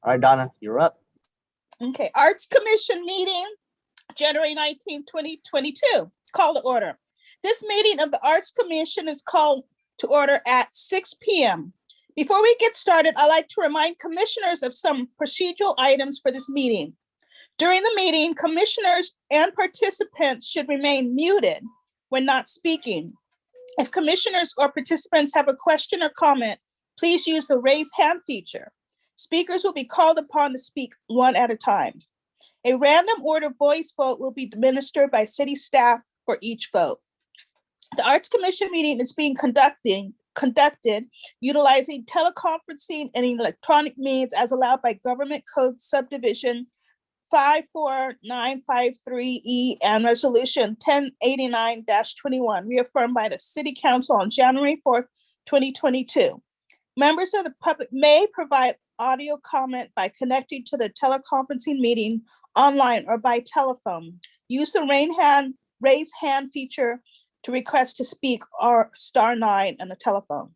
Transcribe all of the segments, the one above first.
All right, Donna, you're up. Okay, Arts Commission meeting, January 19, 2022. Call to order. This meeting of the Arts Commission is called to order at 6 p.m. Before we get started, I'd like to remind commissioners of some procedural items for this meeting. During the meeting, commissioners and participants should remain muted when not speaking. If commissioners or participants have a question or comment, please use the raise hand feature. Speakers will be called upon to speak one at a time. A random order voice vote will be administered by city staff for each vote. The Arts Commission meeting is being conducted utilizing teleconferencing and electronic means as allowed by Government Code Subdivision 54953E and Resolution 1089-21, reaffirmed by the City Council on January 4th, 2022. Members of the public may provide audio comment by connecting to the teleconferencing meeting online or by telephone. Use the raise hand feature to request to speak or *9 on the telephone.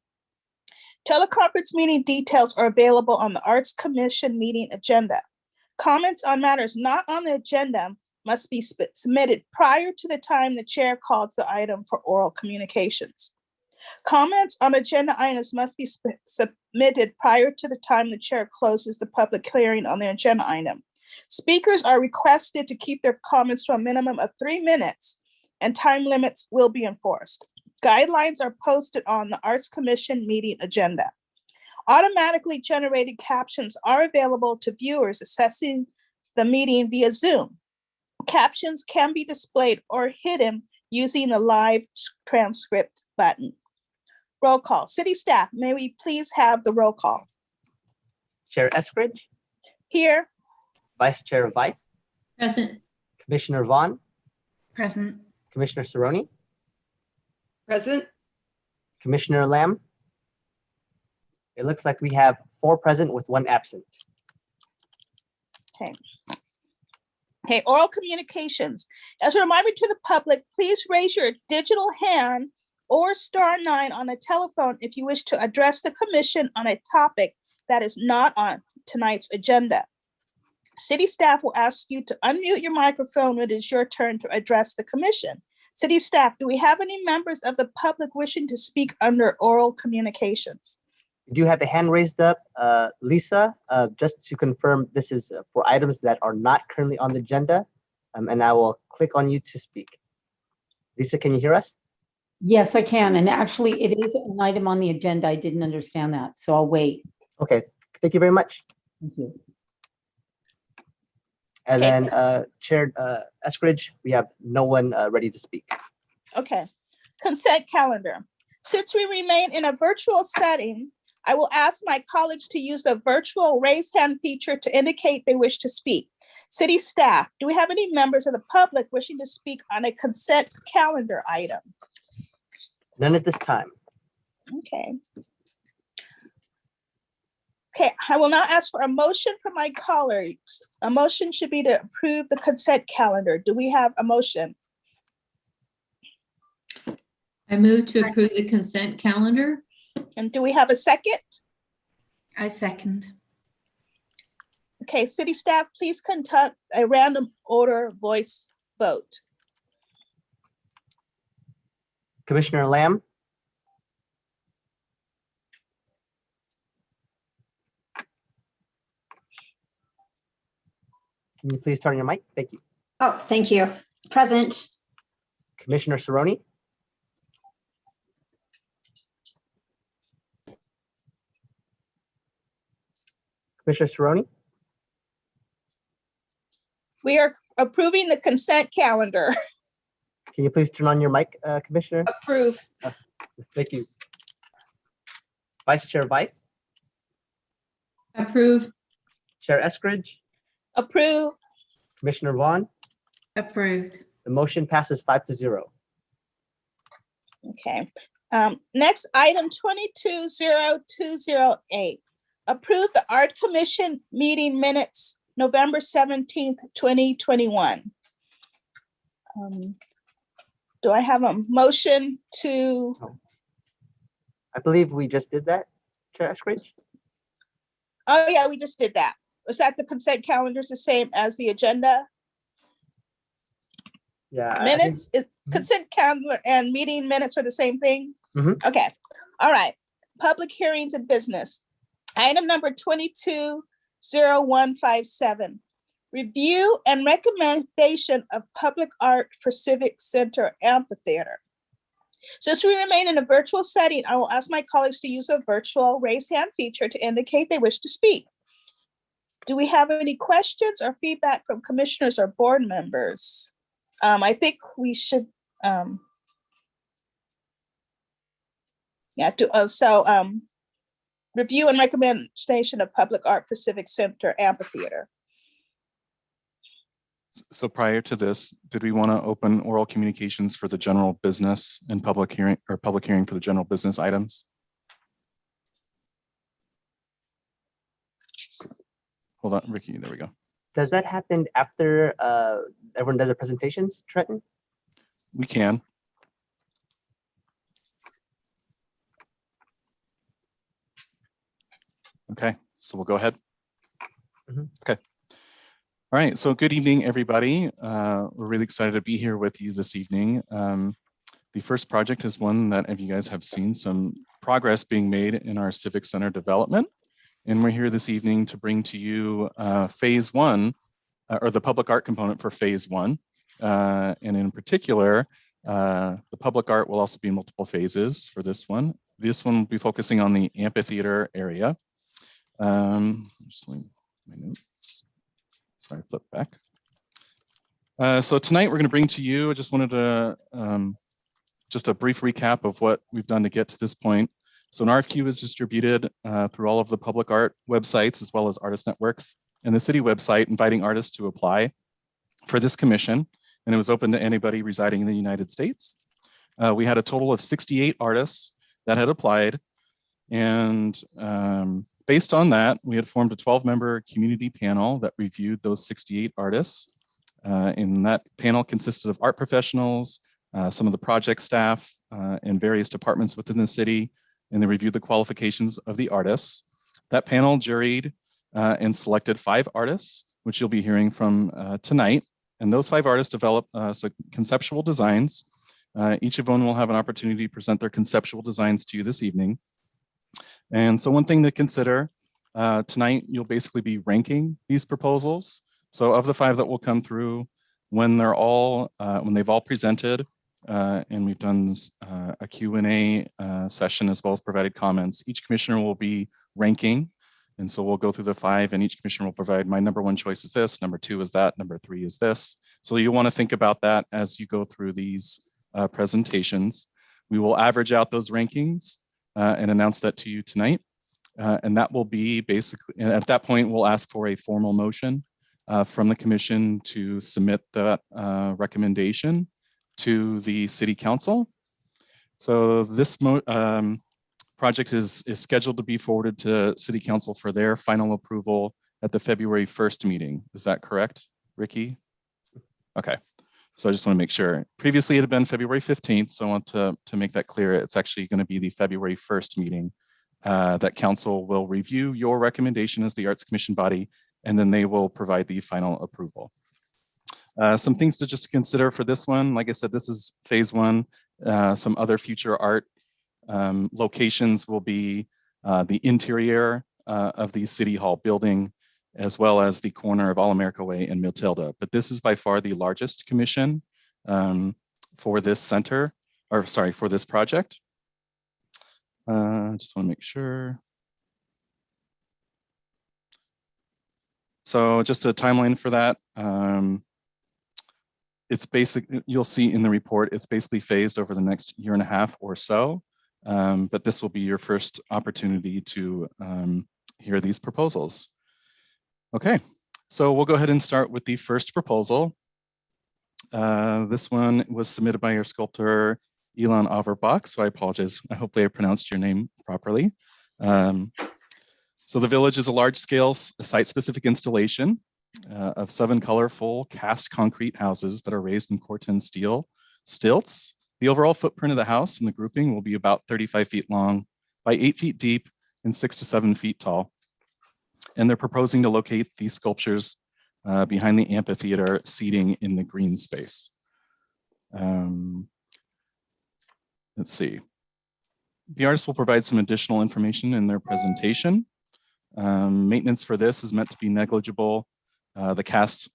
Teleconference meeting details are available on the Arts Commission meeting agenda. Comments on matters not on the agenda must be submitted prior to the time the chair calls the item for oral communications. Comments on agenda items must be submitted prior to the time the chair closes the public hearing on the agenda item. Speakers are requested to keep their comments to a minimum of 3 minutes, and time limits will be enforced. Guidelines are posted on the Arts Commission meeting agenda. Automatically generated captions are available to viewers accessing the meeting via Zoom. Captions can be displayed or hidden using the live transcript button. Roll call. City staff, may we please have the roll call? Chair Eskridge. Here. Vice Chair Weiss. Present. Commissioner Vaughn. Present. Commissioner Cerrone. Present. Commissioner Lamb. It looks like we have 4 present with 1 absent. Okay, oral communications. As a reminder to the public, please raise your digital hand or *9 on a telephone if you wish to address the commission on a topic that is not on tonight's agenda. City staff will ask you to unmute your microphone when it is your turn to address the commission. City staff, do we have any members of the public wishing to speak under oral communications? We do have a hand raised up. Lisa, just to confirm, this is for items that are not currently on the agenda, and I will click on you to speak. Lisa, can you hear us? Yes, I can. And actually, it is an item on the agenda. I didn't understand that, so I'll wait. Okay, thank you very much. Thank you. And Okay. then Chair Eskridge, we have no one ready to speak. Okay, consent calendar. Since we remain in a virtual setting, I will ask my colleagues to use the virtual raise hand feature to indicate they wish to speak. City staff, do we have any members of the public wishing to speak on a consent calendar item? None at this time. Okay. Okay, I will now ask for a motion from my colleagues. A motion should be to approve the consent calendar. Do we have a motion? I move to approve the consent calendar. And do we have a second? I second. Okay, city staff, please conduct a random order voice vote. Commissioner Lamb. Can you please turn your mic? Thank you. Oh, thank you. Present. Commissioner Cerrone. Commissioner Cerrone. We are approving the consent calendar. Can you please turn on your mic, Commissioner? Approve. Thank you. Vice Chair Weiss. Approve. Chair Eskridge. Approve. Commissioner Vaughn. Approved. The motion passes 5-0. Okay. Next item 220208. Approve the Art Commission meeting minutes, November 17th, 2021. Do I have a motion to? I believe we just did that, Chair Eskridge. Oh yeah, we just did that. is that the consent calendar is the same as the agenda? Yeah. Minutes, consent calendar and meeting minutes are the same thing? Mhm. Okay, all right. Public hearings and business. Item number 220157. Review and recommendation of public art for Civic Center Amphitheater. Since we remain in a virtual setting, I will ask my colleagues to use a virtual raise hand feature to indicate they wish to speak. Do we have any questions or feedback from commissioners or board members? I think we should, review and recommendation of public art for Civic Center Amphitheater. So prior to this, did we want to open oral communications for the general business and public hearing for the general business items? Hold on, Ricky, there we go. Does that happen after everyone does their presentations, Trenton? We can. Okay, so we'll go ahead. Mhm. Okay. All right, so good evening, everybody. We're really excited to be here with you this evening. The first project is one that you guys have seen some progress being made in our Civic Center development. And we're here this evening to bring to you phase one, or the public art component for phase one. And in particular, the public art will also be in multiple phases for this one. This one will be focusing on the amphitheater area. Just my notes. Sorry, flip back. So tonight we're going to bring to you, I just wanted to, just a brief recap of what we've done to get to this point. So an RFQ is distributed through all of the public art websites, as well as artist networks, and the city website, inviting artists to apply for this commission. And it was open to anybody residing in the United States. We had a total of 68 artists that had applied. And based on that, we had formed a 12-member community panel that reviewed those 68 artists. And that panel consisted of art professionals, some of the project staff, and various departments within the city, and they reviewed the qualifications of the artists. That panel juried and selected 5 artists, which you'll be hearing from tonight. And those 5 artists developed conceptual designs. Each of them will have an opportunity to present their conceptual designs to you this evening. And so one thing to consider, tonight you'll basically be ranking these proposals. So of the 5 that will come through, when they've all presented, and we've done a Q&A session as well as provided comments, each commissioner will be ranking. And so we'll go through the 5 and each commissioner will provide, my number 1 choice is this, number 2 is that, number 3 is this. So you want to think about that as you go through these presentations. We will average out those rankings and announce that to you tonight. And that will be basically, at that point, we'll ask for a formal motion from the commission to submit that recommendation to the city council. So this project is scheduled to be forwarded to city council for their final approval at the February 1st meeting. Is that correct, Ricky? Okay. So I just want to make sure. Previously, it had been February 15th, so I want to make that clear. It's actually going to be the February 1st meeting that council will review your recommendation as the Arts Commission body, and then they will provide the final approval. Some things to just consider for this one. Like I said, this is phase 1. Some other future art locations will be the interior of the City Hall building, as well as the corner of All America Way and Matilda. But this is by far the largest commission for this center, or sorry, for this project. Just want to make sure. So just a timeline for that. It's basic, you'll see in the report, it's basically phased over the next 1.5 years or so. But this will be your first opportunity to hear these proposals. Okay, so we'll go ahead and start with the first proposal. This one was submitted by your sculptor, Elon Averbach, so I apologize. I hope I pronounced your name properly. So the village is a large-scale site-specific installation of 7 colorful cast concrete houses that are raised in Corten Steel stilts. The overall footprint of the house and the grouping will be about 35 feet long by 8 feet deep and 6 to 7 feet tall. And they're proposing to locate these sculptures behind the amphitheater seating in the green space. Let's see. The artists will provide some additional information in their presentation. Maintenance for this is meant to be negligible. The cast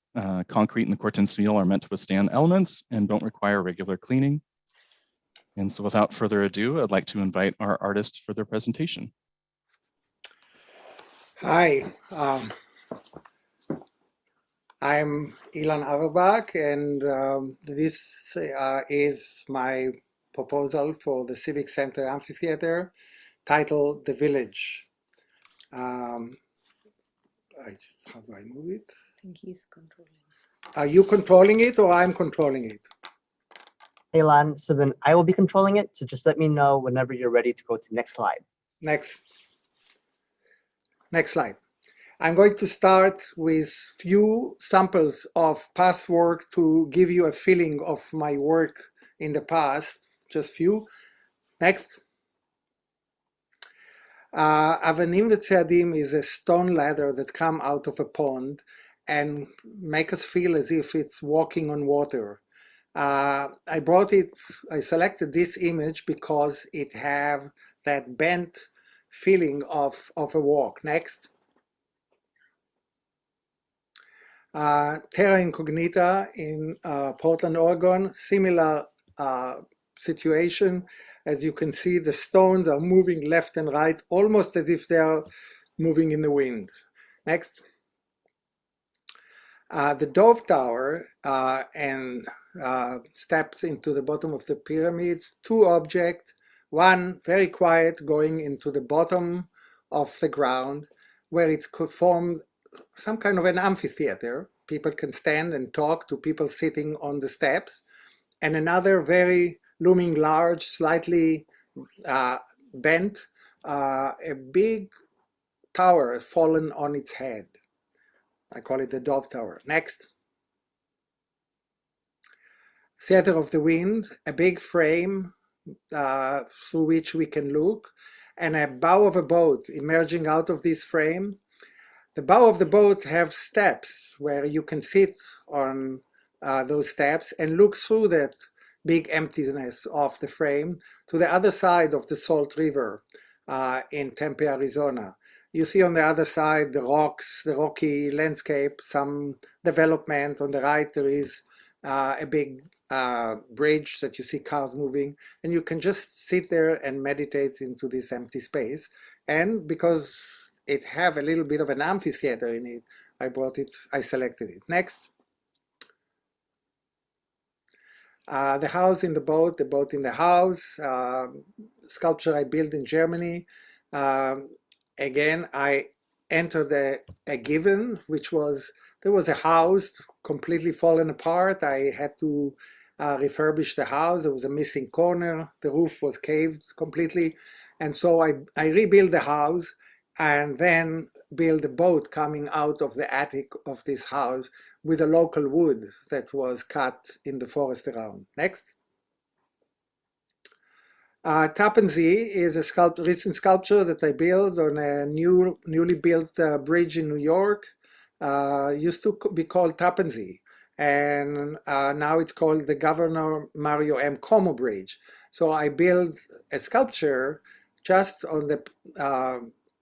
concrete and the Corten Steel are meant to withstand elements and don't require regular cleaning. And so without further ado, I'd like to invite our artists for their presentation. Hi, I'm Ilan Averbach, and this is my proposal for the Civic Center Amphitheater titled The Village. How do I move it? I think he's controlling. Are you controlling it or I'm controlling it? Hey, Lan, so then I will be controlling it. So just let me know whenever you're ready to go to the next slide. Next slide. I'm going to start with few samples of past work to give you a feeling of my work in the past, just few. Next. Avanim v'tzeadim is a stone ladder that come out of a pond and make us feel as if it's walking on water. I selected this image because it have that bent feeling of a walk. Next. Terra Incognita in Portland, Oregon, similar situation. As you can see, the stones are moving left and right, almost as if they are moving in the wind. Next. The Dove Tower and steps into the bottom of the pyramids, two objects, one very quiet going into the bottom of the ground where it's formed some kind of an amphitheater. People can stand and talk to people sitting on the steps, and another very looming large, slightly bent, a big tower fallen on its head. I call it the Dove Tower. Next. Theater of the Wind, a big frame through which we can look, and a bow of a boat emerging out of this frame. The bow of the boat have steps where you can sit on those steps and look through that big emptiness of the frame to the other side of the Salt River in Tempe, Arizona. You see on the other side the rocks, the rocky landscape, some development. On the right there is a big bridge that you see cars moving, and you can just sit there and meditate into this empty space. And because it have a little bit of an amphitheater in it, I selected it. Next. The house in the boat in the house, sculpture I built in Germany. Again, I entered a given, which was, there was a house completely fallen apart. I had to refurbish the house. There was a missing corner. The roof was caved completely. And so I rebuilt the house and then built a boat coming out of the attic of this house with a local wood that was cut in the forest around. Next. Tapensy is a recent sculpture that I built on a newly built bridge in New York. Used to be called Tapensy, and now it's called the Governor Mario M. Cuomo Bridge. So I built a sculpture just on the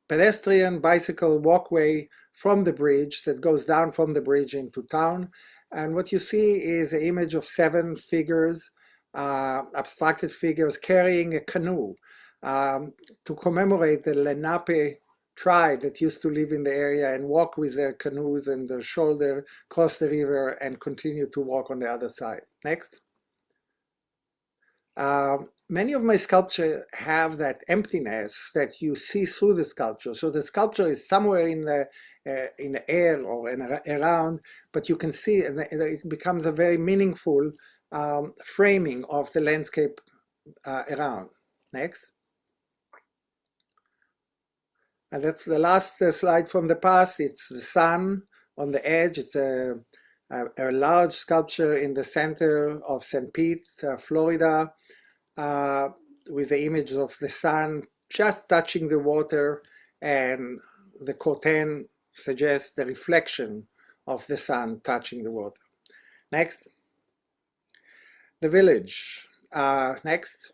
pedestrian bicycle walkway from the bridge that goes down from the bridge into town. And what you see is an image of 7 figures, abstracted figures carrying a canoe to commemorate the Lenape tribe that used to live in the area and walk with their canoes and their shoulder, cross the river and continue to walk on the other side. Next. Many of my sculptures have that emptiness that you see through the sculpture. So the sculpture is somewhere in the air or around, but you can see, and it becomes a very meaningful framing of the landscape around. Next. And that's the last slide from the past. It's the sun on the edge. It's a large sculpture in the center of St. Pete, Florida, with the image of the sun just touching the water and the Corten suggests the reflection of the sun touching the water. Next. The village. Next.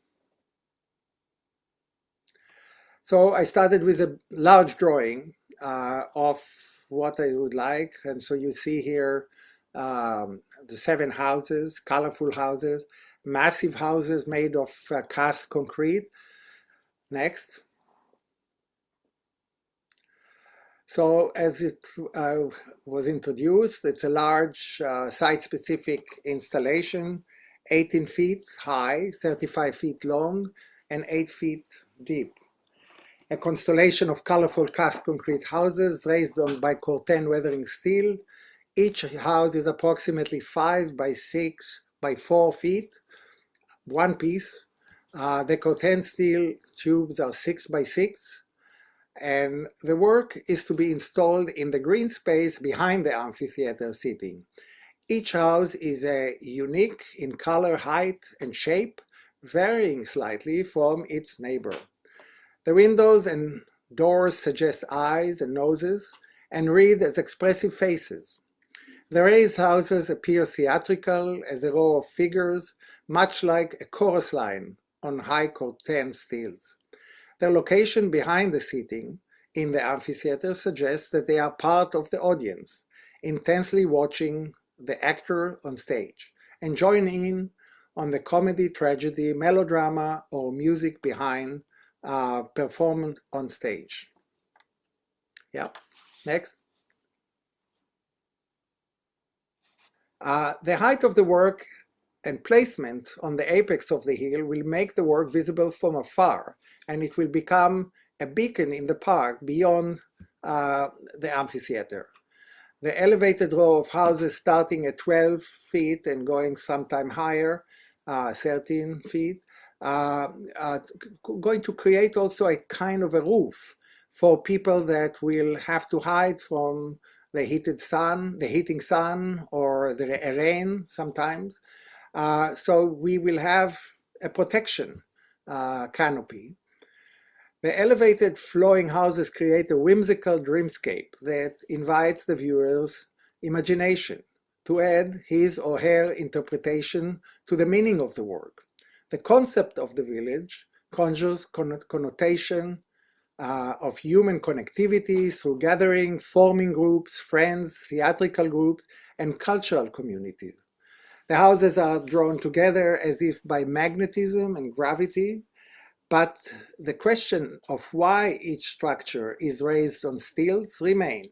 So I started with a large drawing of what I would like. And so you see here the 7 houses, colorful houses, massive houses made of cast concrete. Next. So as it was introduced, it's a large site-specific installation, 18 feet high, 35 feet long, and 8 feet deep. A constellation of colorful cast concrete houses raised on by Corten weathering steel. Each house is approximately 5 by 6 by 4 feet, one piece. The Corten steel tubes are 6 by 6. And the work is to be installed in the green space behind the amphitheater seating. Each house is unique in color, height, and shape, varying slightly from its neighbor. The windows and doors suggest eyes and noses and read as expressive faces. The raised houses appear theatrical as a row of figures, much like a chorus line on high Corten steels. Their location behind the seating in the amphitheater suggests that they are part of the audience, intensely watching the actor on stage and joining in on the comedy, tragedy, melodrama, or music behind performed on stage. Yeah, next. The height of the work and placement on the apex of the hill will make the work visible from afar, and it will become a beacon in the park beyond the amphitheater. The elevated row of houses starting at 12 feet and going sometime higher, 13 feet, going to create also a kind of a roof for people that will have to hide from the heating sun, or the rain sometimes. So we will have a protection canopy. The elevated flowing houses create a whimsical dreamscape that invites the viewer's imagination to add his or her interpretation to the meaning of the work. The concept of the village conjures connotation of human connectivity through gathering, forming groups, friends, theatrical groups, and cultural communities. The houses are drawn together as if by magnetism and gravity, but the question of why each structure is raised on stilts remain,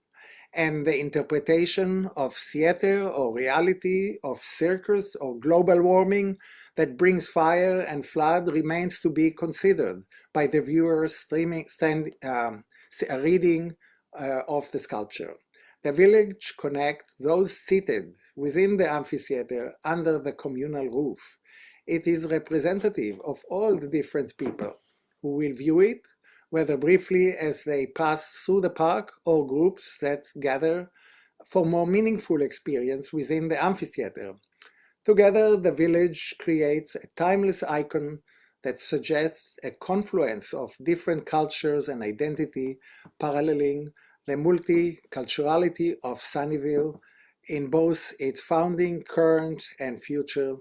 and the interpretation of theater or reality, of circus or global warming that brings fire and flood remains to be considered by the viewers reading of the sculpture. The village connects those seated within the amphitheater under the communal roof. It is representative of all the different people who will view it, whether briefly as they pass through the park or groups that gather for more meaningful experience within the amphitheater. Together, the village creates a timeless icon that suggests a confluence of different cultures and identity, paralleling the multiculturality of Sunnyvale in both its founding, current, and future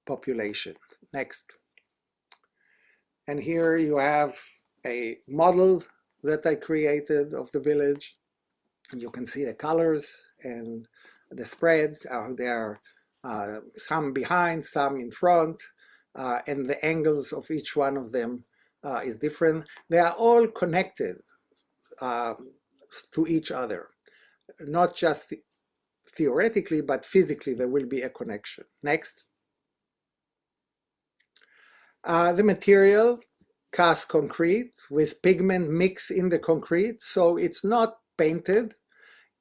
population. Next. And here you have a model that I created of the village. You can see the colors and the spreads. There are some behind, some in front, and the angles of each one of them is different. They are all connected to each other, not just theoretically, but physically there will be a connection. Next. The material, cast concrete with pigment mixed in the concrete, so it's not painted,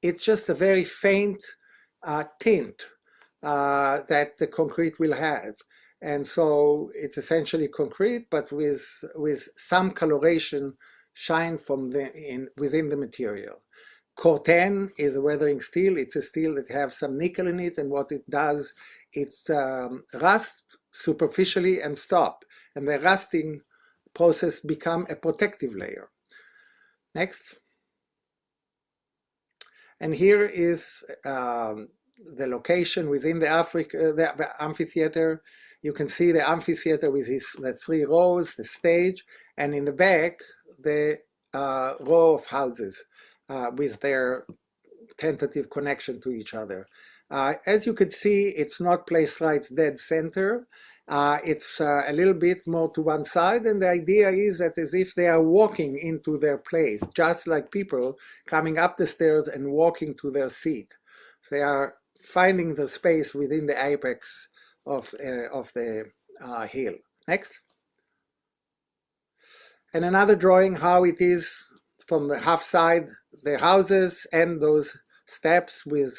it's just a very faint tint that the concrete will have. And so it's essentially concrete, but with some coloration shine from within the material. Corten is a weathering steel. It's a steel that has some nickel in it, and what it does, it's rust superficially and stop, and the rusting process become a protective layer. Next. And here is the location within the amphitheater. You can see the amphitheater with the 3 rows, the stage, and in the back, the row of houses with their tentative connection to each other. As you can see, it's not placed right dead center. It's a little bit more to one side, and the idea is that as if they are walking into their place, just like people coming up the stairs and walking to their seat. They are finding the space within the apex of the hill. Next. And another drawing how it is from the half side, the houses and those steps with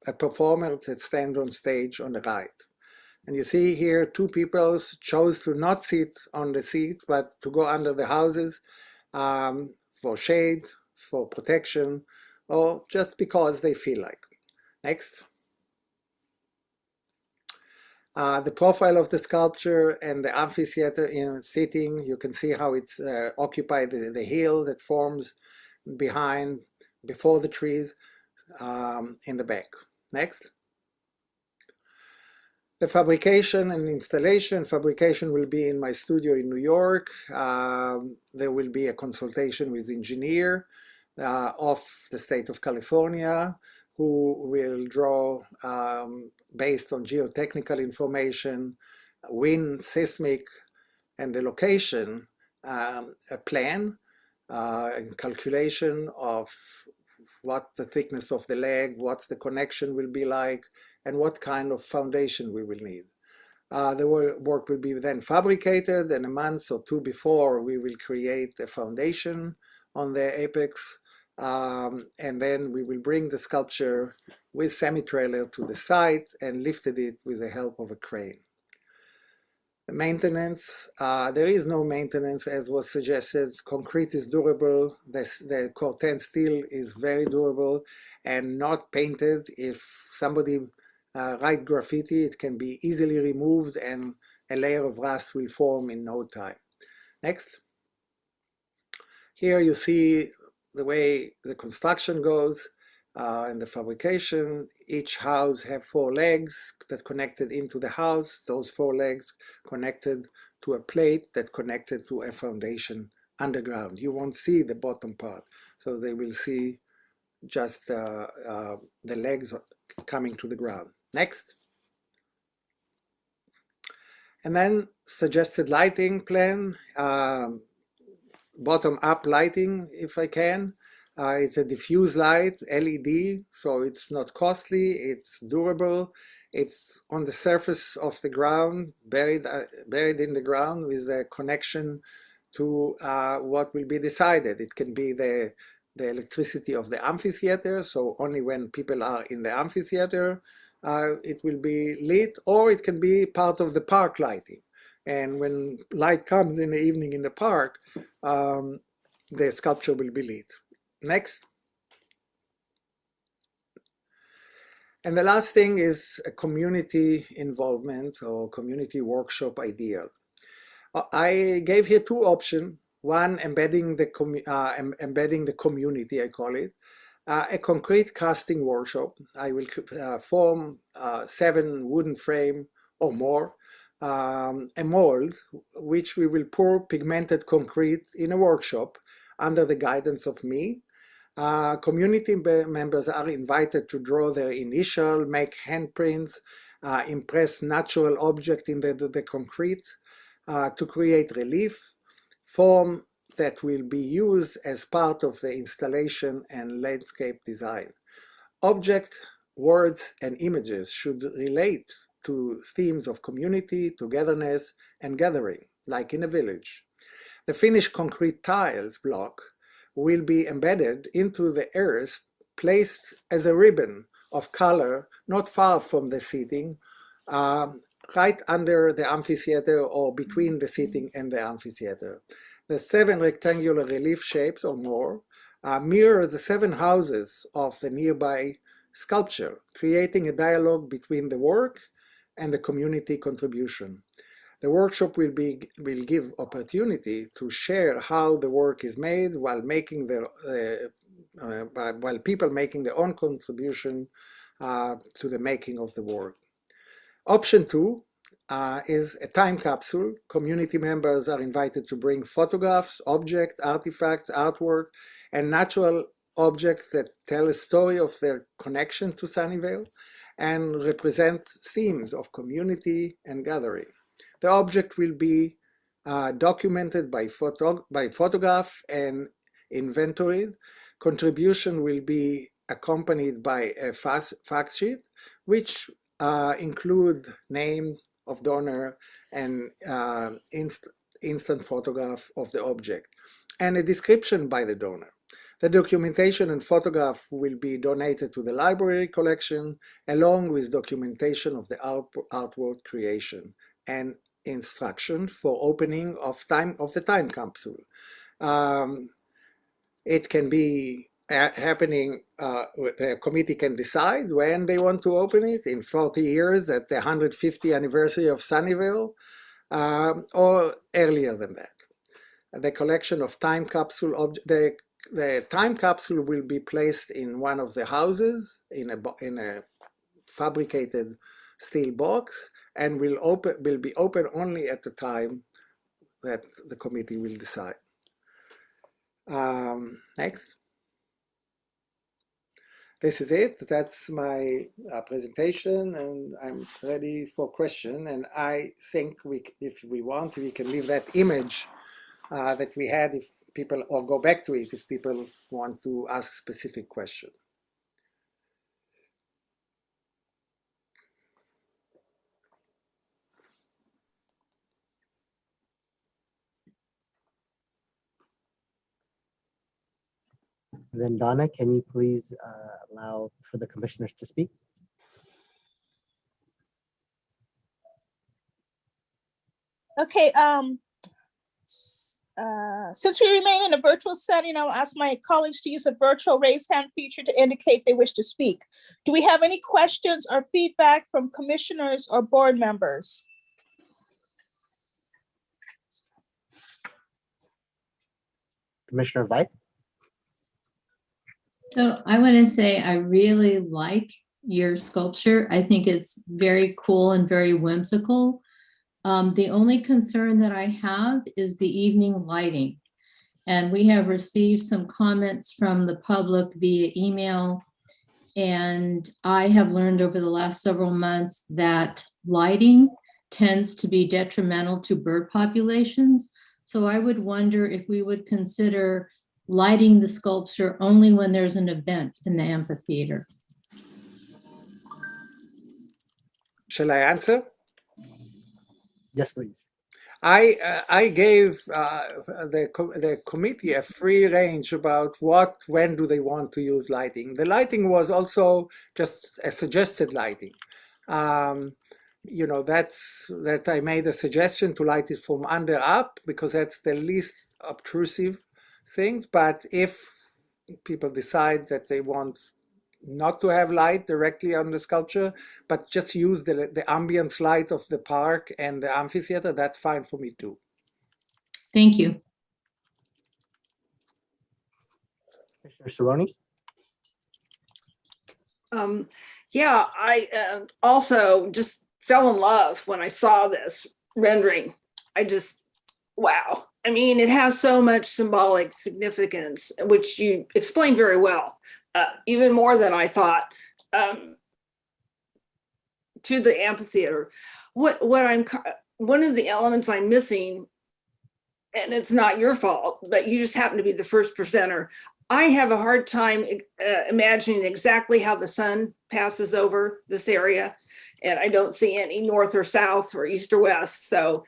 a performer that stands on stage on the right. And you see here 2 people chose to not sit on the seat, but to go under the houses for shade, for protection, or just because they feel like. Next. The profile of the sculpture and the amphitheater in sitting, you can see how it's occupied the hill that forms behind, before the trees, in the back. Next. The fabrication and installation. Fabrication will be in my studio in New York. There will be a consultation with engineer of the state of California, who will draw, based on geotechnical information, wind, seismic, and the location, a plan and calculation of what the thickness of the leg, what the connection will be like, and what kind of foundation we will need. The work will be then fabricated, and a month or 2 before we will create a foundation on the apex, and then we will bring the sculpture with semi-trailer to the site and lifted it with the help of a crane. The maintenance, there is no maintenance as was suggested. Concrete is durable, the Corten Steel is very durable and not painted. If somebody write graffiti, it can be easily removed and a layer of rust will form in no time. Next. Here you see the way the construction goes and the fabrication. Each house have 4 legs that connected into the house. Those 4 legs connected to a plate that connected to a foundation underground. You won't see the bottom part, so they will see just the legs coming to the ground. Next. And then suggested lighting plan, bottom-up lighting if I can. It's a diffuse light, LED, so it's not costly, it's durable, it's on the surface of the ground, buried in the ground with a connection to what will be decided. It can be the electricity of the amphitheater, so only when people are in the amphitheater it will be lit, or it can be part of the park lighting. And when light comes in the evening in the park, the sculpture will be lit. Next. And the last thing is a community involvement or community workshop idea. I gave here 2 options. One, embedding the community, I call it. A concrete casting workshop. I will form 7 wooden frame or more, a mold, which we will pour pigmented concrete in a workshop under the guidance of me. Community members are invited to draw their initial, make handprints, impress natural objects in the concrete to create relief, form that will be used as part of the installation and landscape design. Object, words, and images should relate to themes of community, togetherness, and gathering, like in a village. The finished concrete tiles block will be embedded into the earth, placed as a ribbon of color not far from the seating, right under the amphitheater or between the seating and the amphitheater. The 7 rectangular relief shapes or more mirror the 7 houses of the nearby sculpture, creating a dialogue between the work and the community contribution. The workshop will give opportunity to share how the work is made while making the while people making their own contribution to the making of the work. Option 2 is a time capsule. Community members are invited to bring photographs, objects, artifacts, artwork, and natural objects that tell a story of their connection to Sunnyvale and represent themes of community and gathering. The object will be documented by photograph and inventoried. Contribution will be accompanied by a fact sheet, which include name of donor and instant photograph of the object, and a description by the donor. The documentation and photograph will be donated to the library collection, along with documentation of the artwork creation and instruction for opening of the time capsule. It can be happening, the committee can decide when they want to open it, in 40 years at the 150th anniversary of Sunnyvale, or earlier than that. The collection of time capsule the time capsule will be placed in one of the houses in a fabricated steel box, and will be open only at the time that the committee will decide. Next. This is it. That's my presentation, and I'm ready for question. And I think if we want, we can leave that image that we had if people, or go back to it if people want to ask specific question. Then Donna, can you please allow for the commissioners to speak? Okay, since we remain in a virtual setting, I'll ask my colleagues to use the virtual raise hand feature to indicate they wish to speak. Do we have any questions or feedback from commissioners or board members? Commissioner Weiss? So I want to say I really like your sculpture. I think it's very cool and very whimsical. The only concern that I have is the evening lighting. And we have received some comments from the public via email. And I have learned over the last several months that lighting tends to be detrimental to bird populations. So I would wonder if we would consider lighting the sculpture only when there's an event in the amphitheater. Shall I answer? Yes, please. I gave the committee a free range about when do they want to use lighting. The lighting was also just a suggested lighting. You know, that I made a suggestion to light it from under up, because that's the least obtrusive things. But if people decide that they want not to have light directly on the sculpture, but just use the ambience light of the park and the amphitheater, that's fine for me too. Thank you. Commissioner Cerrone? Yeah, I also just fell in love when I saw this rendering. Wow. I mean, it has so much symbolic significance, which you explained very well, even more than I thought, to the amphitheater. One of the elements I'm missing, and it's not your fault, but you just happen to be the first presenter. I have a hard time imagining exactly how the sun passes over this area, and I don't see any north or south or east or west. So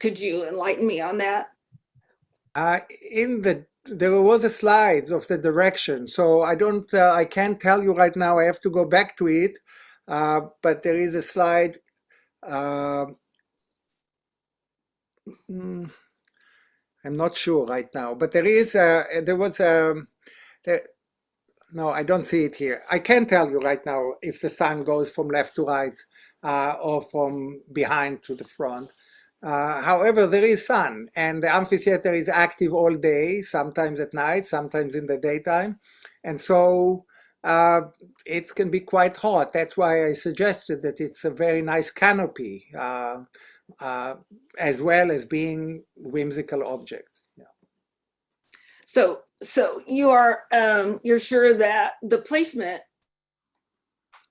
could you enlighten me on that? There was a slide of the direction, so I can't tell you right now. I have to go back to it, but there is a slide. I'm not sure right now, but no, I don't see it here. I can't tell you right now if the sun goes from left to right or from behind to the front. However, there is sun, and the amphitheater is active all day, sometimes at night, sometimes in the daytime. And so it can be quite hot. That's why I suggested that it's a very nice canopy, as well as being whimsical object. Yeah. So you're sure that the placement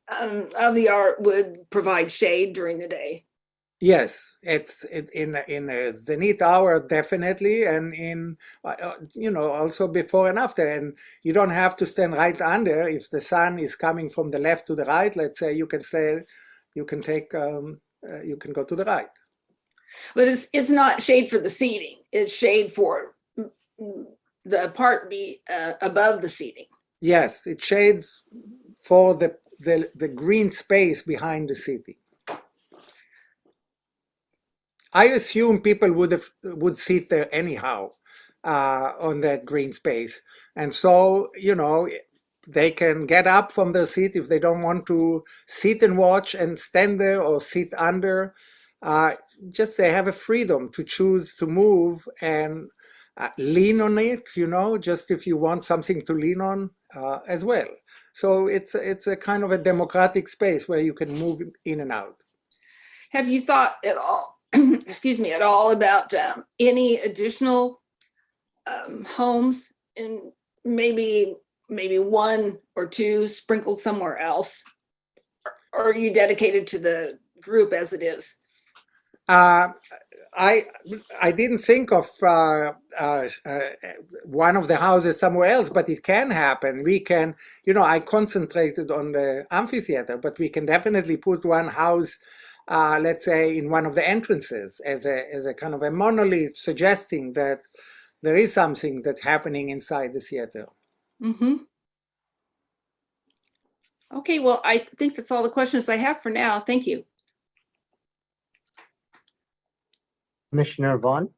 of the art would provide shade during the day? Yes, it's in a zenith hour, definitely, and in also before and after. And you don't have to stand right under. If the sun is coming from the left to the right, let's say, you can go to the right. But it's not shade for the seating. It's shade for the part above the seating. Yes, it shades for the green space behind the seating. I assume people would sit there anyhow on that green space, and so they can get up from their seat if they don't want to sit and watch and stand there or sit under. Just they have a freedom to choose to move and lean on it. Just if you want something to lean on as well. So it's a kind of a democratic space where you can move in and out. Have you thought at all? At all about any additional homes, and maybe one or two sprinkled somewhere else? Or are you dedicated to the group as it is? I didn't think of one of the houses somewhere else, but it can happen. We can, I concentrated on the amphitheater, but we can definitely put one house, let's say, in one of the entrances as a kind of a monolith, suggesting that there is something that's happening inside the theater. Mm-hmm. Okay, well, I think that's all the questions I have for now. Thank you. Commissioner Vaughn.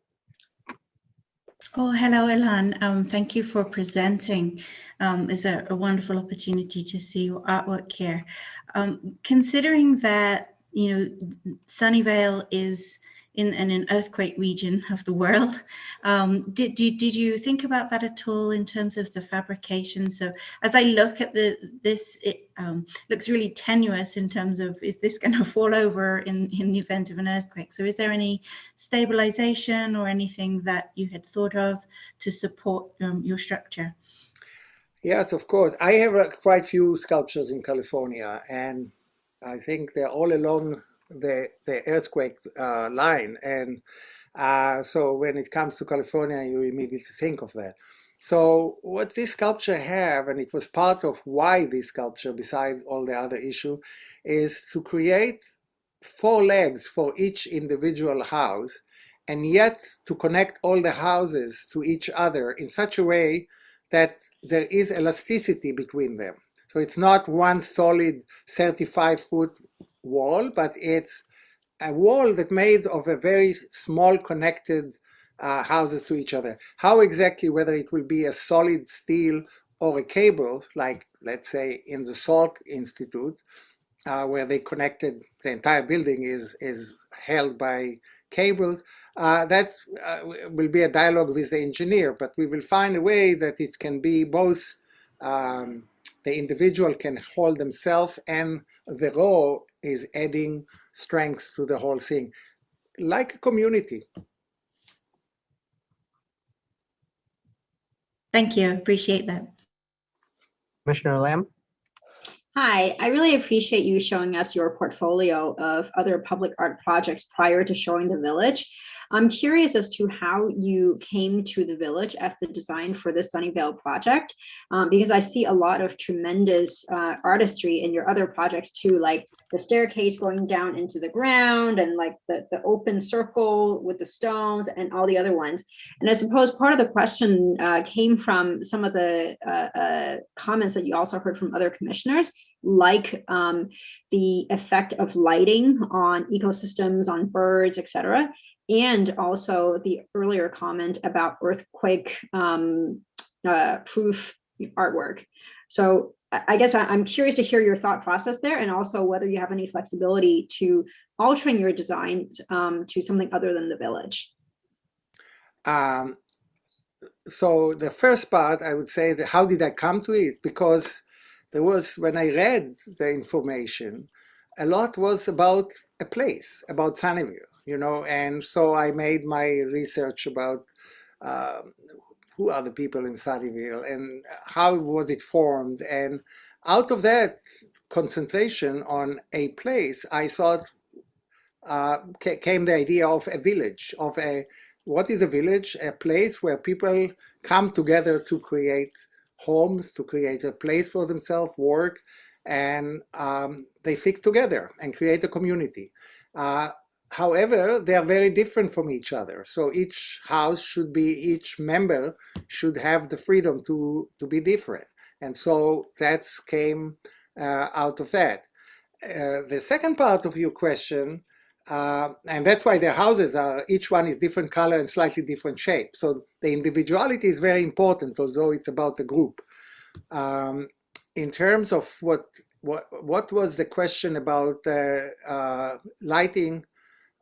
Oh, hello, Ilan. Thank you for presenting. It's a wonderful opportunity to see your artwork here. Considering that, Sunnyvale is in an earthquake region of the world, did you think about that at all in terms of the fabrication? So as I look at this, it looks really tenuous in terms of, is this going to fall over in the event of an earthquake? So is there any stabilization or anything that you had thought of to support your structure? Yes, of course. I have quite few sculptures in California, and I think they're all along the earthquake line. And so when it comes to California, you immediately think of that. So what this sculpture have, and it was part of why this sculpture, beside all the other issue, is to create 4 legs for each individual house, and yet to connect all the houses to each other in such a way that there is elasticity between them. So it's not one solid 35-foot wall, but it's a wall that's made of a very small connected houses to each other. How exactly, whether it will be a solid steel or a cable, like let's say in the Salk Institute, where they connected, the entire building is held by cables, that will be a dialogue with the engineer, but we will find a way that it can be both, the individual can hold themselves and the raw is adding strength to the whole thing, like a community. Thank you, appreciate that. Commissioner Lamb. Hi, I really appreciate you showing us your portfolio of other public art projects prior to showing the village. I'm curious as to how you came to the village as the design for the Sunnyvale project, because I see a lot of tremendous artistry in your other projects too, like the staircase going down into the ground and like the open circle with the stones and all the other ones. And I suppose part of the question came from some of the comments that you also heard from other commissioners, like the effect of lighting on ecosystems, on birds, etc. And also the earlier comment about earthquake proof artwork. So I guess I'm curious to hear your thought process there, and also whether you have any flexibility to altering your design to something other than the village. So the first part, I would say, that how did I come to it? Because there was, when I read the information, a lot was about a place, about Sunnyvale, you know, and so I made my research about who are the people in Sunnyvale and how was it formed. And out of that concentration on a place, I thought came the idea of a village, of a, what is a village? A place where people come together to create homes, to create a place for themselves, work, and they stick together and create a community. However, they are very different from each other. So each house should be, each member should have the freedom to be different. And so that came out of that. The second part of your question, and that's why their houses are, each one is different color and slightly different shape. So the individuality is very important, although it's about the group. In terms of what was the question about lighting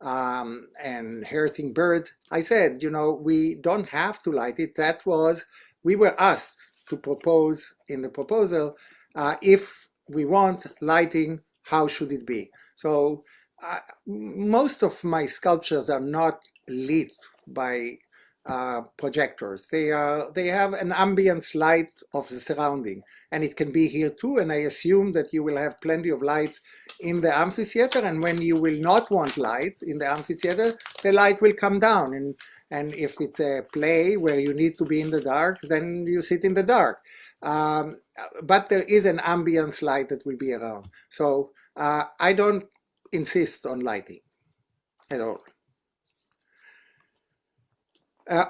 and hurting birds, I said, you know, we don't have to light it. That was, we were asked to propose in the proposal, if we want lighting, how should it be? So most of my sculptures are not lit by projectors. They have an ambience light of the surrounding, and it can be here too. And I assume that you will have plenty of light in the amphitheater, and when you will not want light in the amphitheater, the light will come down. And if it's a play where you need to be in the dark, then you sit in the dark. But there is an ambience light that will be around. So I don't insist on lighting at all.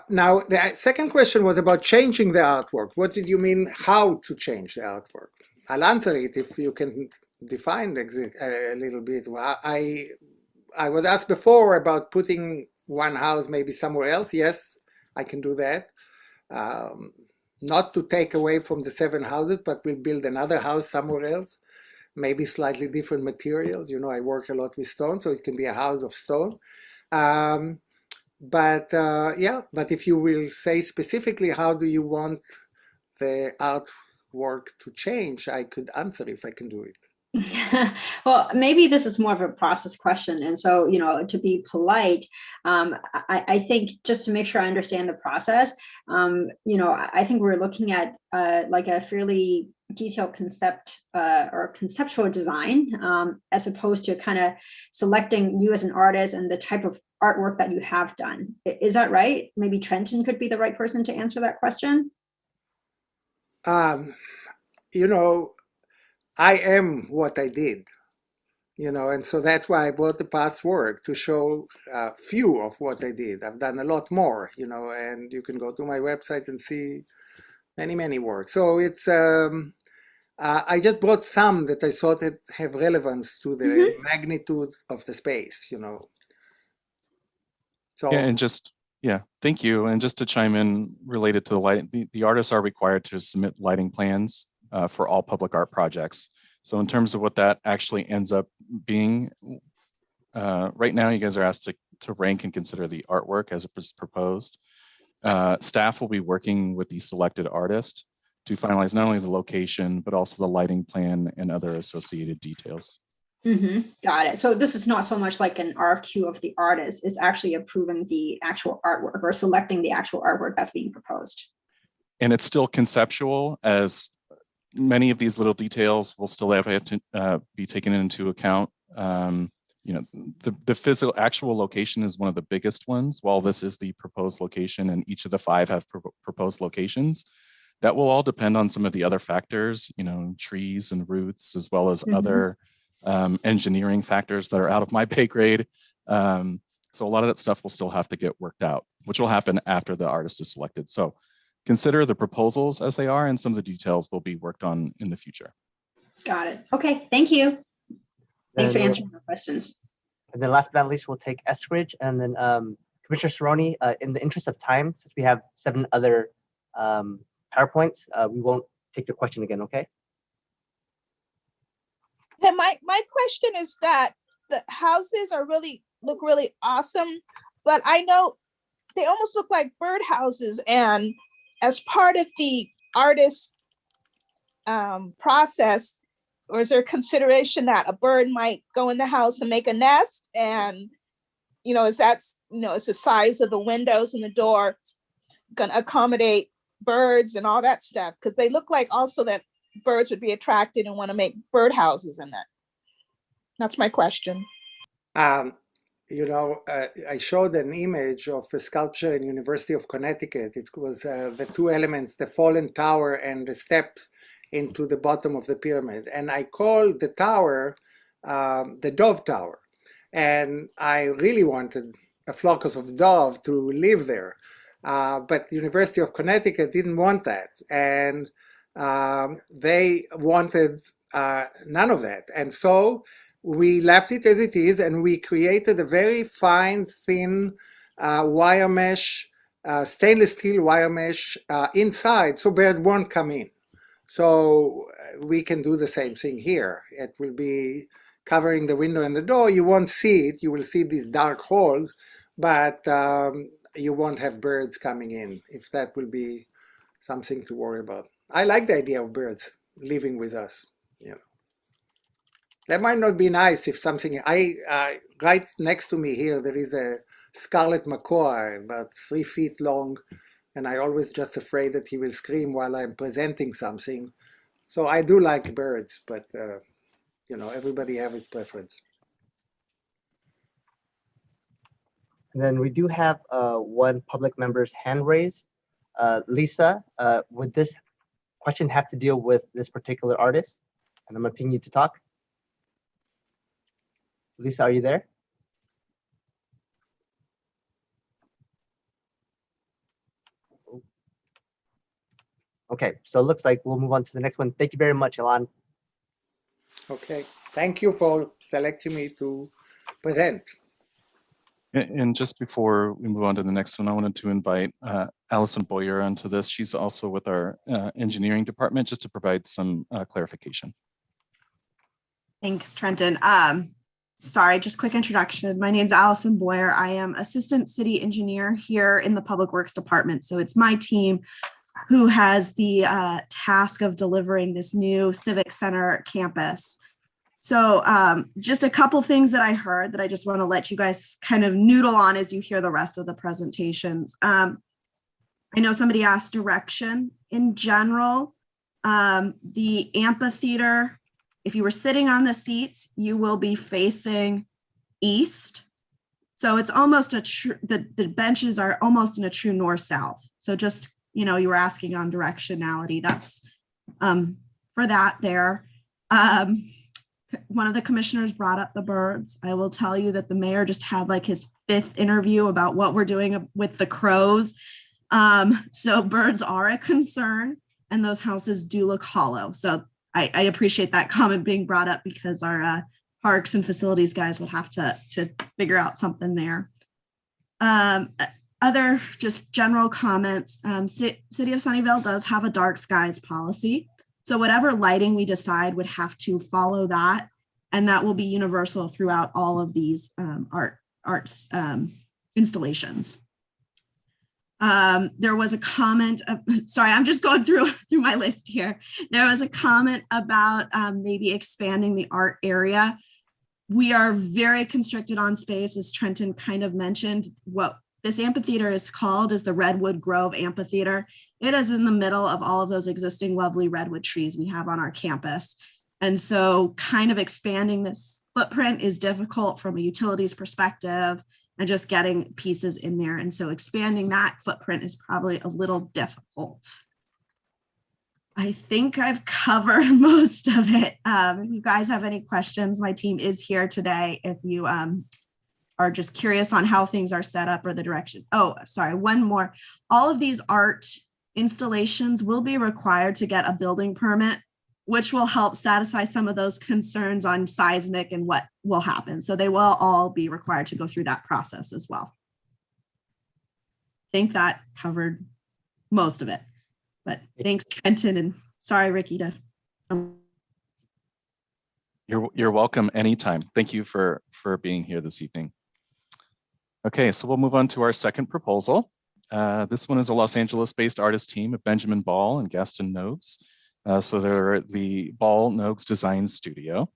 Now, the second question was about changing the artwork. What did you mean, how to change the artwork? I'll answer it if you can define a little bit. I was asked before about putting one house maybe somewhere else. Yes, I can do that. Not to take away from the 7 houses, but we'll build another house somewhere else. Maybe slightly different materials. You know, I work a lot with stone, so it can be a house of stone. But if you will say specifically how do you want the artwork to change, I could answer if I can do it. Well, maybe this is more of a process question. And so, you know, to be polite, I think just to make sure I understand the process, you know, I think we're looking at like a fairly detailed concept or conceptual design, as opposed to kind of selecting you as an artist and the type of artwork that you have done. Is that right? Maybe Trenton could be the right person to answer that question. You know, I am what I did, you know, and so that's why I brought the past work to show a few of what I did. I've done a lot more, you know, and you can go to my website and see many, many works. So it's, I just brought some that I thought that have relevance to the magnitude of the space, you know. So, yeah, and just, yeah, thank you. And just to chime in related to the lighting, the artists are required to submit lighting plans for all public art projects. So in terms of what that actually ends up being, right now you guys are asked to rank and consider the artwork as it was proposed. Staff will be working with the selected artist to finalize not only the location, but also the lighting plan and other associated details. Got it. So this is not so much like an RFQ of the artist, it's actually approving the actual artwork or selecting the actual artwork that's being proposed. And it's still conceptual, as many of these little details will still have to be taken into account. You know, the physical actual location is one of the biggest ones. While this is the proposed location and each of the 5 have proposed locations, that will all depend on some of the other factors, you know, trees and roots, as well as other engineering factors that are out of my pay grade. So a lot of that stuff will still have to get worked out, which will happen after the artist is selected. So consider the proposals as they are, and some of the details will be worked on in the future. Got it. Okay, thank you. Thanks for answering my questions. And then last but not least, we'll take Eskridge, and then Commissioner Cerrone, in the interest of time, since we have 7 other PowerPoints, we won't take your question again, okay? my question is that the houses are look really awesome, but I know they almost look like birdhouses, and as part of the artist process, or is there consideration that a bird might go in the house and make a nest? And, is that, is the size of the windows and the door gonna accommodate birds and all that stuff? Because they look like also that birds would be attracted and want to make birdhouses in that. That's my question. I showed an image of a sculpture in University of Connecticut. It was the two elements, the fallen tower and the steps into the bottom of the pyramid. And I called the tower the Dove Tower. And I really wanted a flock of dove to live there. But the University of Connecticut didn't want that. And they wanted none of that. And so we left it as it is, and we created a very fine, thin wire mesh, stainless steel wire mesh inside, so birds won't come in. So we can do the same thing here. It will be covering the window and the door. You won't see it. You will see these dark holes, but you won't have birds coming in, if that will be something to worry about. I like the idea of birds living with us, That might not be nice if something, right next to me here, there is a scarlet macaw, about 3 feet long, and I always just afraid that he will scream while I'm presenting something. So I do like birds, but everybody have his preference. And then we do have one public member's hand raised. Lisa, would this question have to deal with this particular artist? And I'm going to ping you to talk. Lisa, are you there? Okay, so it looks like we'll move on to the next one. Thank you very much, Ilan. Okay, thank you for selecting me to present. And just before we move on to the next one, I wanted to invite Allison Boyer onto this. She's also with our engineering department, just to provide some clarification. Thanks, Trenton. Sorry, just quick introduction. My name is Allison Boyer. I am Assistant City Engineer here in the Public Works Department. So it's my team who has the task of delivering this new Civic Center campus. So just a couple things that I heard that I just want to let you guys kind of noodle on as you hear the rest of the presentations. I know somebody asked direction in general. The amphitheater, if you were sitting on the seats, you will be facing east. So it's almost a true, the benches are almost in a true north-south. So just, you were asking on directionality. That's for that there. One of the commissioners brought up the birds. I will tell you that the mayor just had like his 5th interview about what we're doing with the crows. So birds are a concern, and those houses do look hollow. So I appreciate that comment being brought up, because our parks and facilities guys would have to figure out something there. Other just general comments, City of Sunnyvale does have a dark skies policy. So whatever lighting we decide would have to follow that, and that will be universal throughout all of these arts installations. There was a comment, sorry, I'm just going through my list here. There was a comment about maybe expanding the art area. We are very constricted on space, as Trenton kind of mentioned. What this amphitheater is called is the Redwood Grove Amphitheater. It is in the middle of all of those existing lovely redwood trees we have on our campus. And so kind of expanding this footprint is difficult from a utilities perspective and just getting pieces in there. And so expanding that footprint is probably a little difficult. I think I've covered most of it. If you guys have any questions, my team is here today. If you are just curious on how things are set up or the direction. Oh, sorry, one more. All of these art installations will be required to get a building permit, which will help satisfy some of those concerns on seismic and what will happen. So they will all be required to go through that process as well. I think that covered most of it, but thanks, Trenton, and sorry, Ricky, to You're welcome anytime. Thank you for being here this evening. Okay, so we'll move on to our second proposal. This one is a Los Angeles-based artist team of Benjamin Ball and Gaston Nogues. So they're the Ball Nogues Design Studio.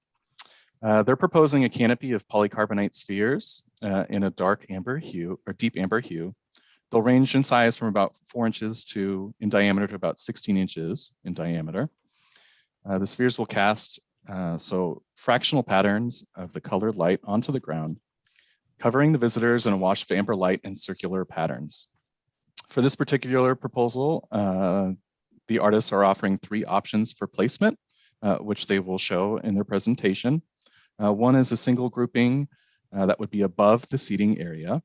They're proposing a canopy of polycarbonate spheres in a dark amber hue or deep amber hue. They'll range in size from about 4 inches in diameter to about 16 inches in diameter. The spheres will cast fractional patterns of the colored light onto the ground, covering the visitors in a wash of amber light and circular patterns. For this particular proposal, the artists are offering 3 options for placement, which they will show in their presentation. One is a single grouping that would be above the seating area.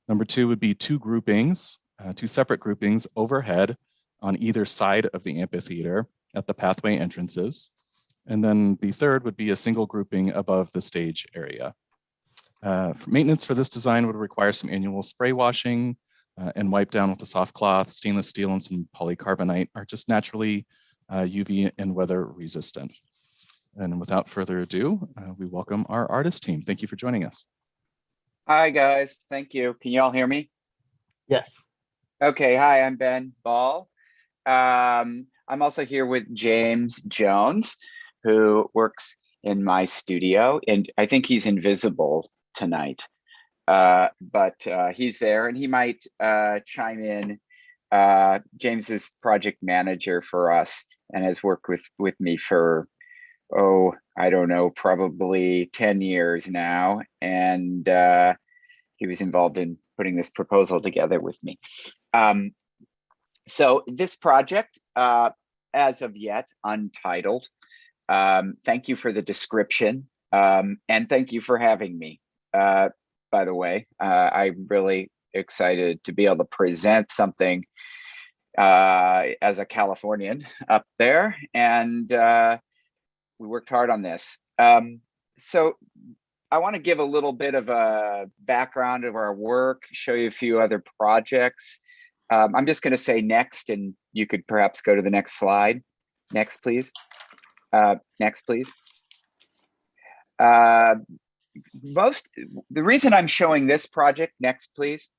Number 2 would be 2 groupings, 2 separate groupings overhead on either side of the amphitheater at the pathway entrances. And then the third would be a single grouping above the stage area. Maintenance for this design would require some annual spray washing and wipe down with a soft cloth. Stainless steel and some polycarbonate are just naturally UV and weather resistant. And without further ado, we welcome our artist team. Thank you for joining us. Hi guys, thank you. Can you all hear me? Yes. Okay, hi, I'm Ben Ball. I'm also here with James Jones, who works in my studio, and I think he's invisible tonight, but he's there and he might chime in. James is project manager for us and has worked with me for, I don't know, probably 10 years now. And he was involved in putting this proposal together with me. So this project, as of yet, untitled. Thank you for the description, and thank you for having me. By the way, I'm really excited to be able to present something as a Californian up there, and we worked hard on this. So I want to give a little bit of a background of our work, show you a few other projects. I'm just going to say next, and you could perhaps go to the next slide. Next, please. Next, please. The reason I'm showing this project, next, please,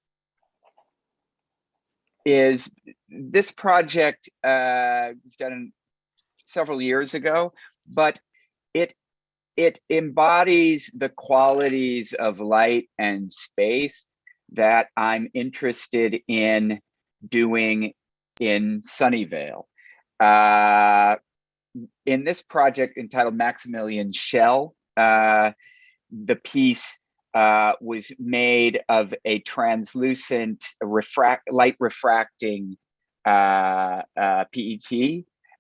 is this project was done several years ago, but it embodies the qualities of light and space that I'm interested in doing in Sunnyvale. In this project entitled Maximilian Shell, the piece was made of a translucent light refracting PET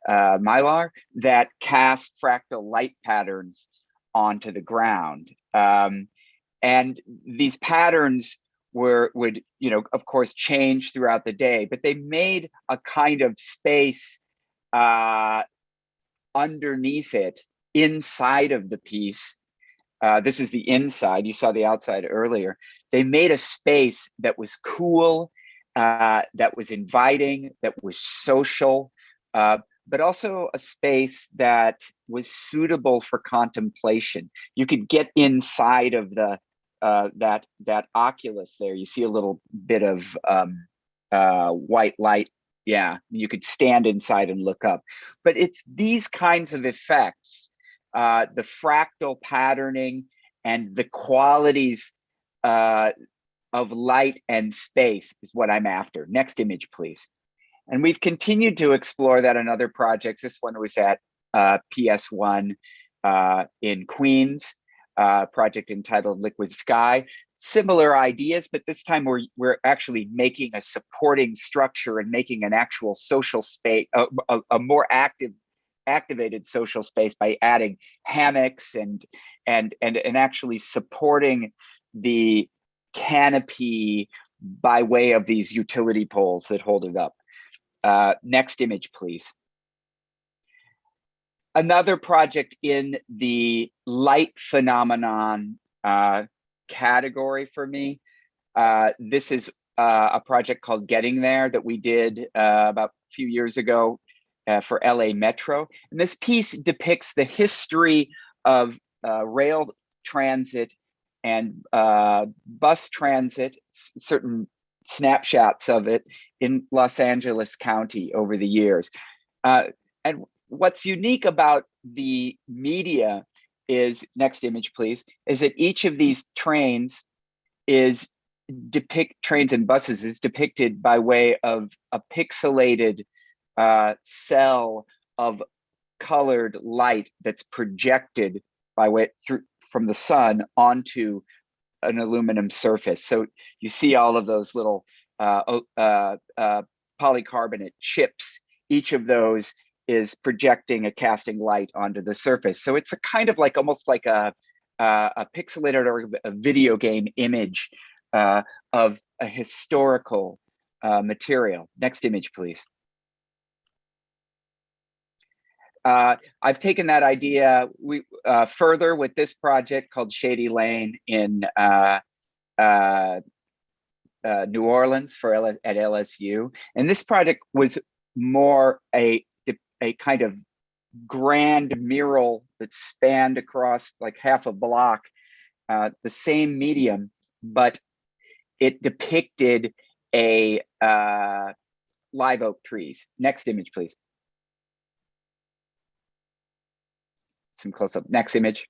mylar that cast fractal light patterns onto the ground. And these patterns would, of course, change throughout the day, but they made a kind of space underneath it, inside of the piece. This is the inside. You saw the outside earlier. They made a space that was cool, that was inviting, that was social, but also a space that was suitable for contemplation. You could get inside of the that oculus there. You see a little bit of white light. Yeah, you could stand inside and look up. But it's these kinds of effects, the fractal patterning and the qualities of light and space is what I'm after. Next image, please. And we've continued to explore that in other projects. This one was at PS1 in Queens, project entitled Liquid Sky. Similar ideas, but this time we're actually making a supporting structure and making an actual social space, a more activated social space by adding hammocks and actually supporting the canopy by way of these utility poles that hold it up. Next image, please. Another project in the light phenomenon category for me. This is a project called Getting There that we did about a few years ago for LA Metro. And this piece depicts the history of rail transit and bus transit, certain snapshots of it in Los Angeles County over the years. And what's unique about the media is, next image please, is that each of these trains trains and buses is depicted by way of a pixelated cell of colored light that's projected by way from the sun onto an aluminum surface. So you see all of those little polycarbonate chips. Each of those is projecting a casting light onto the surface. So it's a kind of like almost like a pixelated or a video game image of a historical material. Next image, please. I've taken that idea further with this project called Shady Lane in New Orleans at LSU. And this project was more a kind of grand mural that spanned across like half a block, the same medium, but it depicted a live oak trees. Next image, please. Some close up. Next image.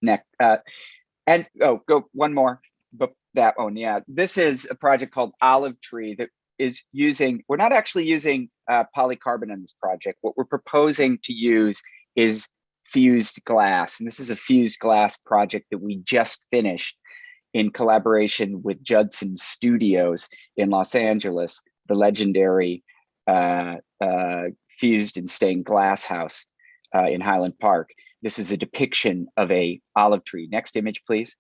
Next. And go one more. But that one, yeah. This is a project called Olive Tree that is using. We're not actually using polycarbonate in this project. What we're proposing to use is fused glass, and this is a fused glass project that we just finished in collaboration with Judson Studios in Los Angeles, the legendary fused and stained glass house in Highland Park. This is a depiction of a olive tree. Next image, please.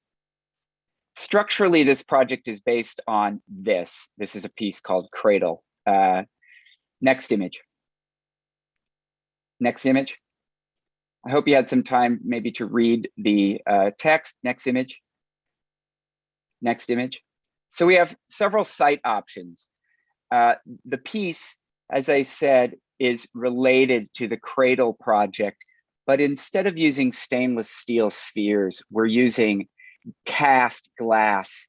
Structurally, this project is based on this. This is a piece called Cradle. Next image. Next image. I hope you had some time maybe to read the text. Next image. Next image. So we have several site options. The piece, as I said, is related to the Cradle project, but instead of using stainless steel spheres, we're using cast glass.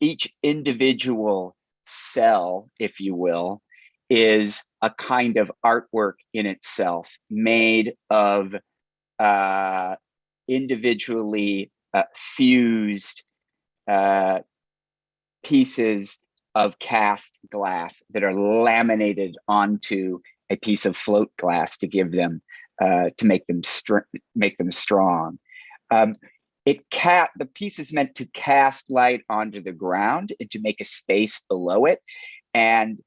Each individual cell, if you will, is a kind of artwork in itself, made of individually fused pieces of cast glass that are laminated onto a piece of float glass to give them to make them strong. The piece is meant to cast light onto the ground and to make a space below it. And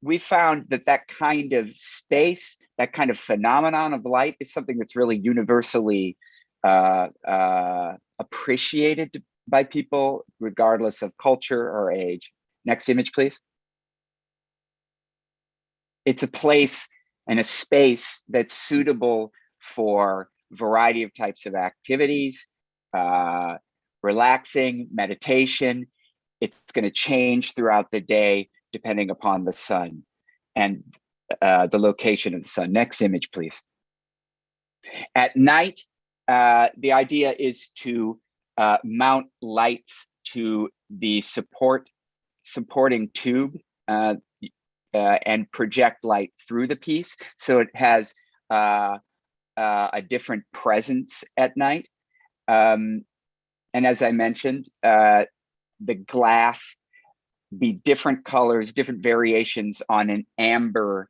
we found that kind of space, that kind of phenomenon of light is something that's really universally appreciated by people, regardless of culture or age. Next image, please. It's a place and a space that's suitable for a variety of types of activities, relaxing, meditation. It's going to change throughout the day depending upon the sun and the location of the sun. Next image, please. At night, the idea is to mount lights to the supporting tube and project light through the piece, so it has a different presence at night. And as I mentioned, the glass be different colors, different variations on an amber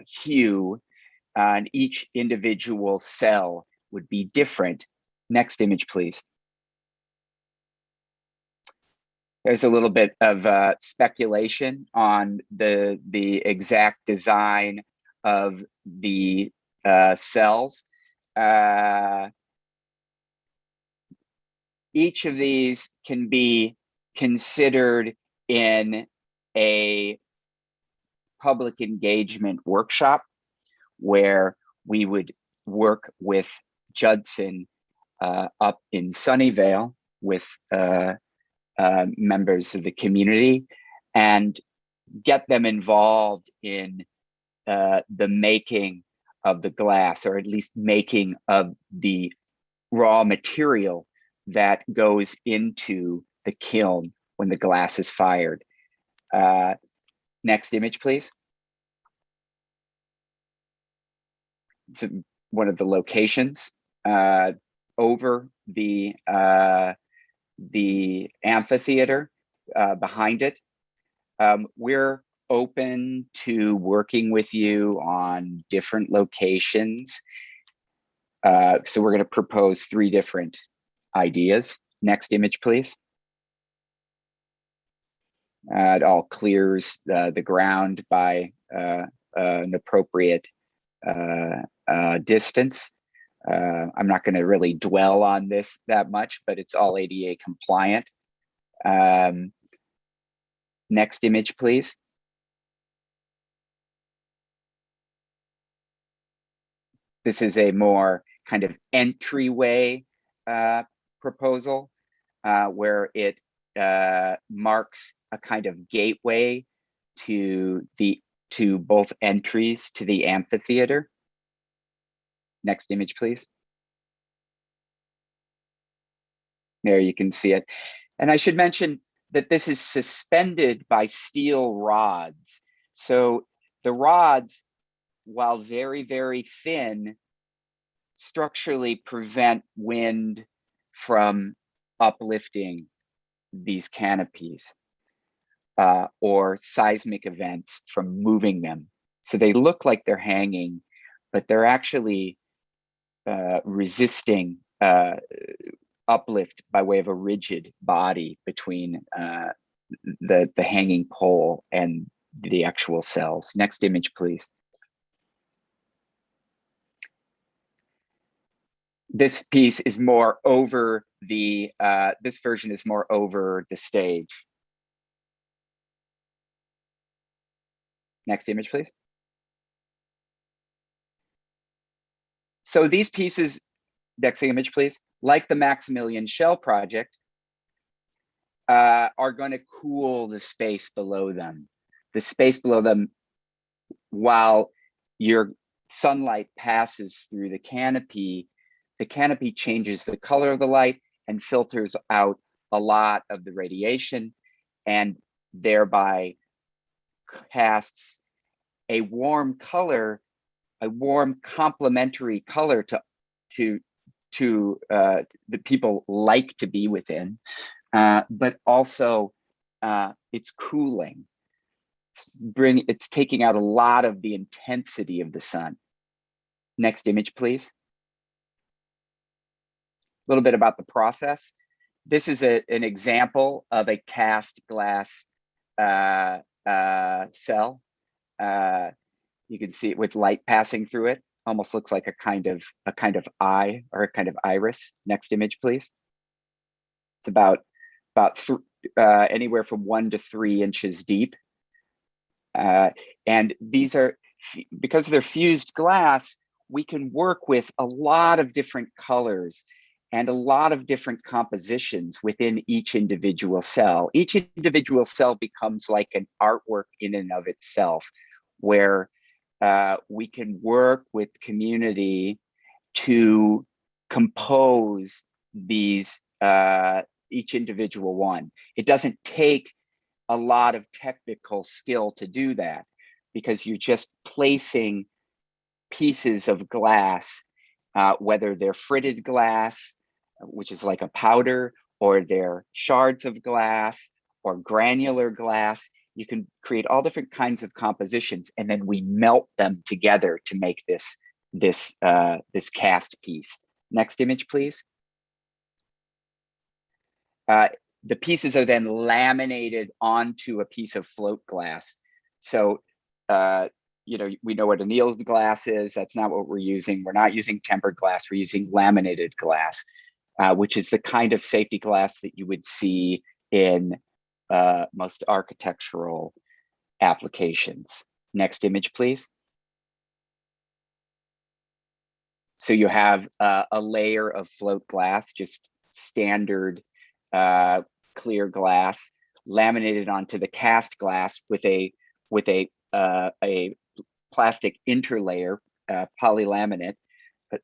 hue, and each individual cell would be different. Next image, please. There's a little bit of speculation on the exact design of the cells. Each of these can be considered in a public engagement workshop where we would work with Judson up in Sunnyvale with members of the community and get them involved in the making of the glass, or at least making of the raw material that goes into the kiln when the glass is fired. Next image, please. It's one of the locations over the amphitheater, behind it. We're open to working with you on different locations. So we're going to propose 3 different ideas. Next image, please. It all clears the ground by an appropriate distance. I'm not going to really dwell on this that much, but it's all ADA compliant. Next image, please. This is a more kind of entryway proposal where it marks a kind of gateway to both entries to the amphitheater. Next image, please. There you can see it. And I should mention that this is suspended by steel rods. So the rods, while very, very thin, structurally prevent wind from uplifting these canopies or seismic events from moving them. So they look like they're hanging, but they're actually resisting uplift by way of a rigid body between the hanging pole and the actual cells. Next image, please. This piece is more over the, this version is more over the stage. Next image, please. So these pieces, next image, please, like the Maximilian shell project, are going to cool the space below them. The space below them, while your sunlight passes through the canopy changes the color of the light and filters out a lot of the radiation, and thereby casts a warm color, a warm complementary color to the people like to be within, but also it's cooling. It's taking out a lot of the intensity of the sun. Next image, please. A little bit about the process. This is an example of a cast glass cell. You can see it with light passing through it. Almost looks like a kind of eye or a kind of iris. Next image, please. It's about anywhere from 1 to 3 inches deep. And these are, because they're fused glass, we can work with a lot of different colors and a lot of different compositions within each individual cell. Each individual cell becomes like an artwork in and of itself, where we can work with community to compose these, each individual one. It doesn't take a lot of technical skill to do that, because you're just placing pieces of glass, whether they're fritted glass, which is like a powder, or they're shards of glass or granular glass. You can create all different kinds of compositions, and then we melt them together to make this cast piece. Next image, please. The pieces are then laminated onto a piece of float glass. So, you know, we know what annealed glass is. That's not what we're using. We're not using tempered glass. We're using laminated glass, which is the kind of safety glass that you would see in most architectural applications. Next image, please. So you have a layer of float glass, just standard clear glass, laminated onto the cast glass with a plastic interlayer polylaminate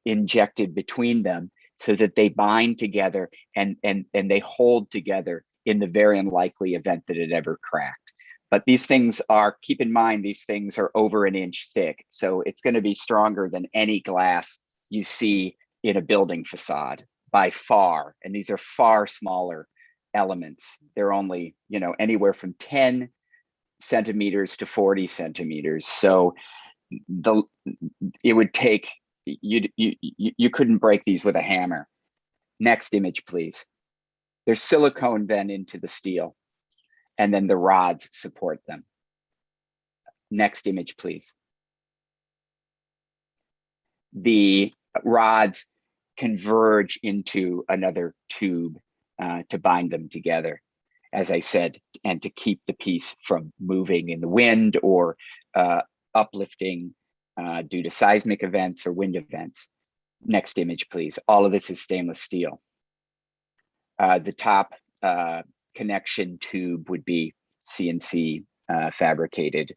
injected between them so that they bind together and they hold together in the very unlikely event that it ever cracked. But these things are, keep in mind, these things are over an inch thick. So it's going to be stronger than any glass you see in a building facade by far. And these are far smaller elements. They're only, you know, anywhere from 10 centimeters to 40 centimeters. So it would take, you couldn't break these with a hammer. Next image, please. There's silicone then into the steel, and then the rods support them. Next image, please. The rods converge into another tube to bind them together, as I said, and to keep the piece from moving in the wind or uplifting due to seismic events or wind events. Next image, please. All of this is stainless steel. The top connection tube would be CNC fabricated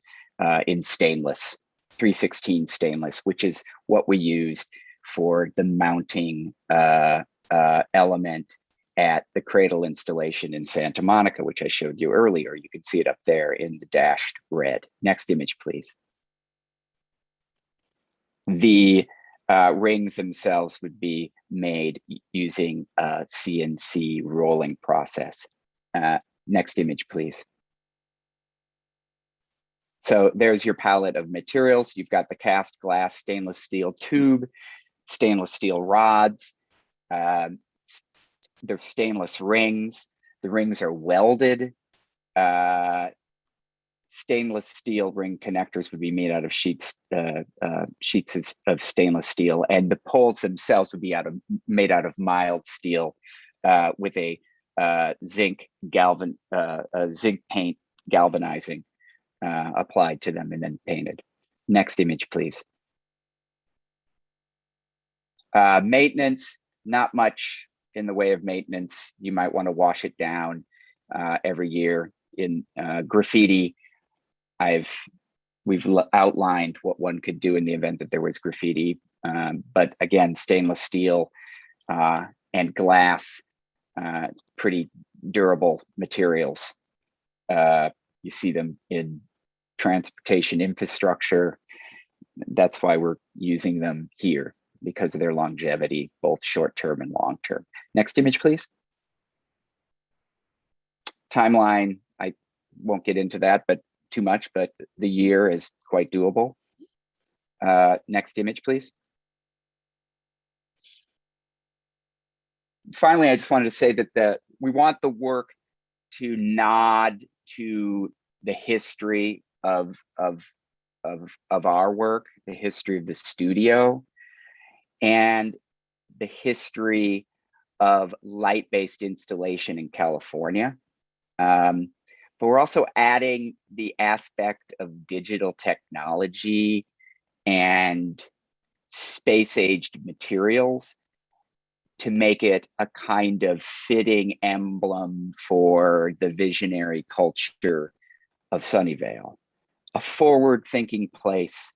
in stainless, 316 stainless, which is what we used for the mounting element at the cradle installation in Santa Monica, which I showed you earlier. You can see it up there in the dashed red. Next image, please. The rings themselves would be made using a CNC rolling process. Next image, please. So there's your palette of materials. You've got the cast glass stainless steel tube, stainless steel rods, they're stainless rings. The rings are welded. Stainless steel ring connectors would be made out of sheets of stainless steel, and the poles themselves would be made out of mild steel with a zinc paint galvanizing applied to them and then painted. Next image, please. Maintenance, not much in the way of maintenance. You might want to wash it down every year. In graffiti, we've outlined what one could do in the event that there was graffiti. But again, stainless steel and glass, pretty durable materials. You see them in transportation infrastructure. That's why we're using them here, because of their longevity, both short-term and long-term. Next image, please. Timeline, I won't get into that, but too much, but the year is quite doable. Next image, please. Finally, I just wanted to say that we want the work to nod to the history of our work, the history of the studio, and the history of light-based installation in California. But we're also adding the aspect of digital technology and space-aged materials to make it a kind of fitting emblem for the visionary culture of Sunnyvale, a forward-thinking place,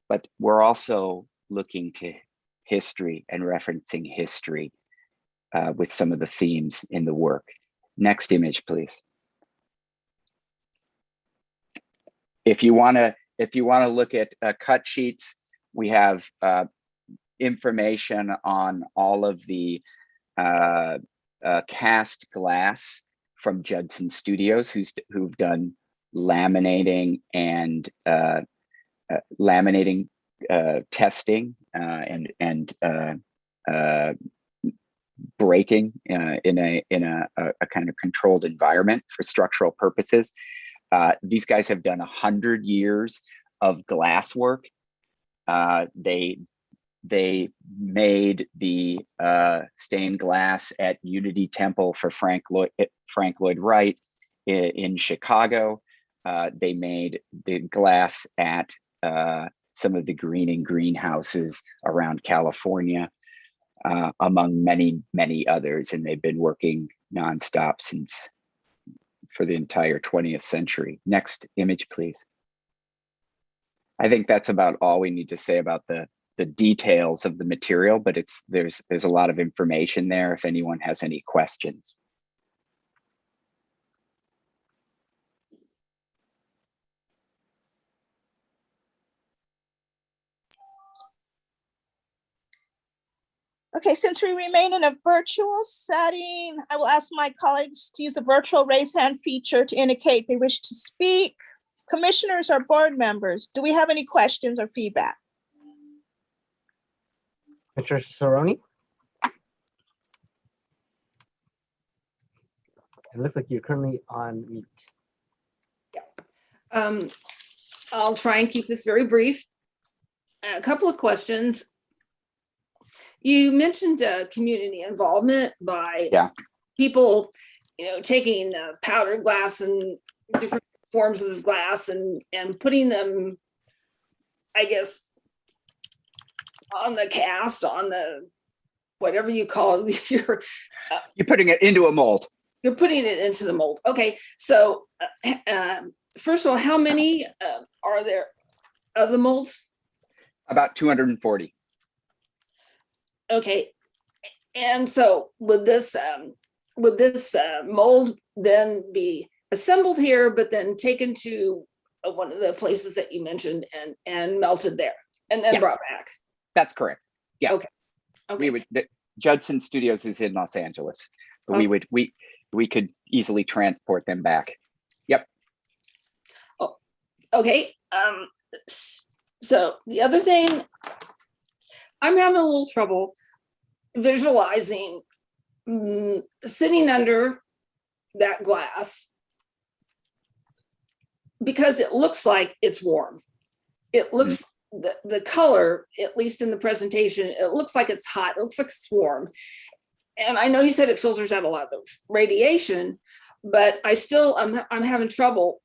but we're also looking to history and referencing history with some of the themes in the work. Next image, please. If you want to look at cut sheets, we have information on all of the cast glass from Judson Studios, who've done laminating and testing and breaking in a kind of controlled environment for structural purposes. These guys have done 100 years of glass work. They made the stained glass at Unity Temple for Frank Lloyd Wright in Chicago. They made the glass at some of the greenhouses around California, among many, many others. And they've been working nonstop for the entire 20th century. Next image, please. I think that's about all we need to say about the the details of the material, but there's a lot of information there if anyone has any questions. Okay, since we remain in a virtual setting, I will ask my colleagues to use the virtual raise hand feature to indicate they wish to speak. Commissioners or board members, do we have any questions or feedback? Mr. Cerrone? It looks like you're currently on mute. I'll try and keep this very brief. A couple of questions. You mentioned community involvement by people, taking powdered glass and different forms of glass and putting them, I guess, on the cast, on the whatever you call it. You're putting it into a mold. You're putting it into the mold. Okay, so first of all, how many are there of the molds? About 240. Okay, and so would this mold then be assembled here, but then taken to one of the places that you mentioned and melted there, and then brought back? That's correct. Yeah. Okay. We would. Judson Studios is in Los Angeles, but we could easily transport them back. Yep. Oh, okay. So the other thing, I'm having a little trouble visualizing sitting under that glass because it looks like it's warm. It looks, the color, at least in the presentation, it looks like it's hot. It looks like it's warm. And I know you said it filters out a lot of radiation, but I'm having trouble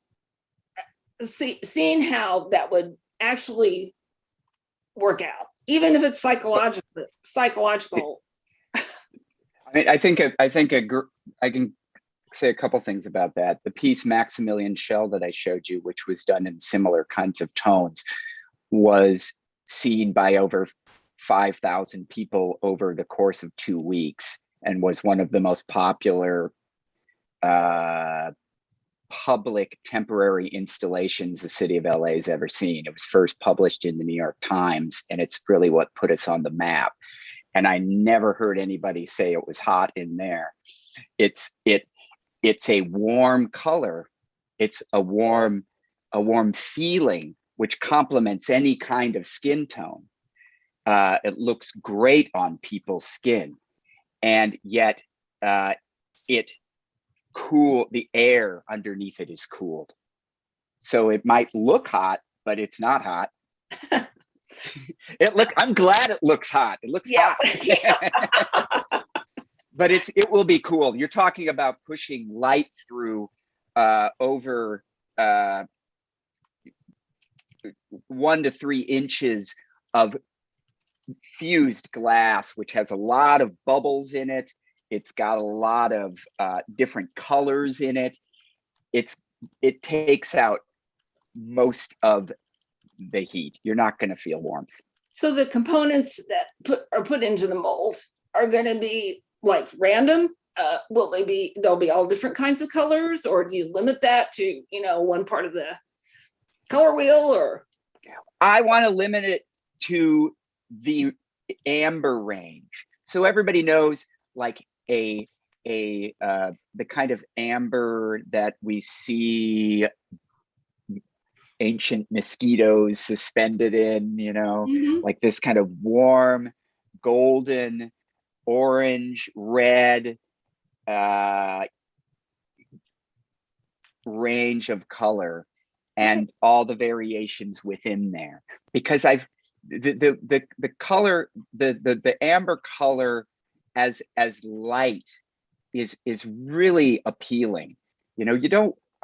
seeing how that would actually work out, even if it's psychological. I think I can say a couple things about that. The piece Maximilian Shell that I showed you, which was done in similar kinds of tones, was seen by over 5,000 people over the course of 2 weeks and was one of the most popular public temporary installations the city of LA has ever seen. It was first published in the New York Times, and it's really what put us on the map. And I never heard anybody say it was hot in there. It's a warm color. It's a warm feeling, which complements any kind of skin tone. It looks great on people's skin, and yet the air underneath it is cooled. So it might look hot, but it's not hot. I'm glad it looks hot. It looks hot. But it will be cool. You're talking about pushing light through over 1 to 3 inches of fused glass, which has a lot of bubbles in it. It's got a lot of different colors in it. It takes out most of the heat. You're not going to feel warmth. So the components that are put into the mold are going to be like random. They'll be all different kinds of colors, or do you limit that to one part of the color wheel? Or I want to limit it to the amber range, so everybody knows, like the kind of amber that we see ancient mosquitoes suspended in, like this kind of warm, golden, orange, red range of color, and all the variations within there. Because the color, the amber color as light is really appealing.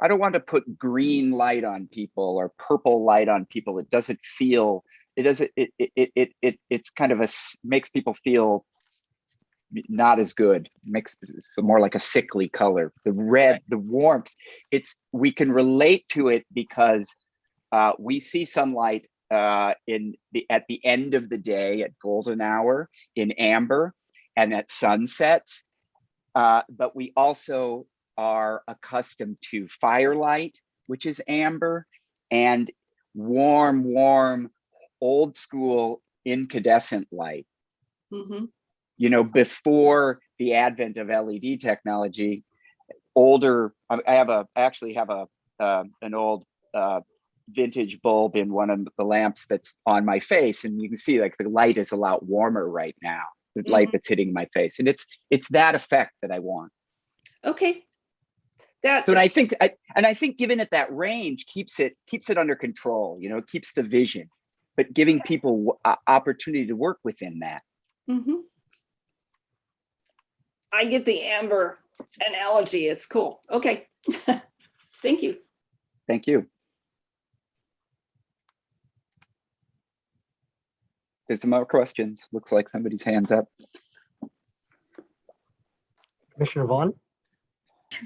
I don't want to put green light on people or purple light on people. It doesn't feel, it's kind of makes people feel not as good. Makes it more like a sickly color. The red, the warmth, we can relate to it because we see sunlight at the end of the day at golden hour in amber and at sunsets. But we also are accustomed to firelight, which is amber, and warm, old school incandescent light. Mhm. You know, before the advent of LED technology, I actually have an old vintage bulb in one of the lamps that's on my face, and you can see like the light is a lot warmer right now, the light that's hitting my face, and it's that effect that I want. Okay. So I think giving it that range keeps it under control, you know, it keeps the vision, but giving people opportunity to work within that. Mhm. I get the amber analogy. It's cool. Okay. Thank you. Thank you. There's some more questions. Looks like somebody's hand's up. Commissioner Vaughn?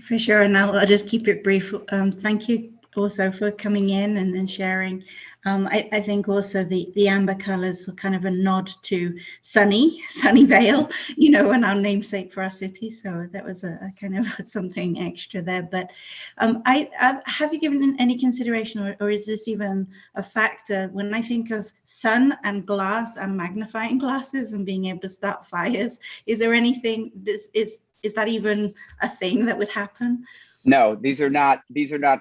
For sure, and I'll just keep it brief. Thank you also for coming in and sharing. I think also the amber colors are kind of a nod to Sunnyvale, you know, and our namesake for our city. So that was a kind of something extra there. But have you given any consideration, or is this even a factor when I think of sun and glass and magnifying glasses and being able to start fires? Is there anything is that even a thing that would happen? No, these are not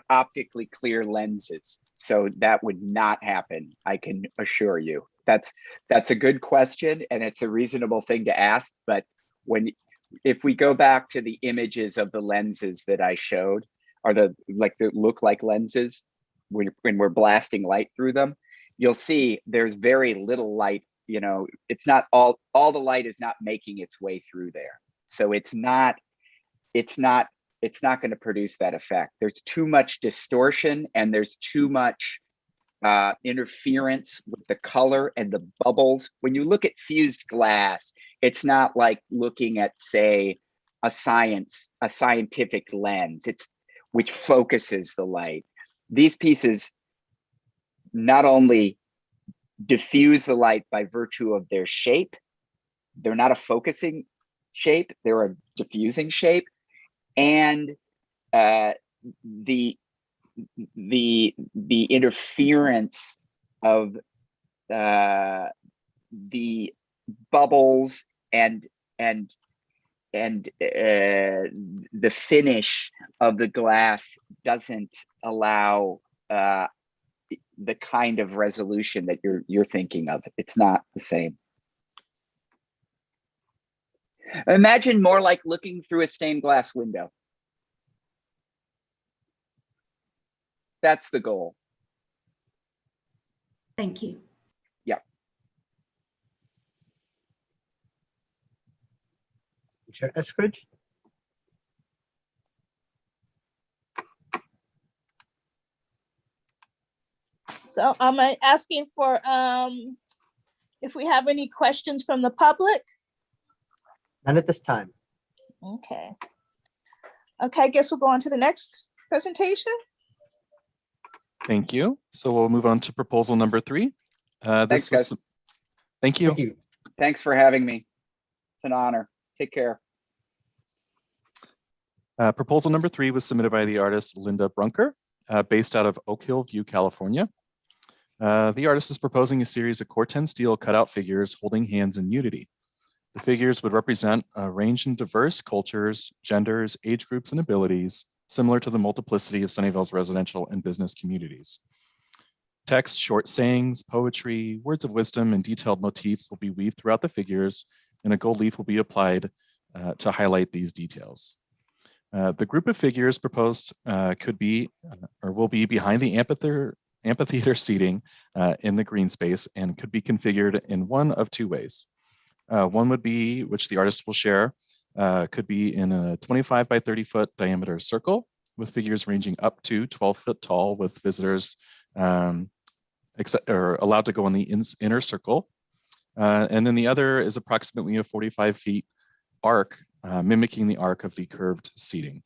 optically clear lenses. So that would not happen, I can assure you. That's a good question, and it's a reasonable thing to ask. But if we go back to the images of the lenses that I showed, or the look like lenses, when we're blasting light through them, you'll see there's very little light. You know, it's not all the light is not making its way through there. So it's not going to produce that effect. There's too much distortion, and there's too much interference with the color and the bubbles. When you look at fused glass, it's not like looking at, say, a scientific lens, which focuses the light. These pieces not only diffuse the light by virtue of their shape, they're not a focusing shape, they're a diffusing shape, and the interference of the bubbles and the finish of the glass doesn't allow the kind of resolution that you're thinking of. It's not the same. Imagine more like looking through a stained glass window. That's the goal. Thank you. Yep. Chair Eskridge? So I'm asking for if we have any questions from the public. None at this time. Okay. Okay, I guess we'll go on to the next presentation. Thank you. So we'll move on to proposal number 3. Thanks, guys. Thank you. Thank you. Thanks for having me. It's an honor. Take care. Proposal number 3 was submitted by the artist Linda Brunker, based out of Oak Hill View, California. The artist is proposing a series of Corten Steel cutout figures holding hands in unity. The figures would represent a range in diverse cultures, genders, age groups, and abilities, similar to the multiplicity of Sunnyvale's residential and business communities. Text, short sayings, poetry, words of wisdom, and detailed motifs will be weaved throughout the figures, and a gold leaf will be applied to highlight these details. The group of figures proposed could be or will be behind the amphitheater seating in the green space, and could be configured in one of 2 ways. One would be, which the artist will share, could be in a 25 by 30 foot diameter circle with figures ranging up to 12 foot tall, with visitors allowed to go in the inner circle. And then the other is approximately a 45 feet arc, mimicking the arc of the curved seating.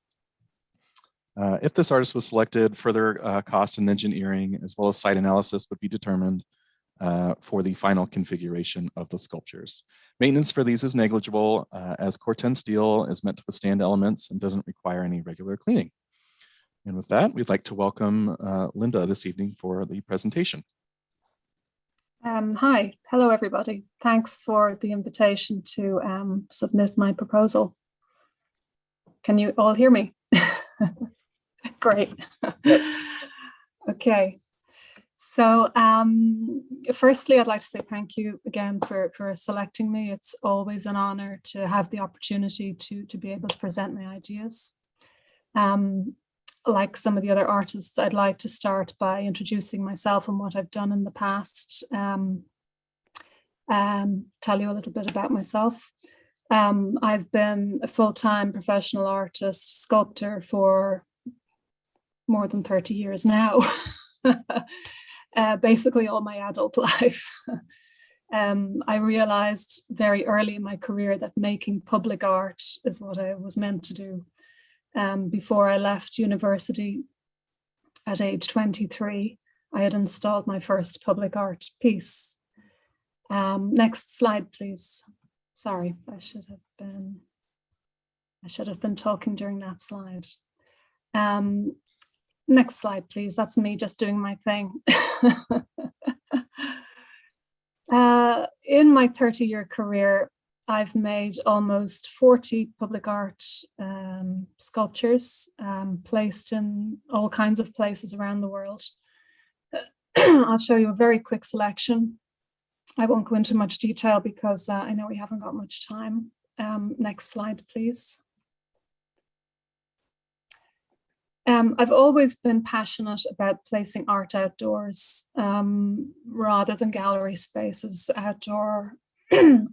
If this artist was selected, further cost and engineering as well as site analysis would be determined for the final configuration of the sculptures. Maintenance for these is negligible, as Corten Steel is meant to withstand elements and doesn't require any regular cleaning. And with that, we'd like to welcome Linda this evening for the presentation. Hi, hello everybody. Thanks for the invitation to submit my proposal. Can you all hear me? Great. Yep. Okay. So firstly, I'd like to say thank you again for selecting me. It's always an honor to have the opportunity to be able to present my ideas. Like some of the other artists, I'd like to start by introducing myself and what I've done in the past. Tell you a little bit about myself. I've been a full-time professional artist, sculptor for more than 30 years now. Basically all my adult life. I realized very early in my career that making public art is what I was meant to do. Before I left university at age 23, I had installed my first public art piece. Next slide, please. Sorry, I should have been talking during that slide. Next slide, please. That's me just doing my thing. In my 30-year career, I've made almost 40 public art sculptures placed in all kinds of places around the world. I'll show you a very quick selection. I won't go into much detail because I know we haven't got much time. Next slide, please. I've always been passionate about placing art outdoors rather than gallery spaces. Outdoor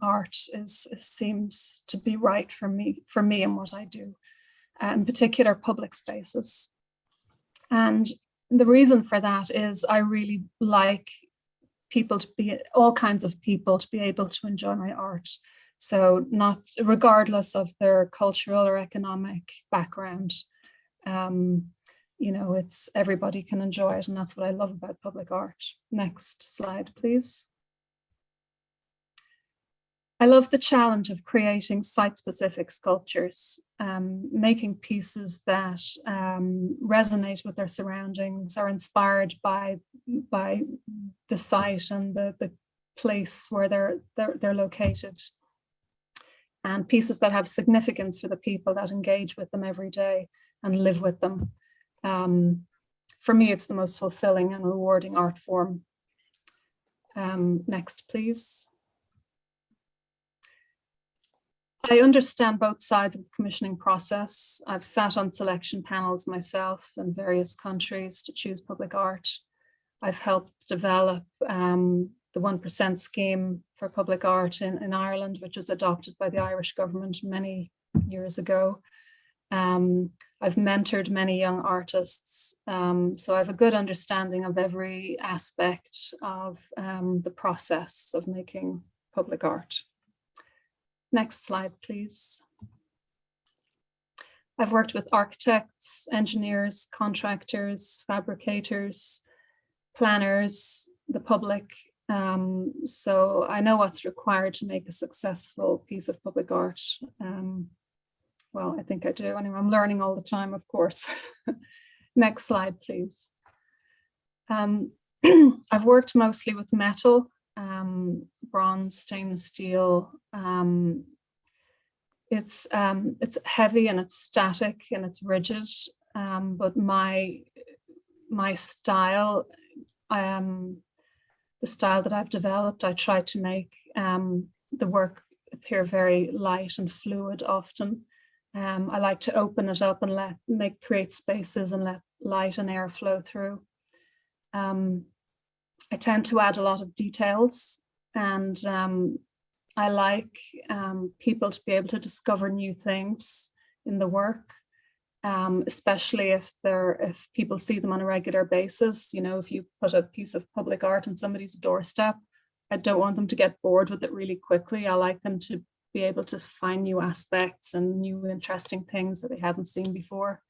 art seems to be right for me and what I do, in particular public spaces. And the reason for that is I really like people to be, all kinds of people to be able to enjoy my art. So not regardless of their cultural or economic background. You know, it's everybody can enjoy it, and that's what I love about public art. Next slide, please. I love the challenge of creating site-specific sculptures, making pieces that resonate with their surroundings, are inspired by the site and the place where they're located, and pieces that have significance for the people that engage with them every day and live with them. For me, it's the most fulfilling and rewarding art form. Next, please. I understand both sides of the commissioning process. I've sat on selection panels myself in various countries to choose public art. I've helped develop the 1% scheme for public art in Ireland, which was adopted by the Irish government many years ago. I've mentored many young artists, so I have a good understanding of every aspect of the process of making public art. Next slide, please. I've worked with architects, engineers, contractors, fabricators, planners, the public. So I know what's required to make a successful piece of public art. Well, I think I do. Anyway, I'm learning all the time, of course. Next slide, please. I've worked mostly with metal, bronze, stainless steel. It's heavy and it's static and it's rigid, but my style, the style that I've developed, I try to make the work appear very light and fluid often. I like to open it up and create spaces and let light and air flow through. I tend to add a lot of details, and I like people to be able to discover new things in the work, especially if people see them on a regular basis. You know, if you put a piece of public art on somebody's doorstep, I don't want them to get bored with it really quickly. I like them to be able to find new aspects and new interesting things that they hadn't seen before.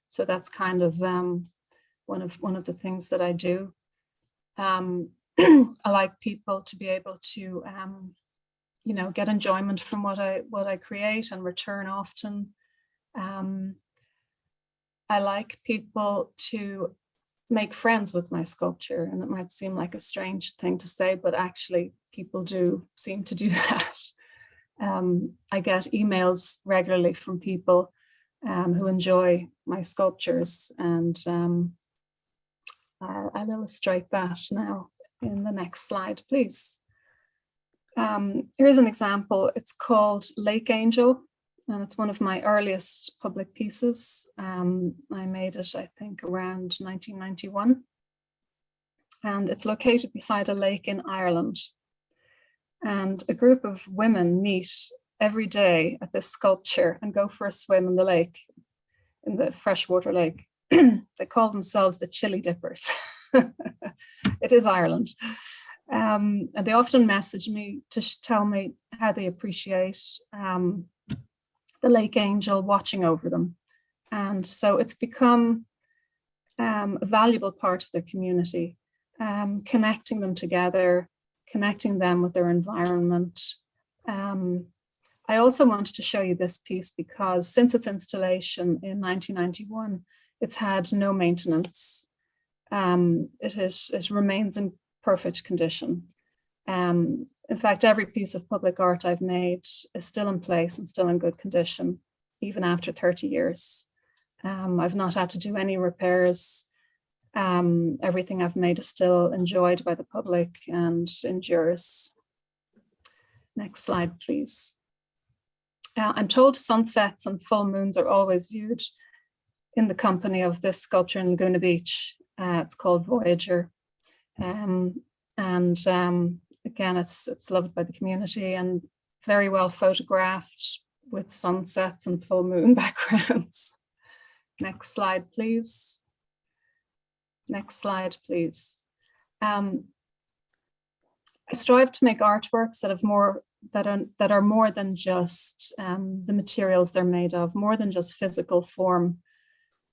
So that's kind of one of the things that I do. I like people to be able to, you know, get enjoyment from what I create and return often. I like people to make friends with my sculpture, and it might seem like a strange thing to say, but actually people do seem to do that. I get emails regularly from people who enjoy my sculptures, and I'll illustrate that now in the next slide, please. Here's an example. It's called Lake Angel, and it's one of my earliest public pieces. I made it, I think, around 1991. And it's located beside a lake in Ireland. And a group of women meet every day at this sculpture and go for a swim in the lake, in the freshwater lake. They call themselves the Chili Dippers. It is Ireland. And they often message me to tell me how they appreciate the Lake Angel watching over them. And so it's become a valuable part of their community, connecting them together, connecting them with their environment. I also wanted to show you this piece because since its installation in 1991, it's had no maintenance. It remains in perfect condition. In fact, every piece of public art I've made is still in place and still in good condition, even after 30 years. I've not had to do any repairs. Everything I've made is still enjoyed by the public and endures. Next slide, please. I'm told sunsets and full moons are always viewed in the company of this sculpture in Laguna Beach. It's called Voyager. Again, it's loved by the community and very well photographed with sunsets and full moon backgrounds. Next slide, please. Next slide, please. I strive to make artworks that are more than just the materials they're made of, more than just physical form.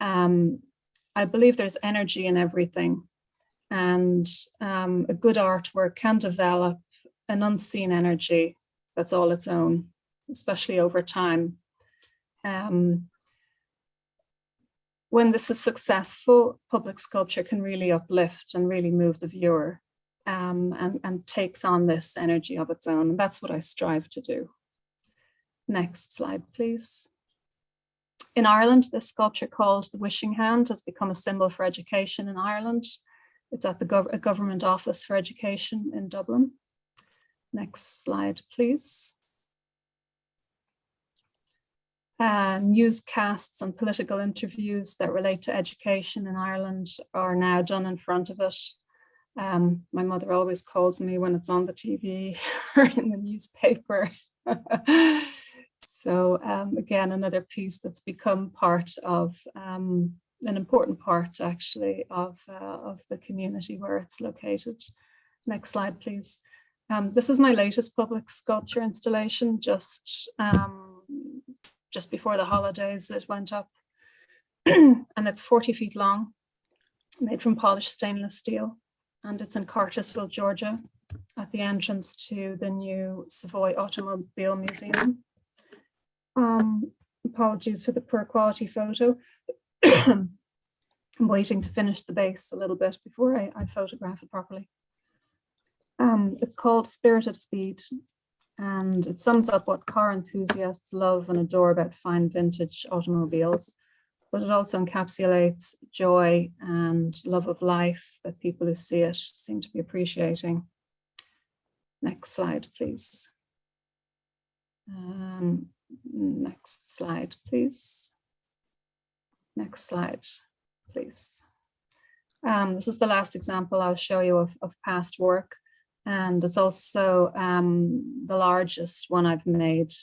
I believe there's energy in everything, and a good artwork can develop an unseen energy that's all its own, especially over time. When this is successful, public sculpture can really uplift and really move the viewer, and takes on this energy of its own. And that's what I strive to do. Next slide, please. In Ireland, this sculpture called the Wishing Hand has become a symbol for education in Ireland. It's at a government office for education in Dublin. Next slide, please. Newscasts and political interviews that relate to education in Ireland are now done in front of it. My mother always calls me when it's on the TV or in the newspaper. So again, another piece that's become part of, an important part actually of the community where it's located. Next slide, please. This is my latest public sculpture installation, just before the holidays it went up. And it's 40 feet long, made from polished stainless steel. And it's in Cartersville, Georgia, at the entrance to the new Savoy Automobile Museum. Apologies for the poor quality photo. I'm waiting to finish the base a little bit before I photograph it properly. It's called Spirit of Speed, and it sums up what car enthusiasts love and adore about fine vintage automobiles, but it also encapsulates joy and love of life that people who see it seem to be appreciating. Next slide, please. Next slide, please. Next slide, please. This is the last example I'll show you of past work, and it's also the largest one I've made.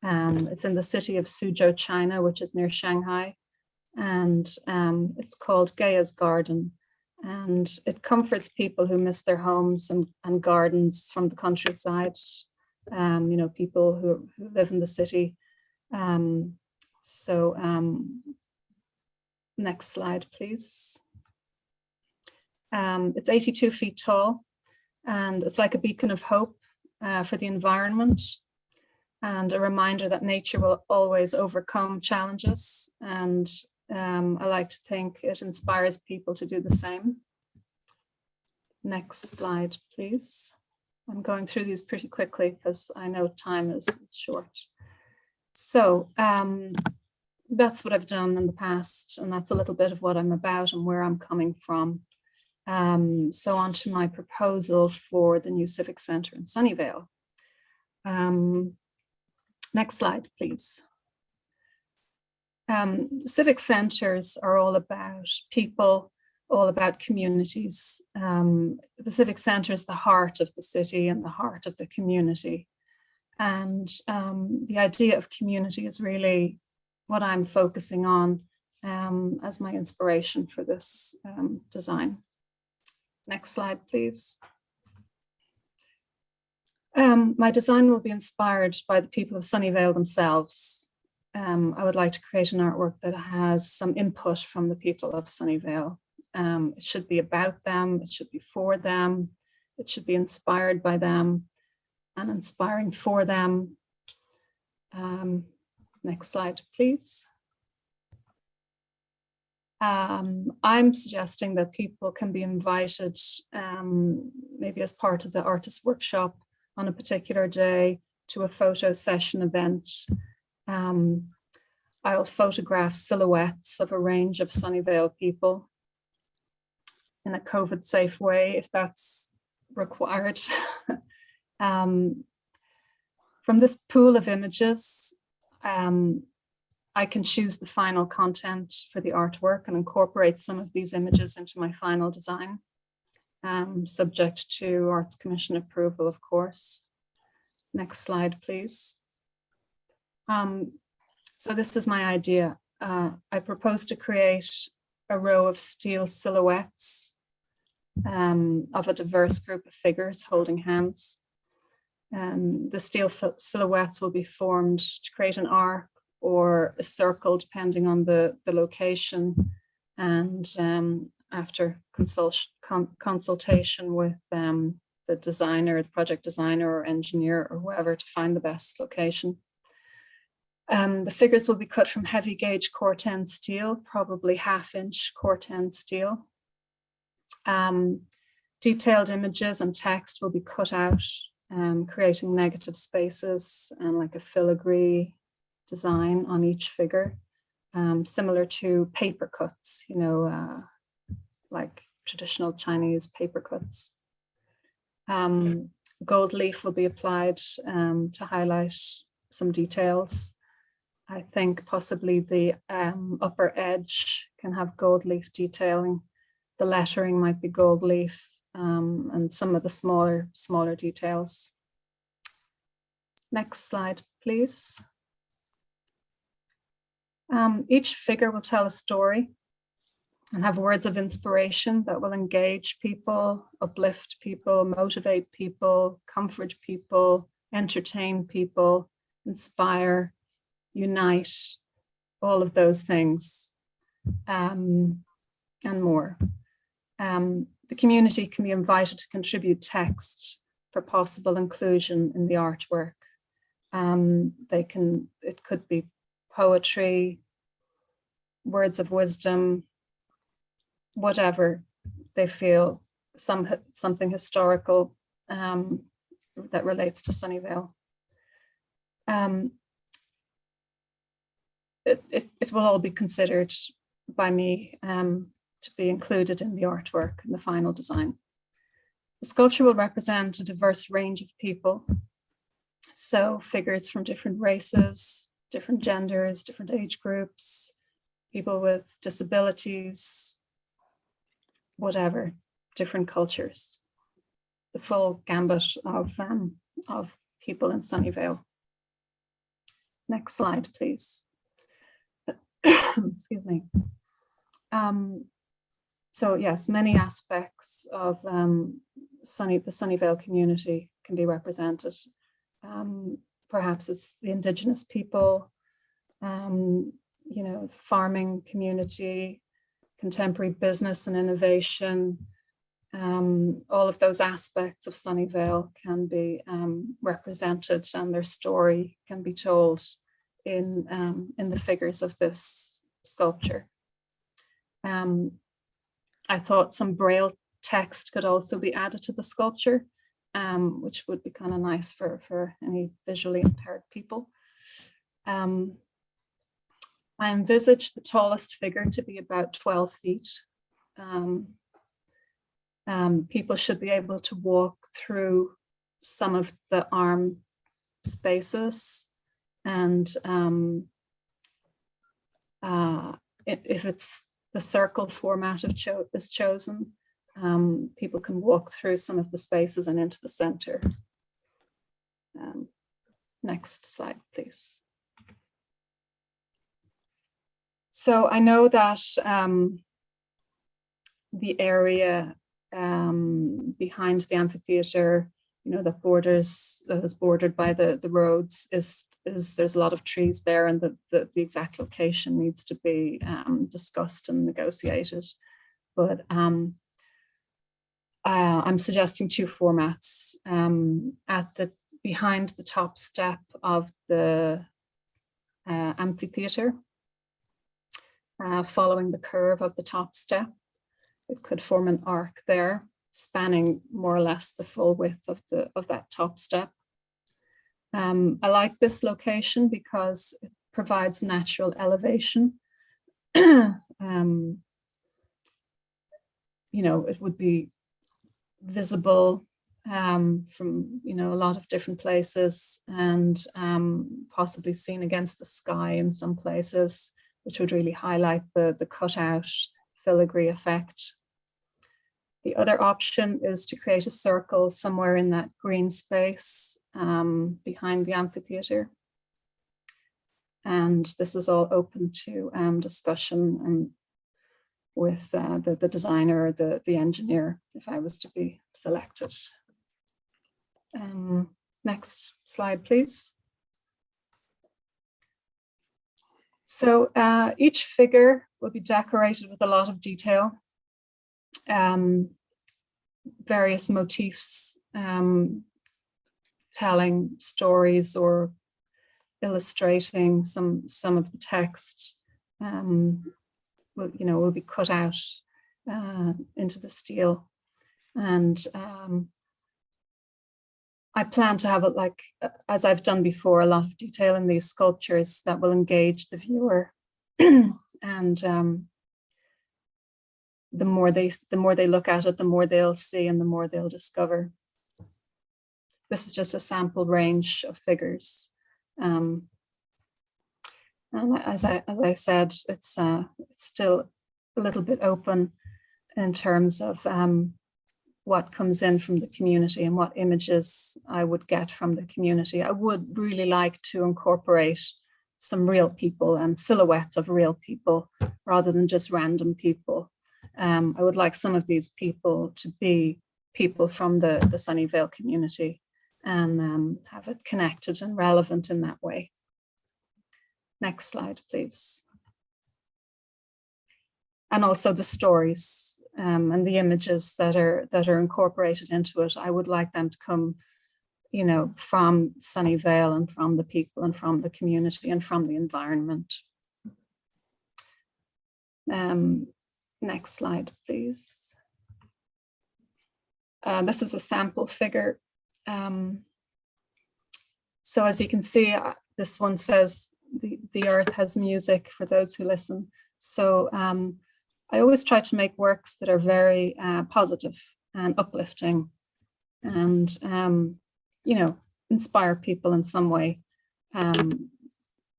It's in the city of Suzhou, China, which is near Shanghai, and it's called Gaia's Garden, and it comforts people who miss their homes and gardens from the countryside. You know, people who live in the city. Next slide, please. It's 82 feet tall, And it's like a beacon of hope for the environment, and a reminder that nature will always overcome challenges. And I like to think it inspires people to do the same. Next slide, please. I'm going through these pretty quickly because I know time is short. So that's what I've done in the past, and that's a little bit of what I'm about and where I'm coming from. So on to my proposal for the new Civic Centre in Sunnyvale. Next slide, please. Civic centres are all about people, all about communities. The Civic Centre is the heart of the city and the heart of the community. And the idea of community is really what I'm focusing on as my inspiration for this design. Next slide, please. My design will be inspired by the people of Sunnyvale themselves. I would like to create an artwork that has some input from the people of Sunnyvale. It should be about them, it should be for them, it should be inspired by them and inspiring for them. Next slide, please. I'm suggesting that people can be invited, maybe as part of the artist workshop on a particular day, to a photo session event. I'll photograph silhouettes of a range of Sunnyvale people in a COVID safe way, if that's required. From this pool of images, I can choose the final content for the artwork and incorporate some of these images into my final design, subject to Arts Commission approval, of course. Next slide, please. So this is my idea. I propose to create a row of steel silhouettes of a diverse group of figures holding hands. The steel silhouettes will be formed to create an arc or a circle, depending on the location, and after consultation with the designer, the project designer or engineer or whoever, to find the best location. The figures will be cut from heavy gauge Corten steel, probably 1/2 inch Corten steel. Detailed images and text will be cut out, creating negative spaces and like a filigree design on each figure, similar to paper cuts, you know, like traditional Chinese paper cuts. Gold leaf will be applied to highlight some details. I think possibly the upper edge can have gold leaf detailing. The lettering might be gold leaf, and some of the smaller details. Next slide, please. Each figure will tell a story and have words of inspiration that will engage people, uplift people, motivate people, comfort people, entertain people, inspire, unite, all of those things, and more. The community can be invited to contribute text for possible inclusion in the artwork. It could be poetry, words of wisdom, whatever they feel, something historical that relates to Sunnyvale. It will all be considered by me to be included in the artwork in the final design. The sculpture will represent a diverse range of people. So figures from different races, different genders, different age groups, people with disabilities, whatever, different cultures, the full gambit of people in Sunnyvale. Next slide, please. Excuse me. So yes, many aspects of the Sunnyvale community can be represented. Perhaps it's the indigenous people, you know, farming community, contemporary business and innovation, all of those aspects of Sunnyvale can be represented, and their story can be told in the figures of this sculpture. I thought some Braille text could also be added to the sculpture, which would be kind of nice for any visually impaired people. I envisaged the tallest figure to be about 12 feet. People should be able to walk through some of the arm spaces, and if it's the circle format is chosen, people can walk through some of the spaces and into the center. Next slide, please. So I know that the area behind the amphitheater, that is bordered by the roads, is there's a lot of trees there, and the exact location needs to be discussed and negotiated. But I'm suggesting two formats. Behind the top step of the amphitheater, following the curve of the top step, it could form an arc there, spanning more or less the full width of that top step. I like this location because it provides natural elevation. It would be visible from a lot of different places, and possibly seen against the sky in some places, which would really highlight the cutout filigree effect. The other option is to create a circle somewhere in that green space behind the amphitheater. And this is all open to discussion and with the designer or the engineer, if I was to be selected. Next slide, please. So each figure will be decorated with a lot of detail. Various motifs telling stories or illustrating some of the text will be cut out into the steel, and I plan to have it, like as I've done before, a lot of detail in these sculptures that will engage the viewer, and the more they look at it, the more they'll see and the more they'll discover. This is just a sample range of figures. And as I said, it's still a little bit open in terms of what comes in from the community and what images I would get from the community. I would really like to incorporate some real people and silhouettes of real people rather than just random people. I would like some of these people to be people from the Sunnyvale community, and have it connected and relevant in that way. Next slide, please. And also the stories and the images that are incorporated into it. I would like them to come, from Sunnyvale and from the people and from the community and from the environment. Next slide, please. This is a sample figure. So as you can see, this one says the earth has music for those who listen. So I always try to make works that are very positive and uplifting, and inspire people in some way.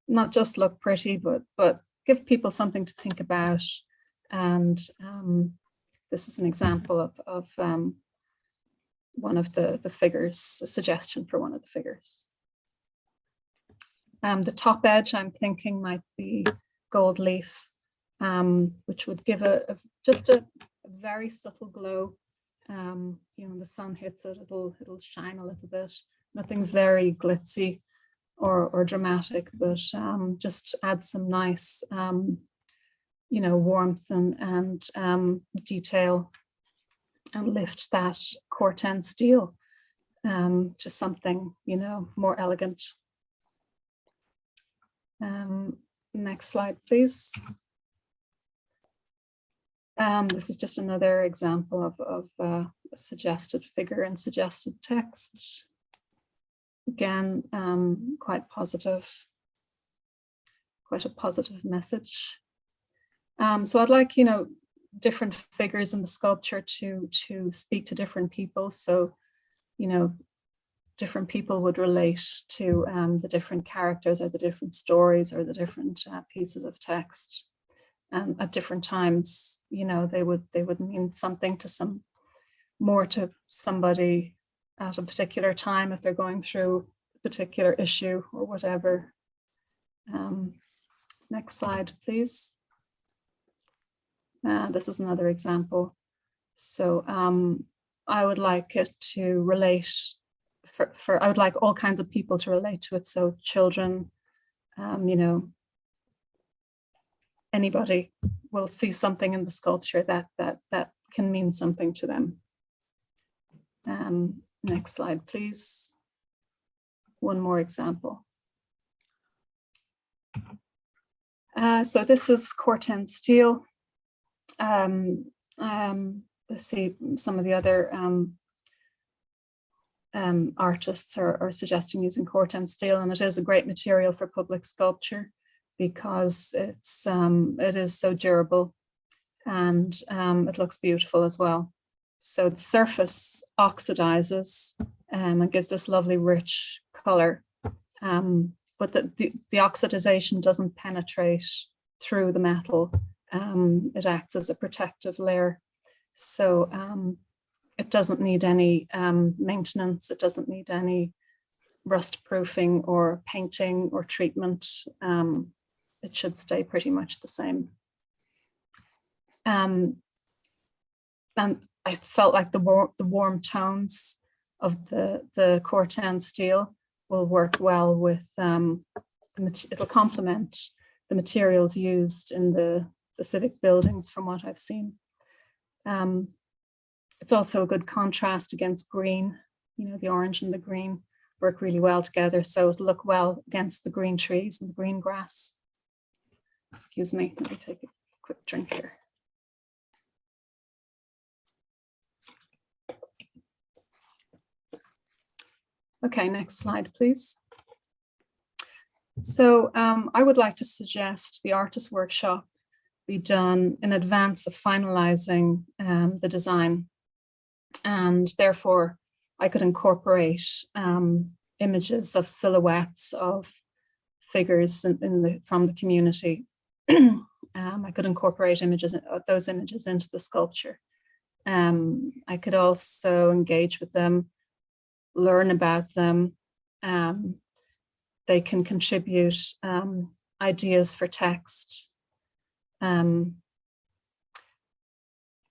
Not just look pretty, but give people something to think about. And this is an example of one of the figures, a suggestion for one of the figures. The top edge, I'm thinking, might be gold leaf, which would give just a very subtle glow. When the sun hits it, it'll shine a little bit. Nothing very glitzy or dramatic, but just add some nice warmth and detail. and lift that Corten Steel to something, you know, more elegant. Next slide, please. This is just another example of a suggested figure and suggested text. Again, quite positive, quite a positive message. So I'd like, you know, different figures in the sculpture to speak to different people. So, you know, different people would relate to the different characters or the different stories or the different pieces of text. And at different times, you know, they would mean something to some more to somebody at a particular time if they're going through a particular issue or whatever. Next slide, please. This is another example. So I would like it to relate I would like all kinds of people to relate to it. So children, you know, anybody will see something in the sculpture that can mean something to them. Next slide, please. One more example. So this is Corten Steel. Let's see, some of the other artists are suggesting using Corten Steel, and it is a great material for public sculpture because it is so durable and it looks beautiful as well. So the surface oxidizes and gives this lovely rich color, but the oxidization doesn't penetrate through the metal. It acts as a protective layer. So it doesn't need any maintenance. It doesn't need any rust proofing or painting or treatment. It should stay pretty much the same. And I felt like the warm tones of the Corten Steel will work well with, it'll complement the materials used in the Civic buildings from what I've seen. It's also a good contrast against green. You know, the orange and the green work really well together, so it'll look well against the green trees and the green grass. Excuse me, let me take a quick drink here. Okay, next slide, please. So I would like to suggest the artist workshop be done in advance of finalizing the design. And therefore, I could incorporate images of silhouettes of figures from the community. I could incorporate those images into the sculpture. I could also engage with them, learn about them. They can contribute ideas for text.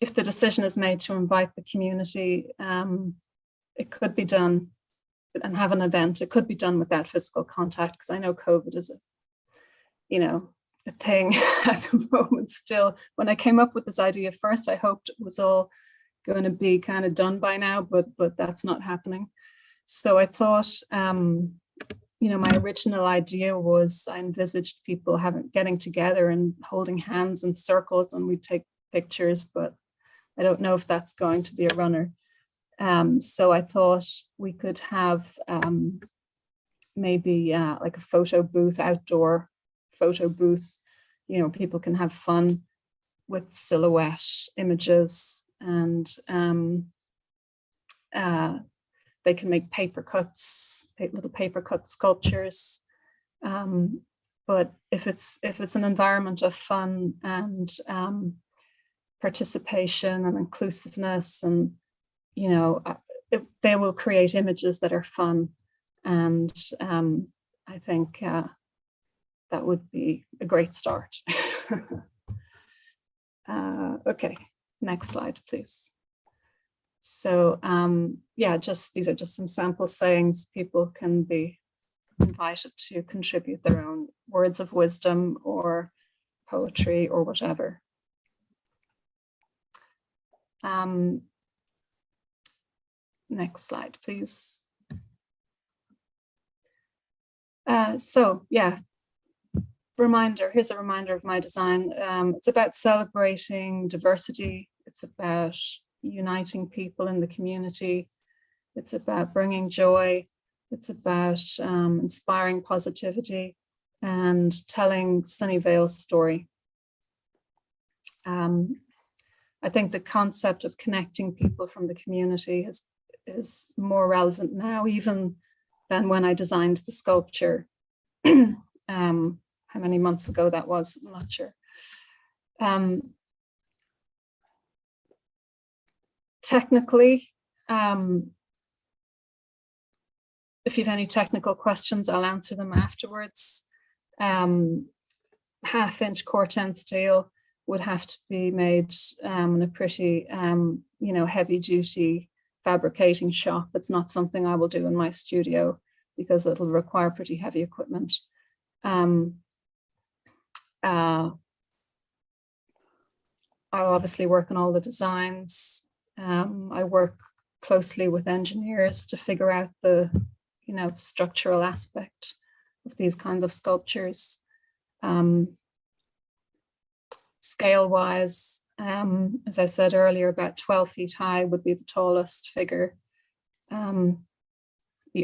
If the decision is made to invite the community, it could be done and have an event. It could be done without physical contact, because I know COVID is a thing at the moment still. When I came up with this idea first, I hoped it was all going to be kind of done by now, but that's not happening. So I thought, my original idea was I envisaged people getting together and holding hands in circles, and we'd take pictures, but I don't know if that's going to be a runner. So I thought we could have maybe like a photo booth, outdoor photo booth. People can have fun with silhouette images, and they can make little paper cut sculptures. But if it's an environment of fun and participation and inclusiveness, and they will create images that are fun, and I think that would be a great start. Okay, next slide, please. So these are just some sample sayings. People can be invited to contribute their own words of wisdom or poetry or whatever. Next slide, please. So yeah, here's a reminder of my design. It's about celebrating diversity. It's about uniting people in the community. It's about bringing joy. It's about inspiring positivity and telling Sunnyvale's story. I think the concept of connecting people from the community is more relevant now even than when I designed the sculpture. How many months ago that was, I'm not sure. Technically, if you have any technical questions, I'll answer them afterwards. Half-inch Corten steel would have to be made in a pretty, heavy-duty fabricating shop. It's not something I will do in my studio because it'll require pretty heavy equipment. I'll obviously work on all the designs. I work closely with engineers to figure out the, structural aspect of these kinds of sculptures. Scale-wise, as I said earlier, about 12 feet high would be the tallest figure. The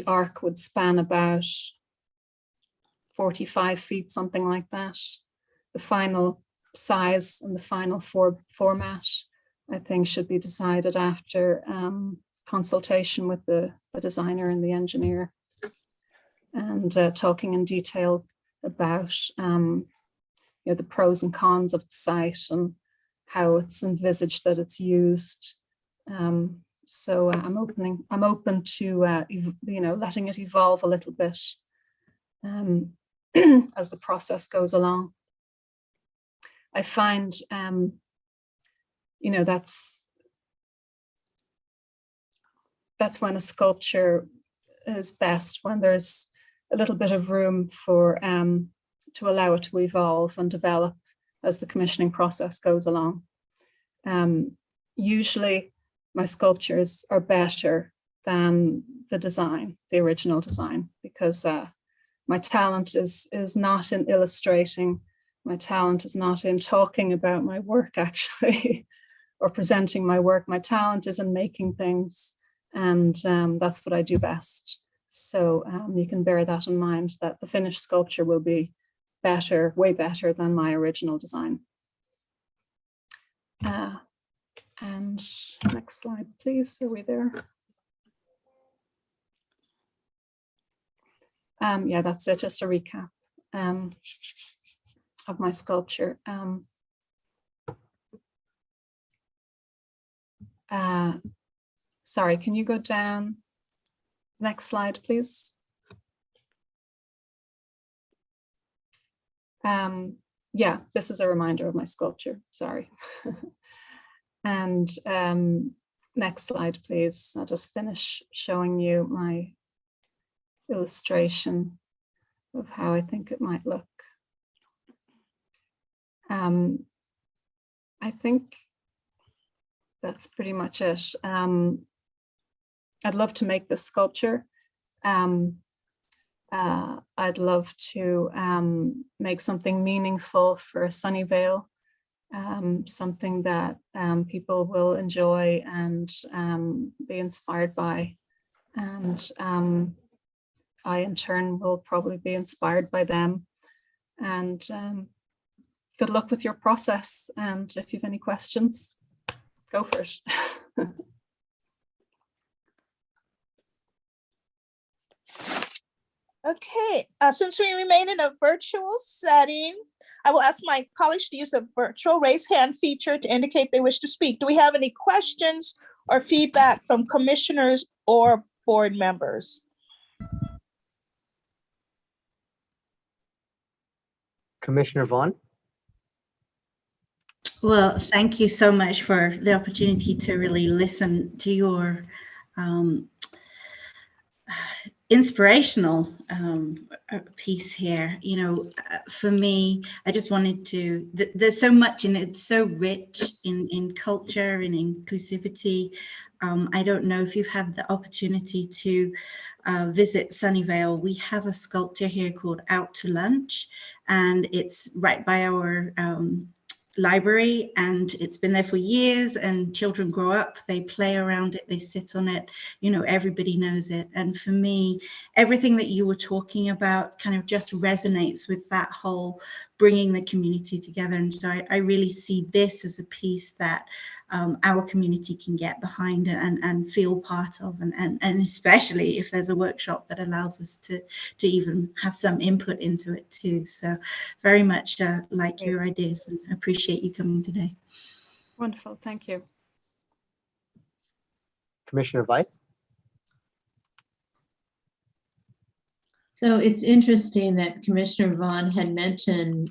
arc would span about 45 feet, something like that. The final size and the final format, I think, should be decided after consultation with the designer and the engineer, and talking in detail about the pros and cons of the site and how it's envisaged that it's used. So I'm open to letting it evolve a little bit as the process goes along. I find that's when a sculpture is best, when there's a little bit of room for to allow it to evolve and develop as the commissioning process goes along. Usually my sculptures are better than the original design, because my talent is not in illustrating. My talent is not in talking about my work, actually, or presenting my work. My talent is in making things, and that's what I do best. So you can bear that in mind, that the finished sculpture will be better, way better than my original design. And next slide, please. Are we there? Yeah, that's it, just a recap of my sculpture. Sorry, can you go down? Next slide, please. Yeah, this is a reminder of my sculpture, sorry. And next slide, please. I'll just finish showing you my illustration of how I think it might look. I think that's pretty much it. I'd love to make this sculpture. I'd love to make something meaningful for Sunnyvale, something that people will enjoy and be inspired by. And I, in turn, will probably be inspired by them. And good luck with your process. And if you have any questions, go for it. Okay, since we remain in a virtual setting, I will ask my colleagues to use the virtual raise hand feature to indicate they wish to speak. Do we have any questions or feedback from commissioners or board members? Commissioner Vaughn? Well, thank you so much for the opportunity to really listen to your inspirational piece here. You know, for me, I just wanted to, there's so much in it. It's so rich in culture and inclusivity. I don't know if you've had the opportunity to visit Sunnyvale. We have a sculpture here called Out to Lunch, and it's right by our library, and it's been there for years, and children grow up, they play around it, they sit on it, you know, everybody knows it. And for me, everything that you were talking about kind of just resonates with that whole bringing the community together. And so I really see this as a piece that our community can get behind and feel part of, and especially if there's a workshop that allows us to even have some input into it too. So very much like your ideas, and appreciate you coming today. Wonderful, thank you. Commissioner Weiss? So it's interesting that Commissioner Vaughn had mentioned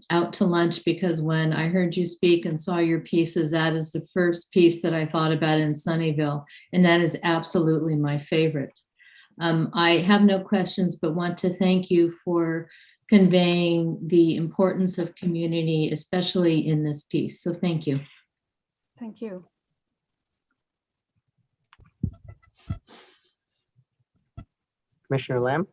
Out to Lunch, because when I heard you speak and saw your pieces, that is the first piece that I thought about in Sunnyvale, and that is absolutely my favorite. I have no questions, but want to thank you for conveying the importance of community, especially in this piece. So thank you. Thank you. Commissioner Lamb?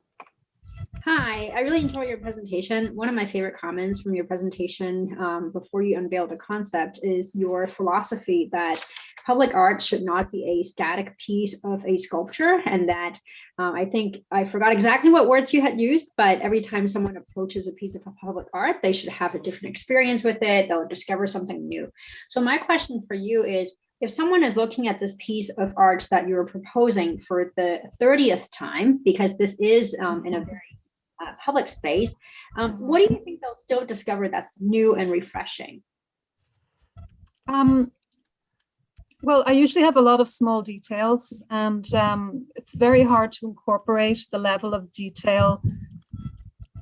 Hi, I really enjoyed your presentation. One of my favorite comments from your presentation before you unveiled the concept is your philosophy that public art should not be a static piece of a sculpture, and that I think I forgot exactly what words you had used, but every time someone approaches a piece of public art, they should have a different experience with it. They'll discover something new. So my question for you is, if someone is looking at this piece of art that you're proposing for the 30th time, because this is in a very public space, what do you think they'll still discover that's new and refreshing? Well, I usually have a lot of small details, and it's very hard to incorporate the level of detail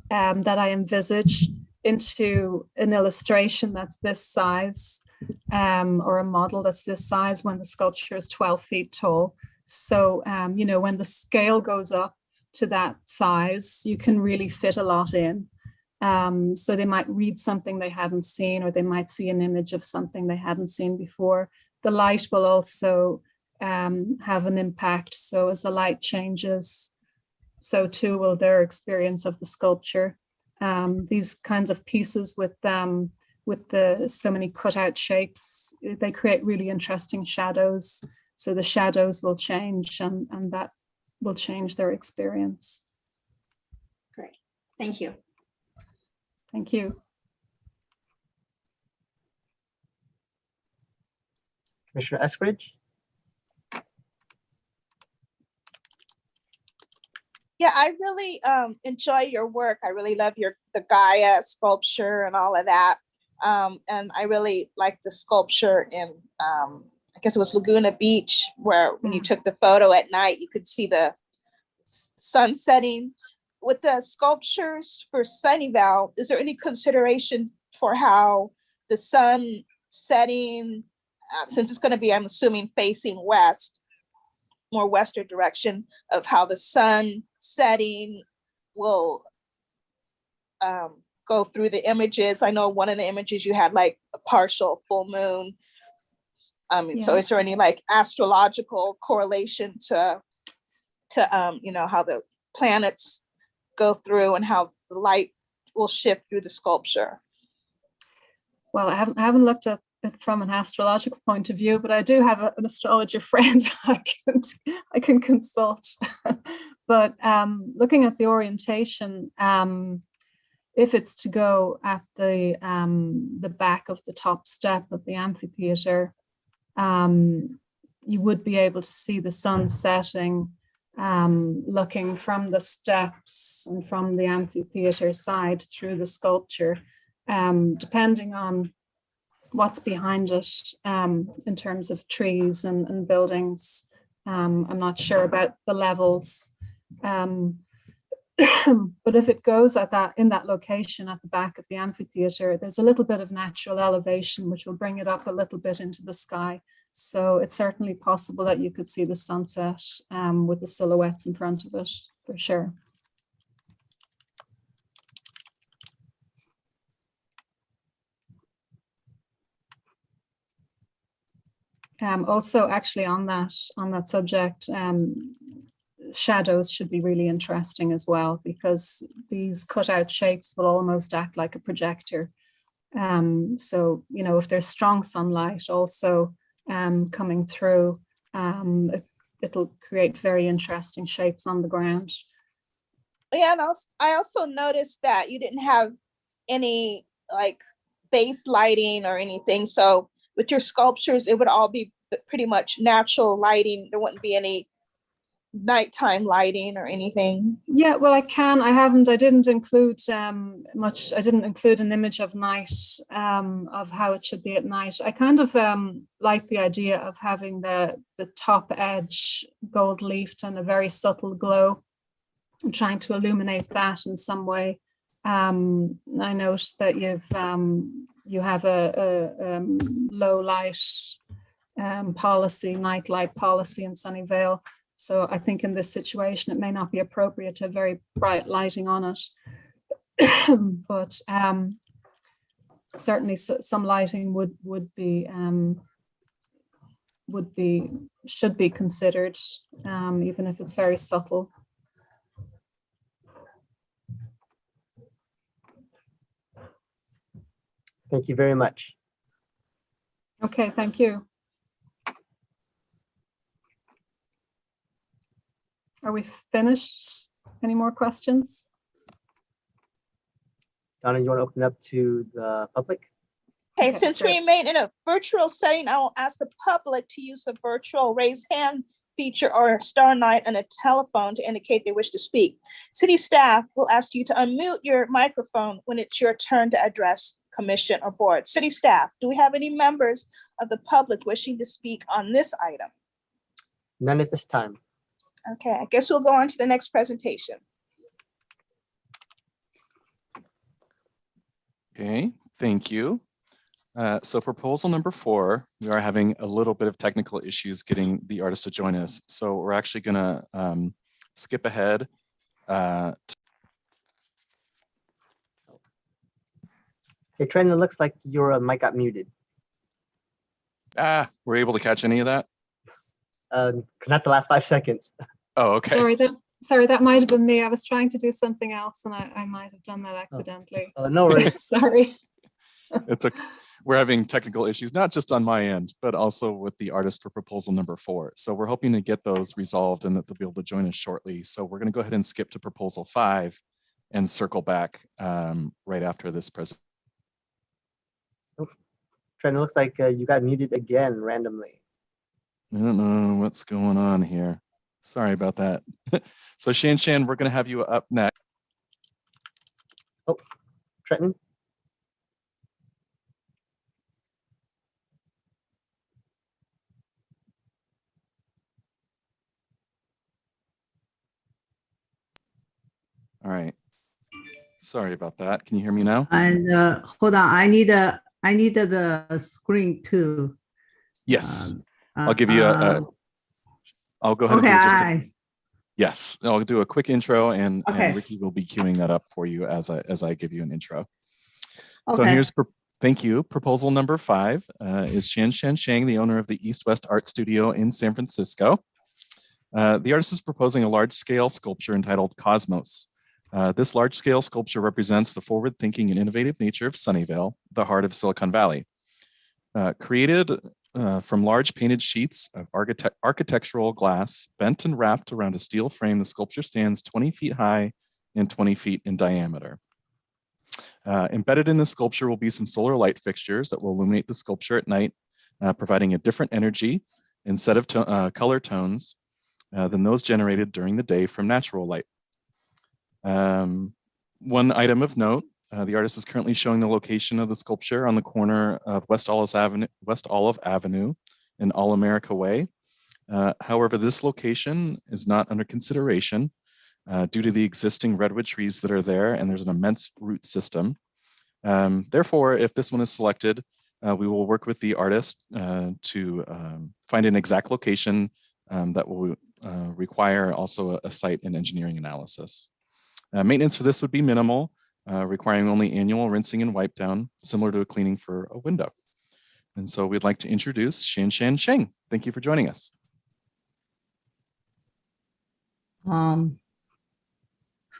that I envisage into an illustration that's this size, or a model that's this size when the sculpture is 12 feet tall. So, you know, when the scale goes up to that size, you can really fit a lot in. So they might read something they hadn't seen, or they might see an image of something they hadn't seen before. The light will also have an impact. So as the light changes, so too will their experience of the sculpture. These kinds of pieces with so many cutout shapes, they create really interesting shadows. So the shadows will change, and that will change their experience. Great, thank you. Thank you. Commissioner Eskridge? Yeah, I really enjoy your work. I really love the Gaia sculpture and all of that. And I really like the sculpture in, I guess it was Laguna Beach, where when you took the photo at night, you could see the sun setting. With the sculptures for Sunnyvale, is there any consideration for how the sun setting, since it's going to be, I'm assuming, facing west, more western direction, of how the sun setting will go through the images? I know one of the images you had like a partial full moon. So is there any like astrological correlation to you know, how the planets go through and how the light will shift through the sculpture? Well, I haven't looked at it from an astrological point of view, but I do have an astrologer friend I can consult. But looking at the orientation, if it's to go at the back of the top step of the amphitheater, you would be able to see the sun setting, looking from the steps and from the amphitheater side through the sculpture, depending on what's behind it in terms of trees and buildings. I'm not sure about the levels, but if it goes in that location at the back of the amphitheater, there's a little bit of natural elevation which will bring it up a little bit into the sky. So it's certainly possible that you could see the sunset with the silhouettes in front of it, for sure. Also, actually, on that subject, shadows should be really interesting as well, because these cutout shapes will almost act like a projector. So, you know, if there's strong sunlight also coming through, it'll create very interesting shapes on the ground. Yeah, and I also noticed that you didn't have any like base lighting or anything. So with your sculptures, it would all be pretty much natural lighting. There wouldn't be any nighttime lighting or anything. Yeah, well, I didn't include much. I didn't include an image of night, of how it should be at night. I kind of like the idea of having the top edge gold leafed and a very subtle glow, and trying to illuminate that in some way. I note that you have a low light policy, night light policy in Sunnyvale. So I think in this situation, it may not be appropriate to have very bright lighting on it, but certainly some lighting should be considered, even if it's very subtle. Thank you very much. Okay, thank you. Are we finished? Any more questions? Donna, you want to open up to the public? Okay, Okay, since great. we remain in a virtual setting, I will ask the public to use the virtual raise hand feature or star 9 on a telephone to indicate they wish to speak. City staff will ask you to unmute your microphone when it's your turn to address commission or board. City staff, do we have any members of the public wishing to speak on this item? None at this time. Okay, I guess we'll go on to the next presentation. Okay, thank you. So proposal number 4, we are having a little bit of technical issues getting the artist to join us. So we're actually gonna skip ahead. Hey, Trent, it looks like your mic got muted. We're able to catch any of that? Not the last 5 seconds. Oh, okay. Sorry, that might have been me. I was trying to do something else and I might have done that accidentally. Oh, no worries. Sorry. We're having technical issues, not just on my end, but also with the artist for proposal number 4. So we're hoping to get those resolved and that they'll be able to join us shortly. So we're going to go ahead and skip to proposal 5 and circle back right after this presentation. Trent, it looks like you got muted again randomly. I don't know what's going on here. Sorry about that. So Shan, we're going to have you up next. Oh, Trenton. All right. Sorry about that. Can you hear me now? And hold on, I need the screen too. Yes. I'll give you I'll go ahead okay, and do yes, I'll do a quick intro and Ricky will be queuing that up for you as I give you an intro. So here's, thank you. Proposal number 5 is Shan Shang, the owner of the East West Art Studio in San Francisco. The artist is proposing a large-scale sculpture entitled Cosmos. This large-scale sculpture represents the forward-thinking and innovative nature of Sunnyvale, the heart of Silicon Valley. Created from large painted sheets of architectural glass, bent and wrapped around a steel frame, the sculpture stands 20 feet high and 20 feet in diameter. Embedded in the sculpture will be some solar light fixtures that will illuminate the sculpture at night, providing a different energy and set of color tones than those generated during the day from natural light. One item of note, the artist is currently showing the location of the sculpture on the corner of West Olive Avenue and All America Way. However, this location is not under consideration due to the existing redwood trees that are there, and there's an immense root system. Therefore, if this one is selected, we will work with the artist to find an exact location that will require also a site and engineering analysis. Maintenance for this would be minimal, requiring only annual rinsing and wipe down, similar to a cleaning for a window. And so we'd like to introduce Shan Sheng. Thank you for joining us.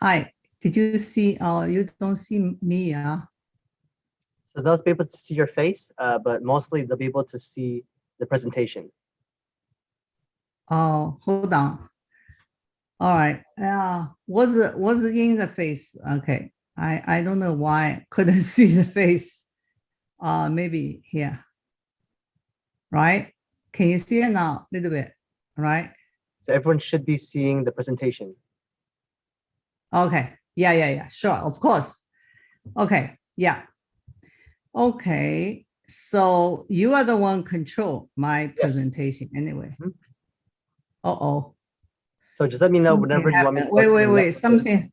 Hi, did you see, you don't see me, So they'll be able to see your face, but mostly they'll be able to see the presentation. Oh, hold on. All right, what's in the face? Okay, I don't know why I couldn't see the face. Maybe here, right? Can you see it now? A little bit, right? So everyone should be seeing the presentation. Okay, yeah, sure, of course. Okay, yeah. Okay, so you are the one control my presentation anyway. Uh-oh. So just let me know whenever you want me to go to the Wait, next page.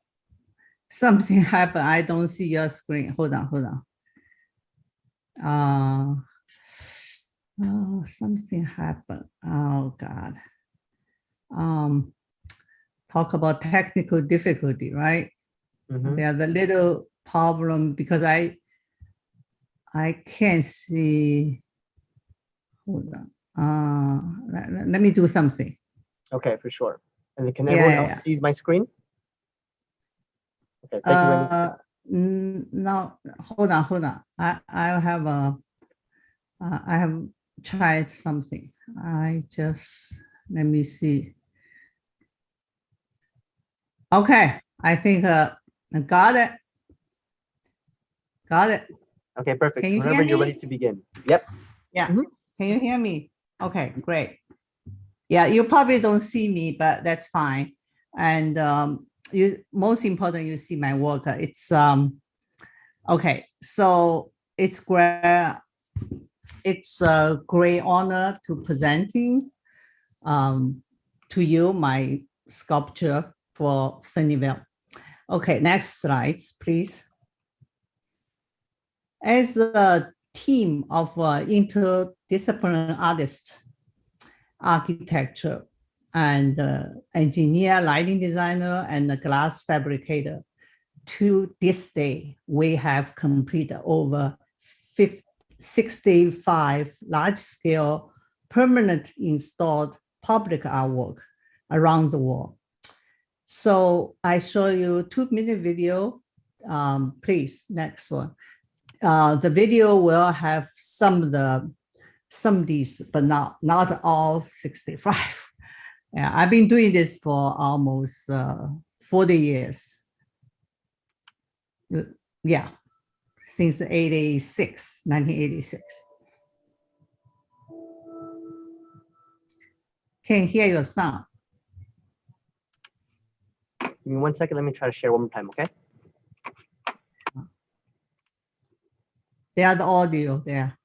something happened. I don't see your screen. Hold on. Oh, something happened. Oh God. Talk about technical difficulty, right? There's a little problem because I can't see. Hold on. Let me do something. Okay, for sure. And can everyone else see my screen? Okay, thank you. No, hold on. I have tried something. Let me see. Okay, I think I got it. Okay, perfect. Can you Whenever hear you're me? ready to begin. Yep. Yeah. Can you hear me? Okay, great. Yeah, you probably don't see me, but that's fine. And most important, you see my work. It's okay. So it's great. It's a great honor to presenting to you my sculpture for Sunnyvale. Okay, next slides, please. As a team of interdisciplinary artists, architecture, and engineer, lighting designer, and a glass fabricator, to this day, we have completed over 65 large-scale, permanent installed public artwork around the world. So I show you 2-minute video. Please, next one. The video will have some of these, but not all 65. Yeah, I've been doing this for almost 40 years. Yeah, since 1986. Can't hear your sound. Give me 1 second. Let me try to share one more time, okay? There's the audio there.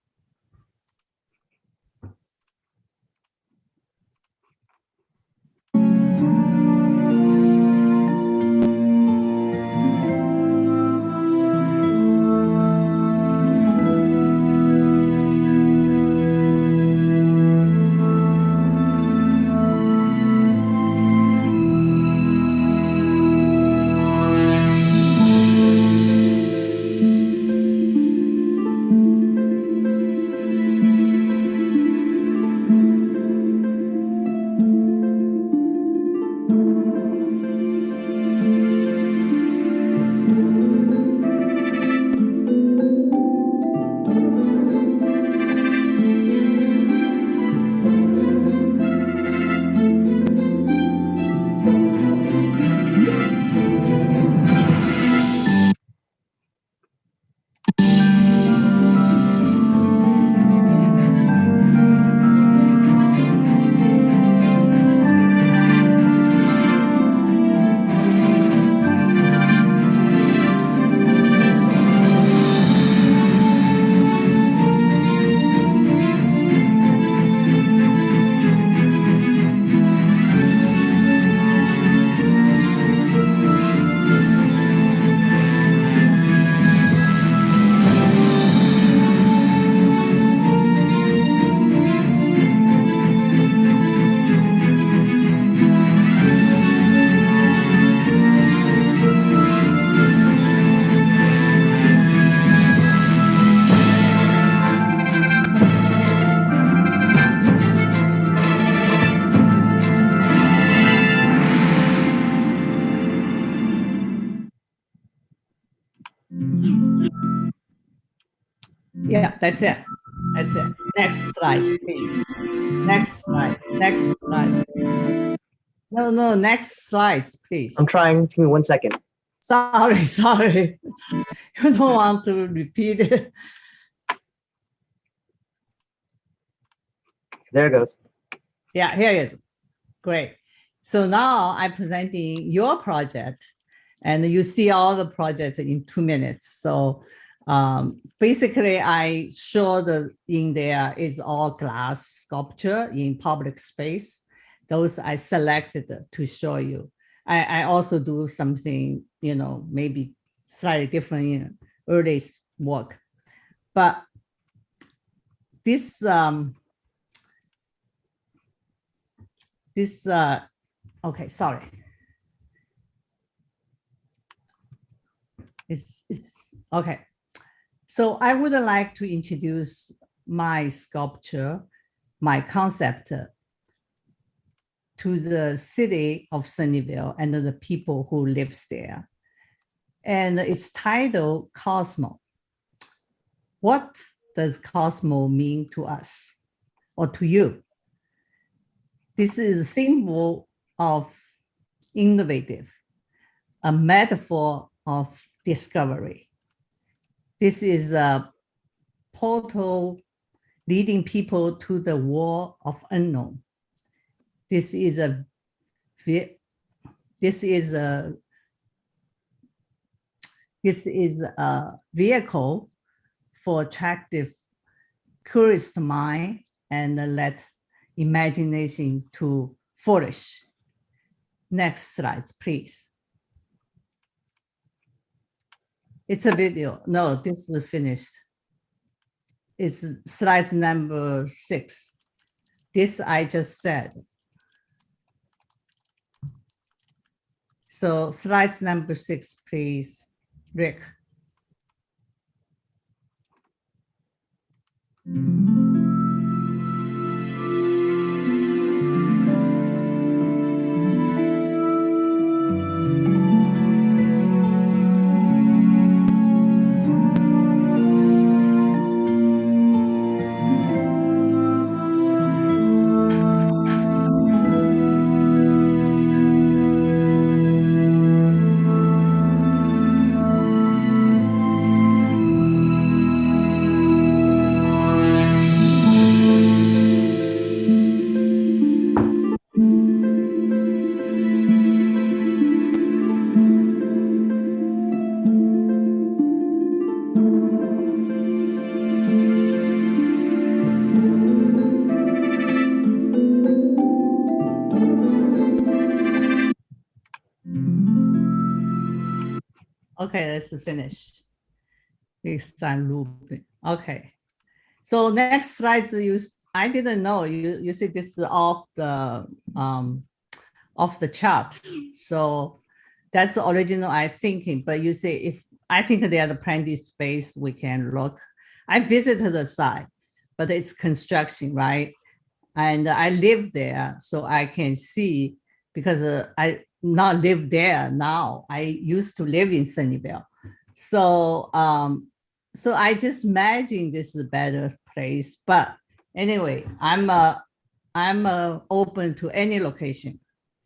Yeah, that's it. That's it. Next slide, please. Next slide. Next slide. No, next slide, please. I'm trying. Give me 1 second. Sorry. You don't want to repeat it. There it goes. Yeah, here it is. Great. So now I'm presenting your project, and you see all the projects in 2 minutes. So basically, I showed in there is all glass sculpture in public space. Those I selected to show you. I also do something, maybe slightly different in early work. But this, okay, sorry. It's okay. So I would like to introduce my sculpture, my concept to the city of Sunnyvale and the people who lives there. And it's titled Cosmo. What does Cosmo mean to us or to you? This is a symbol of innovative, a metaphor of discovery. This is a portal leading people to the world of unknown. This is a vehicle for attractive, curious mind and let imagination to flourish. Next slide, please. It's a video. No, this is finished. It's slide number 6. This I just said. So slide number 6, please, Rick. Okay, that's finished. It's done looping. Okay. So next slide, I didn't know you see this is off the chart. So that's the original I thinking. But you say if I think there's plenty space we can look. I visited the site, but it's construction, right? And I live there, so I can see because I not live there now. I used to live in Sunnyvale. So so I just imagine this is a better place. But anyway, I'm open to any location.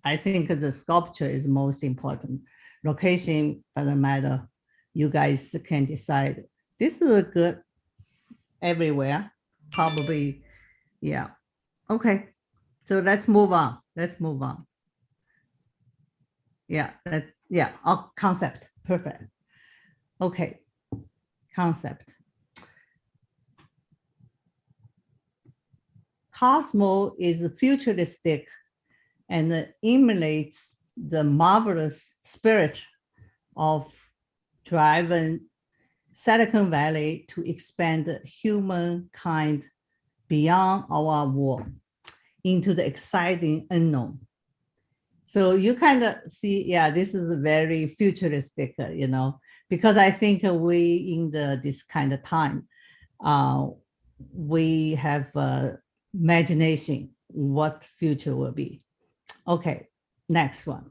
I think the sculpture is most important. Location doesn't matter. You guys can decide. This is a good everywhere, probably. Yeah. Okay. So let's move on. Let's move on. Yeah. Oh, concept. Perfect. Okay. Concept. Cosmo is futuristic and emulates the marvelous spirit of driving Silicon Valley to expand humankind beyond our world into the exciting unknown. So you kind of see, yeah, this is very futuristic, because I think we in this kind of time, we have imagination what future will be. Okay, next one.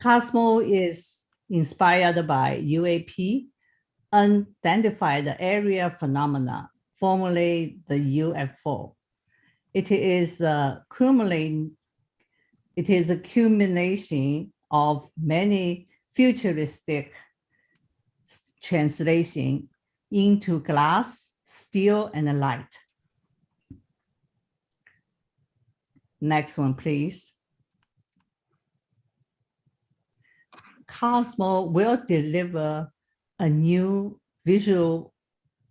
Cosmo is inspired by UAP, unidentified area phenomena, formerly the UFO. It is a culmination of many futuristic translation into glass, steel, and light. Next one, please. Cosmo will deliver a new visual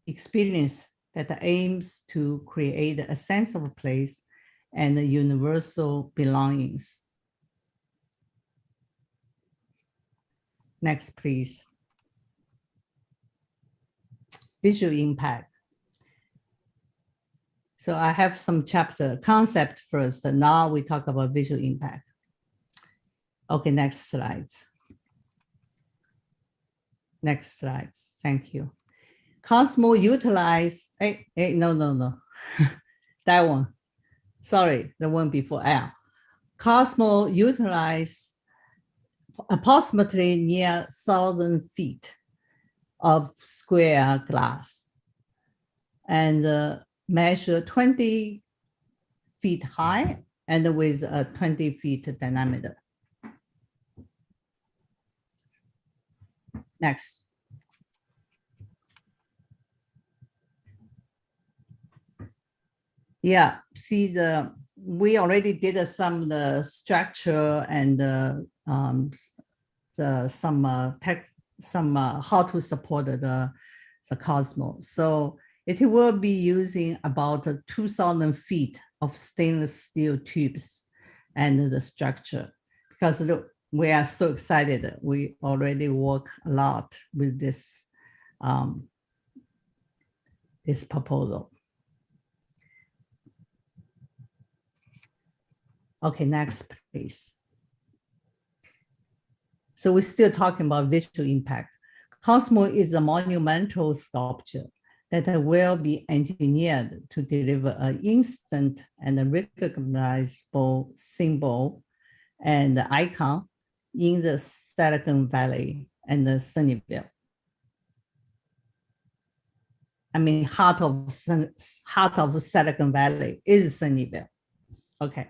experience that aims to create a sense of place and universal belongings. Next, please. Visual impact. So I have some chapter concept first, and now we talk about visual impact. Okay, next slide. Next slide, thank you. Cosmo utilize, no. That one, sorry, the one before L. Cosmo utilize approximately near 1,000 feet of square glass and measure 20 feet high and with a 20 feet diameter. Next. Yeah, see we already did some the structure and some how to support the Cosmo. So it will be using about 2,000 feet of stainless steel tubes and the structure, because we are so excited. We already work a lot with this, this proposal. Okay, next, please. So we're still talking about visual impact. Cosmo is a monumental sculpture that will be engineered to deliver an instant and a recognizable symbol and icon in the Silicon Valley and the Sunnyvale. I mean, heart of Silicon Valley is Sunnyvale. Okay,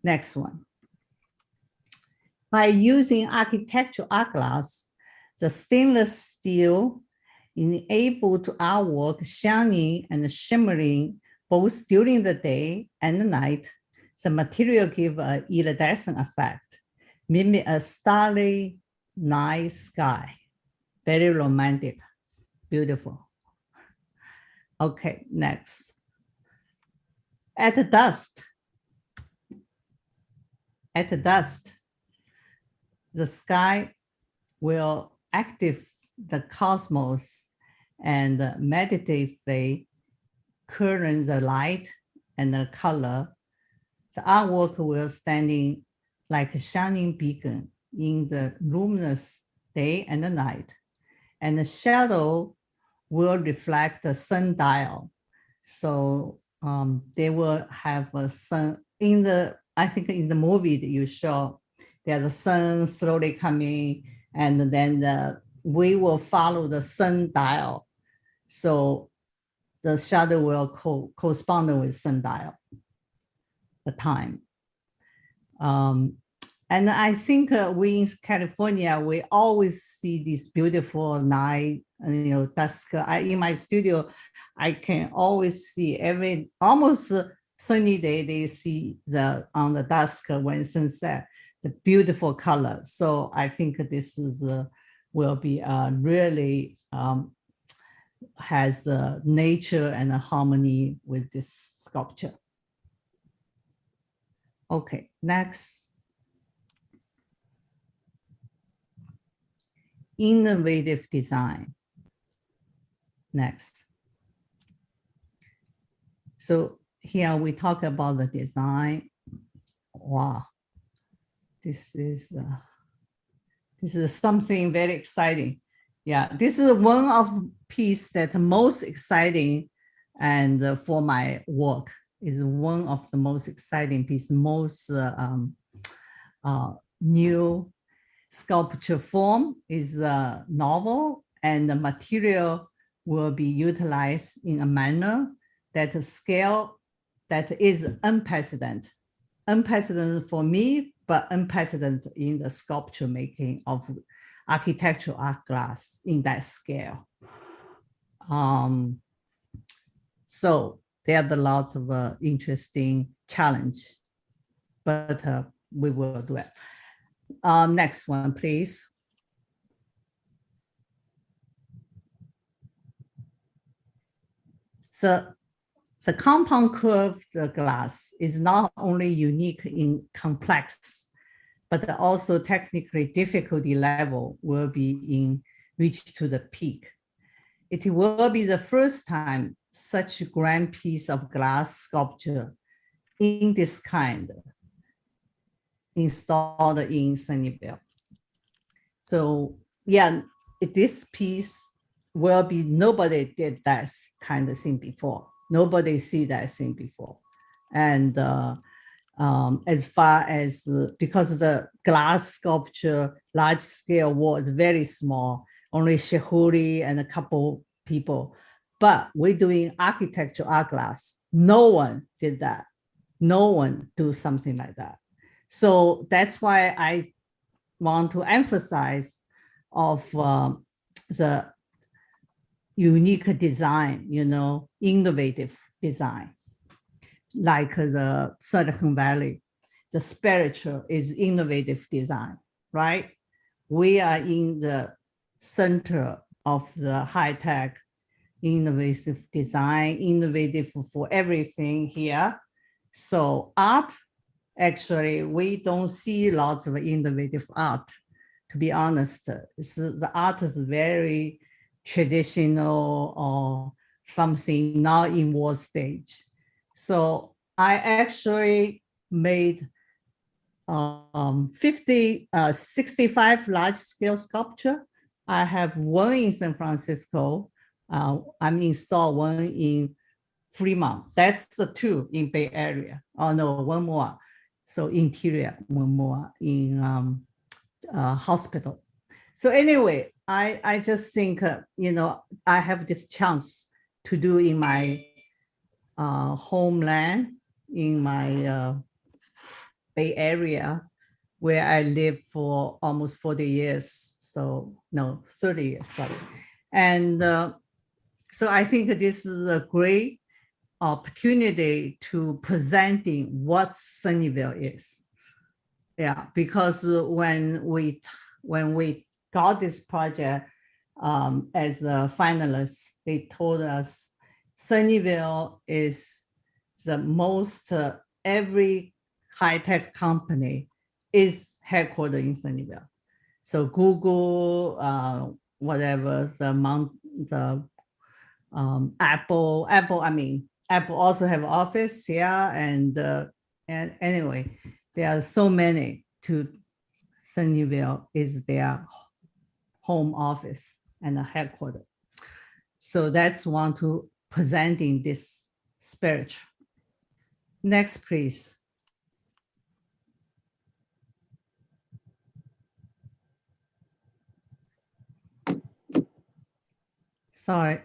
next one. By using architectural art glass, the stainless steel enabled artwork shining and shimmering both during the day and the night. The material gives an iridescent effect, mimic a starry night sky. Very romantic, beautiful. Okay, next. At dusk, the sky will activate the cosmos and meditatively current the light and the color. The artwork will standing like a shining beacon in the luminous day and the night. And the shadow will reflect the sundial. So they will have a sun in the, I think in the movie that you show, there's a sun slowly coming, and then we will follow the sundial. So the shadow will correspond with sundial, the time. And I think we in California, we always see this beautiful night, dusk. In my studio, I can always see almost sunny day, they see on the dusk when sunset, the beautiful color. So I think this is will be really has nature and a harmony with this sculpture. Okay, next. Innovative design. Next. So here we talk about the design. Wow, this is something very exciting. Yeah, this is one of piece that most exciting, and for my work is one of the most exciting piece, most new. sculpture form is novel, and the material will be utilized in a manner that scale that is unprecedented. Unprecedented for me, but unprecedented in the sculpture making of architectural art glass in that scale. So there are lots of interesting challenge, but we will do it. Next one, please. So the compound curved glass is not only unique in complex, but also technically difficulty level will be reached to the peak. It will be the first time such a grand piece of glass sculpture in this kind installed in Sunnyvale. So yeah, this piece will be, nobody did that kind of thing before. Nobody see that thing before. And as far as, because the glass sculpture, large scale was very small, only Shehuri and a couple people, but we're doing architectural art glass. No one did that. No one do something like that. So that's why I want to emphasize of the unique design, innovative design, like the Silicon Valley. The spiritual is innovative design, right? We are in the center of the high-tech innovative design, innovative for everything here. So art, actually, we don't see lots of innovative art, to be honest. The art is very traditional or something not in war stage. So I actually made 65 large scale sculpture. I have one in San Francisco. I'm installed one in Fremont. That's the two in Bay Area. Oh no, one more. So interior, one more in hospital. So anyway, I just think, I have this chance to do in my homeland, in my Bay Area, where I lived for almost 40 years. So no, 30 years, sorry. And so I think this is a great opportunity to presenting what Sunnyvale is. Yeah, because when we got this project as a finalist, they told us Sunnyvale is the most, every high-tech company is headquartered in Sunnyvale. So Google, whatever, Apple also have office here, and anyway, there are so many. To Sunnyvale is their home office and a headquarters. So that's one to presenting this spiritual. Next, please. Sorry.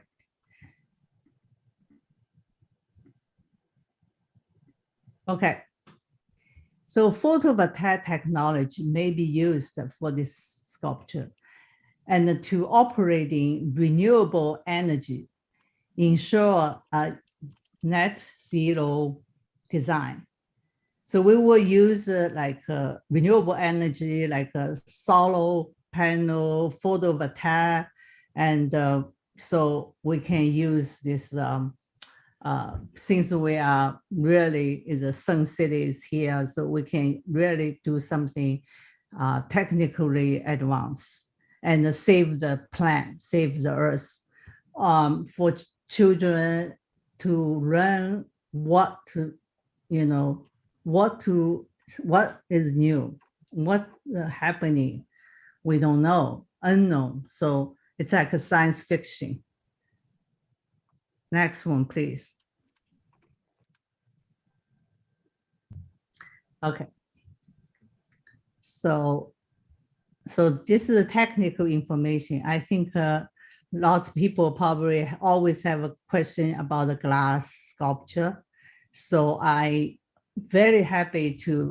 Okay. So photovoltaic technology may be used for this sculpture and to operating renewable energy, ensure a net zero design. So we will use renewable energy, like a solar panel, photovoltaic, and so we can use this since we are really in the sun cities here, so we can really do something technically advanced and save the planet, save the earth, for children to learn what is new, what happening, we don't know, unknown. So it's like a science fiction. Next one, please. Okay. So so this is technical information. I think lots of people probably always have a question about the glass sculpture. So I very happy to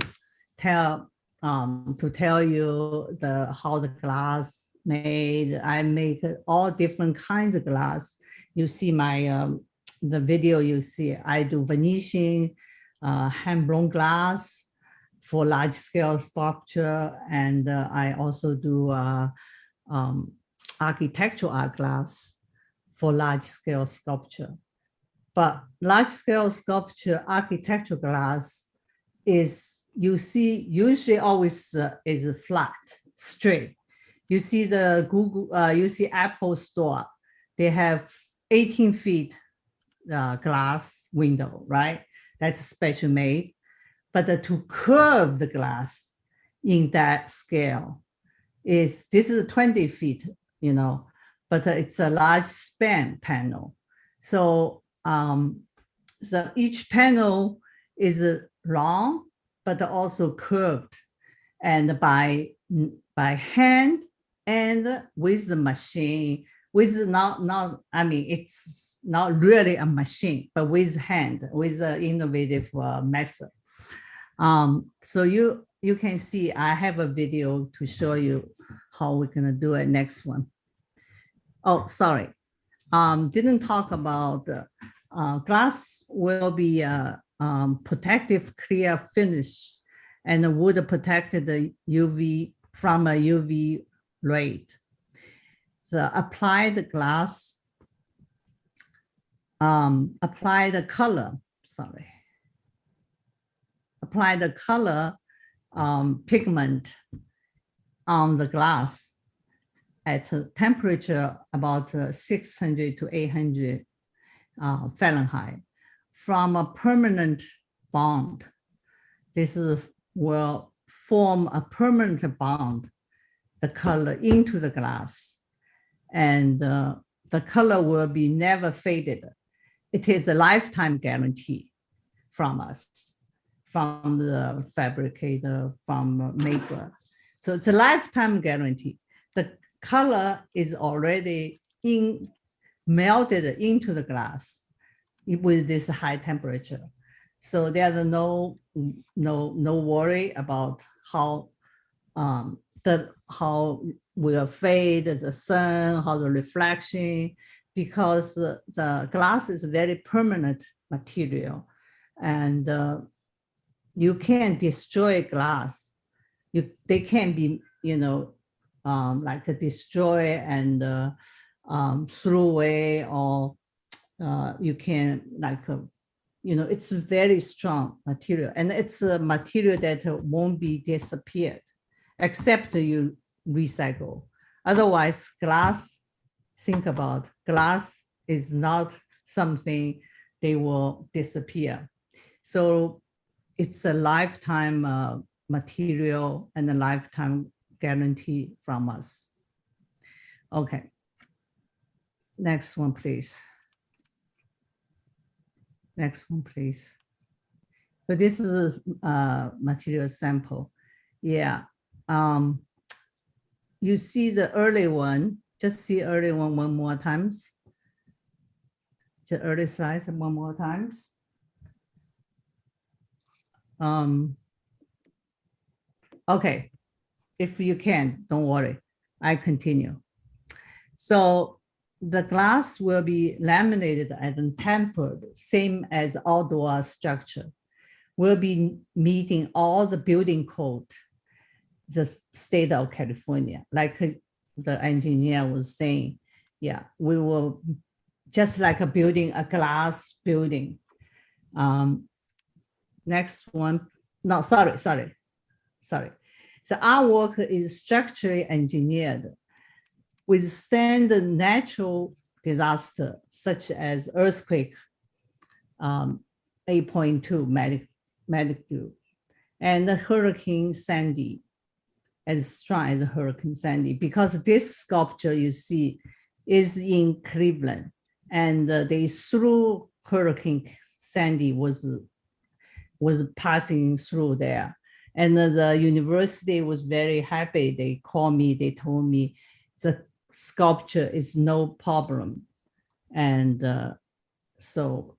tell you how the glass made. I make all different kinds of glass. You see my the video. You see I do Venetian, hand blown glass for large scale sculpture, and I also do architectural art glass for large scale sculpture. But large scale sculpture architectural glass is, you see, usually always is flat, straight. You see the you see Apple Store, they have 18 feet glass window, right? That's special made. But to curve the glass in that scale this is 20 feet, you know, but it's a large span panel. So, so each panel is long, but also curved, and by hand and with the machine, with not I mean, it's not really a machine, but with hand, with an innovative method. So you can see I have a video to show you how we're gonna do it. Next one. Oh, sorry. Didn't talk about glass will be protective clear finish and would protect the UV from a UV ray. So apply the glass, apply the color, sorry. Apply the color pigment on the glass at a temperature about 600 to 800 Fahrenheit from a permanent bond. This will form a permanent bond, the color into the glass, and the color will be never faded. It is a lifetime guarantee from us, from the fabricator, from maker. So it's a lifetime guarantee. The color is already melted into the glass with this high temperature. So there's no worry about how will fade the sun, how the reflection, because the glass is a very permanent material, and you can't destroy glass. They can be, you know, like destroy and throw away, or you can like, you know, it's a very strong material, and it's a material that won't be disappeared except you recycle. Otherwise, glass, think about glass is not something they will disappear. So it's a lifetime material and a lifetime guarantee from us. Okay. Next one, please. Next one, please. So this is a material sample. Yeah. You see the early one, just see early one more times. The early slides one more times. Okay, if you can, don't worry, I continue. So the glass will be laminated and tempered, same as outdoor structure. Will be meeting all the building code, the state of California, like the engineer was saying. Yeah, we will just like a building, a glass building. Next one, no, sorry. So our work is structurally engineered, withstand the natural disaster such as earthquake, 8.2 magnitude, and the Hurricane Sandy, as strong as Hurricane Sandy, because this sculpture you see is in Cleveland, and they threw Hurricane Sandy was passing through there. And the university was very happy. They called me, they told me the sculpture is no problem. And so,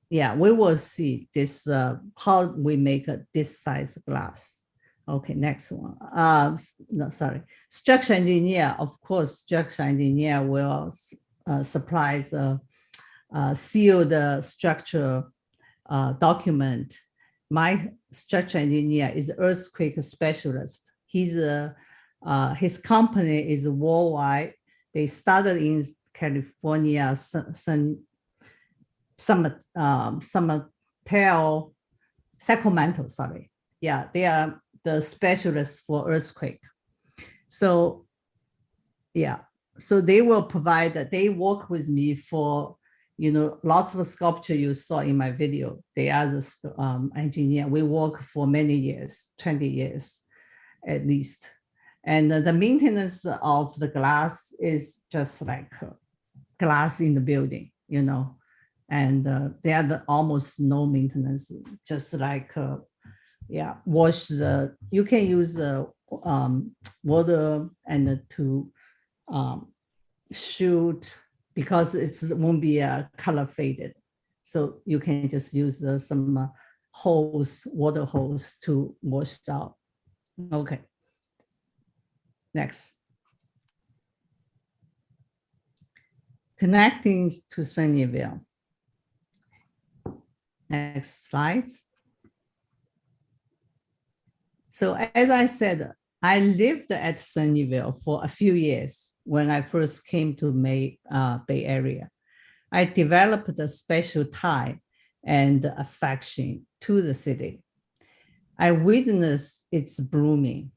yeah, we will see this, how we make this size glass. Okay, next one. No, sorry. Structure engineer, of course, structure engineer will supply the sealed structure document. My structure engineer is earthquake specialist. His company is worldwide. They started in California, Sacramento, sorry. Yeah, they are the specialists for earthquake. So yeah, so they will provide, they work with me for, lots of sculpture you saw in my video. They are the engineer. We work for many years, 20 years at least. And the maintenance of the glass is just like glass in the building, and there are almost no maintenance, just like, wash you can use water and to shoot, because it won't be color faded. So you can just use some hose, water hose to wash it out. Okay. Next. Connecting to Sunnyvale. Next slide. So as I said, I lived at Sunnyvale for a few years when I first came to Bay Area. I developed a special tie and affection to the city. I witnessed its blooming.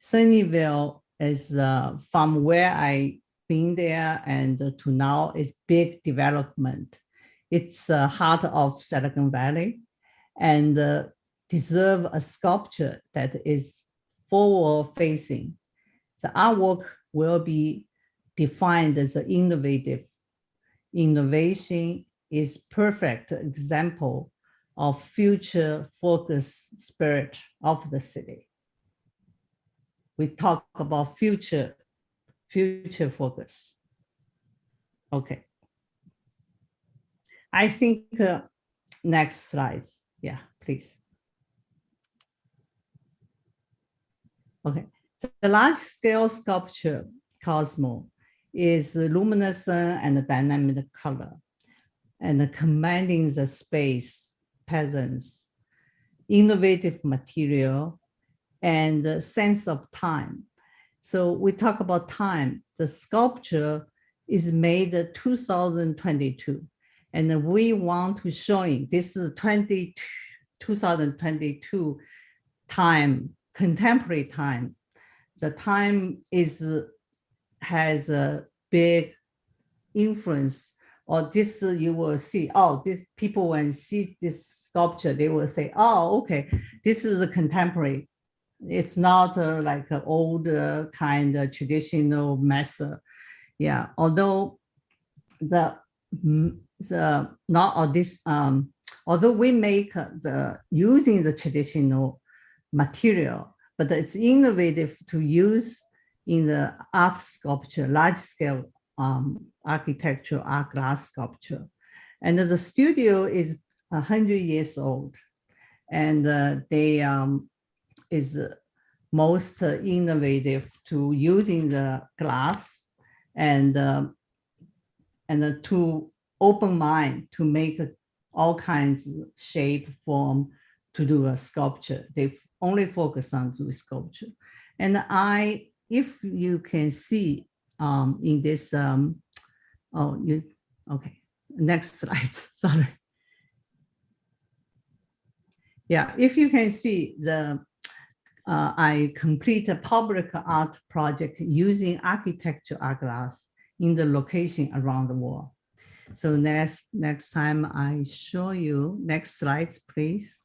Sunnyvale is from where I been there and to now is big development. It's the heart of Silicon Valley and deserve a sculpture that is forward facing. The artwork will be defined as innovative. Innovation is perfect example of future focused spirit of the city. We talk about future focus. Okay. I think next slide. Yeah, please. Okay, so the large scale sculpture Cosmo is luminescent and dynamic color and commanding the space, presence, innovative material, and the sense of time. So we talk about time. The sculpture is made 2022, and we want to showing this is 2022 time, contemporary time. The time has a big influence, or this you will see, oh, this people when see this sculpture, they will say, oh, okay, this is a contemporary. It's not like an old kind of traditional method. Yeah, although although we make using the traditional material, but it's innovative to use in the art sculpture, large scale architectural art glass sculpture. And the studio is 100 years old, and they is most innovative to using the glass and to open mind to make all kinds of shape, form to do a sculpture. They only focus on do sculpture. And if you can see in this, okay, next slide, sorry. Yeah, if you can see I complete a public art project using architecture art glass in the location around the world. So next time I show you, next slide, please.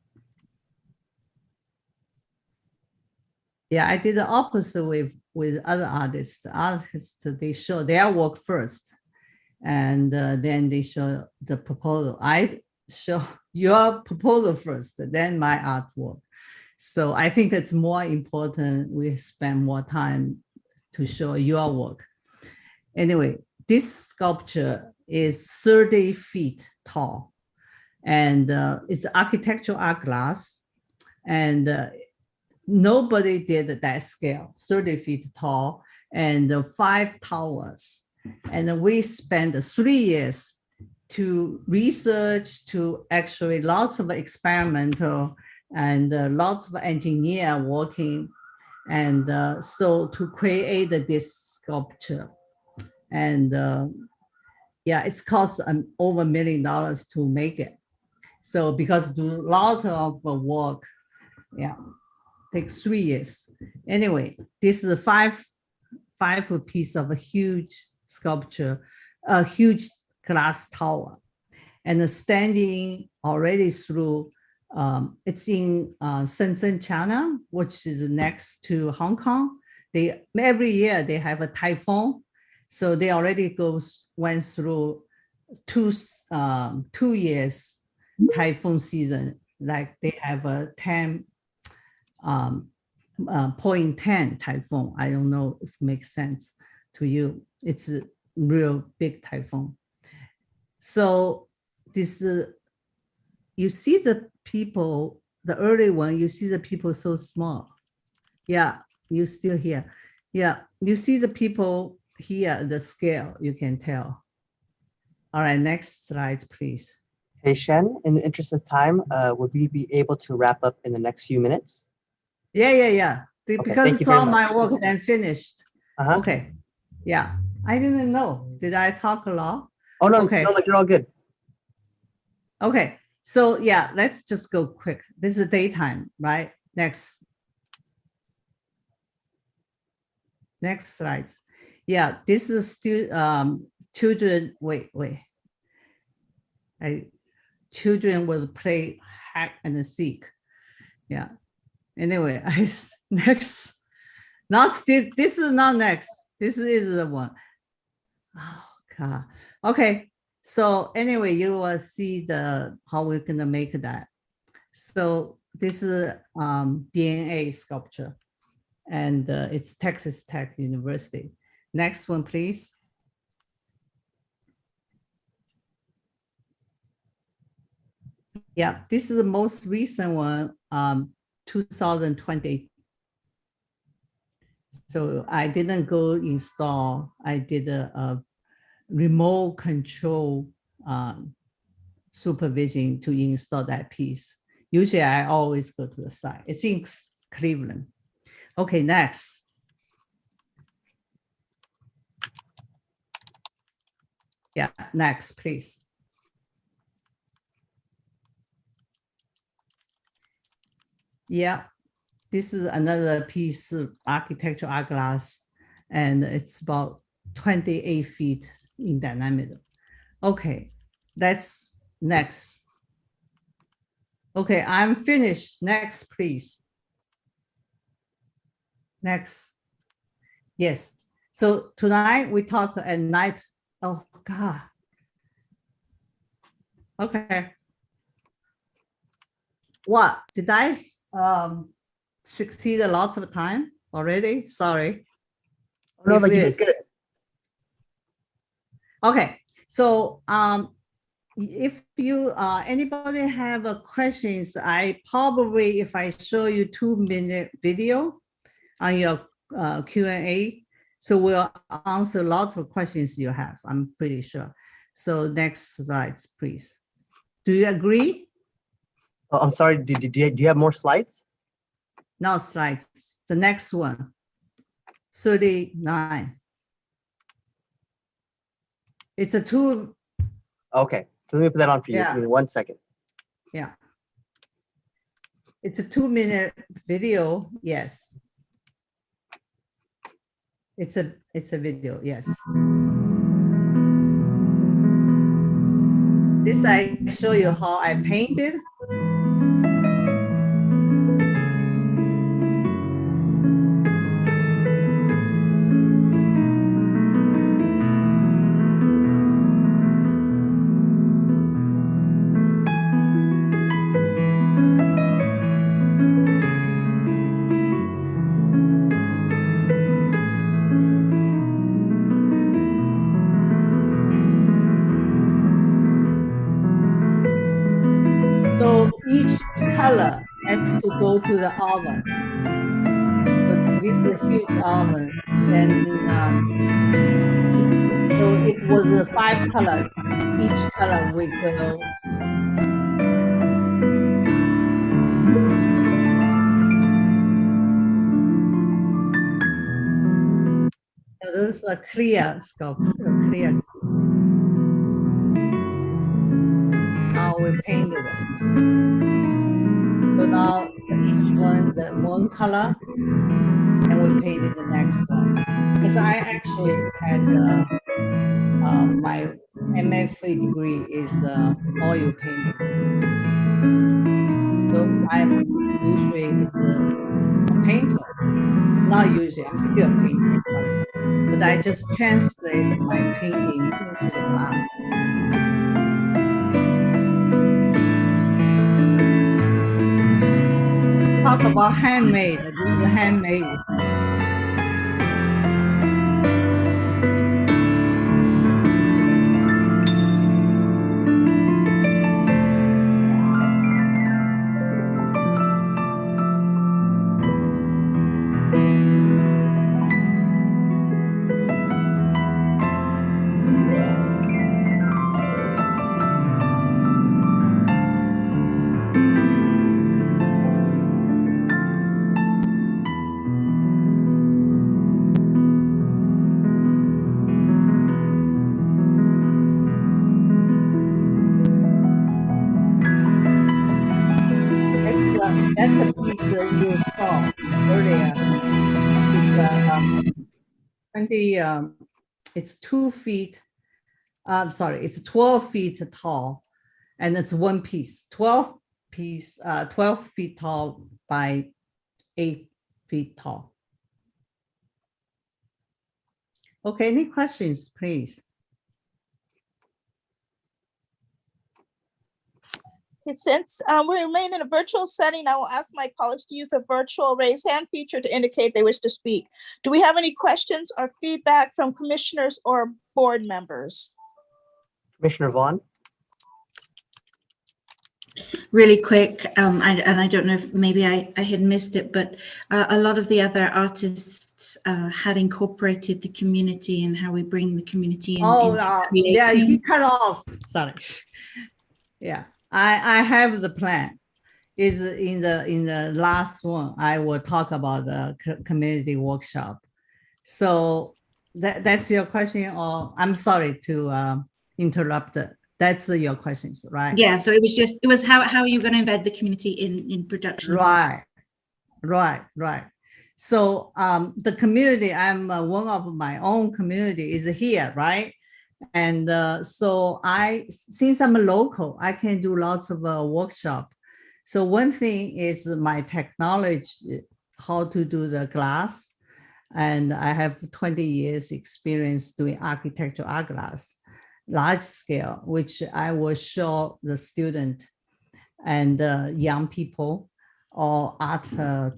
Yeah, I did the opposite with other artists. Artists, they show their work first, and then they show the proposal. I show your proposal first, then my artwork. So I think it's more important we spend more time to show your work. Anyway, this sculpture is 30 feet tall, and it's architectural art glass, and nobody did that scale, 30 feet tall, and 5 towers. And we spent 3 years to research, to actually lots of experimental and lots of engineer working, and so to create this sculpture. And yeah, it's cost over $1 million to make it. So because do a lot of work, yeah, takes 3 years. Anyway, this is a five piece of a huge sculpture, a huge glass tower, and standing already through. It's in Shenzhen, China, which is next to Hong Kong. They every year they have a typhoon, so they already went through two years typhoon season. Like they have a 0.10 typhoon. I don't know if it makes sense to you. It's a real big typhoon. So this you see the people, the early one, you see the people so small. Yeah, you still here. Yeah, you see the people here, the scale, you can tell. All right, next slide, please. Hey, Shen, in the interest of time, would we be able to wrap up in the next few minutes? Yeah. Okay, Because it's all my work then finished. Uh-huh. Okay, yeah, I didn't know. Did I talk a lot? Oh, no, Okay. no, you're all good. Okay, so yeah, let's just go quick. This is daytime, right? Next slide. Yeah, this is still children. Wait. Children will play hack and seek. Yeah. Anyway, next. Not this is not next. This is the one. Oh God. Okay. So anyway, you will see how we're gonna make that. So this is DNA sculpture, and it's Texas Tech University. Next one, please. Yeah, this is the most recent one, 2020. So I didn't go install. I did a remote control supervision to install that piece. Usually I always go to the site. It's in Cleveland. Okay, next. Yeah, next, please. Yeah, this is another piece of architectural art glass, and it's about 28 feet in diameter. Okay, that's next. Okay, I'm finished. Next, please. Next. Yes. So tonight we talk at night. Oh God. Okay. What did I succeed a lot of time already? Sorry. No, like you did good. Okay. So if you anybody have questions, I probably, if I show you 2-minute video on your Q&A, so we'll answer lots of questions you have, I'm pretty sure. So next slides, please. Do you agree? Oh, I'm sorry, do you have more slides? No slides. The next one, 39. It's a 2. Okay, so let me put that on for you. Yeah. Give me 1 second. Yeah. It's a 2-minute video. Yes. It's a video. Yes. This I show you how I painted. go to the oven. But this is a huge oven, and so it was a 5 color. Each color we go. So this is a clear sculpture, clear. Now we painted it. So now each one, the one color, and we painted the next one. Because I actually had my MFA degree is oil painting. So I'm usually a painter. Not usually, I'm still a painter, but I just translate my painting into the glass. Talk about handmade. This is handmade. That's a piece that you saw earlier. It's 2 feet. I'm sorry, it's 12 feet tall, and it's one piece. 12 feet tall by 8 feet tall. Okay, any questions, please? Since we remain in a virtual setting, I will ask my colleagues to use the virtual raise hand feature to indicate they wish to speak. Do we have any questions or feedback from commissioners or board members? Commissioner Vaughn? Really quick, and I don't know if maybe I had missed it, but a lot of the other artists had incorporated the community and how we bring the community in. Into creating. Yeah, he cut off. Sorry. Yeah, I have the plan. Is in the last one. I will talk about the community workshop. So that's your question, or I'm sorry to interrupt. That's your questions, right? Yeah. So it was how are you going to embed the community in production? Right. So the community, I'm one of my own community is here, right? And so since I'm a local, I can do lots of workshop. So one thing is my technology, how to do the glass. And I have 20 years experience doing architectural art glass, large scale, which I will show the student and young people or art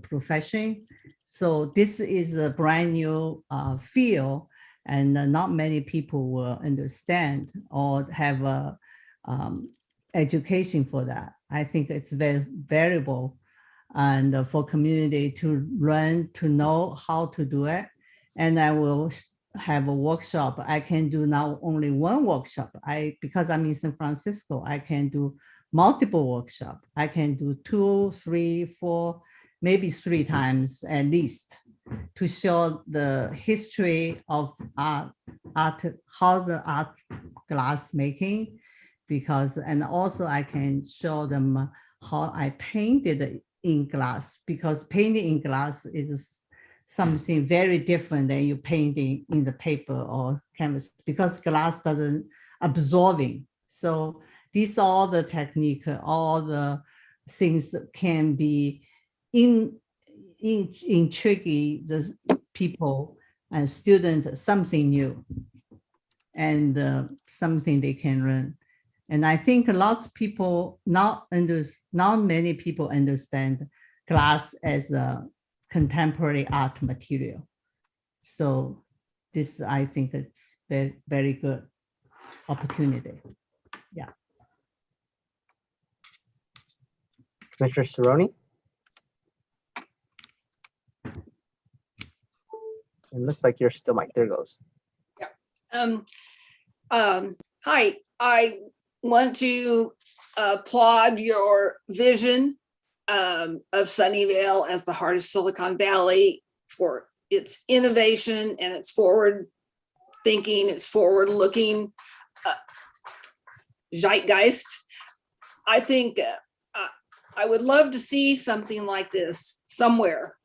profession. So this is a brand new field, and not many people will understand or have a education for that. I think it's very valuable, and for community to learn, to know how to do it. And I will have a workshop. I can do not only one workshop. Because I'm in San Francisco, I can do multiple workshops. I can do 2, 3, 4, maybe 3 times at least, to show the history of art, how the art glass making, and also I can show them how I painted in glass, because painting in glass is something very different than you painting in the paper or canvas, because glass doesn't absorbing. So these are all the technique, all the things can be intriguing the people and students something new and something they can learn. And I think lots of people not many people understand glass as a contemporary art material. So this, I think it's very, very good opportunity. Yeah. Commissioner Cerrone? It looks like you're still Mike. There goes. Hi, I want to applaud your vision of Sunnyvale as the heart of Silicon Valley for its innovation and its forward thinking, its forward looking zeitgeist. I think I would love to see something like this somewhere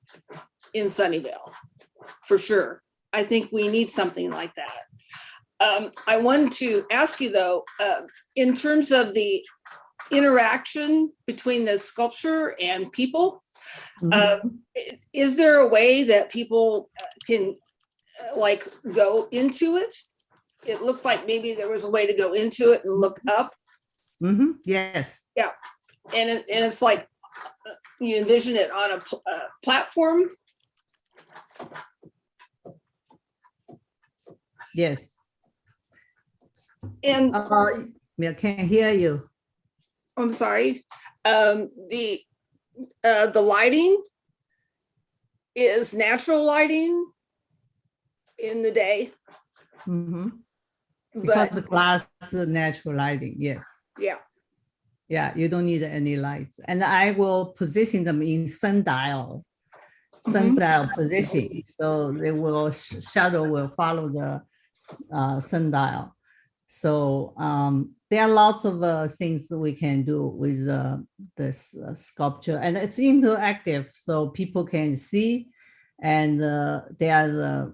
in Sunnyvale, for sure. I think we need something like that. I wanted to ask you though, in terms of the interaction between the sculpture and people, is there a way that people can like go into it? It looked like maybe there was a way to go into it and look up. Yes. Yeah, and it's like you envision it on a platform. Yes. And I can't hear you. I'm sorry. The lighting is natural lighting in the day. Because the glass is natural lighting, yes. Yeah. Yeah, you don't need any lights. And I will position them in sundial position. So they will, shadow will follow the sundial. So there are lots of things that we can do with this sculpture, and it's interactive, so people can see, and there are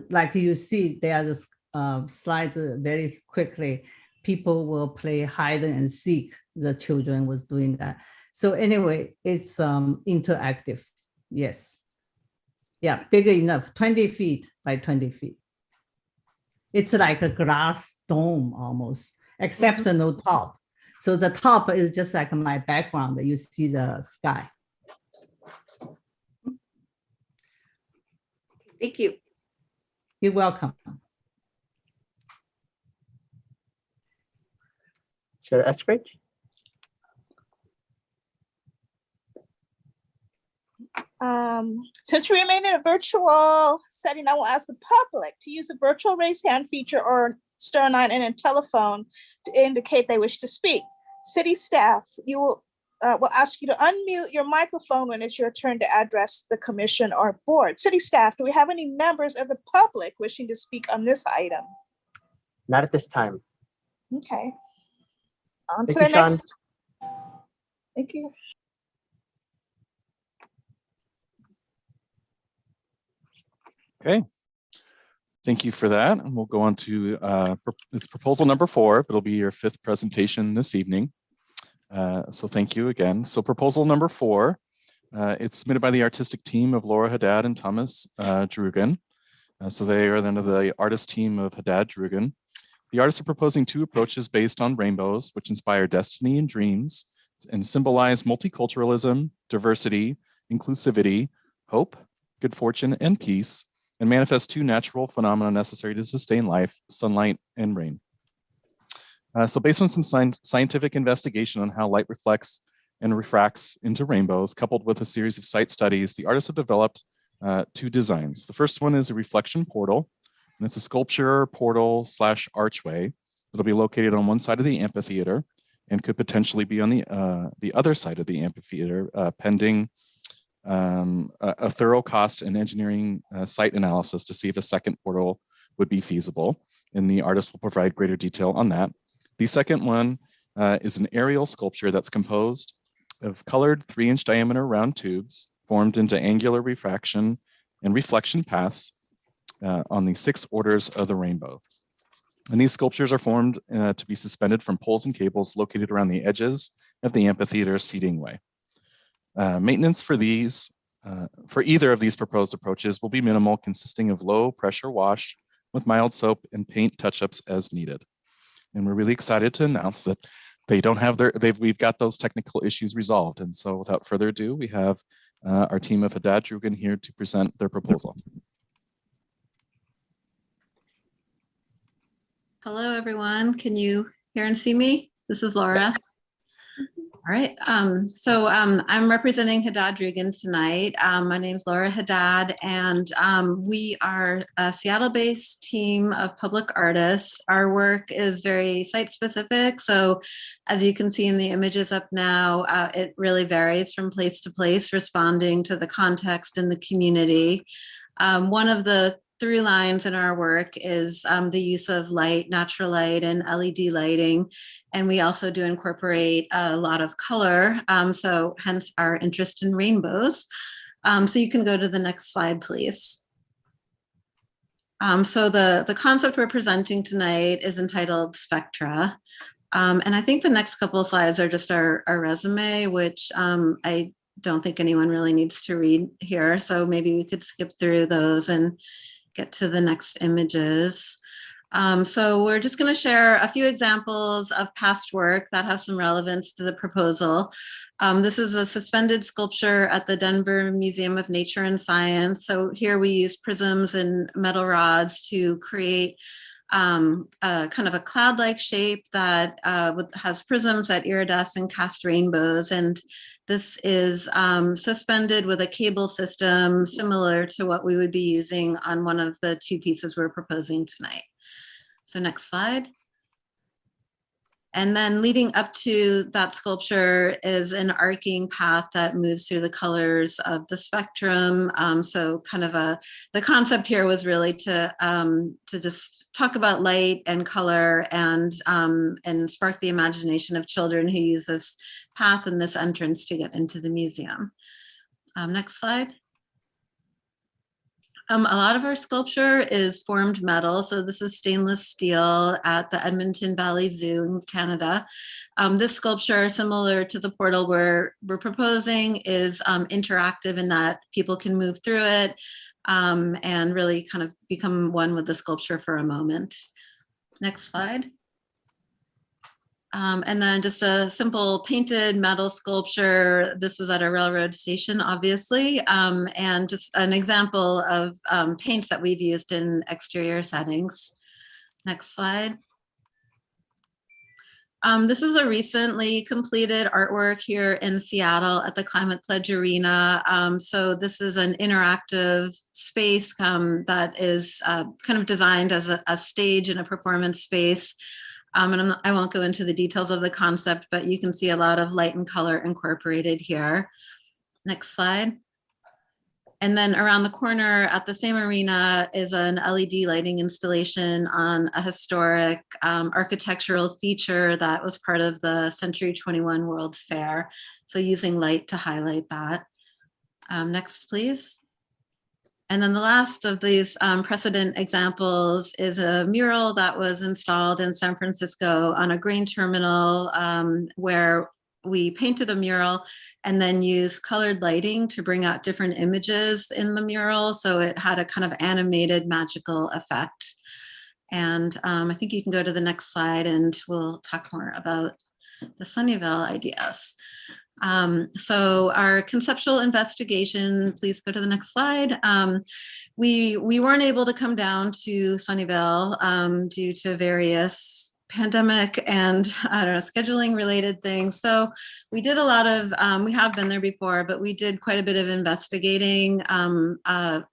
like you see, there are the slides very quickly. People will play hide and seek. The children was doing that. So anyway, it's interactive. Yes. Yeah, big enough, 20 feet by 20 feet. It's like a glass dome almost, except no top. So the top is just like my background that you see the sky. Thank you. You're welcome. Chair Eskridge? Since we remain in a virtual setting, I will ask the public to use the virtual raise hand feature or star 9 and a telephone to indicate they wish to speak. City staff, you will ask you to unmute your microphone when it's your turn to address the commission or board. City staff, do we have any members of the public wishing to speak on this item? Not at this time. Okay. On to Thank the you, Sean. next. Thank you. Okay. Thank you for that. And we'll go on to it's proposal number 4. It'll be your 5th presentation this evening. So thank you again. So proposal number 4, it's submitted by the artistic team of Laura Haddad and Thomas Drugan. So they are then the artist team of Haddad Drugan. The artists are proposing 2 approaches based on rainbows, which inspire destiny and dreams and symbolize multiculturalism, diversity, inclusivity, hope, good fortune, and peace, and manifest 2 natural phenomena necessary to sustain life, sunlight and rain. So based on some scientific investigation on how light reflects and refracts into rainbows, coupled with a series of site studies, the artists have developed 2 designs. The first one is a reflection portal, and it's a sculpture portal / archway that'll be located on one side of the amphitheater and could potentially be on the other side of the amphitheater, pending a thorough cost and engineering site analysis to see if a second portal would be feasible, and the artist will provide greater detail on that. The second one is an aerial sculpture that's composed of colored 3-inch diameter round tubes formed into angular refraction and reflection paths on the 6 orders of the rainbow. And these sculptures are formed to be suspended from poles and cables located around the edges of the amphitheater seating way. Maintenance for either of these proposed approaches will be minimal, consisting of low pressure wash with mild soap and paint touch-ups as needed. And we're really excited to announce that they don't have we've got those technical issues resolved. And so without further ado, we have our team of Haddad Drugan here to present their proposal. Hello, everyone. Can you hear and see me? This is Laura. All right, I'm representing Haddad Drigan tonight. My name is Laura Haddad, and we are a Seattle-based team of public artists. Our work is very site-specific, so as you can see in the images up now, it really varies from place to place, responding to the context and the community. One of the through lines in our work is the use of light, natural light, and LED lighting. And we also do incorporate a lot of color, so hence our interest in rainbows. So you can go to the next slide, please. So the concept we're presenting tonight is entitled Spectra. And I think the next couple of slides are just our resume, which I don't think anyone really needs to read here. So maybe we could skip through those and get to the next images. So we're just going to share a few examples of past work that have some relevance to the proposal. This is a suspended sculpture at the Denver Museum of Nature and Science. So here we use prisms and metal rods to create kind of a cloud-like shape that has prisms that iridesce and cast rainbows. And this is suspended with a cable system similar to what we would be using on one of the two pieces we're proposing tonight. So next slide. And then leading up to that sculpture is an arcing path that moves through the colors of the spectrum. So kind of the concept here was really to just talk about light and color and spark the imagination of children who use this path and this entrance to get into the museum. Next slide. A lot of our sculpture is formed metal. So this is stainless steel at the Edmonton Valley Zoo in Canada. This sculpture, similar to the portal we're proposing, is interactive in that people can move through it and really kind of become one with the sculpture for a moment. Next slide. And then just a simple painted metal sculpture. This was at a railroad station, obviously, and just an example of paints that we've used in exterior settings. Next slide. This is a recently completed artwork here in Seattle at the Climate Pledge Arena. So this is an interactive space that is kind of designed as a stage and a performance space. And I won't go into the details of the concept, but you can see a lot of light and color incorporated here. Next slide. And then around the corner at the same arena is an LED lighting installation on a historic architectural feature that was part of the Century 21 World's Fair. So using light to highlight that. Next, please. And then the last of these precedent examples is a mural that was installed in San Francisco on a grain terminal where we painted a mural and then used colored lighting to bring out different images in the mural. So it had a kind of animated magical effect. And I think you can go to the next slide and we'll talk more about the Sunnyvale ideas. So our conceptual investigation, please go to the next slide. We weren't able to come down to Sunnyvale due to various pandemic and I don't know, scheduling related things. So we did a lot of, we have been there before, but we did quite a bit of investigating from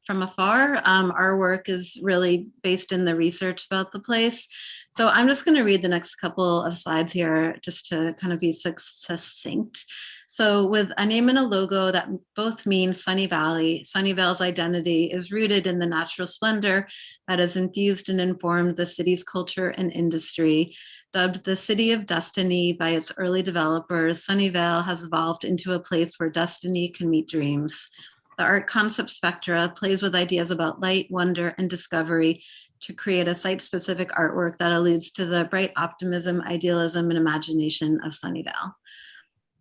afar. Our work is really based in the research about the place. So I'm just going to read the next couple of slides here just to kind of be succinct. So with a name and a logo that both mean Sunny Valley, Sunnyvale's identity is rooted in the natural splendor that has infused and informed the city's culture and industry. Dubbed the City of Destiny by its early developers, Sunnyvale has evolved into a place where destiny can meet dreams. The art concept Spectra plays with ideas about light, wonder, and discovery to create a site-specific artwork that alludes to the bright optimism, idealism, and imagination of Sunnyvale.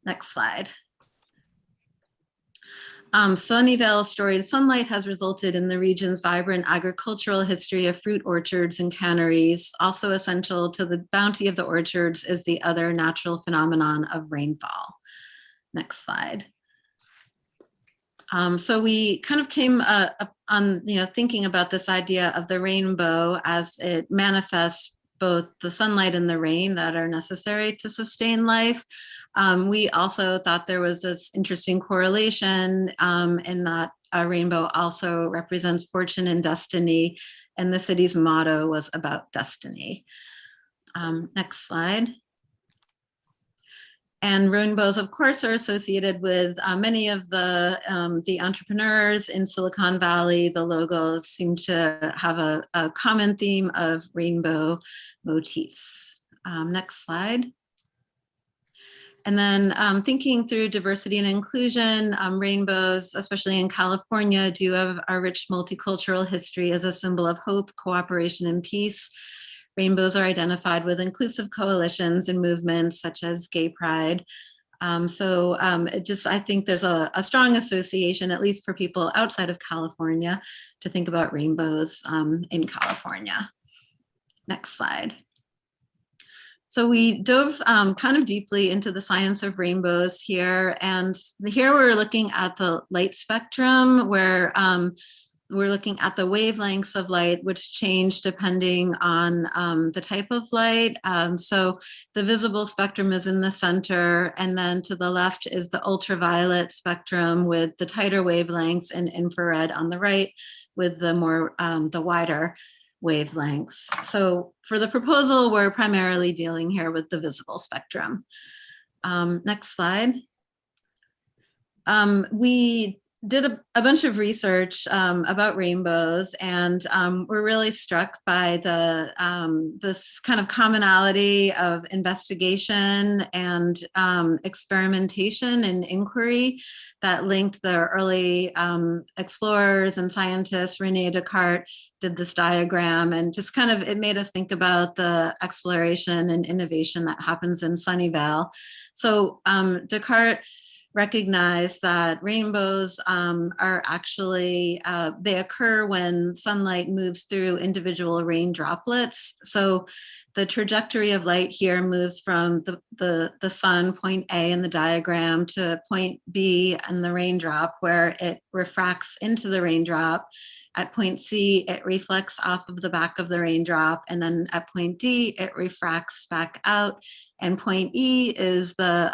Next slide. Sunnyvale's storied sunlight has resulted in the region's vibrant agricultural history of fruit orchards and canneries. Also essential to the bounty of the orchards is the other natural phenomenon of rainfall. Next slide. So we kind of came up on, thinking about this idea of the rainbow as it manifests both the sunlight and the rain that are necessary to sustain life. We also thought there was this interesting correlation in that a rainbow also represents fortune and destiny, and the city's motto was about destiny. Next slide. And rainbows, of course, are associated with many of the entrepreneurs in Silicon Valley. The logos seem to have a common theme of rainbow motifs. Next slide. And then thinking through diversity and inclusion, rainbows, especially in California, do have a rich multicultural history as a symbol of hope, cooperation, and peace. Rainbows are identified with inclusive coalitions and movements such as Gay Pride. I think there's a strong association, at least for people outside of California, to think about rainbows in California. Next slide. So we dove kind of deeply into the science of rainbows here. And here we're looking at the light spectrum, where we're looking at the wavelengths of light, which change depending on the type of light. So the visible spectrum is in the center, and then to the left is the ultraviolet spectrum with the tighter wavelengths, and infrared on the right with the more the wider wavelengths. So for the proposal, we're primarily dealing here with the visible spectrum. Next slide. We did a bunch of research about rainbows, and we're really struck by this kind of commonality of investigation and experimentation and inquiry that linked the early explorers and scientists. Rene Descartes did this diagram, and just kind of, it made us think about the exploration and innovation that happens in Sunnyvale. So Descartes recognize that rainbows are actually, they occur when sunlight moves through individual rain droplets. So the trajectory of light here moves from the sun, point A in the diagram, to point B in the raindrop, where it refracts into the raindrop. At point C, it reflects off of the back of the raindrop, and then at point D, it refracts back out. And point E is the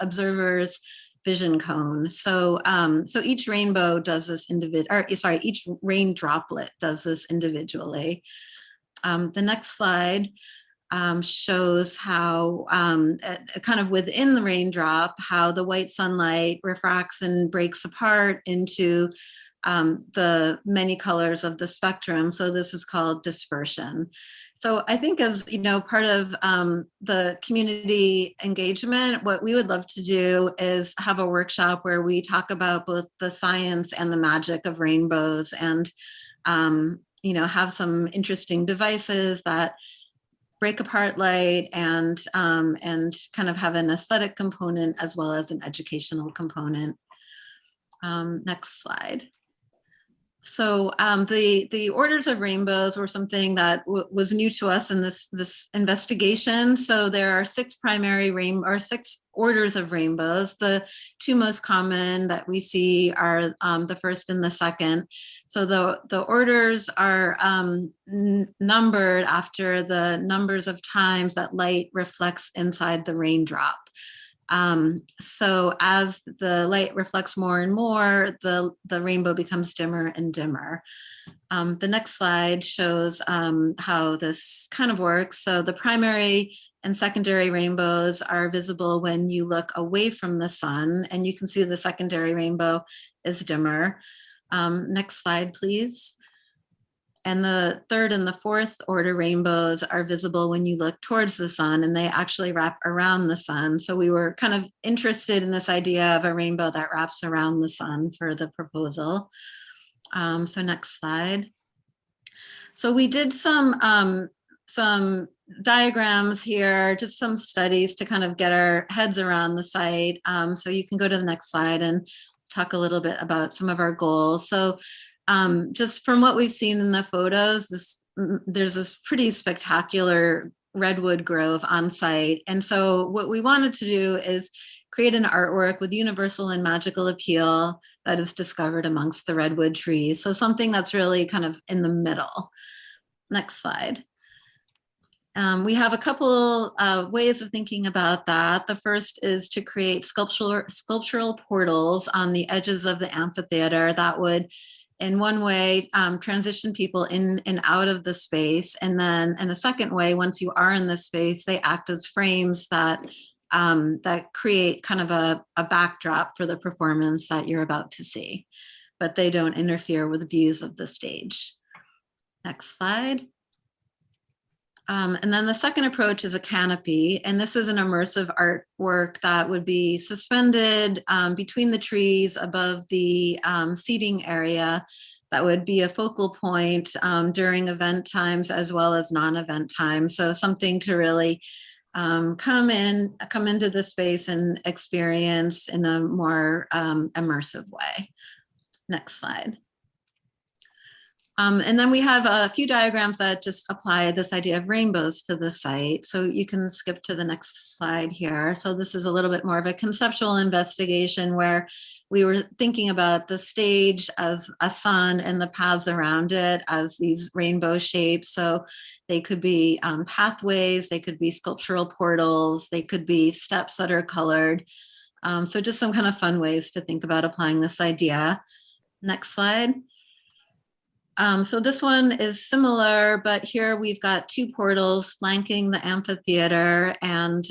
observer's vision cone. So, so each rainbow does this each rain droplet does this individually. The next slide shows how kind of within the raindrop, how the white sunlight refracts and breaks apart into the many colors of the spectrum. So this is called dispersion. So I think, as you know, part of the community engagement, what we would love to do is have a workshop where we talk about both the science and the magic of rainbows, and you know, have some interesting devices that break apart light and kind of have an aesthetic component as well as an educational component. Next slide. So the orders of rainbows were something that was new to us in this investigation. So there are six orders of rainbows. The two most common that we see are the first and the second. So the orders are numbered after the numbers of times that light reflects inside the raindrop. So as the light reflects more and more, the rainbow becomes dimmer and dimmer. The next slide shows how this kind of works. So the primary and secondary rainbows are visible when you look away from the sun, and you can see the secondary rainbow is dimmer. Next slide, please. And the third and the fourth order rainbows are visible when you look towards the sun, and they actually wrap around the sun. So we were kind of interested in this idea of a rainbow that wraps around the sun for the proposal. So next slide. So we did some diagrams here, just some studies to kind of get our heads around the site. So you can go to the next slide and talk a little bit about some of our goals. So just from what we've seen in the photos, there's this pretty spectacular redwood grove on site. And so what we wanted to do is create an artwork with universal and magical appeal that is discovered amongst the redwood trees. So something that's really kind of in the middle. Next slide. We have a couple ways of thinking about that. The first is to create sculptural portals on the edges of the amphitheater that would, in one way, transition people in and out of the space. And then in a second way, once you are in the space, they act as frames that create kind of a backdrop for the performance that you're about to see, but they don't interfere with views of the stage. Next slide. And then the second approach is a canopy, and this is an immersive artwork that would be suspended between the trees above the seating area. That would be a focal point during event times as well as non-event times. So something to really come into the space and experience in a more immersive way. Next slide. And then we have a few diagrams that just apply this idea of rainbows to the site. So you can skip to the next slide here. So this is a little bit more of a conceptual investigation where we were thinking about the stage as a sun and the paths around it as these rainbow shapes. So they could be pathways, they could be sculptural portals, they could be steps that are colored. So just some kind of fun ways to think about applying this idea. Next slide. So this one is similar, but here we've got two portals flanking the amphitheater, and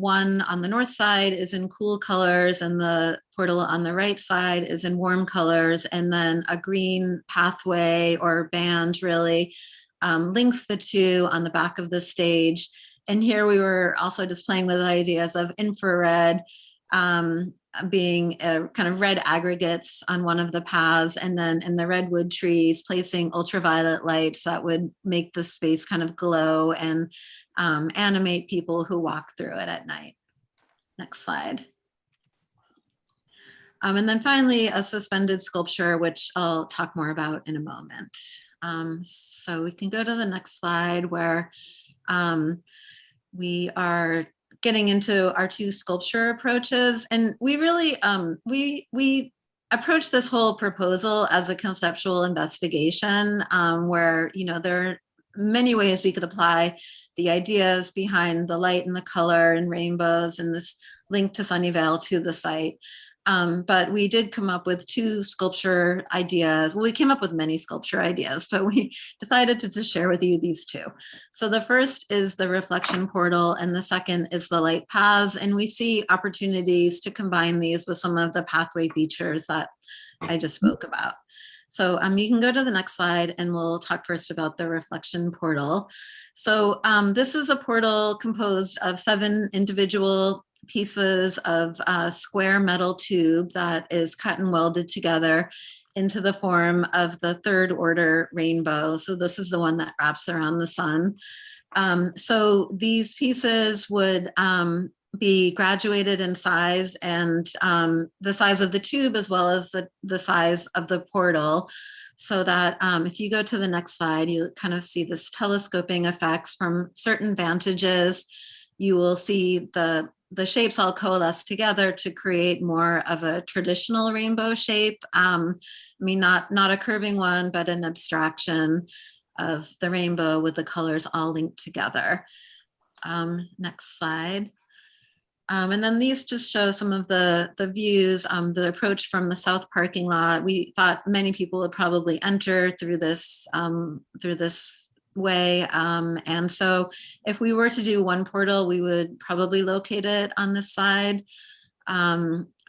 one on the north side is in cool colors and the portal on the right side is in warm colors, and then a green pathway or band really links the two on the back of the stage. And here we were also just playing with ideas of infrared being kind of red aggregates on one of the paths, and then in the redwood trees placing ultraviolet lights that would make the space kind of glow and animate people who walk through it at night. Next slide. And then finally, a suspended sculpture, which I'll talk more about in a moment. So we can go to the next slide where we are getting into our two sculpture approaches. And we really, we approach this whole proposal as a conceptual investigation where, you know, there are many ways we could apply the ideas behind the light and the color and rainbows and this link to Sunnyvale to the site. But we did come up with two sculpture ideas. Well, we came up with many sculpture ideas, but we decided to just share with you these two. So the first is the reflection portal, and the second is the light paths. And we see opportunities to combine these with some of the pathway features that I just spoke about. So you can go to the next slide and we'll talk first about the reflection portal. So this is a portal composed of 7 individual pieces of a square metal tube that is cut and welded together into the form of the 3rd order rainbow. So this is the one that wraps around the sun. So these pieces would be graduated in size, and the size of the tube as well as the size of the portal, so that if you go to the next slide, you kind of see this telescoping effects from certain vantages. You will see the shapes all coalesce together to create more of a traditional rainbow shape. I mean, not a curving one, but an abstraction of the rainbow with the colors all linked together. Next slide. And then these just show some of the views, the approach from the south parking lot. We thought many people would probably enter through this way. And so if we were to do one portal, we would probably locate it on this side.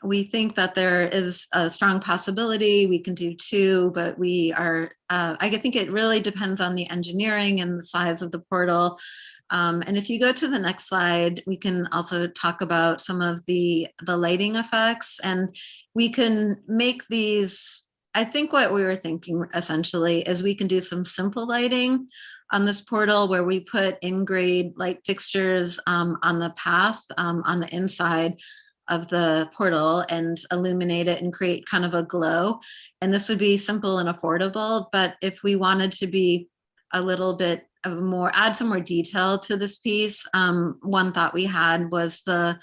We think that there is a strong possibility we can do 2, but we are, I think it really depends on the engineering and the size of the portal. And if you go to the next slide, we can also talk about some of the lighting effects, and we can make these. I think what we were thinking essentially is we can do some simple lighting on this portal where we put in-grade light fixtures on the path on the inside of the portal and illuminate it and create kind of a glow. And this would be simple and affordable, but if we wanted to be a little bit more, add some more detail to this piece, one thought we had was the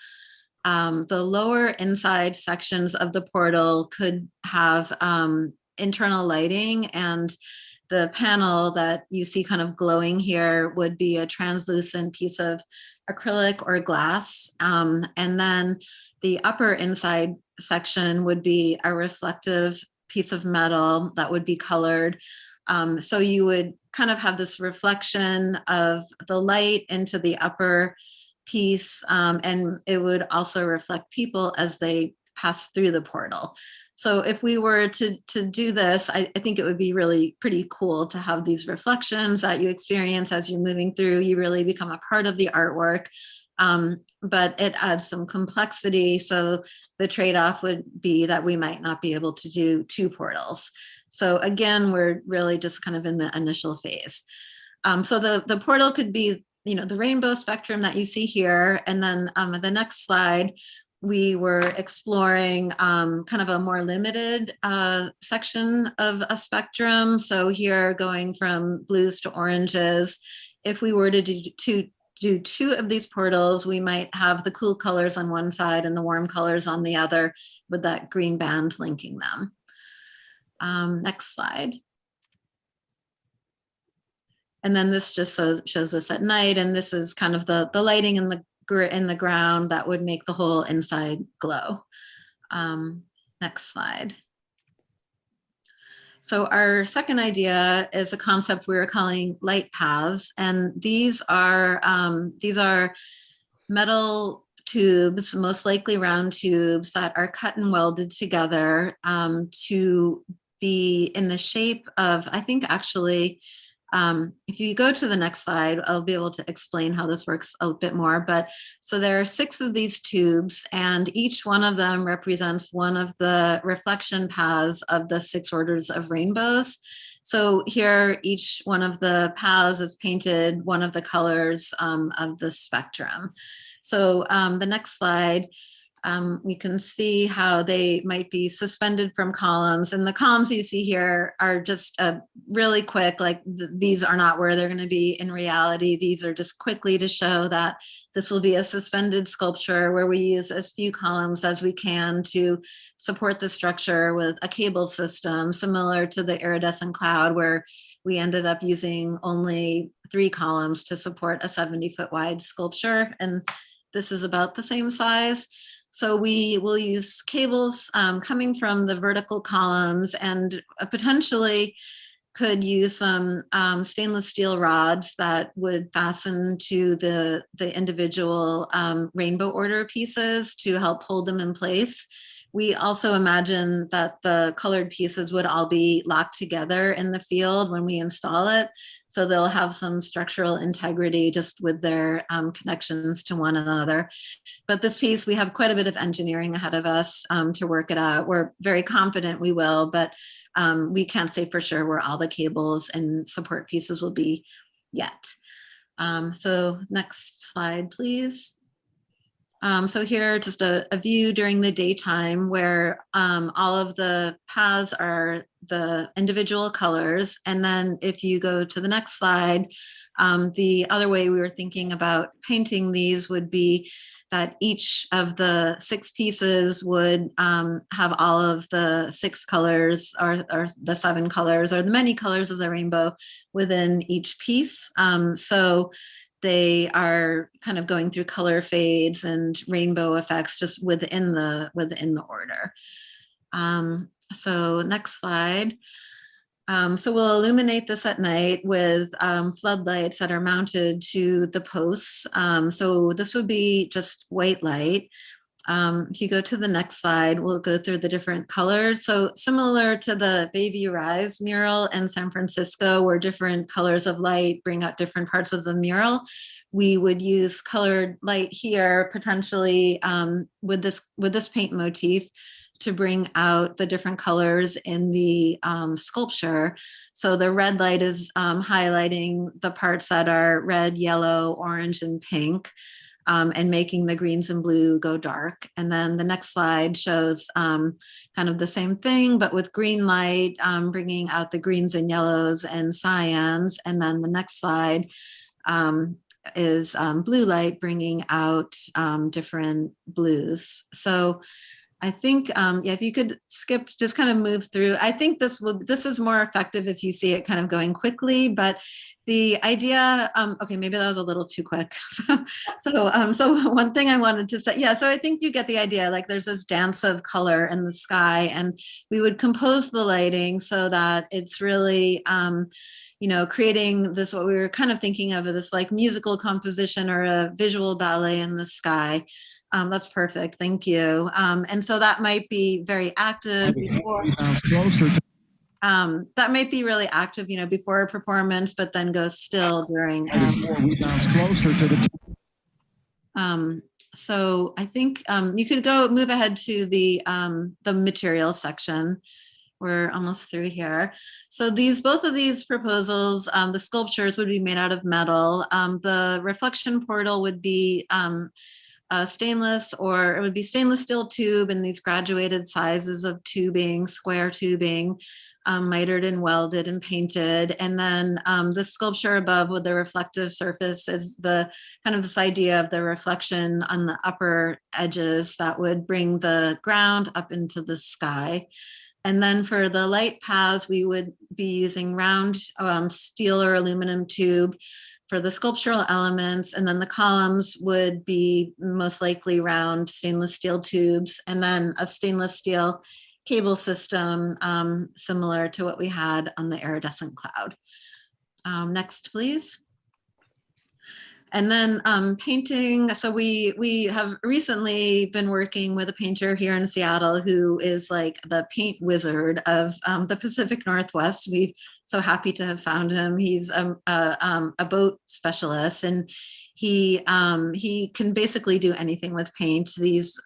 lower inside sections of the portal could have internal lighting, and the panel that you see kind of glowing here would be a translucent piece of acrylic or glass. And then the upper inside section would be a reflective piece of metal that would be colored. So you would kind of have this reflection of the light into the upper piece, and it would also reflect people as they pass through the portal. So if we were to do this, I think it would be really pretty cool to have these reflections that you experience as you're moving through. You really become a part of the artwork, but it adds some complexity. So the trade-off would be that we might not be able to do 2 portals. So again, we're really just kind of in the initial phase. So the portal could be, the rainbow spectrum that you see here. And then the next slide, we were exploring kind of a more limited section of a spectrum. So here, going from blues to oranges, if we were to do 2 of these portals, we might have the cool colors on one side and the warm colors on the other, with that green band linking them. Next slide. And then this just shows us at night, and this is kind of the lighting in the ground that would make the whole inside glow. Next slide. So our second idea is a concept we were calling light paths, and these are metal tubes, most likely round tubes, that are cut and welded together to be in the shape of, I think actually, if you go to the next slide, I'll be able to explain how this works a bit more. But so there are 6 of these tubes, and each one of them represents one of the reflection paths of the 6 orders of rainbows. So here, each one of the paths is painted one of the colors of the spectrum. So the next slide, we can see how they might be suspended from columns, and the columns you see here are just really quick, like these are not where they're going to be in reality. These are just quickly to show that this will be a suspended sculpture where we use as few columns as we can to support the structure with a cable system, similar to the iridescent cloud, where we ended up using only 3 columns to support a 70-foot wide sculpture. And this is about the same size. So we will use cables coming from the vertical columns, and potentially could use some stainless steel rods that would fasten to the individual rainbow order pieces to help hold them in place. We also imagine that the colored pieces would all be locked together in the field when we install it. So they'll have some structural integrity just with their connections to one another. But this piece, we have quite a bit of engineering ahead of us to work it out. We're very confident we will, but we can't say for sure where all the cables and support pieces will be yet. So next slide, please. So here, just a view during the daytime where all of the paths are the individual colors. And then if you go to the next slide, the other way we were thinking about painting these would be that each of the 6 pieces would have all of the 6 colors or the 7 colors or the many colors of the rainbow within each piece. So they are kind of going through color fades and rainbow effects just within the order. So next slide. So we'll illuminate this at night with floodlights that are mounted to the posts. So this would be just white light. If you go to the next slide, we'll go through the different colors. So similar to the Bayview Rise mural in San Francisco, where different colors of light bring out different parts of the mural, we would use colored light here, potentially with this paint motif, to bring out the different colors in the sculpture. So the red light is highlighting the parts that are red, yellow, orange, and pink. And making the greens and blue go dark. And then the next slide shows kind of the same thing, but with green light, bringing out the greens and yellows and cyans. And then the next slide is blue light, bringing out different blues. So I think, yeah, if you could skip, just kind of move through. I think this is more effective if you see it kind of going quickly, but the idea, okay, maybe that was a little too quick. So one thing I wanted to say, yeah, so I think you get the idea, like there's this dance of color in the sky, and we would compose the lighting so that it's really, you know, creating this, what we were kind of thinking of, this like musical composition or a visual ballet in the sky. That's perfect, thank you. And so that might be very active before, that might be really active, you know, before a performance, but then goes still during. So I think you could move ahead to the material section. We're almost through here. So both of these proposals, the sculptures would be made out of metal. The reflection portal would be stainless, or it would be stainless steel tube in these graduated sizes of tubing, square tubing, mitered and welded and painted. And then the sculpture above with the reflective surface is the kind of this idea of the reflection on the upper edges that would bring the ground up into the sky. And then for the light paths, we would be using round steel or aluminum tube for the sculptural elements, and then the columns would be most likely round stainless steel tubes, and then a stainless steel cable system similar to what we had on the iridescent cloud. Next, please. And then painting, so we have recently been working with a painter here in Seattle who is like the paint wizard of the Pacific Northwest. We're so happy to have found him. He's a boat specialist, and he can basically do anything with paint. These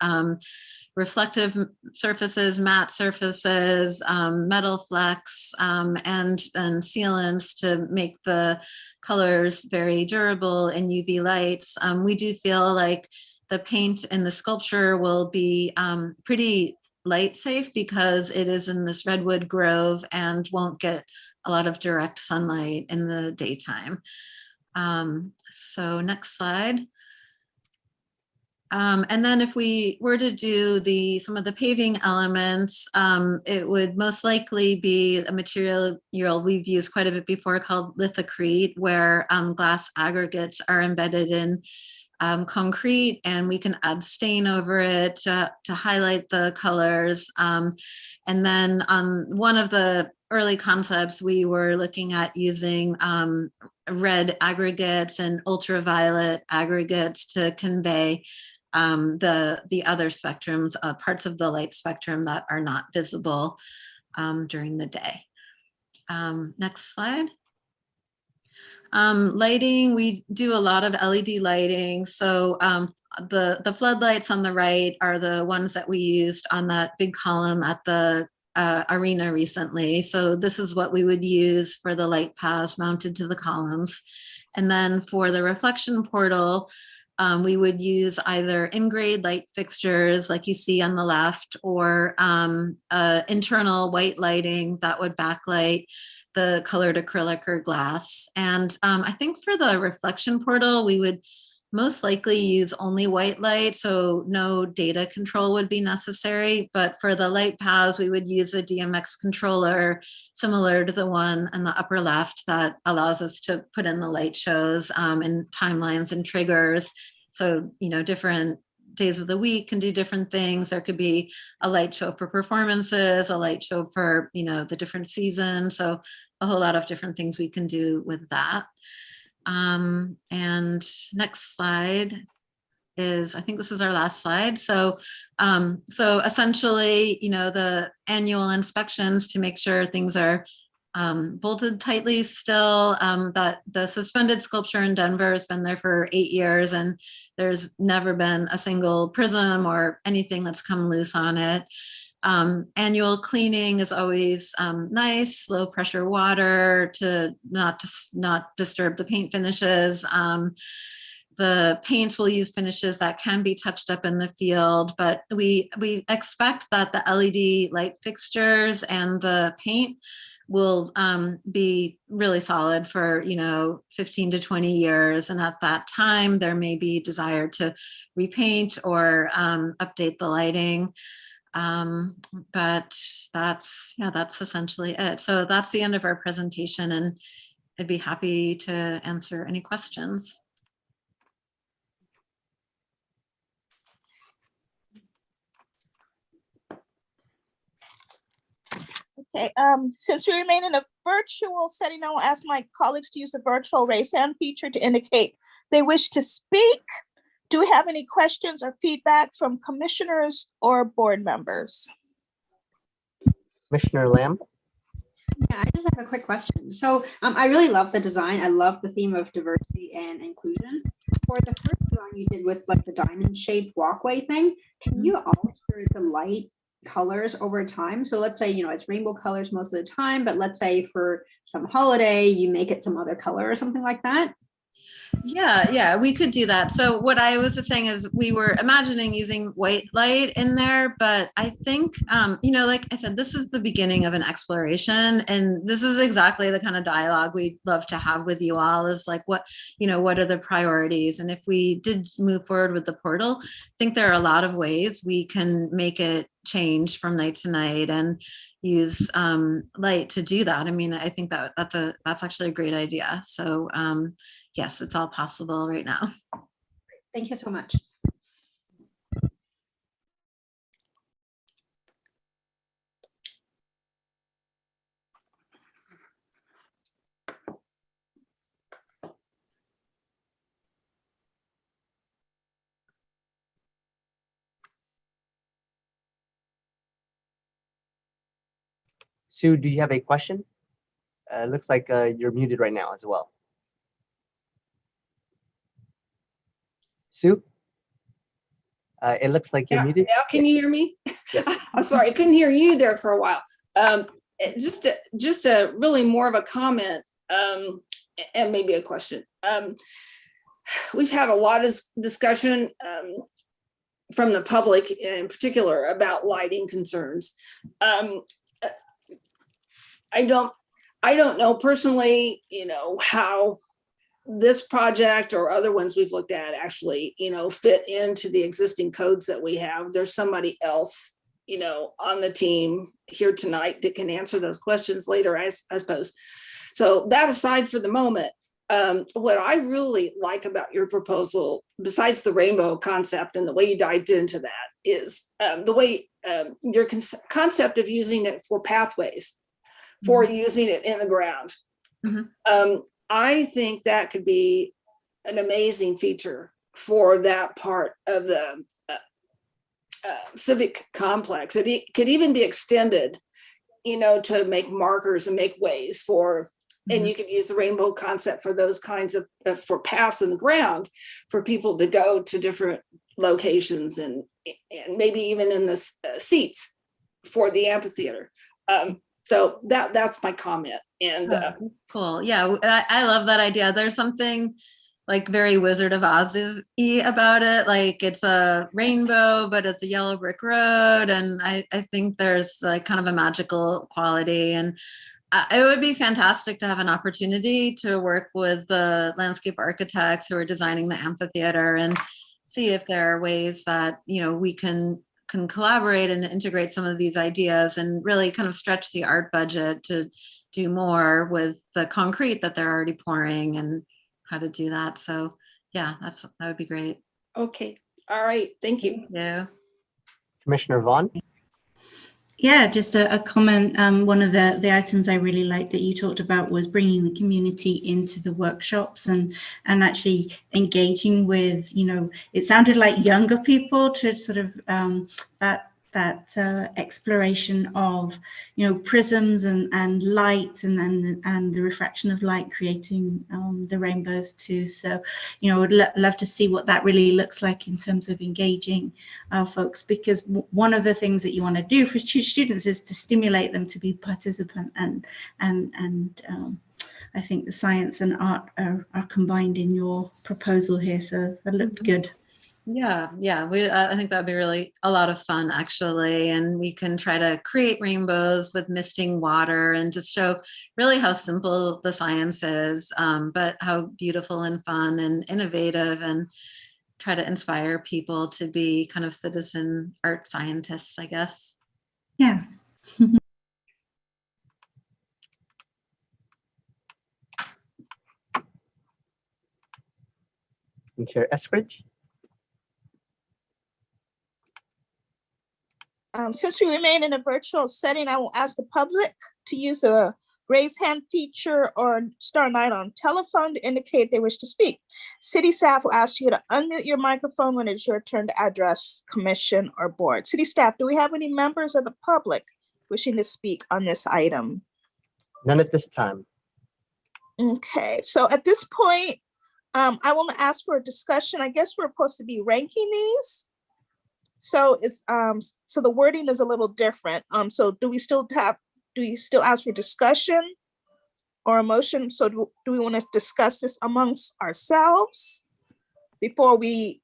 reflective surfaces, matte surfaces, metal flecks, and sealants to make the colors very durable in UV lights. We do feel like the paint in the sculpture will be pretty light safe because it is in this redwood grove and won't get a lot of direct sunlight in the daytime. So next slide. And then if we were to do some of the paving elements, it would most likely be a material we've used quite a bit before called lithocrete, where glass aggregates are embedded in concrete, and we can add stain over it to highlight the colors. And then on one of the early concepts, we were looking at using red aggregates and ultraviolet aggregates to convey the other spectrums, parts of the light spectrum that are not visible during the day. Next slide. Lighting, we do a lot of LED lighting. So the floodlights on the right are the ones that we used on that big column at the arena recently. So this is what we would use for the light paths mounted to the columns. And then for the reflection portal, we would use either in-grade light fixtures like you see on the left, or internal white lighting that would backlight the colored acrylic or glass. And I think for the reflection portal, we would most likely use only white light, so no data control would be necessary. But for the light paths, we would use a DMX controller similar to the one in the upper left that allows us to put in the light shows and timelines and triggers. So, you know, different days of the week can do different things. There could be a light show for performances, a light show for, you know, the different seasons. So a whole lot of different things we can do with that. And next slide is, I think this is our last slide. So, so essentially, you know, the annual inspections to make sure things are bolted tightly still. That the suspended sculpture in Denver has been there for 8 years, and there's never been a single prism or anything that's come loose on it. Annual cleaning is always nice, low pressure water to not disturb the paint finishes. The paints will use finishes that can be touched up in the field, but we expect that the LED light fixtures and the paint will be really solid for, you know, 15 to 20 years. And at that time, there may be desire to repaint or update the lighting. But that's essentially it. So that's the end of our presentation, and I'd be happy to answer any questions. Okay, since we remain in a virtual setting, I will ask my colleagues to use the virtual raise hand feature to indicate they wish to speak. Do we have any questions or feedback from commissioners or board members? Commissioner Lamb? Yeah, I just have a quick question. So I really love the design. I love the theme of diversity and inclusion. For the first drawing you did with like the diamond shaped walkway thing, can you alter the light colors over time? So let's say, you know, it's rainbow colors most of the time, but let's say for some holiday, you make it some other color or something like that. Yeah, we could do that. So what I was just saying is we were imagining using white light in there, but I think, you know, like I said, this is the beginning of an exploration, and this is exactly the kind of dialogue we'd love to have with you all, is like, what, you know, what are the priorities? And if we did move forward with the portal, I think there are a lot of ways we can make it change from night to night and use light to do that. I mean, I think that's actually a great idea. So yes, it's all possible right now. Thank you so much. Sue, do you have a question? Looks like you're muted right now as well. Sue? It looks like you're muted. Now can you hear me? Yes. I'm sorry, I couldn't hear you there for a while. Just a really more of a comment and maybe a question. We've had a lot of discussion from the public in particular about lighting concerns. I don't know personally, you know, how this project or other ones we've looked at actually, you know, fit into the existing codes that we have. There's somebody else, you know, on the team here tonight that can answer those questions later, I suppose. So that aside for the moment, what I really like about your proposal, besides the rainbow concept and the way you dived into that, is the way your concept of using it for pathways, for using it in the ground. I think that could be an amazing feature for that part of the civic complex. It could even be extended, you know, to make markers and make ways for, and you could use the rainbow concept for those kinds of, for paths in the ground for people to go to different locations and maybe even in the seats for the amphitheater. So that's my comment. And that's cool. Yeah, I love that idea. There's something like very Wizard of Oz-y about it. Like it's a rainbow, but it's a yellow brick road. And I think there's like kind of a magical quality. And it would be fantastic to have an opportunity to work with the landscape architects who are designing the amphitheater and see if there are ways that, you know, we can collaborate and integrate some of these ideas and really kind of stretch the art budget to do more with the concrete that they're already pouring and how to do that. So yeah, that would be great. Okay. All right. Thank you. Yeah. Commissioner Vaughn? Yeah, just a comment. One of the items I really liked that you talked about was bringing the community into the workshops and actually engaging with, you know, it sounded like younger people to sort of that exploration of, you know, prisms and light and the refraction of light creating the rainbows too. So, you know, would love to see what that really looks like in terms of engaging folks, because one of the things that you want to do for students is to stimulate them to be participant and I think the science and art are combined in your proposal here. So that looked good. Yeah, I think that'd be really a lot of fun actually, and we can try to create rainbows with misting water and just show really how simple the science is, but how beautiful and fun and innovative, and try to inspire people to be kind of citizen art scientists, I guess. Yeah. And Chair Eskridge. Since we remain in a virtual setting, I will ask the public to use the raise hand feature or star 9 on telephone to indicate they wish to speak. City staff will ask you to unmute your microphone when it's your turn to address commission or board. City staff, do we have any members of the public wishing to speak on this item? None at this time. Okay, so at this point, I want to ask for a discussion. I guess we're supposed to be ranking these. So it's so the wording is a little different. So do you still ask for discussion or a motion? So do we want to discuss this amongst ourselves before we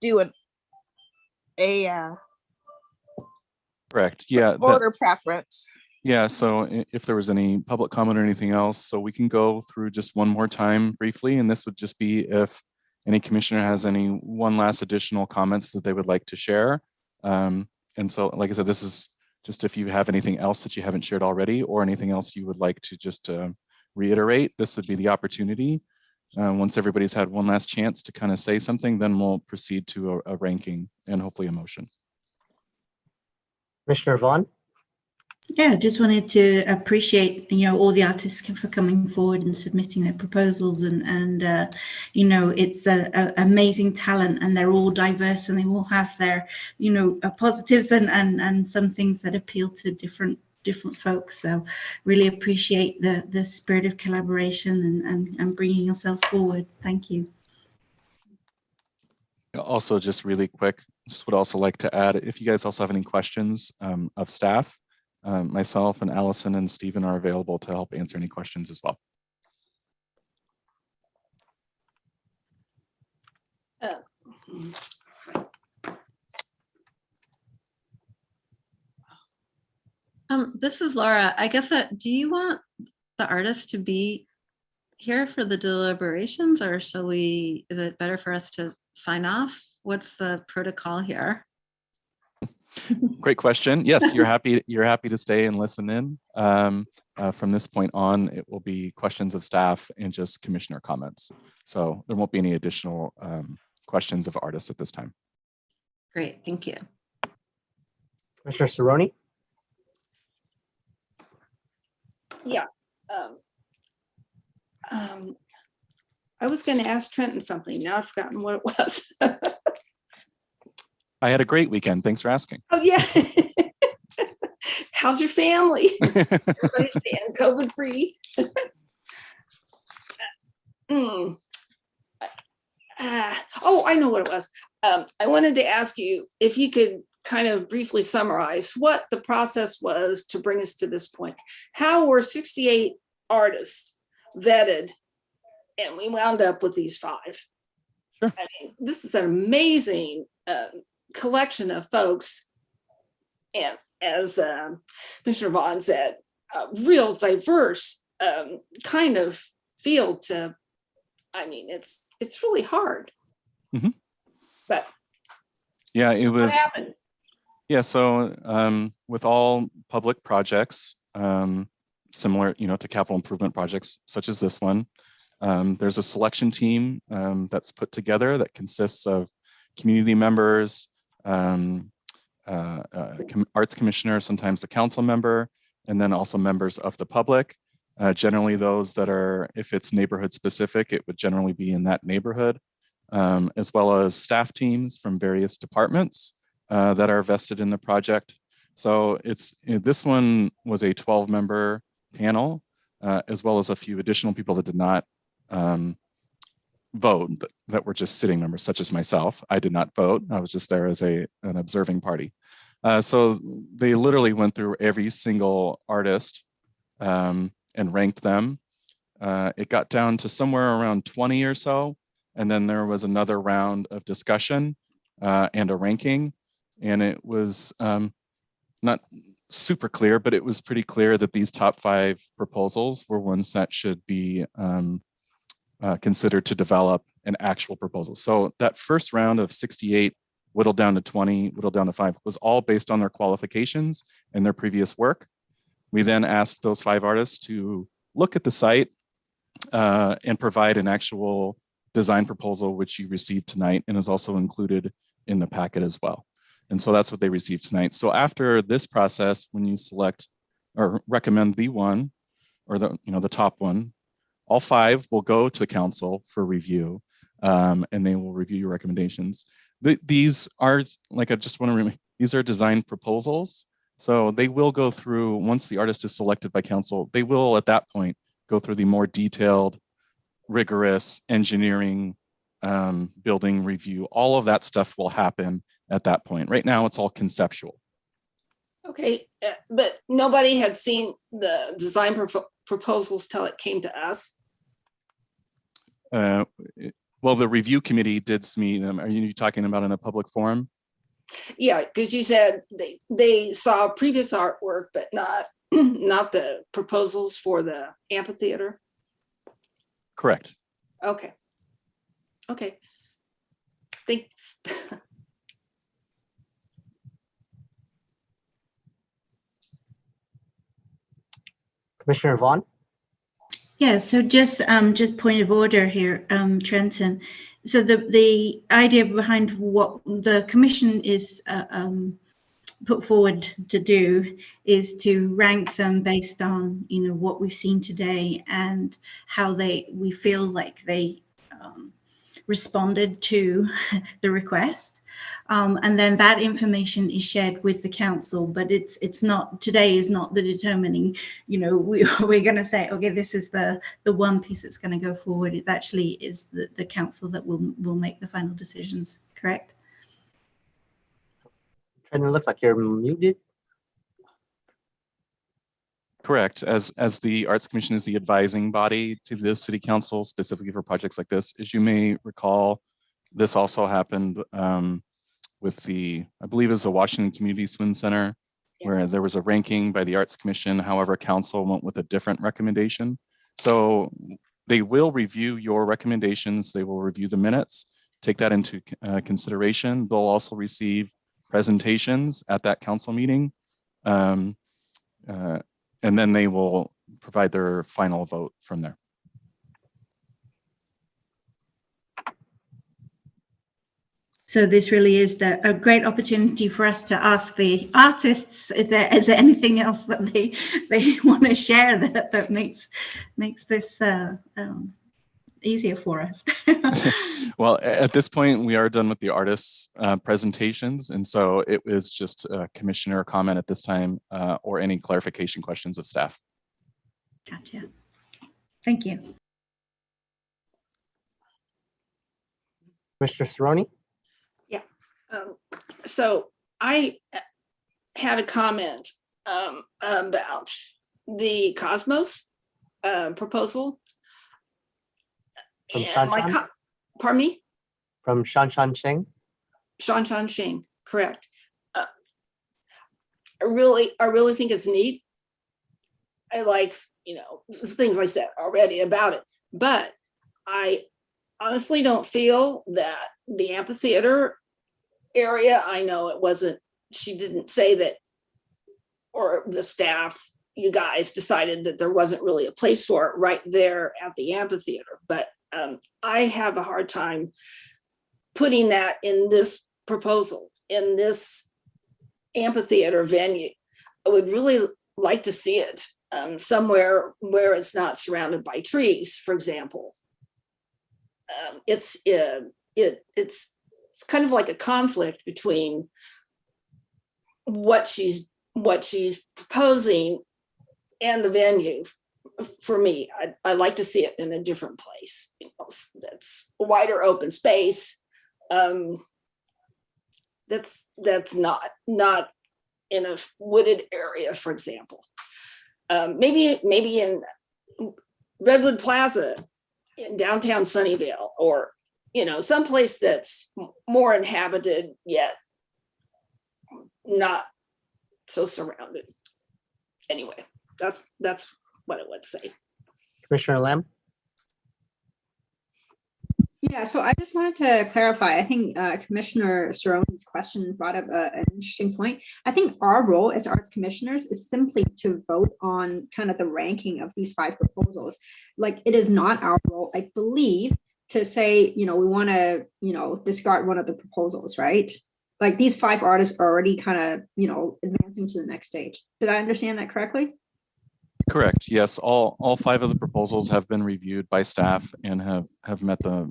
do Correct. Yeah. Order preference? Yeah. So if there was any public comment or anything else, so we can go through just one more time briefly, and this would just be if any commissioner has any one last additional comments that they would like to share. And so, like I said, this is just if you have anything else that you haven't shared already or anything else you would like to just reiterate, this would be the opportunity. Once everybody's had one last chance to kind of say something, then we'll proceed to a ranking and hopefully a motion. Commissioner Vaughn. Yeah, just wanted to appreciate, all the artists for coming forward and submitting their proposals, and it's amazing talent, and they're all diverse, and they all have their, positives and some things that appeal to different folks. So really appreciate the spirit of collaboration and bringing yourselves forward. Thank you. Also, just really quick, just would also like to add, if you guys also have any questions of staff, myself and Allison and Stephen are available to help answer any questions as well. This is Laura. I guess do you want the artist to be here for the deliberations, or is it better for us to sign off? What's the protocol here? Great question. Yes, you're happy to stay and listen in. From this point on, it will be questions of staff and just commissioner comments. So there won't be any additional questions of artists at this time. Great, thank you. Commissioner Cerrone. Yeah. I was going to ask Trenton something. Now I've forgotten what it was. I had a great weekend. Thanks for asking. Oh, yeah. How's your family? Everybody's staying COVID free. Oh, I know what it was. I wanted to ask you if you could kind of briefly summarize what the process was to bring us to this point. How were 68 artists vetted and we wound up with these 5? Sure. I mean, this is an amazing collection of folks, and as Commissioner Vaughn said, a real diverse kind of field to, I mean, it's really hard. Mm-hmm. But yeah, it was. What happened? Yeah, so with all public projects, similar, to capital improvement projects such as this one, there's a selection team that's put together that consists of community members, arts commissioner, sometimes a council member, and then also members of the public. Generally those that are, if it's neighborhood specific, it would generally be in that neighborhood, as well as staff teams from various departments that are vested in the project. So this one was a 12-member panel, as well as a few additional people that did not vote, that were just sitting members, such as myself. I did not vote. I was just there as an observing party. So they literally went through every single artist and ranked them. It got down to somewhere around 20 or so. And then there was another round of discussion and a ranking. And it was not super clear, but it was pretty clear that these top 5 proposals were ones that should be considered to develop an actual proposal. So that first round of 68, whittled down to 20, whittled down to 5, was all based on their qualifications and their previous work. We then asked those 5 artists to look at the site and provide an actual design proposal, which you received tonight and is also included in the packet as well. And so that's what they received tonight. So after this process, when you select or recommend the one or the top one, all 5 will go to council for review, and they will review your recommendations. These are, like, I just want to remember, these are design proposals. So they will go through, once the artist is selected by council, they will at that point go through the more detailed, rigorous engineering, building review. All of that stuff will happen at that point. Right now, it's all conceptual. Okay, but nobody had seen the design proposals till it came to us. Well, the review committee did see them. Are you talking about in a public forum? Yeah, because you said they saw previous artwork, but not not the proposals for the amphitheater. Correct. Okay. Okay. Thanks. Commissioner Vaughn? Yeah, so just point of order here, Trenton. So the idea behind what the commission is put forward to do is to rank them based on, you know, what we've seen today and how we feel like they responded to the request. And then that information is shared with the council, but it's not, today is not the determining, you know, we're going to say, okay, this is the one piece that's going to go forward. It actually is the council that will make the final decisions, correct? And it looks like you're muted. Correct. As the Arts Commission is the advising body to the City Council, specifically for projects like this, as you may recall, this also happened with I believe it was the Washington Community Swim Center, where there was a ranking by the Arts Commission. However, Council went with a different recommendation. So they will review your recommendations. They will review the minutes, take that into consideration. They'll also receive presentations at that council meeting. And then they will provide their final vote from there. So this really is a great opportunity for us to ask the artists, is there anything else that they want to share that makes this easier for us? Well, at this point, we are done with the artists' presentations. And so it was just a commissioner comment at this time or any clarification questions of staff. Gotcha. Thank you. Mr. Cerrone? Yeah. So I had a comment about the Cosmos proposal. From Shanshan? Pardon me? From Shanshan Cheng? Shanshan Cheng, correct. I really think it's neat. I like, you know, things I said already about it, but I honestly don't feel that the amphitheater area, I know it wasn't, she didn't say that, or the staff, you guys decided that there wasn't really a place for it right there at the amphitheater, but I have a hard time putting that in this proposal, in this amphitheater venue. I would really like to see it somewhere where it's not surrounded by trees, for example. It's kind of like a conflict between what she's proposing and the venue. For me, I like to see it in a different place, you know, that's a wider open space. That's not in a wooded area, for example. Maybe in Redwood Plaza in downtown Sunnyvale, or, you know, someplace that's more inhabited yet not so surrounded. Anyway, that's what I would say. Commissioner Lamb? Yeah, so I just wanted to clarify. I think Commissioner Cerrone's question brought up an interesting point. I think our role as arts commissioners is simply to vote on kind of the ranking of these 5 proposals. Like, it is not our role, I believe, to say, we want to, discard one of the proposals, right? Like, these 5 artists are already kind of, advancing to the next stage. Did I understand that correctly? Correct. Yes, all 5 of the proposals have been reviewed by staff and have met the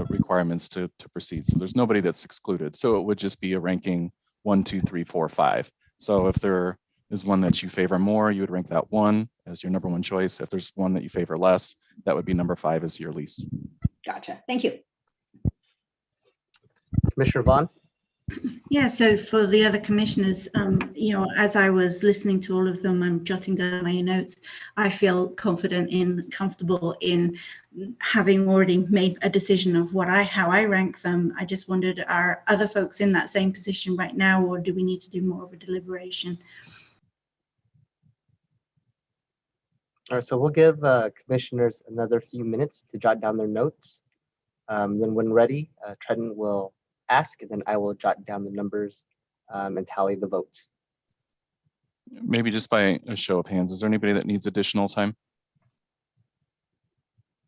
requirements to proceed. So there's nobody that's excluded. So it would just be a ranking 1, 2, 3, 4, 5. So if there is one that you favor more, you would rank that 1 as your number 1 choice. If there's one that you favor less, that would be number 5 as your least. Gotcha. Thank you. Commissioner Vaughn? Yeah, so for the other commissioners, as I was listening to all of them, I'm jotting down my notes. I feel confident and comfortable in having already made a decision of how I rank them. I just wondered, are other folks in that same position right now, or do we need to do more of a deliberation? All right, so we'll give commissioners another few minutes to jot down their notes. Then when ready, Trenton will ask, and then I will jot down the numbers and tally the votes. Maybe just by a show of hands, is there anybody that needs additional time?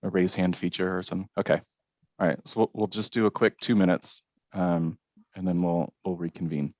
A raise hand feature or something? Okay. All right, so we'll just do a quick 2 minutes and then we'll reconvene.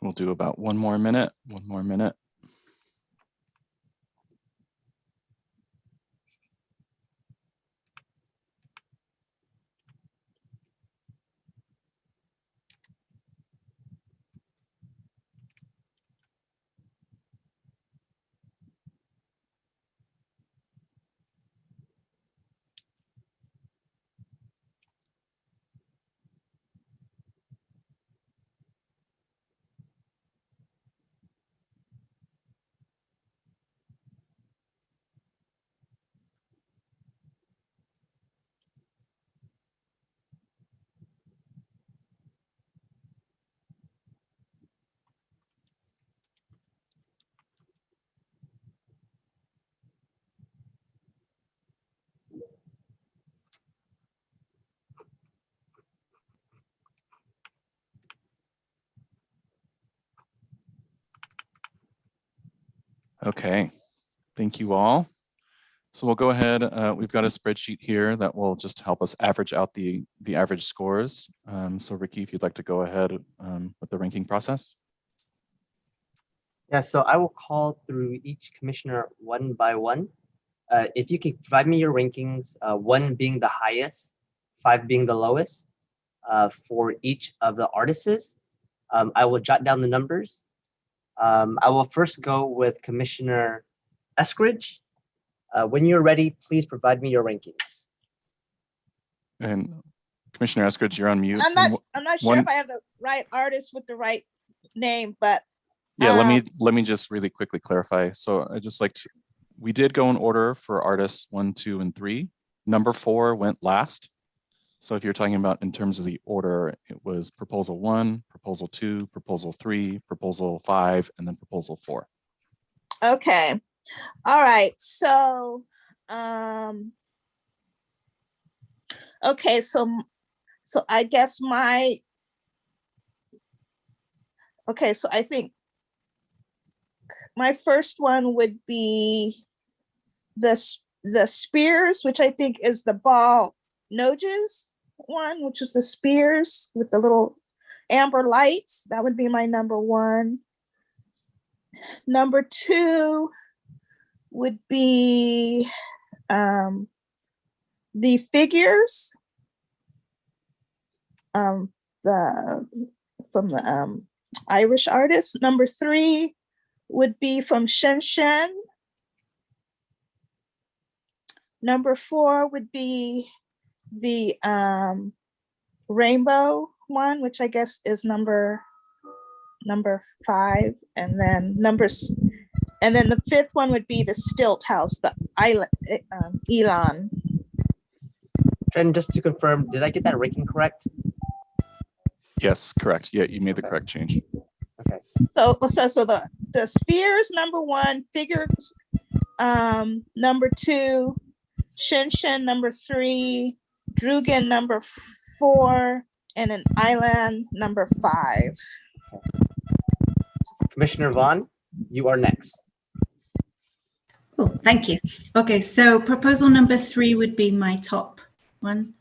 We'll do about 1 more minute, 1 more minute. Okay, thank you all. So we'll go ahead. We've got a spreadsheet here that will just help us average out the average scores. So Ricky, if you'd like to go ahead with the ranking process. Yeah, so I will call through each commissioner 1 by 1. If you could provide me your rankings, 1 being the highest, 5 being the lowest, for each of the artists. I will jot down the numbers. I will first go with Commissioner Eskridge. When you're ready, please provide me your rankings. And Commissioner Eskridge, you're on mute. I'm not sure if I have the right artist with the right name, but yeah, let me just really quickly clarify. So I just like to, we did go in order for artists 1, 2, and 3. Number 4 went last. So if you're talking about in terms of the order, it was proposal 1, proposal 2, proposal 3, proposal 5, and then proposal 4. Okay. All right. So, okay. So I guess okay. So I think my first one would be the Spears, which I think is the ball Noges one, which is the spears with the little amber lights. That would be my number one. Number two would be the figures from the Irish artist. Number three would be from Shen Shen. Number four would be the rainbow one, which I guess is number five, and then the fifth one would be the stilt house, the island, Elon. And just to confirm, did I get that ranking correct? Yes, correct. Yeah, you made the correct change. Okay. So the spears number one, figures number two, Shen Shen number three, Drugan number four, and an island number five. Commissioner Vaughn, you are next. Oh, thank you. Okay, so proposal number three would be my top one.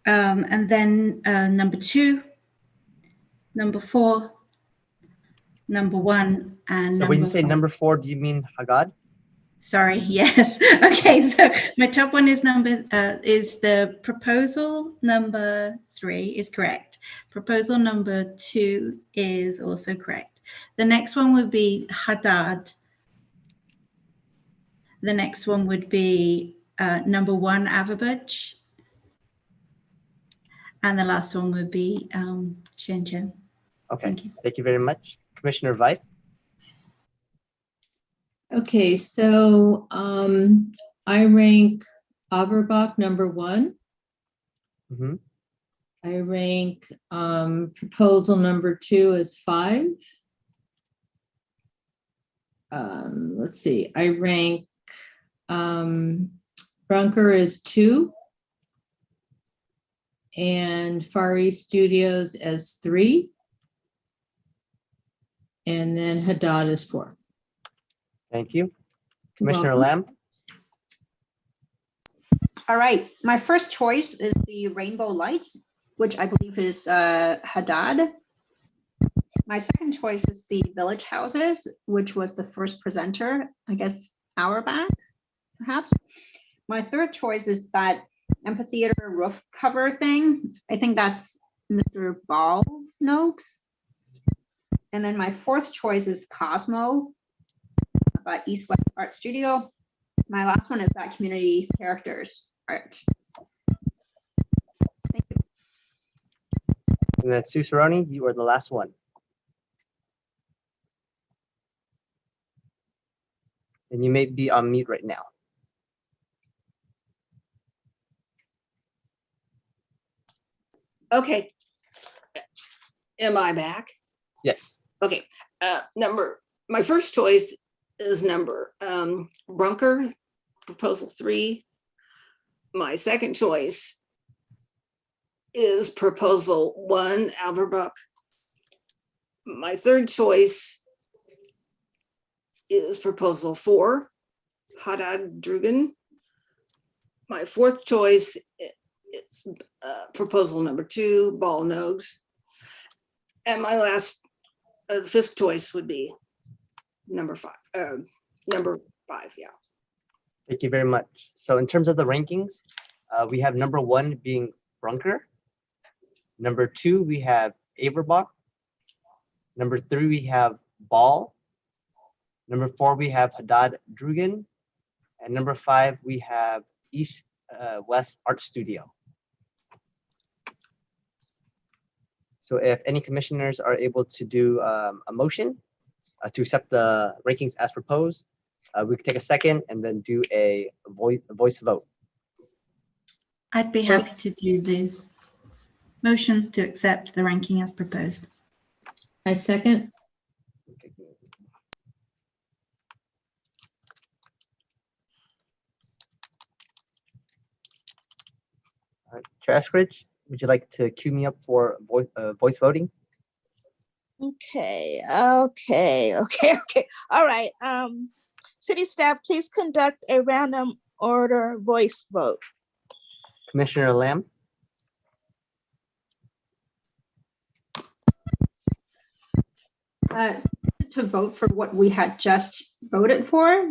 And then number two, number four, number one, and so when you say number four, do you mean Haggad? Sorry, yes. Okay, so my top one is the proposal number three is correct. Proposal number two is also correct. The next one would be Haddad. The next one would be number one, Averbudge. And the last one would be Shen Shen. Okay, thank you very much. Commissioner Veith? Okay, so I rank Averbach number one. Mm-hmm. I rank proposal number two as 5. Let's see, I rank Brunker as 2 and Far East Studios as 3. And then Haddad is 4. Thank you. Commissioner Lamb? All right, my first choice is the Rainbow Lights, which I believe is Haddad. My second choice is the Village Houses, which was the first presenter, I guess, hour back, perhaps. My third choice is that Amphitheater roof cover thing. I think that's Mr. Ball Noakes. And then my fourth choice is Cosmo by East West Art Studio. My last one is that community characters art. Thank you. And then Sue Cerrone, you are the last one. And you may be on mute right now. Okay. Am I back? Yes. Okay. My first choice is number Brunker, proposal 3. My second choice is proposal 1, Averbach. My third choice is proposal 4, Haddad Drugan. My fourth choice is proposal number 2, Ball Noakes. And my last, fifth choice would be number 5. Yeah. Thank you very much. So in terms of the rankings, we have number 1 being Brunker. Number 2, we have Averbach. Number 3, we have Ball. Number 4, we have Haddad Drugan. And number 5, we have East West Art Studio. So if any commissioners are able to do a motion to accept the rankings as proposed, we could take a second and then do a voice vote. I'd be happy to do the motion to accept the ranking as proposed. I second. Chair Eskridge, would you like to cue me up for voice voting? Okay. All right. City staff, please conduct a random order voice vote. Commissioner Lamb? To vote for what we had just voted for?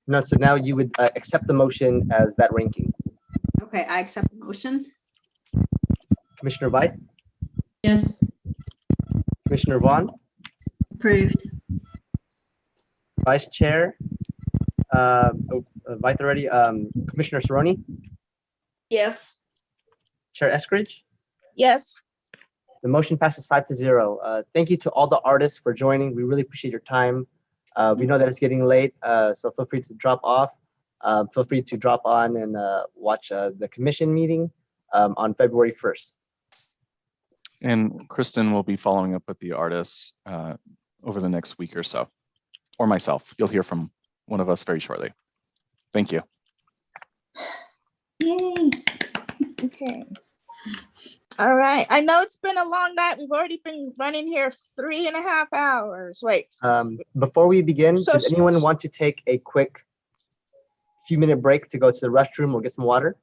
No, so now you would accept the motion as that ranking. Okay, I accept the motion. Commissioner Vythe, Yes. Commissioner Vaughn, Approved. Vice Chair, Vythe already, Commissioner Cerrone, Yes. Chair Eskridge. Yes. The motion passes 5-0. Thank you to all the artists for joining. We really appreciate your time. We know that it's getting late, so feel free to drop off. Feel free to drop on and watch the commission meeting on February 1st. And Kristen will be following up with the artists over the next week or so, or myself. You'll hear from one of us very shortly. Thank you. Yay. Okay. All right. I know it's been a long night. We've already been running here 3.5 hours. Wait. Before we begin, So- does anyone want to take a quick few-minute break to go to the restroom or get some water?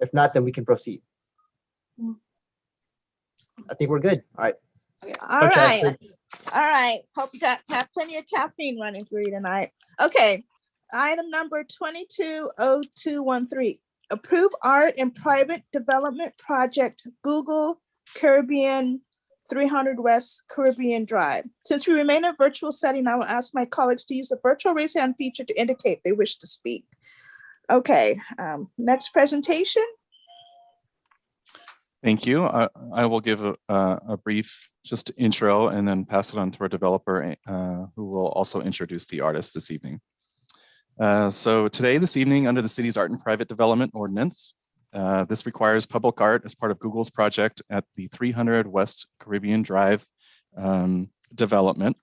If not, then we can proceed. I think we're good. All right. All Coach right. Eskridge. All right. Hope you have plenty of caffeine running through you tonight. Okay. Item number 220213. Approve art and private development project Google Caribbean 300 West Caribbean Drive. Since we remain in a virtual setting, I will ask my colleagues to use the virtual raise hand feature to indicate they wish to speak. Okay, next presentation. Thank you. I will give a brief just intro and then pass it on to our developer who will also introduce the artist this evening. So this evening, under the city's art and private development ordinance, this requires public art as part of Google's project at the 300 West Caribbean Drive development.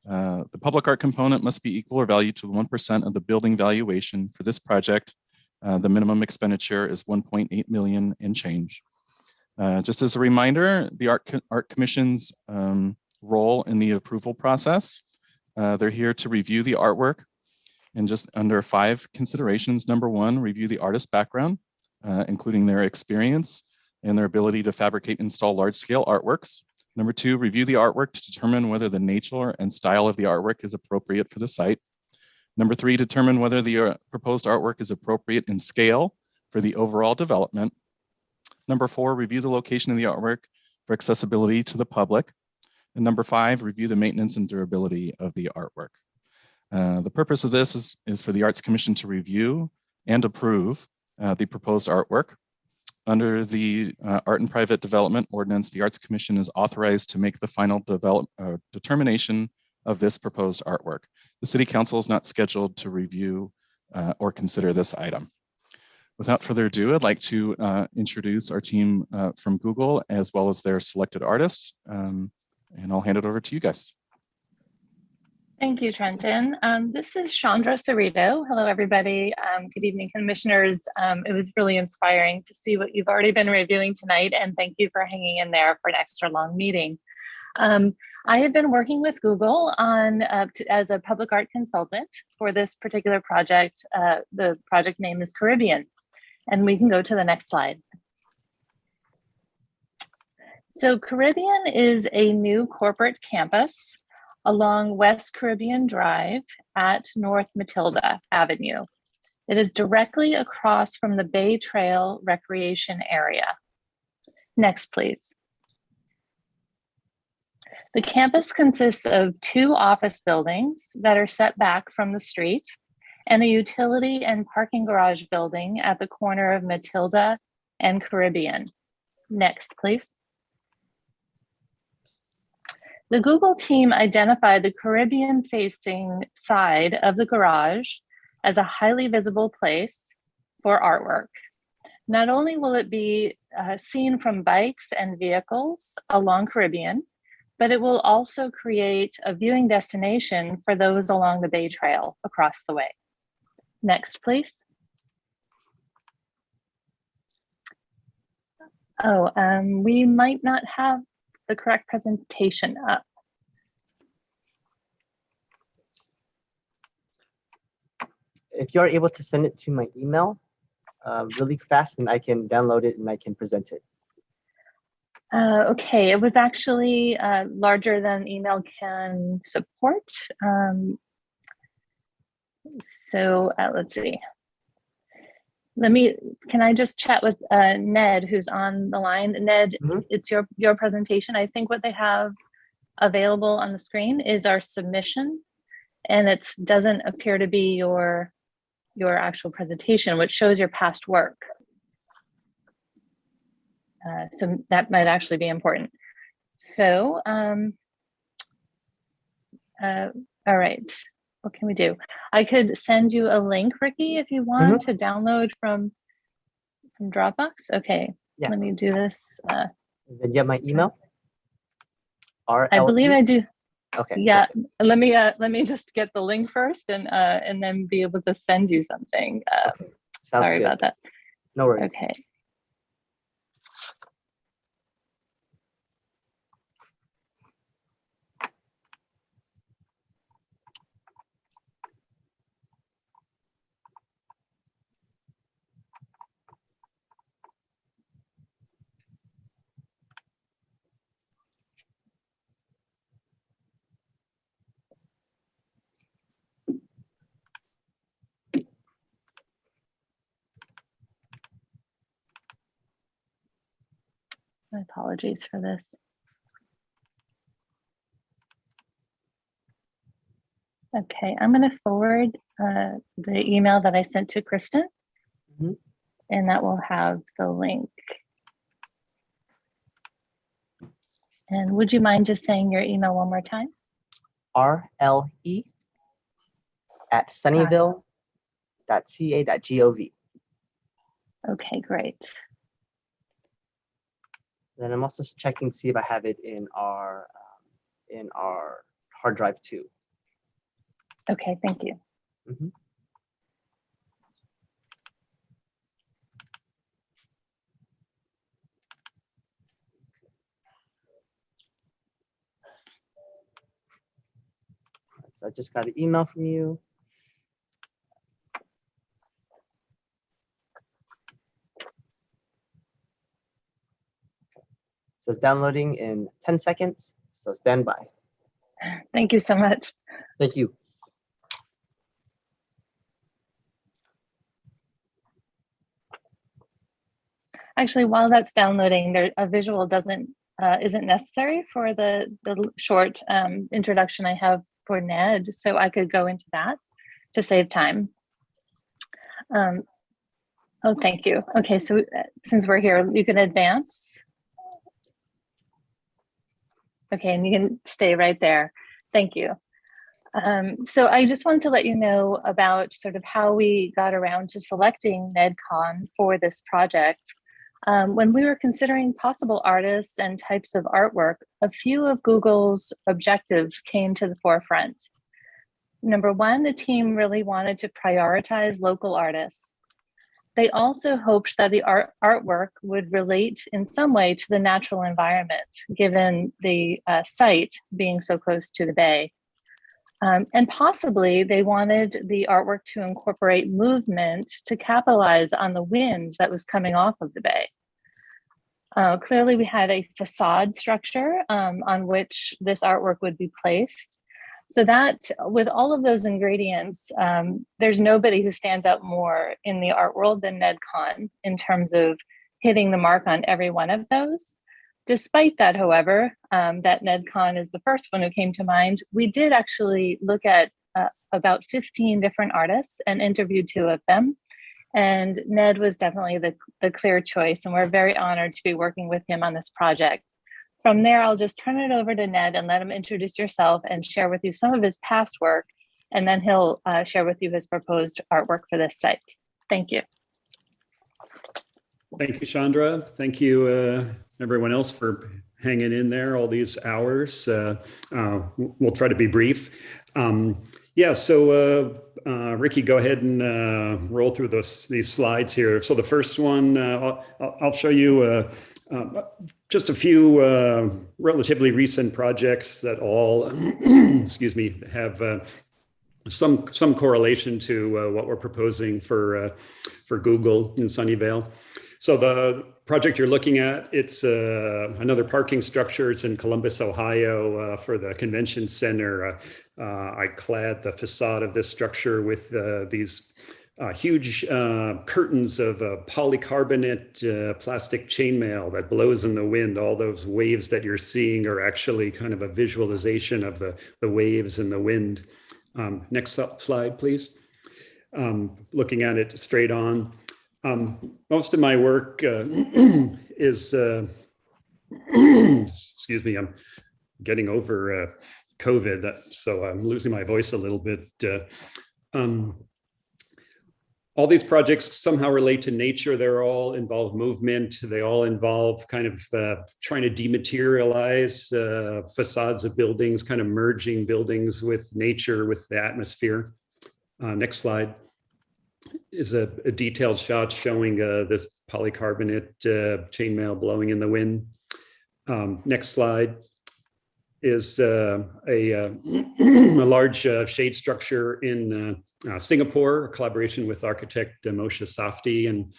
The public art component must be equal or valued to 1% of the building valuation for this project. The minimum expenditure is 1.8 million and change. Just as a reminder, the Art Commission's role in the approval process, they're here to review the artwork. And just under 5 considerations. Number 1, review the artist's background, including their experience and their ability to fabricate and install large-scale artworks. Number 2, review the artwork to determine whether the nature and style of the artwork is appropriate for the site. Number 3, determine whether the proposed artwork is appropriate in scale for the overall development. Number 4, review the location of the artwork for accessibility to the public. And number 5, review the maintenance and durability of the artwork. The purpose of this is for the Arts Commission to review and approve the proposed artwork. Under the Art and Private Development Ordinance, the Arts Commission is authorized to make the final determination of this proposed artwork. The City Council is not scheduled to review or consider this item. Without further ado, I'd like to introduce our team from Google as well as their selected artists, and I'll hand it over to you guys. Thank you, Trenton. This is Chandra Cerrito. Hello, everybody. Good evening, commissioners. It was really inspiring to see what you've already been reviewing tonight, and thank you for hanging in there for an extra long meeting. I have been working with Google on as a public art consultant for this particular project. The project name is Caribbean, and we can go to the next slide. So Caribbean is a new corporate campus along West Caribbean Drive at North Matilda Avenue. It is directly across from the Bay Trail Recreation Area. Next, please. The campus consists of 2 office buildings that are set back from the street and a utility and parking garage building at the corner of Matilda and Caribbean. Next, please. The Google team identified the Caribbean-facing side of the garage as a highly visible place for artwork. Not only will it be seen from bikes and vehicles along Caribbean, but it will also create a viewing destination for those along the Bay Trail across the way. Next, please. Oh, we might not have the correct presentation up. If you're able to send it to my email really fast, and I can download it and I can present it. Okay, it was actually larger than email can support. Let's see. Can I just chat with Ned, who's on the line? Ned, it's your presentation. I think what they have available on the screen is our submission, and it doesn't appear to be your actual presentation, which shows your past work. So that might actually be important. So, all right, what can we do? I could send you a link, Ricky, if you want to download from Dropbox. Okay, yeah. Let me do this. Then you have my email? I believe I do. Okay. Yeah, perfect. Let me just get the link first and then be able to send you something. Okay. Sorry about that. No worries. Okay. My apologies for this. Okay, I'm going to forward the email that I sent to Kristen, and that will have the link. And would you mind just saying your email one more time? rle@sunnyvale.ca.gov. Okay, great. Then I'm also checking to see if I have it in our hard drive too. Okay, thank you. So I just got an email from you. So it's downloading in 10 seconds. So stand by. Thank you so much. Thank you. Actually, while that's downloading, a visual isn't necessary for the short introduction I have for Ned, so I could go into that to save time. Oh, thank you. Okay, so since we're here, you can advance. Okay, and you can stay right there. Thank you. So I just wanted to let you know about sort of how we got around to selecting NedCon for this project. When we were considering possible artists and types of artwork, a few of Google's objectives came to the forefront. Number one, the team really wanted to prioritize local artists. They also hoped that the artwork would relate in some way to the natural environment, given the site being so close to the bay. And possibly they wanted the artwork to incorporate movement to capitalize on the wind that was coming off of the bay. Clearly we had a facade structure on which this artwork would be placed. So that, with all of those ingredients, there's nobody who stands out more in the art world than NedCon in terms of hitting the mark on every one of those. Despite that, however, that NedCon is the first one who came to mind, we did actually look at about 15 different artists and interviewed 2 of them. And Ned was definitely the clear choice, and we're very honored to be working with him on this project. From there, I'll just turn it over to Ned and let him introduce yourself and share with you some of his past work, and then he'll share with you his proposed artwork for this site. Thank you. Thank you, Chandra. Thank you, everyone else, for hanging in there all these hours. We'll try to be brief. Yeah, so Ricky, go ahead and roll through these slides here. So the first one, I'll show you just a few relatively recent projects that all, excuse me, have some correlation to what we're proposing for Google in Sunnyvale. So the project you're looking at, it's another parking structure. It's in Columbus, Ohio, for the convention center. I clad the facade of this structure with these huge curtains of polycarbonate plastic chainmail that blows in the wind. All those waves that you're seeing are actually kind of a visualization of the waves and the wind. Next slide, please. Looking at it straight on. Most of my work is, excuse me, I'm getting over COVID, so I'm losing my voice a little bit. All these projects somehow relate to nature. They all involve movement. They all involve kind of trying to dematerialize facades of buildings, kind of merging buildings with nature, with the atmosphere. Next slide is a detailed shot showing this polycarbonate chainmail blowing in the wind. Next slide is a large shade structure in Singapore, a collaboration with architect Moshe Safdie. And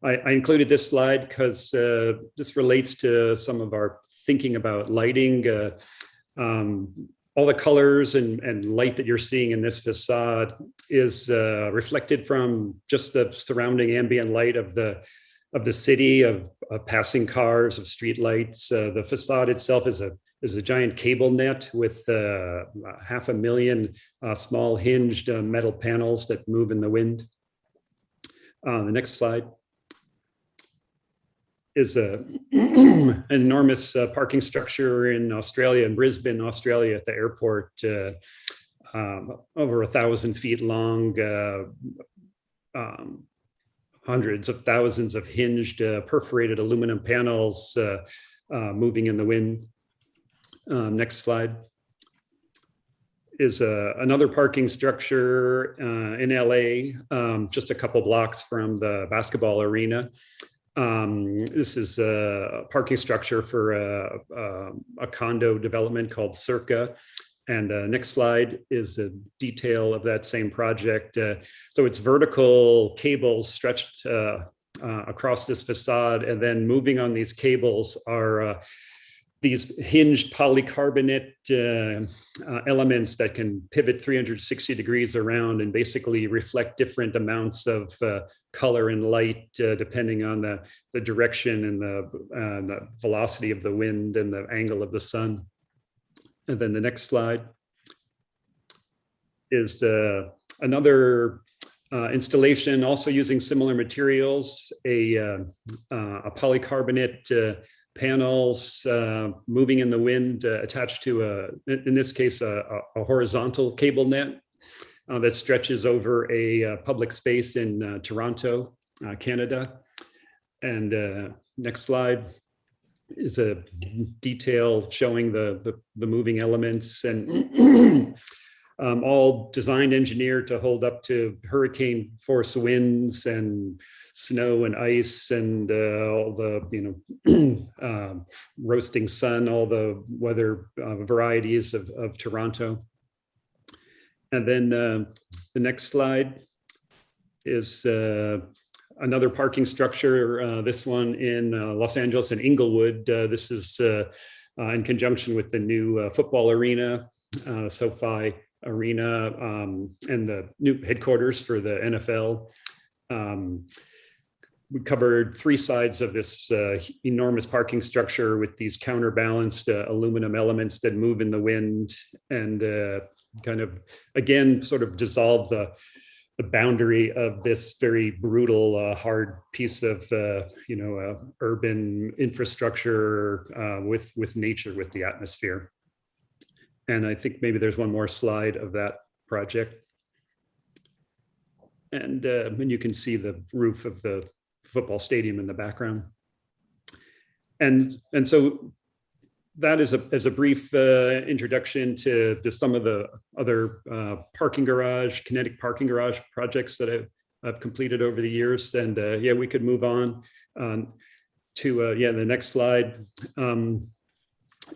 I included this slide because this relates to some of our thinking about lighting. All the colors and light that you're seeing in this facade is reflected from just the surrounding ambient light of the city, of passing cars, of street lights. The facade itself is a giant cable net with 500,000 small hinged metal panels that move in the wind. The next slide is an enormous parking structure in Australia, in Brisbane, Australia, at the airport, over 1,000 feet long, hundreds of thousands of hinged perforated aluminum panels moving in the wind. Next slide is another parking structure in LA, just a couple blocks from the basketball arena. This is a parking structure for a condo development called Circa. And next slide is a detail of that same project. So it's vertical cables stretched across this facade, and then moving on these cables are these hinged polycarbonate elements that can pivot 360 degrees around and basically reflect different amounts of color and light depending on the direction and the velocity of the wind and the angle of the sun. And then the next slide is another installation, also using similar materials, a polycarbonate panels moving in the wind attached to, in this case, a horizontal cable net that stretches over a public space in Toronto, Canada. And next slide is a detail showing the moving elements, and all designed, engineered to hold up to hurricane force winds and snow and ice and all the roasting sun, all the weather varieties of Toronto. And then the next slide is another parking structure, this one in Los Angeles and Inglewood. This is in conjunction with the new football arena, SoFi Arena, and the new headquarters for the NFL. We covered three sides of this enormous parking structure with these counterbalanced aluminum elements that move in the wind and kind of, again, sort of dissolve the boundary of this very brutal, hard piece of, urban infrastructure with nature, with the atmosphere. And I think maybe there's one more slide of that project. And you can see the roof of the football stadium in the background. And so that is a brief introduction to some of the other kinetic parking garage projects that I've completed over the years. And yeah, we could move on to the next slide.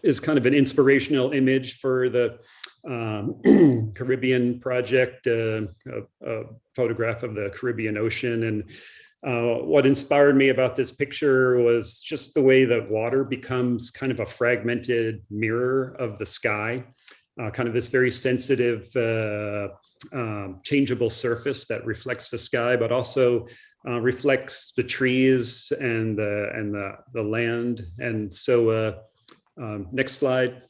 Is kind of an inspirational image for the Caribbean project, a photograph of the Caribbean Ocean. And What inspired me about this picture was just the way that water becomes kind of a fragmented mirror of the sky, kind of this very sensitive, changeable surface that reflects the sky, but also reflects the trees and the land. And so, next slide.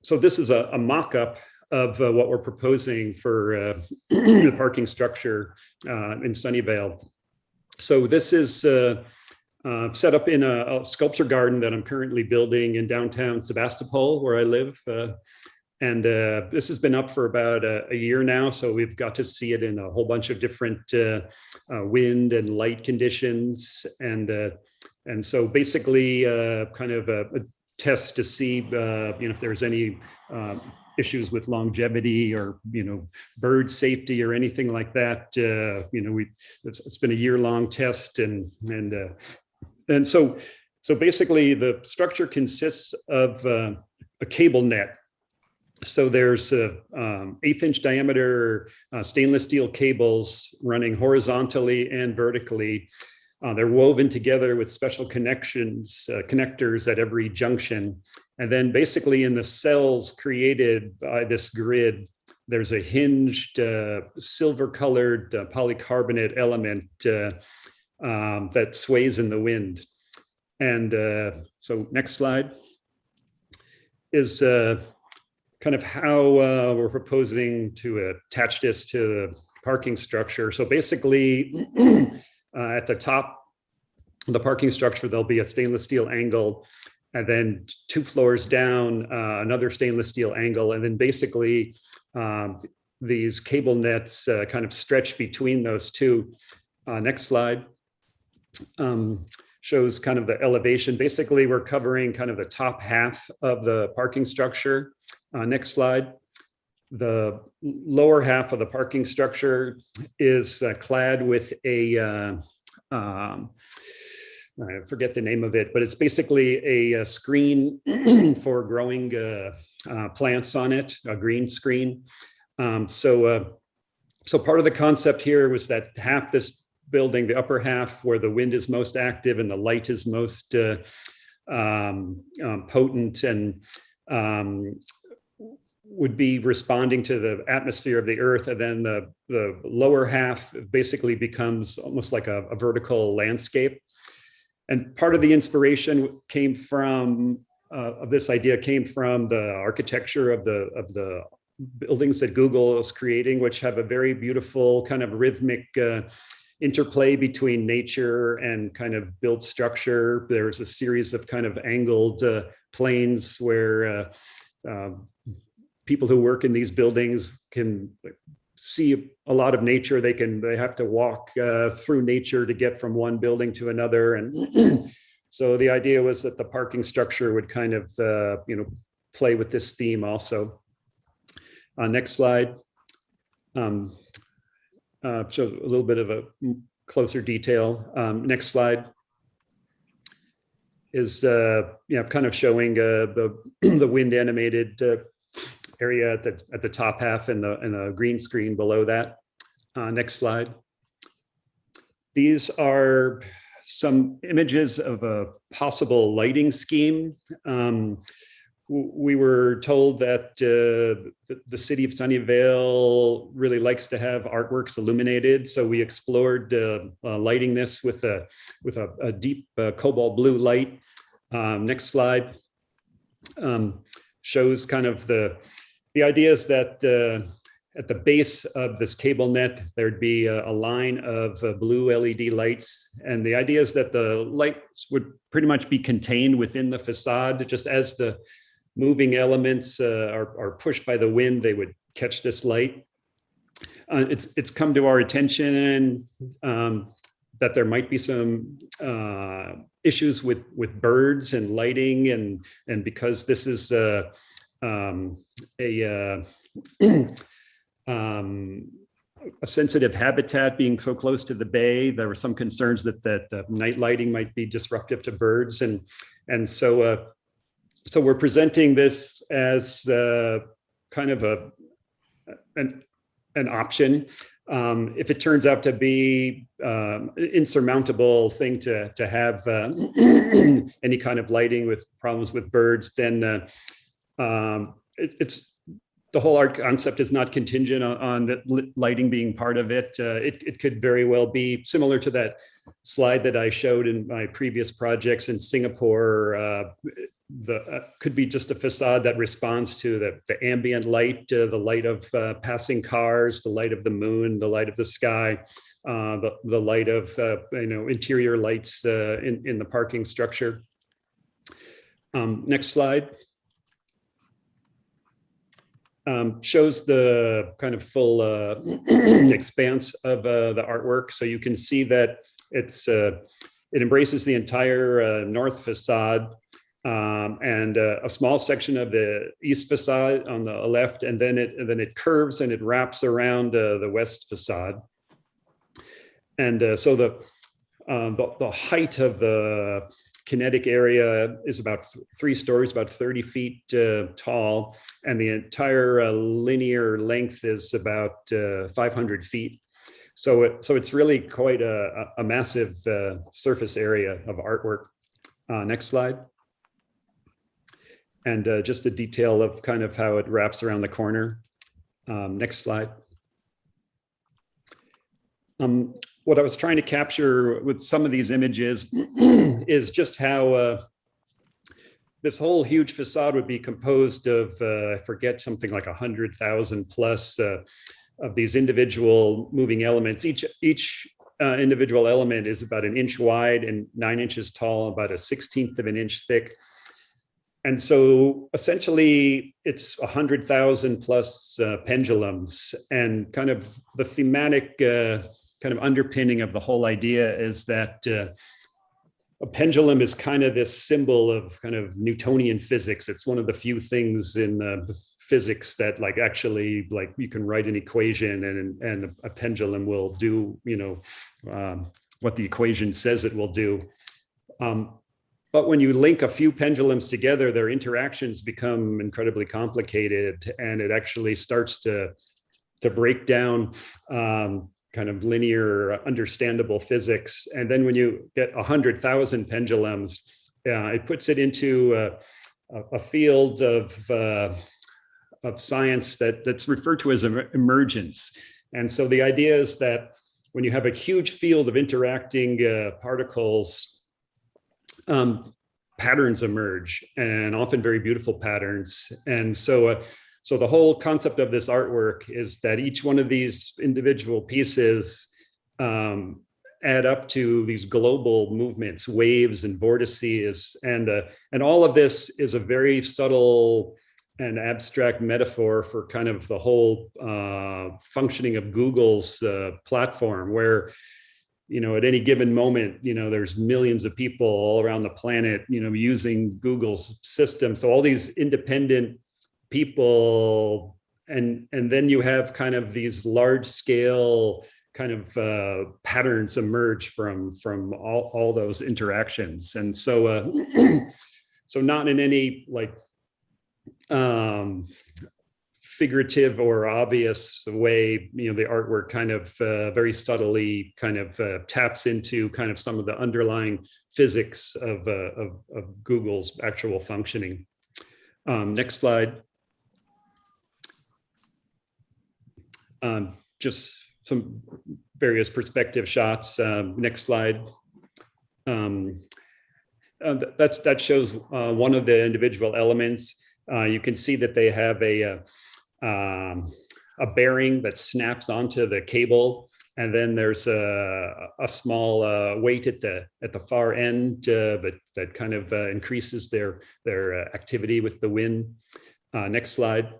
So this is a mock-up of what we're proposing for the parking structure in Sunnyvale. So this is set up in a sculpture garden that I'm currently building in downtown Sebastopol, where I live. And this has been up for about a year now, so we've got to see it in a whole bunch of different wind and light conditions. And so basically kind of a test to see if there's any issues with longevity or bird safety or anything like that. It's been a year-long test, and so basically the structure consists of a cable net. So there's 1/8-inch diameter stainless steel cables running horizontally and vertically. They're woven together with special connectors at every junction. And then basically in the cells created by this grid, there's a hinged silver-colored polycarbonate element that sways in the wind. And so next slide is kind of how we're proposing to attach this to the parking structure. So basically, at the top of the parking structure, there'll be a stainless steel angle, and then 2 floors down, another stainless steel angle, and then basically these cable nets kind of stretch between those two. Next slide shows kind of the elevation. Basically, we're covering kind of the top half of the parking structure. Next slide. The lower half of the parking structure is clad with a, I forget the name of it, but it's basically a screen for growing plants on it, a green screen. So part of the concept here was that half this building, the upper half where the wind is most active and the light is most potent and would be responding to the atmosphere of the earth. And then the lower half basically becomes almost like a vertical landscape. And part of the inspiration came from, of this idea came from the architecture of the buildings that Google is creating, which have a very beautiful kind of rhythmic interplay between nature and kind of built structure. There's a series of kind of angled planes where people who work in these buildings can see a lot of nature. They have to walk through nature to get from one building to another. And so the idea was that the parking structure would kind of, play with this theme also. Next slide. Shows a little bit of a closer detail. Next slide is kind of showing the wind animated area at the top half and the green screen below that. Next slide. These are some images of a possible lighting scheme. We were told that the city of Sunnyvale really likes to have artworks illuminated, so we explored lighting this with a deep cobalt blue light. Next slide shows kind of the idea is that at the base of this cable net, there'd be a line of blue LED lights. And the idea is that the lights would pretty much be contained within the facade. Just as the moving elements are pushed by the wind, they would catch this light. It's come to our attention that there might be some issues with birds and lighting. And because this is a sensitive habitat being so close to the bay, there were some concerns that the night lighting might be disruptive to birds. And so we're presenting this as kind of an option. If it turns out to be an insurmountable thing to have any kind of lighting with problems with birds, then it's the whole art concept is not contingent on the lighting being part of it. It could very well be similar to that slide that I showed in my previous projects in Singapore. Could be just a facade that responds to the ambient light, the light of passing cars, the light of the moon, the light of the sky, the light of interior lights in the parking structure. Next slide. Shows the kind of full expanse of the artwork. So you can see that it embraces the entire north facade and a small section of the east facade on the left, and then it curves and it wraps around the west facade. And so the height of the kinetic area is about 3 stories, about 30 feet tall, and the entire linear length is about 500 feet. So it's really quite a massive surface area of artwork. Next slide. And just the detail of kind of how it wraps around the corner. Next slide. What I was trying to capture with some of these images is just how this whole huge facade would be composed of, I forget, something like 100,000 plus of these individual moving elements. Each individual element is about 1 inch wide and 9 inches tall, about 1/16 of an inch thick. And so essentially it's 100,000 plus pendulums, and kind of the thematic kind of underpinning of the whole idea is that a pendulum is kind of this symbol of kind of Newtonian physics. It's one of the few things in physics that actually you can write an equation and a pendulum will do, what the equation says it will do. But when you link a few pendulums together, their interactions become incredibly complicated, and it actually starts to break down kind of linear, understandable physics. And then when you get 100,000 pendulums, it puts it into a field of science that's referred to as emergence. And so the idea is that when you have a huge field of interacting particles, patterns emerge, and often very beautiful patterns. And so the whole concept of this artwork is that each one of these individual pieces add up to these global movements, waves and vortices, and all of this is a very subtle and abstract metaphor for kind of the whole functioning of Google's platform, where at any given moment, there's millions of people all around the planet, using Google's system. So all these independent people, and then you have kind of these large scale kind of patterns emerge from all those interactions. And so so not in any figurative or obvious way, the artwork kind of very subtly kind of taps into kind of some of the underlying physics of Google's actual functioning. Next slide. Just some various perspective shots. Next slide. That shows one of the individual elements. You can see that they have a bearing that snaps onto the cable, and then there's a small weight at the far end that kind of increases their activity with the wind. Next slide.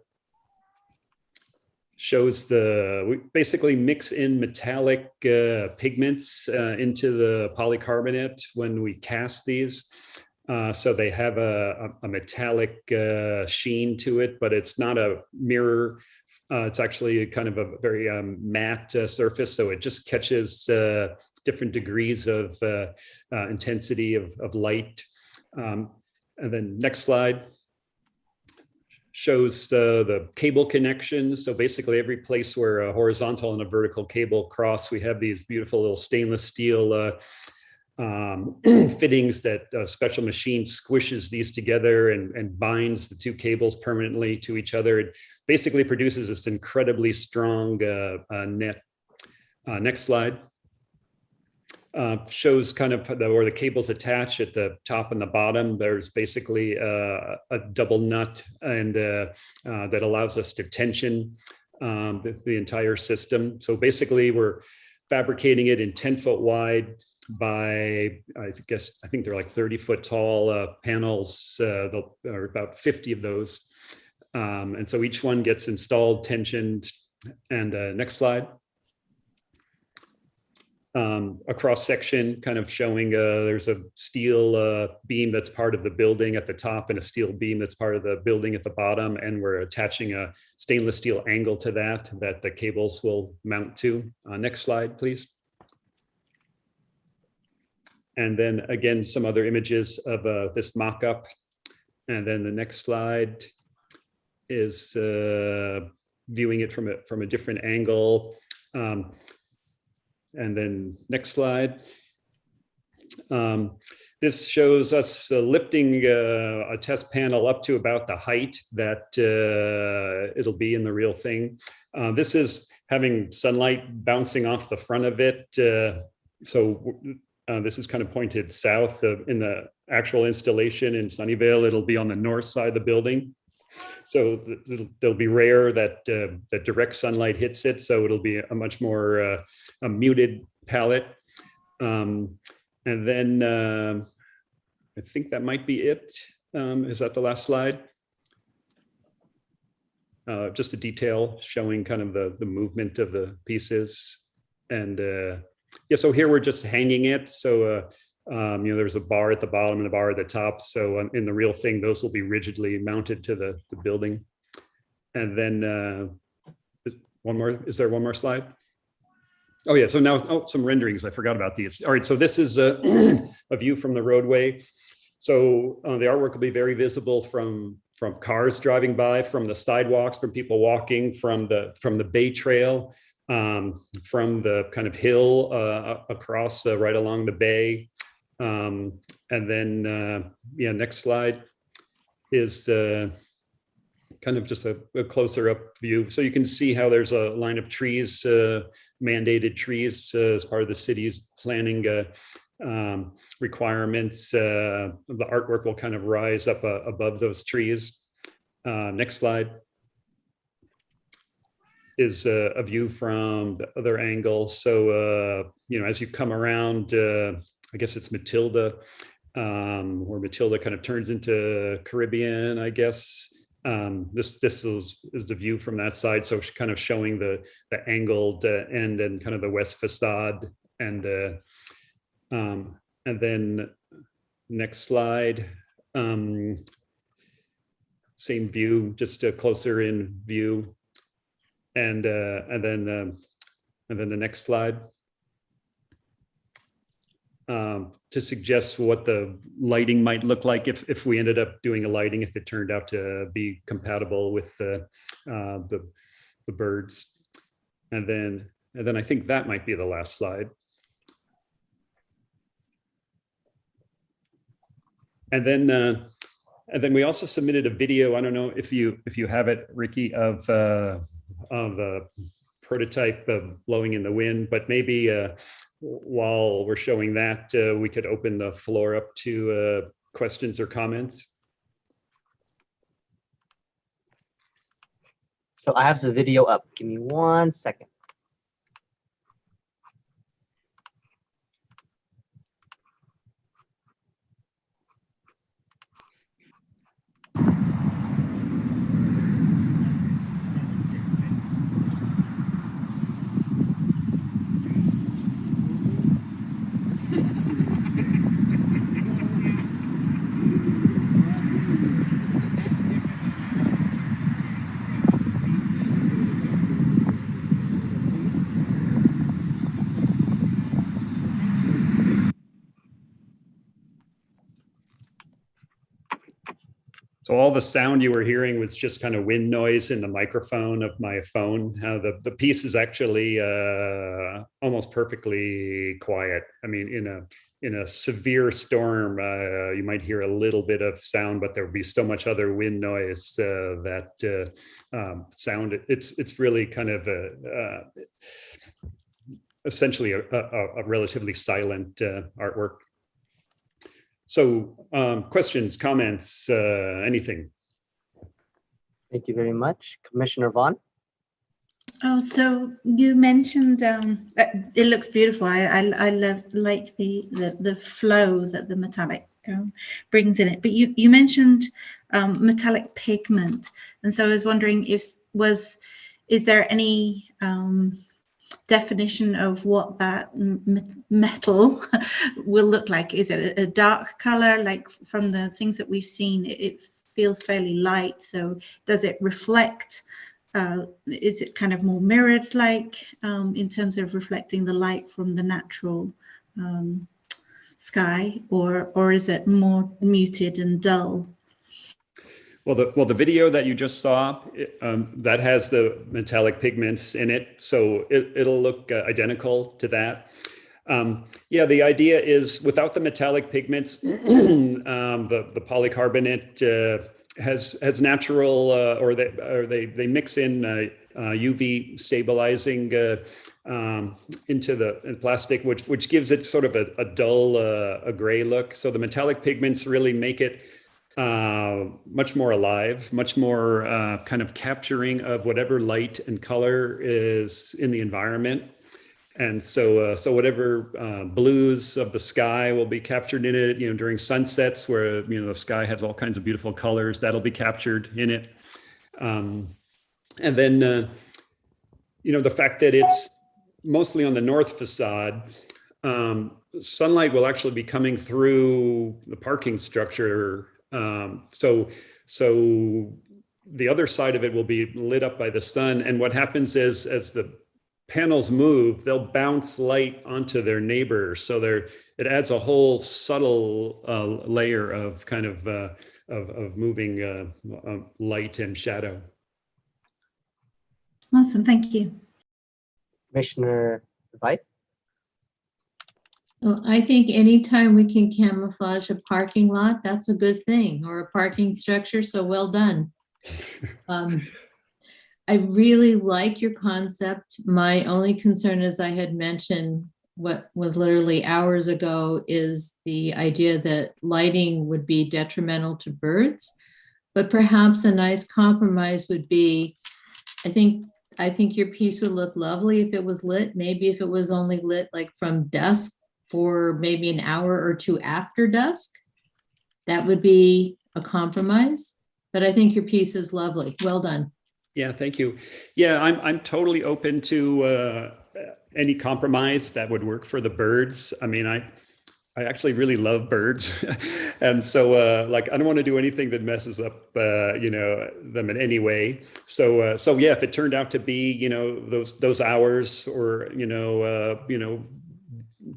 Shows we basically mix in metallic pigments into the polycarbonate when we cast these. So they have a metallic sheen to it, but it's not a mirror. It's actually kind of a very matte surface. So it just catches different degrees of intensity of light. And then next slide shows the cable connections. So basically every place where a horizontal and a vertical cable cross, we have these beautiful little stainless steel fittings that a special machine squishes these together and binds the two cables permanently to each other. It basically produces this incredibly strong net. Next slide. Shows kind of where the cables attach at the top and the bottom. There's basically a double nut and that allows us to tension the entire system. So basically we're fabricating it in 10-foot wide by, I think they're like 30-foot tall panels. There are about 50 of those. And so each one gets installed, tensioned, and next slide. A cross section kind of showing there's a steel beam that's part of the building at the top and a steel beam that's part of the building at the bottom. And we're attaching a stainless steel angle to that the cables will mount to. Next slide, please. And then again, some other images of this mock-up. And then the next slide is viewing it from a different angle. And then next slide. This shows us lifting a test panel up to about the height that it'll be in the real thing. This is having sunlight bouncing off the front of it. This is kind of pointed south in the actual installation in Sunnyvale. It'll be on the north side of the building. So there'll be rare that direct sunlight hits it. So it'll be a much more a muted palette. And then I think that might be it. Is that the last slide? Just a detail showing kind of the movement of the pieces. And yeah, so here we're just hanging it. So there's a bar at the bottom and a bar at the top. So in the real thing, those will be rigidly mounted to the building. And then is there one more slide? Oh yeah, so now, some renderings, I forgot about these. All right, so this is a view from the roadway. So the artwork will be very visible from cars driving by, from the sidewalks, from people walking, from the Bay Trail, from the kind of hill across right along the bay. And then, yeah, next slide is kind of just a closer up view. So you can see how there's a line of trees, mandated trees as part of the city's planning requirements. The artwork will kind of rise up above those trees. Next slide is a view from the other angle. So, as you come around, I guess it's Matilda, where Matilda kind of turns into Caribbean, I guess. This is the view from that side. So kind of showing the angled end and kind of the west facade. And then next slide, same view, just a closer in view. And then the next slide. To suggest what the lighting might look like if we ended up doing a lighting, if it turned out to be compatible with the birds. And then I think that might be the last slide. And then we also submitted a video. I don't know if you have it, Ricky, of the prototype blowing in the wind, but maybe while we're showing that, we could open the floor up to questions or comments. So I have the video up. Give me 1 second. So all the sound you were hearing was just kind of wind noise in the microphone of my phone. The piece is actually almost perfectly quiet. I mean, in a severe storm, you might hear a little bit of sound, but there would be so much other wind noise that sound. It's really kind of essentially a relatively silent artwork. So questions, comments, anything? Thank you very much. Commissioner Vaughn? Oh, so you mentioned it looks beautiful. I like the flow that the metallic brings in it. But you mentioned metallic pigment, and so I was wondering is there any definition of what that metal will look like? Is it a dark color? Like from the things that we've seen, it feels fairly light. So does it reflect? Is it kind of more mirrored like in terms of reflecting the light from the natural sky, or is it more muted and dull? Well, the video that you just saw, that has the metallic pigments in it, so it'll look identical to that. Yeah, the idea is without the metallic pigments, the polycarbonate has natural, or they mix in UV stabilizing into the plastic, which gives it sort of a dull, a gray look. So the metallic pigments really make it much more alive, much more kind of capturing of whatever light and color is in the environment. And so whatever blues of the sky will be captured in it, during sunsets where, the sky has all kinds of beautiful colors, that'll be captured in it. And then, the fact that it's mostly on the north facade, sunlight will actually be coming through the parking structure. So the other side of it will be lit up by the sun. And what happens is, as the panels move, they'll bounce light onto their neighbors. So it adds a whole subtle layer of kind of moving light and shadow. Awesome, thank you. Commissioner Vice? Well, I think anytime we can camouflage a parking lot, that's a good thing, or a parking structure, so well done. I really like your concept. My only concern, as I had mentioned, what was literally hours ago, is the idea that lighting would be detrimental to birds. But perhaps a nice compromise would be, I think your piece would look lovely if it was lit. Maybe if it was only lit like from dusk for maybe an hour or two after dusk, that would be a compromise. But I think your piece is lovely. Well done. Yeah, thank you. Yeah, I'm totally open to any compromise that would work for the birds. I mean, I actually really love birds, and so I don't want to do anything that messes up them in any way. So yeah, if it turned out to be those hours, or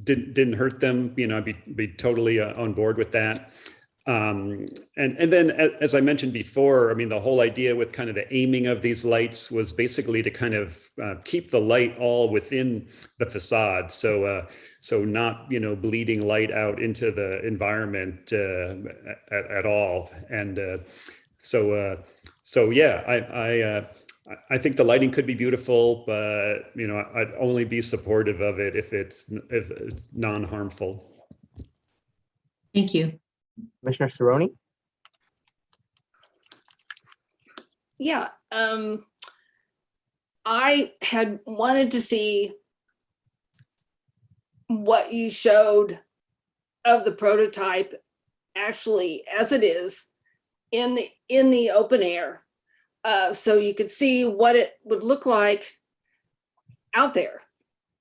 didn't hurt them, I'd be totally on board with that. And then, as I mentioned before, I mean, the whole idea with kind of the aiming of these lights was basically to kind of keep the light all within the facade. So not, bleeding light out into the environment at all. And so yeah, I think the lighting could be beautiful, but I'd only be supportive of it if it's non-harmful. Thank you. Commissioner Cerrone? Yeah, I had wanted to see what you showed of the prototype actually as it is in the open air, so you could see what it would look like out there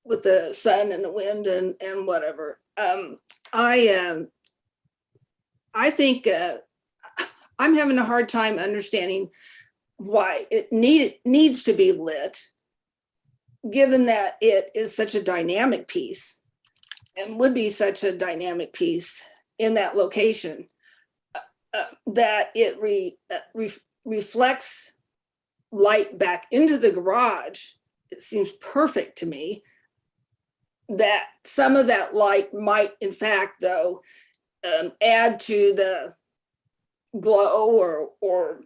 with the sun and the wind and whatever. I think I'm having a hard time understanding why it needs to be lit, given that it is such a dynamic piece and would be such a dynamic piece in that location. that it reflects light back into the garage, it seems perfect to me. That some of that light might, in fact, though, add to the glow or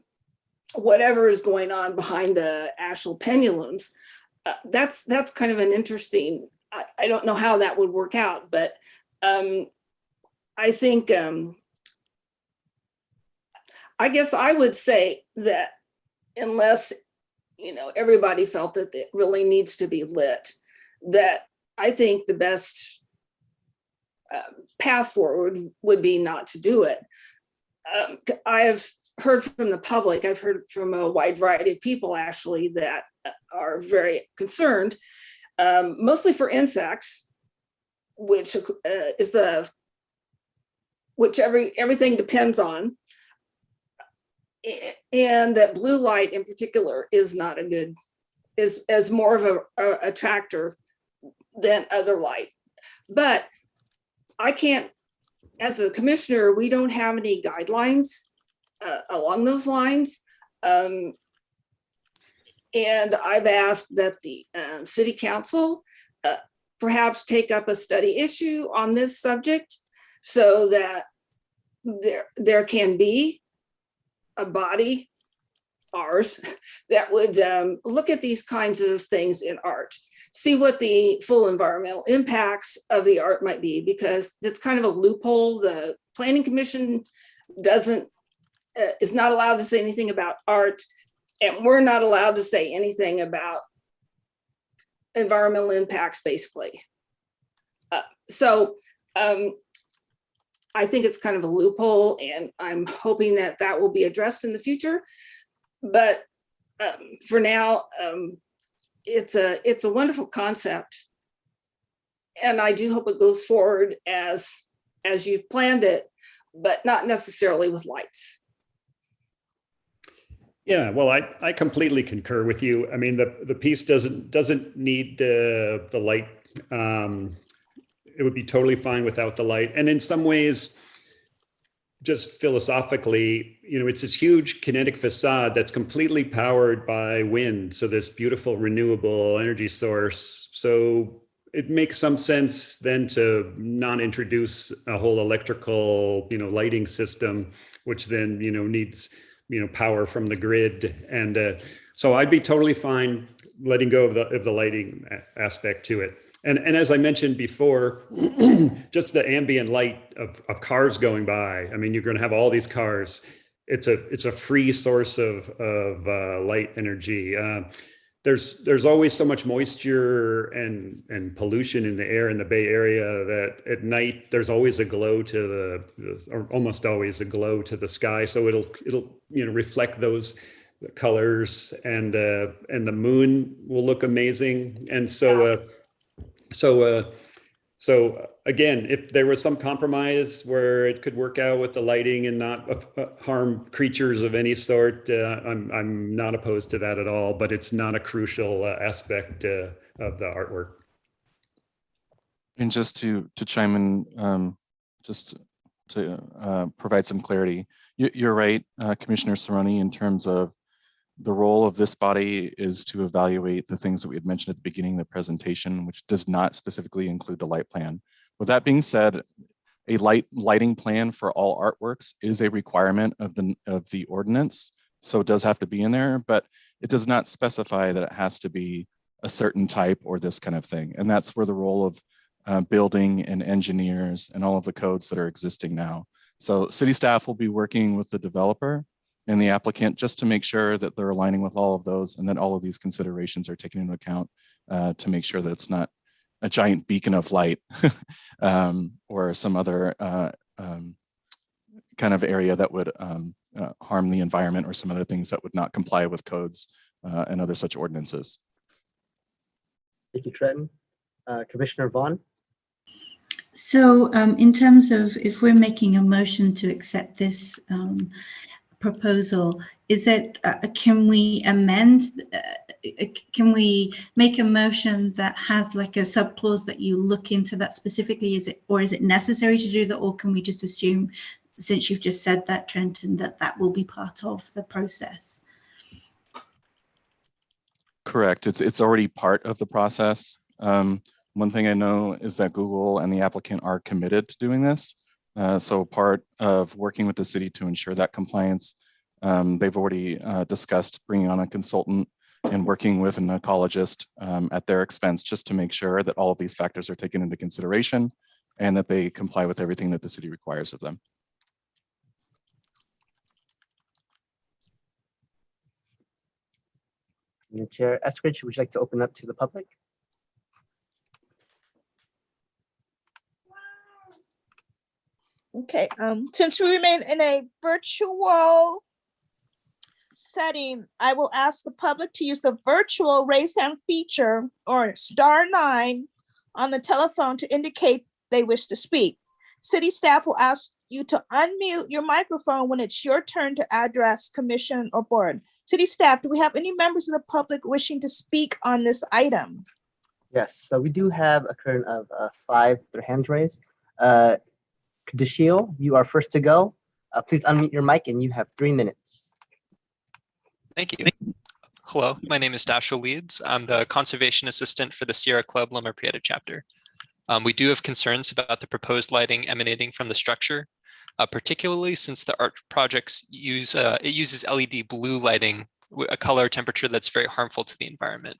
whatever is going on behind the actual pendulums. That's kind of an interesting. I don't know how that would work out, but I think I guess I would say that unless everybody felt that it really needs to be lit, that I think the best path forward would be not to do it. I have heard from the public, I've heard from a wide variety of people actually that are very concerned, mostly for insects, which is which everything depends on, and that blue light in particular is not a good, is more of a attractor than other light. But I can't, as a commissioner, we don't have any guidelines along those lines. And I've asked that the city council perhaps take up a study issue on this subject so that there can be a body, ours, that would look at these kinds of things in art, see what the full environmental impacts of the art might be, because it's kind of a loophole. The Planning Commission is not allowed to say anything about art, and we're not allowed to say anything about environmental impacts, basically. So I think it's kind of a loophole, and I'm hoping that that will be addressed in the future. But for now, it's a wonderful concept, and I do hope it goes forward as you've planned it, but not necessarily with lights. Yeah, well, I completely concur with you. I mean, the piece doesn't need the light. It would be totally fine without the light. And in some ways, just philosophically, it's this huge kinetic facade that's completely powered by wind. So this beautiful renewable energy source. So it makes some sense then to not introduce a whole electrical, lighting system, which then, needs, power from the grid. And so I'd be totally fine letting go of the lighting aspect to it. And as I mentioned before, just the ambient light of cars going by. I mean, you're going to have all these cars. It's a free source of light energy. There's always so much moisture and pollution in the air in the Bay Area that at night there's always a glow or almost always a glow to the sky. So it'll reflect those colors, and the moon will look amazing. And so. So again, if there was some compromise where it could work out with the lighting and not harm creatures of any sort, I'm not opposed to that at all, but it's not a crucial aspect of the artwork. And just to chime in, just to provide some clarity, you're right, Commissioner Cerrone, in terms of the role of this body is to evaluate the things that we had mentioned at the beginning of the presentation, which does not specifically include the light plan. With that being said, a lighting plan for all artworks is a requirement of the ordinance. So it does have to be in there, but it does not specify that it has to be a certain type or this kind of thing. And that's where the role of building and engineers and all of the codes that are existing now. So city staff will be working with the developer and the applicant just to make sure that they're aligning with all of those, and then all of these considerations are taken into account to make sure that it's not a giant beacon of light or some other kind of area that would harm the environment, or some other things that would not comply with codes and other such ordinances. Thank you, Trenton. Commissioner Vaughn. So in terms of, if we're making a motion to accept this proposal, is it, can we amend, can we make a motion that has like a subclause that you look into that specifically? Is it, or is it necessary to do that, or can we just assume since you've just said that, Trenton, that will be part of the process. Correct. It's already part of the process. One thing I know is that Google and the applicant are committed to doing this. So part of working with the city to ensure that compliance, they've already discussed bringing on a consultant and working with an ecologist at their expense, just to make sure that all of these factors are taken into consideration and that they comply with everything that the city requires of them. And Chair Eskridge, would you like to open up to the public? Okay, since we remain in a virtual setting, I will ask the public to use the virtual raise hand feature or *9 on the telephone to indicate they wish to speak. City staff will ask you to unmute your microphone when it's your turn to address commission or board. City staff, do we have any members of the public wishing to speak on this item? Yes, so we do have a current of 5 with their hands raised. Kadishio, you are first to go. Please unmute your mic and you have 3 minutes. Thank you. Hello, my name is Dashiell Leeds. I'm the conservation assistant for the Sierra Club Loma Prieta chapter. We do have concerns about the proposed lighting emanating from the structure, particularly since the art projects uses LED blue lighting, a color temperature that's very harmful to the environment.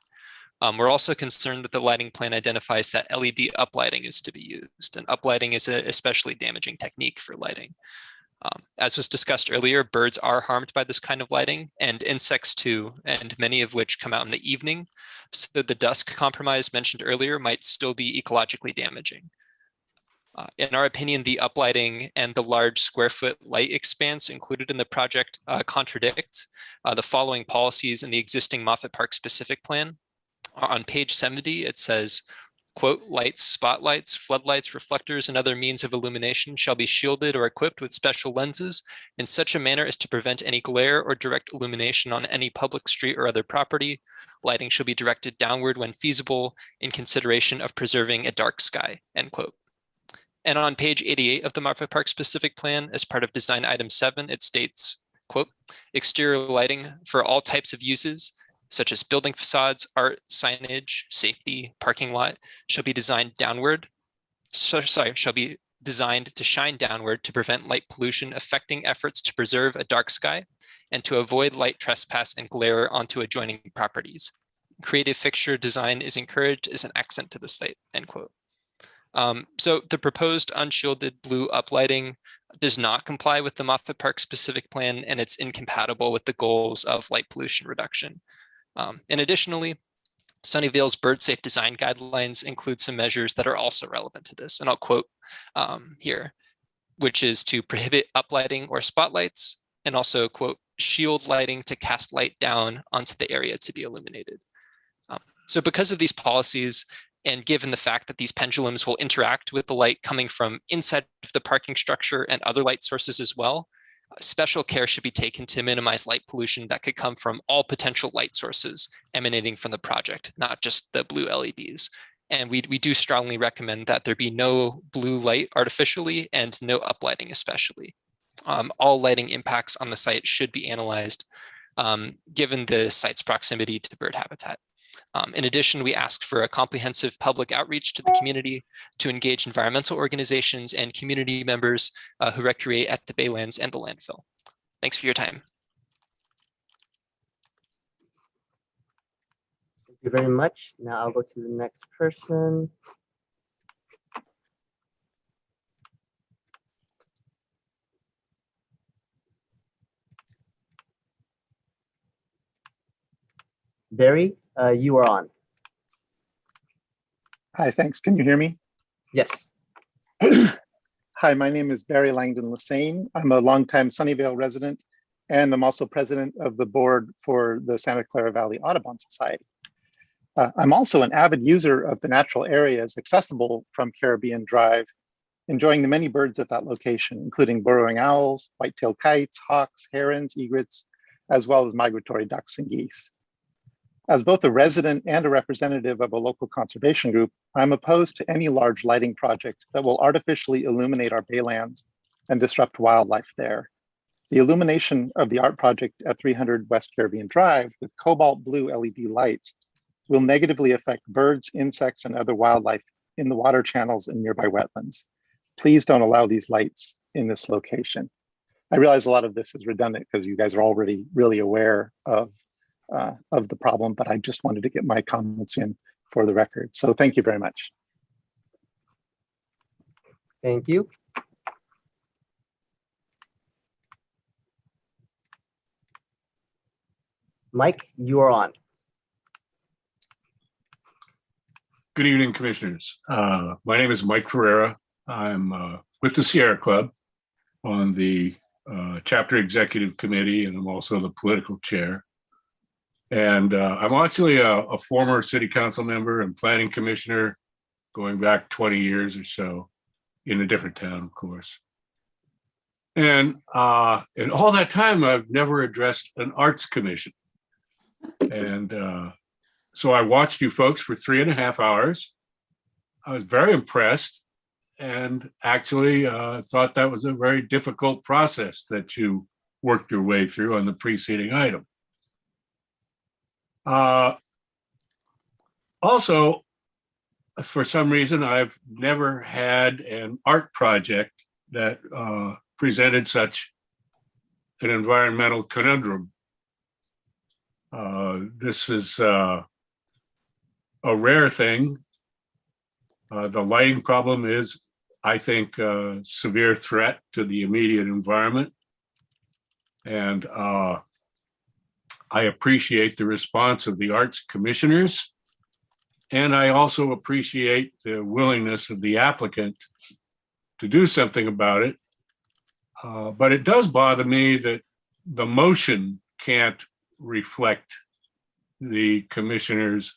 We're also concerned that the lighting plan identifies that LED uplighting is to be used, and uplighting is an especially damaging technique for lighting. As was discussed earlier, birds are harmed by this kind of lighting, and insects too, and many of which come out in the evening. So the dusk compromise mentioned earlier might still be ecologically damaging. In our opinion, the uplighting and the large square foot light expanse included in the project contradict the following policies in the existing Moffett Park specific plan. On page 70, it says, quote, lights, spotlights, floodlights, reflectors, and other means of illumination shall be shielded or equipped with special lenses in such a manner as to prevent any glare or direct illumination on any public street or other property. Lighting shall be directed downward when feasible in consideration of preserving a dark sky, end quote. And on page 88 of the Moffett Park specific plan, as part of design item 7, it states, quote, exterior lighting for all types of uses, such as building facades, art, signage, safety, parking lot, shall be designed downward. Shall be designed to shine downward to prevent light pollution affecting efforts to preserve a dark sky and to avoid light trespass and glare onto adjoining properties. Creative fixture design is encouraged as an accent to the site, end quote. So the proposed unshielded blue uplighting does not comply with the Moffett Park specific plan, and it's incompatible with the goals of light pollution reduction. And additionally, Sunnyvale's bird safe design guidelines include some measures that are also relevant to this. And I'll quote here, which is to prohibit uplighting or spotlights, and also quote, shield lighting to cast light down onto the area to be illuminated. So because of these policies, and given the fact that these pendulums will interact with the light coming from inside of the parking structure and other light sources as well, special care should be taken to minimize light pollution that could come from all potential light sources emanating from the project, not just the blue LEDs. And we do strongly recommend that there be no blue light artificially and no uplighting especially. All lighting impacts on the site should be analyzed given the site's proximity to bird habitat. In addition, we asked for a comprehensive public outreach to the community to engage environmental organizations and community members who recreate at the Baylands and the landfill. Thanks for your time. Thank you very much. Now I'll go to the next person. Barry, you are on. Hi, thanks. Can you hear me? Yes. Hi, my name is Barry Langdon-Lassane. I'm a longtime Sunnyvale resident, and I'm also president of the board for the Santa Clara Valley Audubon Society. I'm also an avid user of the natural areas accessible from Caribbean Drive, enjoying the many birds at that location, including burrowing owls, white-tailed kites, hawks, herons, egrets, as well as migratory ducks and geese. As both a resident and a representative of a local conservation group, I'm opposed to any large lighting project that will artificially illuminate our baylands and disrupt wildlife there. The illumination of the art project at 300 West Caribbean Drive with cobalt blue LED lights will negatively affect birds, insects, and other wildlife in the water channels and nearby wetlands. Please don't allow these lights in this location. I realize a lot of this is redundant because you guys are already really aware of the problem, but I just wanted to get my comments in for the record. So thank you very much. Thank you. Mike, you are on. Good evening, commissioners. My name is Mike Ferreira. I'm with the Sierra Club on the chapter executive committee, and I'm also the political chair. And I'm actually a former city council member and planning commissioner going back 20 years or so in a different town, of course. And in all that time, I've never addressed an arts commission. And so I watched you folks for 3.5 hours. I was very impressed and actually thought that was a very difficult process that you worked your way through on the preceding item. Also, for some reason, I've never had an art project that presented such an environmental conundrum. This is a rare thing. The lighting problem is, I think, a severe threat to the immediate environment. And I appreciate the response of the arts commissioners. And I also appreciate the willingness of the applicant to do something about it. But it does bother me that the motion can't reflect the commissioner's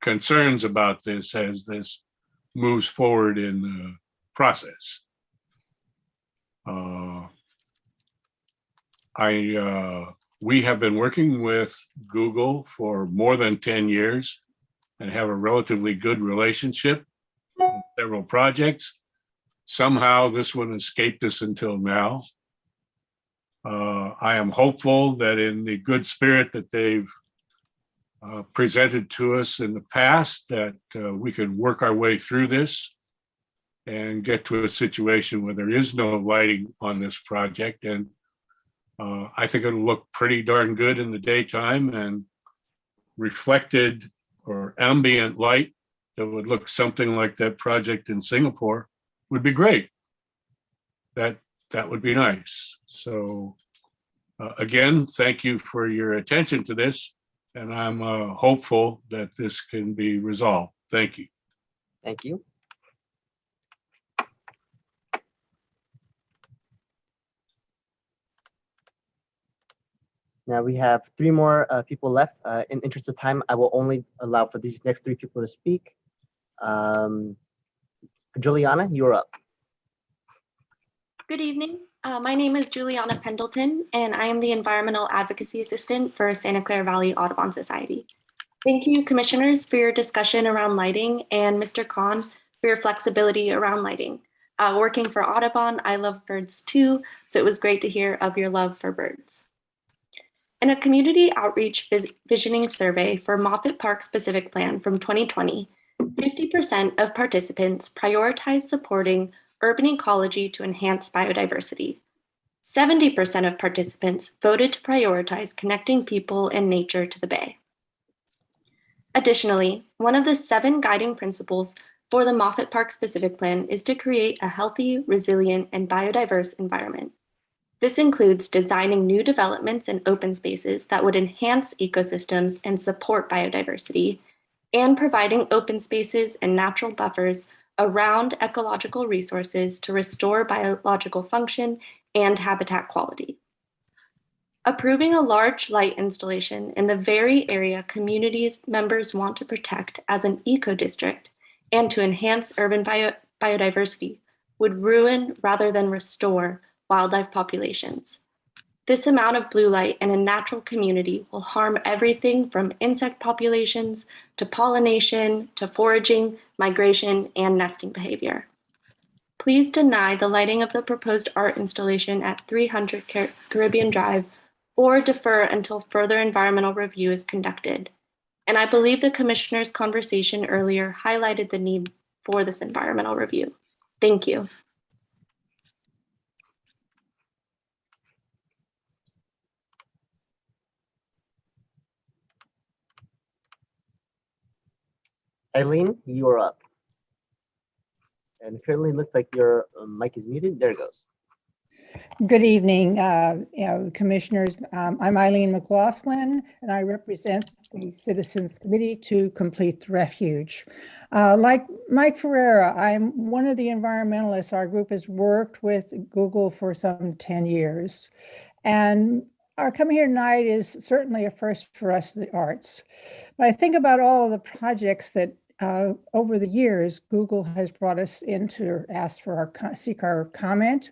concerns about this as this moves forward in the process. We have been working with Google for more than 10 years and have a relatively good relationship on several projects. Somehow this one escaped us until now. I am hopeful that in the good spirit that they've presented to us in the past, that we can work our way through this and get to a situation where there is no lighting on this project. And I think it'll look pretty darn good in the daytime, and reflected or ambient light that would look something like that project in Singapore would be great. That would be nice. So again, thank you for your attention to this, and I'm hopeful that this can be resolved. Thank you. Thank you. Now we have 3 more people left. In interest of time, I will only allow for these next 3 people to speak. Juliana, you're up. Good evening. My name is Juliana Pendleton, and I am the Environmental Advocacy Assistant for Santa Clara Valley Audubon Society. Thank you, Commissioners, for your discussion around lighting, and Mr. Khan for your flexibility around lighting. Working for Audubon, I love birds too, so it was great to hear of your love for birds. In a community outreach visioning survey for Moffett Park Specific Plan from 2020, 50% of participants prioritized supporting urban ecology to enhance biodiversity. 70% of participants voted to prioritize connecting people and nature to the Bay. Additionally, one of the 7 guiding principles for the Moffett Park Specific Plan is to create a healthy, resilient, and biodiverse environment. This includes designing new developments and open spaces that would enhance ecosystems and support biodiversity, and providing open spaces and natural buffers around ecological resources to restore biological function and habitat quality. Approving a large light installation in the very area communities members want to protect as an eco-district and to enhance urban biodiversity would ruin rather than restore wildlife populations. This amount of blue light in a natural community will harm everything from insect populations to pollination to foraging, migration, and nesting behavior. please deny the lighting of the proposed art installation at 300 Caribbean Drive or defer until further environmental review is conducted. And I believe the commissioner's conversation earlier highlighted the need for this environmental review. Thank you. Eileen, you are up. And it currently looks like your mic is muted. There it goes. Good evening, commissioners. I'm Eileen McLaughlin, and I represent the Citizens Committee to Complete the Refuge. Like Mike Ferreira, I'm one of the environmentalists. Our group has worked with Google for some 10 years. And our coming here tonight is certainly a first for us, the arts. But I think about all of the projects that over the years, Google has brought us in to ask for seek our comment.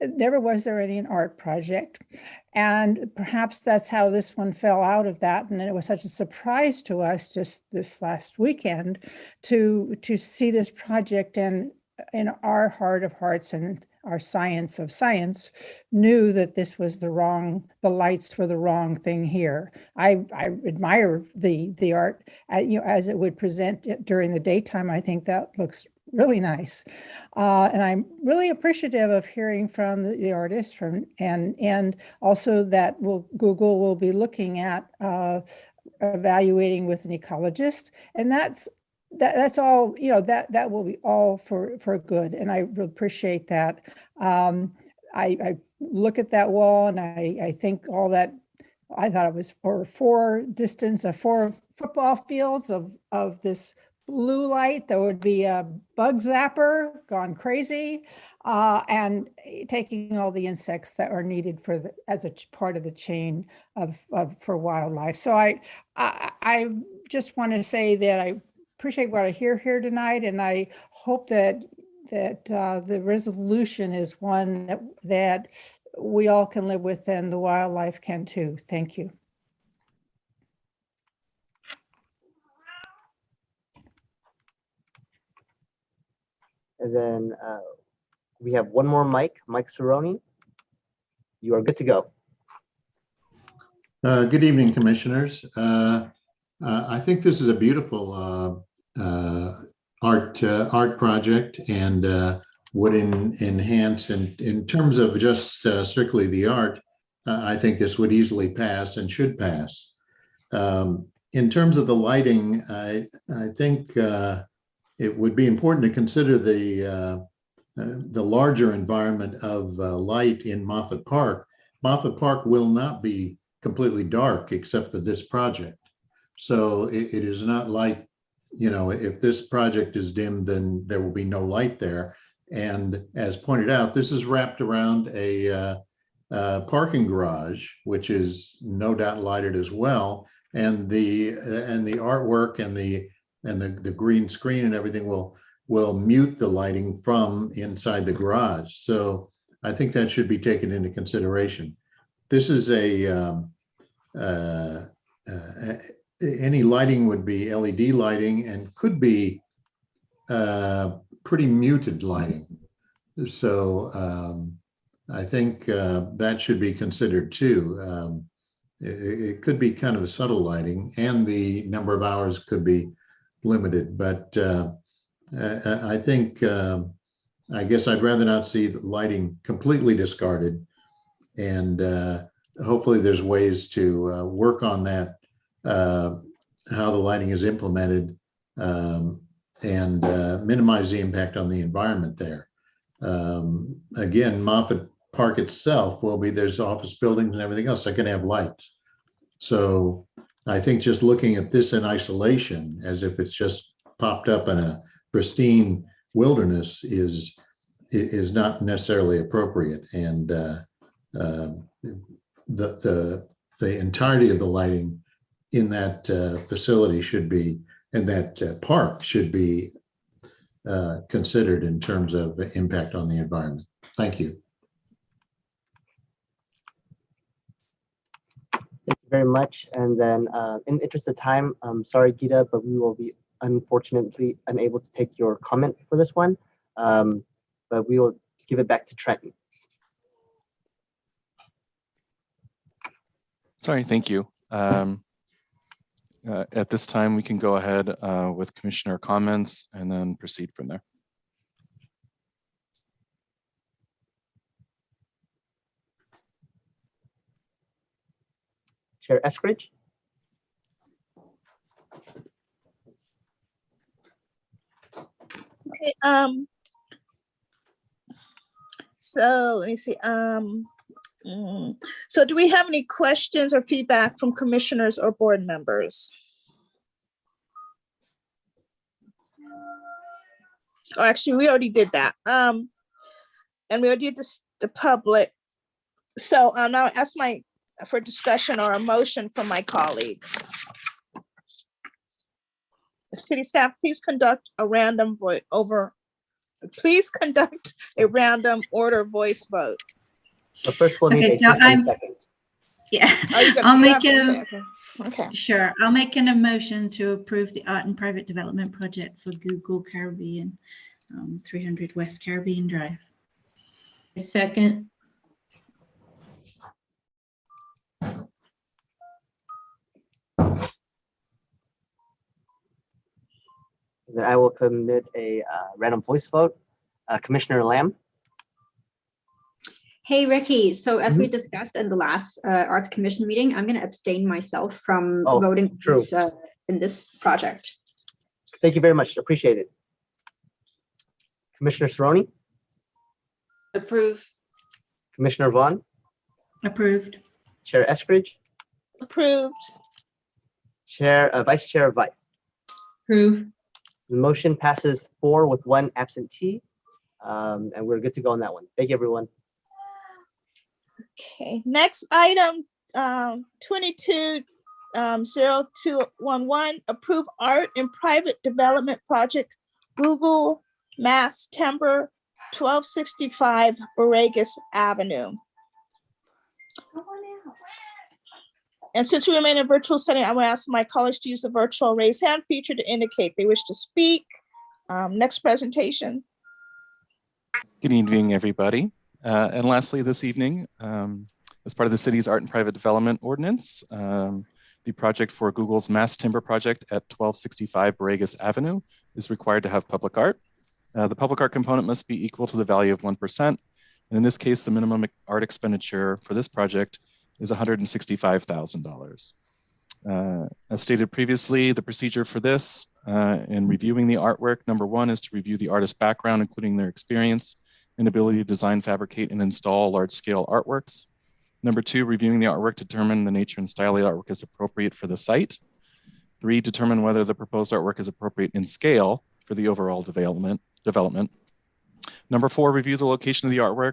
Never was there any art project. And perhaps that's how this one fell out of that. And it was such a surprise to us just this last weekend to see this project in our heart of hearts and our science of science knew that this was the lights were the wrong thing here. I admire the art, as it would present during the daytime. I think that looks really nice. And I'm really appreciative of hearing from the artists and also that Google will be looking at evaluating with an ecologist. And that's all, that will be all for good. And I appreciate that. I look at that wall and I think all that, I thought it was for four football fields of this blue light. There would be a bug zapper gone crazy and taking all the insects that are needed as a part of the chain for wildlife. So I just want to say that I appreciate what I hear here tonight, and I hope that the resolution is one that we all can live with and the wildlife can too. Thank you. And then we have one more Mike Cerrone. You are good to go. Good evening, commissioners. I think this is a beautiful art project and would enhance, and in terms of just strictly the art, I think this would easily pass and should pass. In terms of the lighting, I think it would be important to consider the larger environment of light in Moffett Park. Moffett Park will not be completely dark except for this project. So it is not like, if this project is dim, then there will be no light there. And as pointed out, this is wrapped around a parking garage, which is no doubt lighted as well. And the artwork and the green screen and everything will mute the lighting from inside the garage. So I think that should be taken into consideration. This is any lighting would be LED lighting and could be pretty muted lighting. So I think that should be considered too. It could be kind of a subtle lighting and the number of hours could be limited, but I think, I guess I'd rather not see the lighting completely discarded, and hopefully there's ways to work on that, how the lighting is implemented, and minimize the impact on the environment there. Again, Moffett Park itself there's office buildings and everything else that can have lights. So I think just looking at this in isolation, as if it's just popped up in a pristine wilderness, is not necessarily appropriate. And the entirety of the lighting in that facility should be, in that park should be considered in terms of impact on the environment. Thank you. Thank you very much. And then in the interest of time, I'm sorry, Gita, but we will be unfortunately unable to take your comment for this one. but we will give it back to Trenton. Sorry, thank you. At this time, we can go ahead with commissioner comments and then proceed from there. Chair Eskridge. Okay, so let me see. So do we have any questions or feedback from commissioners or board members? Oh, actually, we already did that. And we already did the public. So now ask for discussion or a motion from my colleagues. City staff, please conduct a random order voice vote. The first one Okay, needs so a second. Yeah, Oh, I'll make okay. Sure, I'll make an motion to approve the art and private development project for Google Caribbean, 300 West Caribbean Drive. Second. Then I will commit a random voice vote. Commissioner Lamb. Hey, Ricky. So as we discussed in the last Arts Commission meeting, I'm going to abstain myself from voting in this project. Thank you very much. Appreciate it. Commissioner Cerrone. Approve. Commissioner Vaughn. Approved. Chair Eskridge. Approved. Vice Chair Veit. Approved. The motion passes 4 with 1 absentee, and we're good to go on that one. Thank you, everyone. Okay, next item, 22-0211, approve art and private development project, Google Mass Timber, 1265 Borregas Avenue. And since we remain in a virtual setting, I will ask my colleagues to use the virtual raise hand feature to indicate they wish to speak. Next presentation. Good evening, everybody. And lastly, this evening, as part of the city's art and private development ordinance, the project for Google's Mass Timber project at 1265 Borregas Avenue is required to have public art. The public art component must be equal to the value of 1%. And in this case, the minimum art expenditure for this project is $165,000. As stated previously, the procedure for this in reviewing the artwork, number 1 is to review the artist's background, including their experience and ability to design, fabricate, and install large-scale artworks. Number 2, reviewing the artwork to determine the nature and style of the artwork is appropriate for the site. 3, determine whether the proposed artwork is appropriate in scale for the overall development. Number 4, review the location of the artwork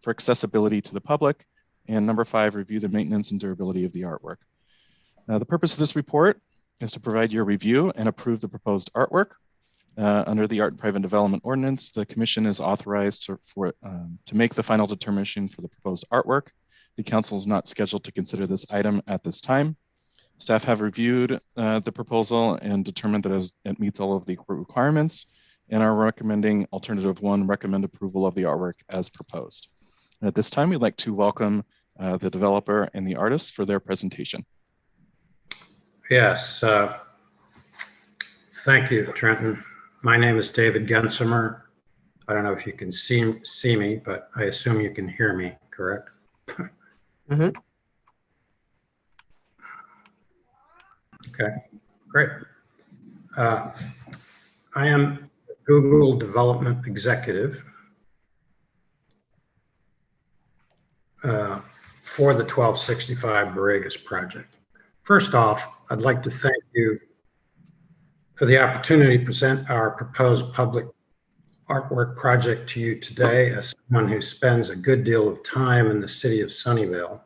for accessibility to the public. And number 5, review the maintenance and durability of the artwork. The purpose of this report is to provide your review and approve the proposed artwork. Under the Art and Private Development Ordinance, the Commission is authorized to make the final determination for the proposed artwork. The Council is not scheduled to consider this item at this time. Staff have reviewed the proposal and determined that it meets all of the requirements and are recommending alternative 1, recommend approval of the artwork as proposed. And at this time, we'd like to welcome the developer and the artist for their presentation. Yes, thank you, Trenton. My name is David Gensimer. I don't know if you can see me, but I assume you can hear me, correct? Okay, great. I am Google Development Executive for the 1265 Borregas project. First off, I'd like to thank you for the opportunity to present our proposed public artwork project to you today as someone who spends a good deal of time in the city of Sunnyvale.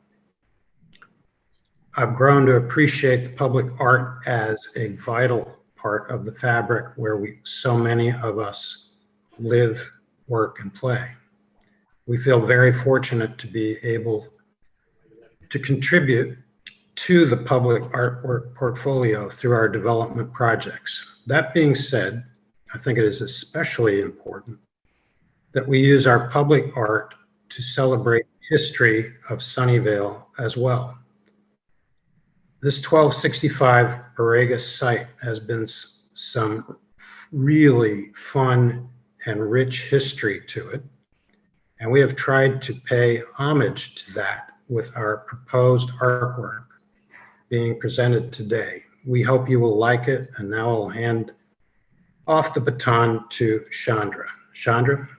I've grown to appreciate the public art as a vital part of the fabric where so many of us live, work, and play. We feel very fortunate to be able to contribute to the public artwork portfolio through our development projects. That being said, I think it is especially important that we use our public art to celebrate history of Sunnyvale as well. This 1265 Borrega site has been some really fun and rich history to it, and we have tried to pay homage to that with our proposed artwork being presented today. We hope you will like it, and now I'll hand off the baton to Chandra. Chandra?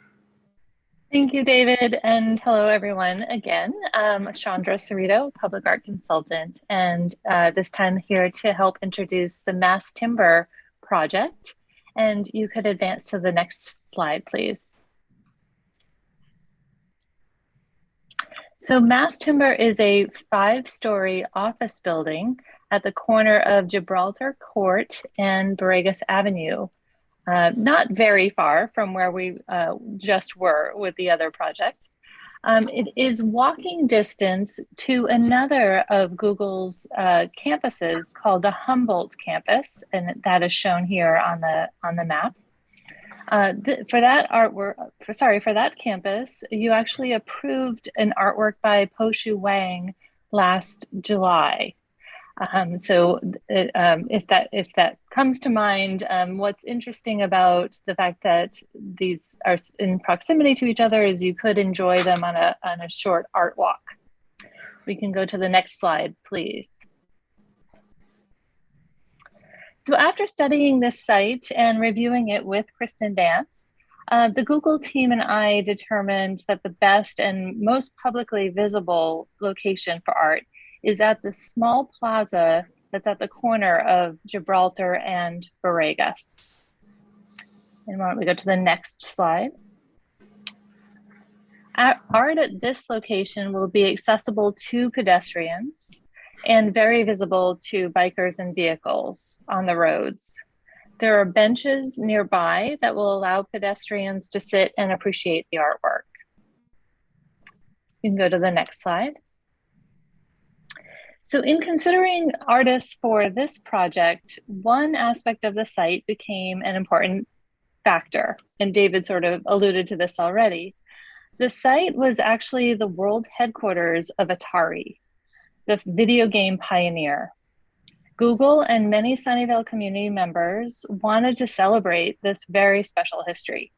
Thank you, David, and hello, everyone. Again, Chandra Cerrito, public art consultant, and this time here to help introduce the Mass Timber project. And you could advance to the next slide, please. So Mass Timber is a 5-story office building at the corner of Gibraltar Court and Borregas Avenue. Not very far from where we just were with the other project. It is walking distance to another of Google's campuses called the Humboldt campus, and that is shown here on the map. For that campus, you actually approved an artwork by Po-Shu Wang last July. If that comes to mind, what's interesting about the fact that these are in proximity to each other is you could enjoy them on a short art walk. We can go to the next slide, please. So after studying this site and reviewing it with Kristen Dance, the Google team and I determined that the best and most publicly visible location for art is at the small plaza that's at the corner of Gibraltar and Borregas. And why don't we go to the next slide? Art at this location will be accessible to pedestrians and very visible to bikers and vehicles on the roads. There are benches nearby that will allow pedestrians to sit and appreciate the artwork. You can go to the next slide. So in considering artists for this project, one aspect of the site became an important factor, and David sort of alluded to this already. The site was actually the world headquarters of Atari, the video game pioneer. Google and many Sunnyvale community members wanted to celebrate this very special history.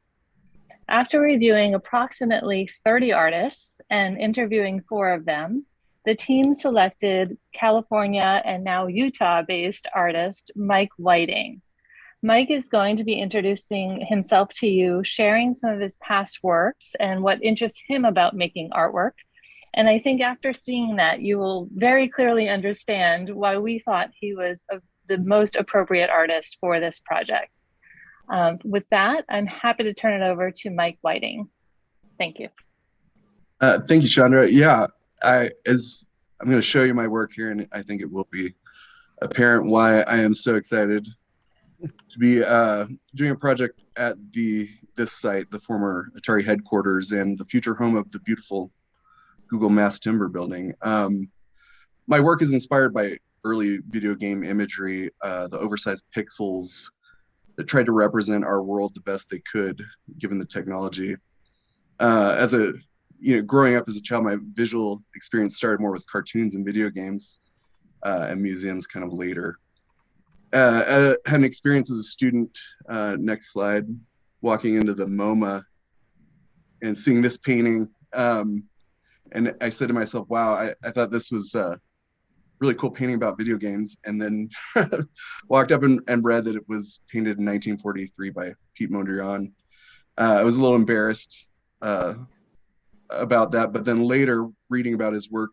After reviewing approximately 30 artists and interviewing 4 of them, the team selected California and now Utah-based artist Mike Whiting. Mike is going to be introducing himself to you, sharing some of his past works and what interests him about making artwork. And I think after seeing that, you will very clearly understand why we thought he was the most appropriate artist for this project. With that, I'm happy to turn it over to Mike Whiting. Thank you. Thank you, Chandra. Yeah. I'm going to show you my work here, and I think it will be apparent why I am so excited to be doing a project at this site, the former Atari headquarters and the future home of the beautiful Google Mass Timber building. My work is inspired by early video game imagery, the oversized pixels that tried to represent our world the best they could, given the technology. Growing up as a child, my visual experience started more with cartoons and video games and museums kind of later. Had an experience as a student, next slide, walking into the MoMA and seeing this painting. And I said to myself, wow, I thought this was a really cool painting about video games. And then walked up and read that it was painted in 1943 by Pete Mondrian. I was a little embarrassed about that, but then later reading about his work,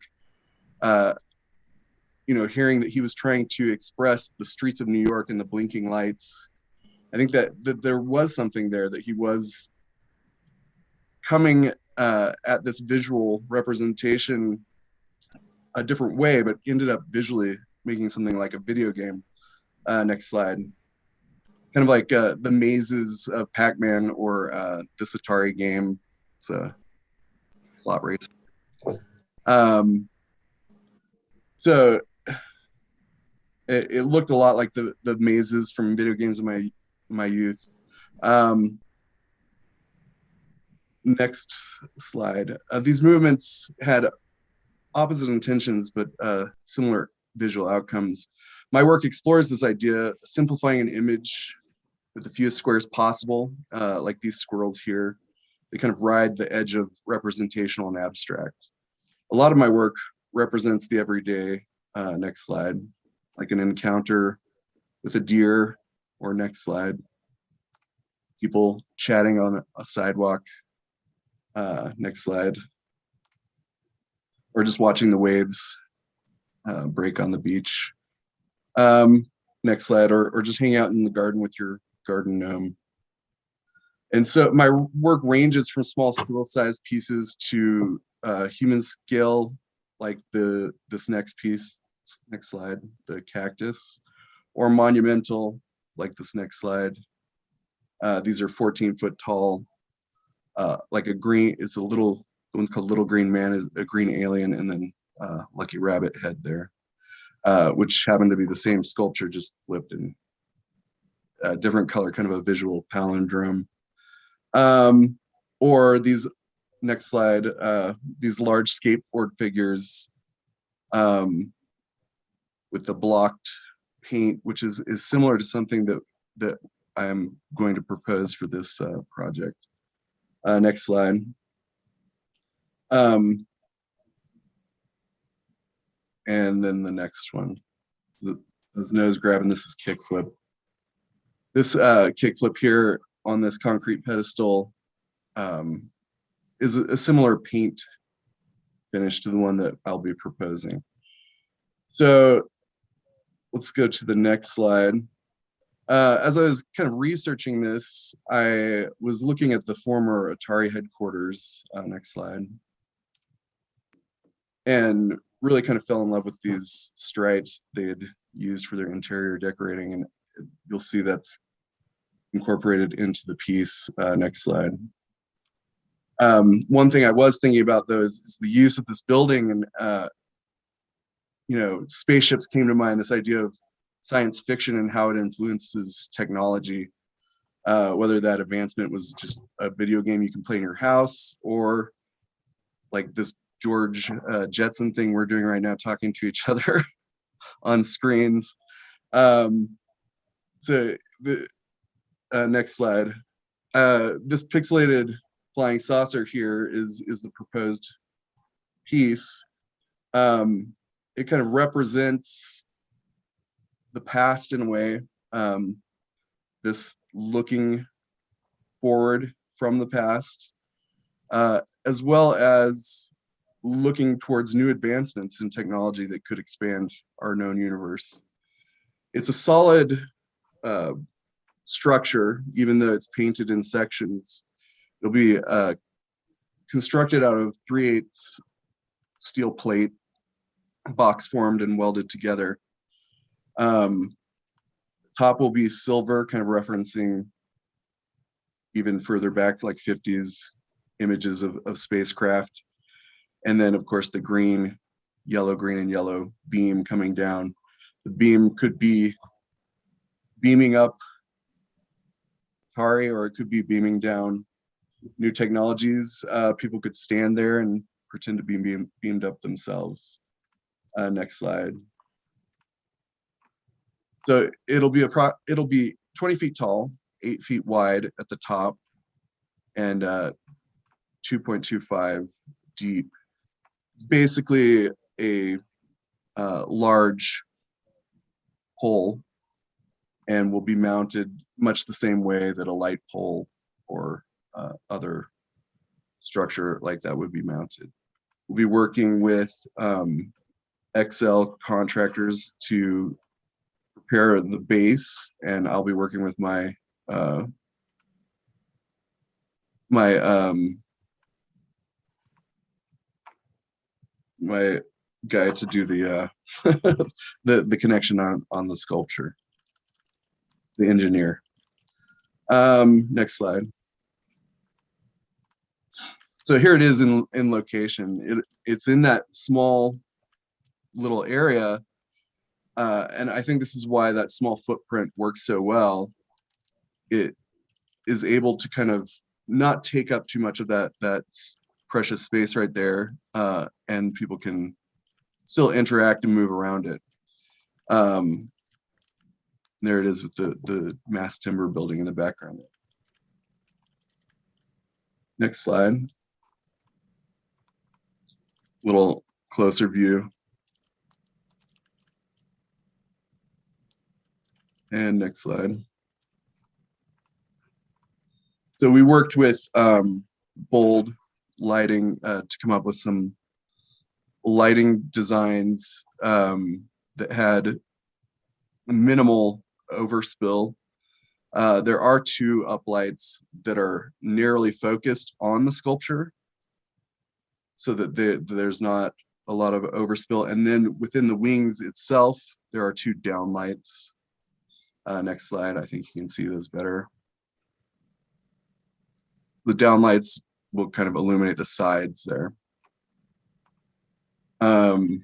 hearing that he was trying to express the streets of New York and the blinking lights, I think that there was something there, that he was coming at this visual representation a different way, but ended up visually making something like a video game. Next slide. Kind of like the mazes of Pac-Man or this Atari game. It's a plot race. So it looked a lot like the mazes from video games in my youth. Next slide. These movements had opposite intentions, but similar visual outcomes. My work explores this idea, simplifying an image with the fewest squares possible, like these squirrels here. They kind of ride the edge of representational and abstract. A lot of my work represents the everyday. Next slide. Like an encounter with a deer, or next slide. People chatting on a sidewalk. Next slide. Or just watching the waves break on the beach. Next slide. Or just hanging out in the garden with your garden gnome. And so my work ranges from small squirrel-sized pieces to human scale, like this next piece. Next slide, the cactus, or monumental, like this next slide. These are 14-foot tall, like a green, it's a little, the one's called Little Green Man, is a green alien, and then Lucky Rabbit head there, which happened to be the same sculpture, just flipped in a different color, kind of a visual palindrome. Or these, next slide, these large skateboard figures, with the blocked paint, which is similar to something that I am going to propose for this project. Next slide. And then the next one. This nose grabbing, this is kickflip. This kickflip here on this concrete pedestal is a similar paint finish to the one that I'll be proposing. So let's go to the next slide. As I was kind of researching this, I was looking at the former Atari headquarters, next slide, and really kind of fell in love with these stripes they had used for their interior decorating, and you'll see that's incorporated into the piece. Next slide. One thing I was thinking about, though, is the use of this building, and you know, spaceships came to mind, this idea of science fiction and how it influences technology, whether that advancement was just a video game you can play in your house, or like this George Jetson thing we're doing right now, talking to each other on screens. So the next slide. This pixelated flying saucer here is the proposed piece. It kind of represents the past in a way, this looking forward from the past, as well as looking towards new advancements in technology that could expand our known universe. It's a solid structure, even though it's painted in sections. It'll be constructed out of 3/8 steel plate, box formed and welded together. Top will be silver, kind of referencing even further back, like 50s images of spacecraft. And then, of course, the green, and yellow beam coming down. The beam could be beaming up Atari, or it could be beaming down new technologies. People could stand there and pretend to be beamed up themselves. Next slide. So it'll be 20 feet tall, 8 feet wide at the top, and 2.25 deep. It's basically a large pole, and will be mounted much the same way that a light pole or other structure like that would be mounted. We'll be working with XL contractors to prepare the base, and I'll be working with my my guy to do the the connection on the sculpture, the engineer. Next slide. So here it is in location. It's in that small little area, and I think this is why that small footprint works so well. It is able to kind of not take up too much of that precious space right there, and people can still interact and move around it. There it is with the mass timber building in the background. Next slide. Little closer view. And next slide. So we worked with Bold Lighting to come up with some lighting designs that had minimal overspill. There are 2 uplights that are narrowly focused on the sculpture so that there's not a lot of overspill. And then within the wings itself, there are 2 downlights. Next slide, I think you can see those better. The downlights will kind of illuminate the sides there. Next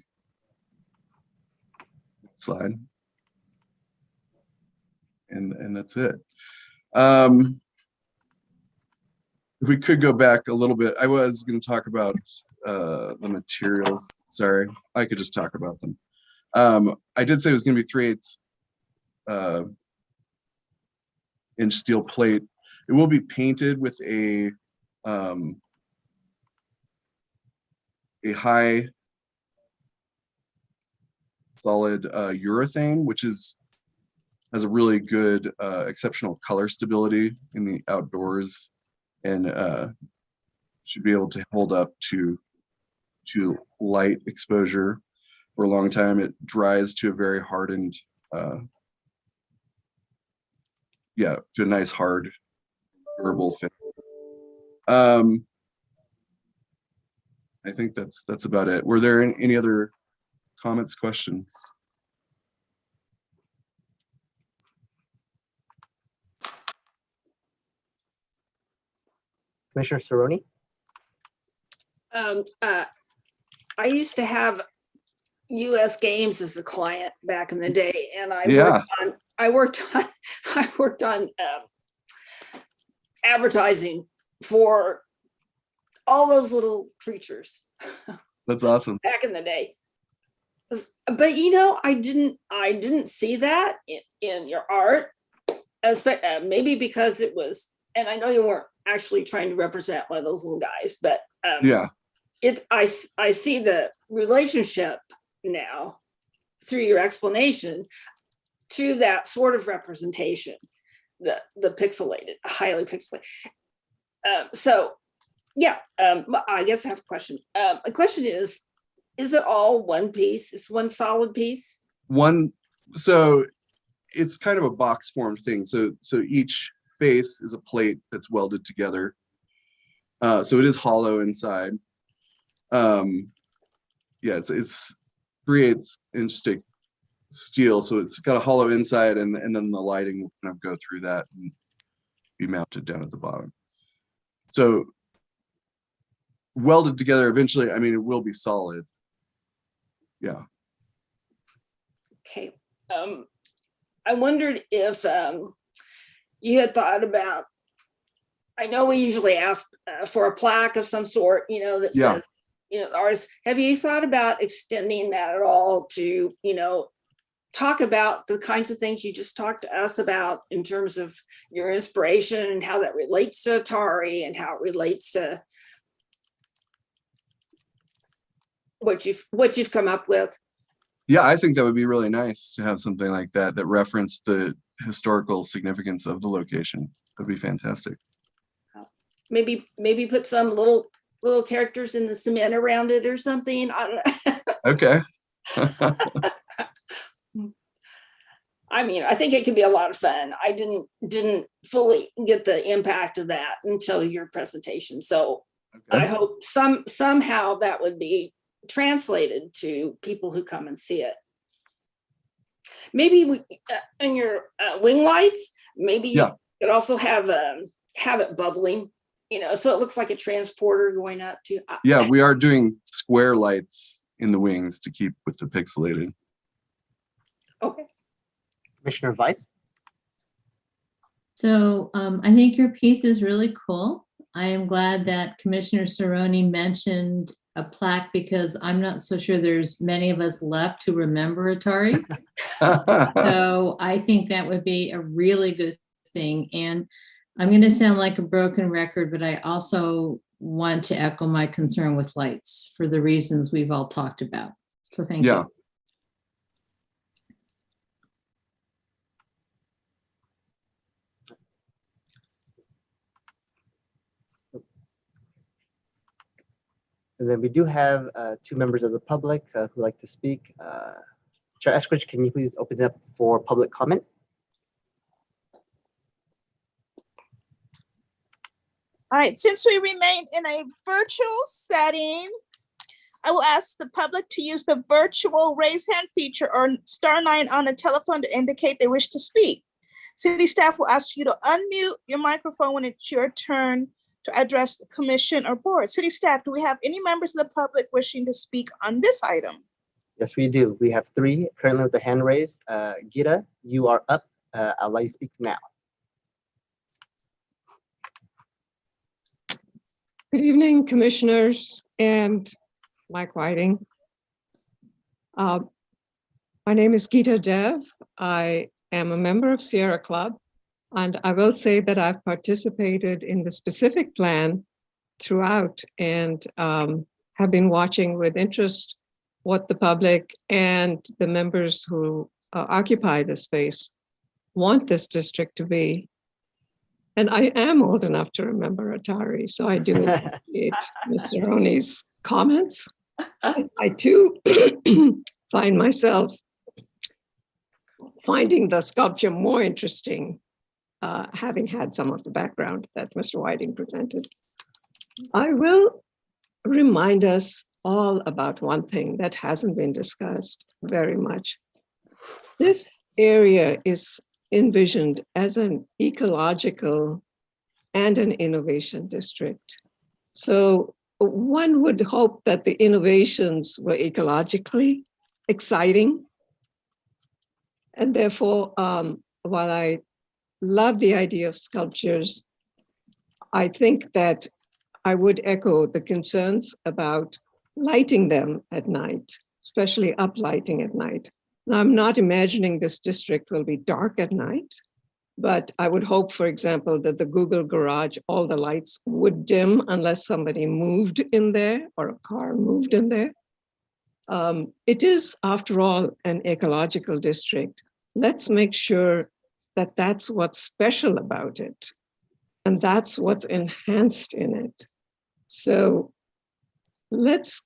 slide. And that's it. If we could go back a little bit, I was going to talk about the materials. Sorry, I could just talk about them. I did say it was going to be 3/8 inch steel plate. It will be painted with a high solid urethane, which has a really good exceptional color stability in the outdoors, and should be able to hold up to light exposure for a long time. It dries to a very hardened, to a nice hard durable fit. I think that's about it. Were there any other comments, questions? Commissioner Cerrone? I used to have US Games as a client back in the day, and I worked on advertising for all those little creatures. That's awesome. Back in the day. But you know, I didn't see that in your art, maybe because it was, and I know you weren't actually trying to represent one of those little guys, but I see the relationship now through your explanation to that sort of representation, the pixelated, highly pixelated. I guess I have a question. The question is it all one piece? Is one solid piece? So it's kind of a box formed thing. So each face is a plate that's welded together. So it is hollow inside. It's 3/8 inch stick steel, so it's got a hollow inside, and then the lighting will kind of go through that and be mounted down at the bottom. So welded together eventually, I mean, it will be solid. Yeah. Okay. I wondered if you had thought about, I know we usually ask for a plaque of some sort, that says, artists, have you thought about extending that at all to, talk about the kinds of things you just talked to us about in terms of your inspiration and how that relates to Atari and how it relates to what you've come up with? Yeah, I think that would be really nice to have something like that referenced the historical significance of the location. That'd be fantastic. Maybe put some little characters in the cement around it or something. I don't know. Okay. I mean, I think it could be a lot of fun. I didn't fully get the impact of that until your presentation. So I hope somehow that would be translated to people who come and see it. Maybe we, in your wing lights, maybe you could also have it bubbling, so it looks like a transporter going up to. Yeah, we are doing square lights in the wings to keep with the pixelated. Okay. Commissioner Weiss? So I think your piece is really cool. I am glad that Commissioner Cerrone mentioned a plaque because I'm not so sure there's many of us left who remember Atari. So I think that would be a really good thing. And I'm going to sound like a broken record, but I also want to echo my concern with lights for the reasons we've all talked about. So thank you. And then we do have two members of the public who like to speak. Chair Eskridge, can you please open it up for public comment? All right, since we remain in a virtual setting, I will ask the public to use the virtual raise hand feature or *9 on the telephone to indicate they wish to speak. City staff will ask you to unmute your microphone when it's your turn to address the commission or board. City staff, do we have any members of the public wishing to speak on this item? Yes, we do. We have three currently with their hand raised. Gita, you are up. I'll let you speak now. Good evening, commissioners and Mike Whiting. My name is Gita Dev. I am a member of Sierra Club, and I will say that I've participated in the specific plan throughout and have been watching with interest what the public and the members who occupy the space want this district to be. And I am old enough to remember Atari, so I do appreciate Mr. Roney's comments. I too find myself finding the sculpture more interesting, having had some of the background that Mr. Whiting presented. I will remind us all about one thing that hasn't been discussed very much. This area is envisioned as an ecological and an innovation district. So one would hope that the innovations were ecologically exciting. And therefore, while I love the idea of sculptures, I think that I would echo the concerns about lighting them at night, especially uplighting at night. Now, I'm not imagining this district will be dark at night, but I would hope, for example, that the Google garage, all the lights would dim unless somebody moved in there or a car moved in there. It is, after all, an ecological district. Let's make sure that that's what's special about it. And that's what's enhanced in it. So let's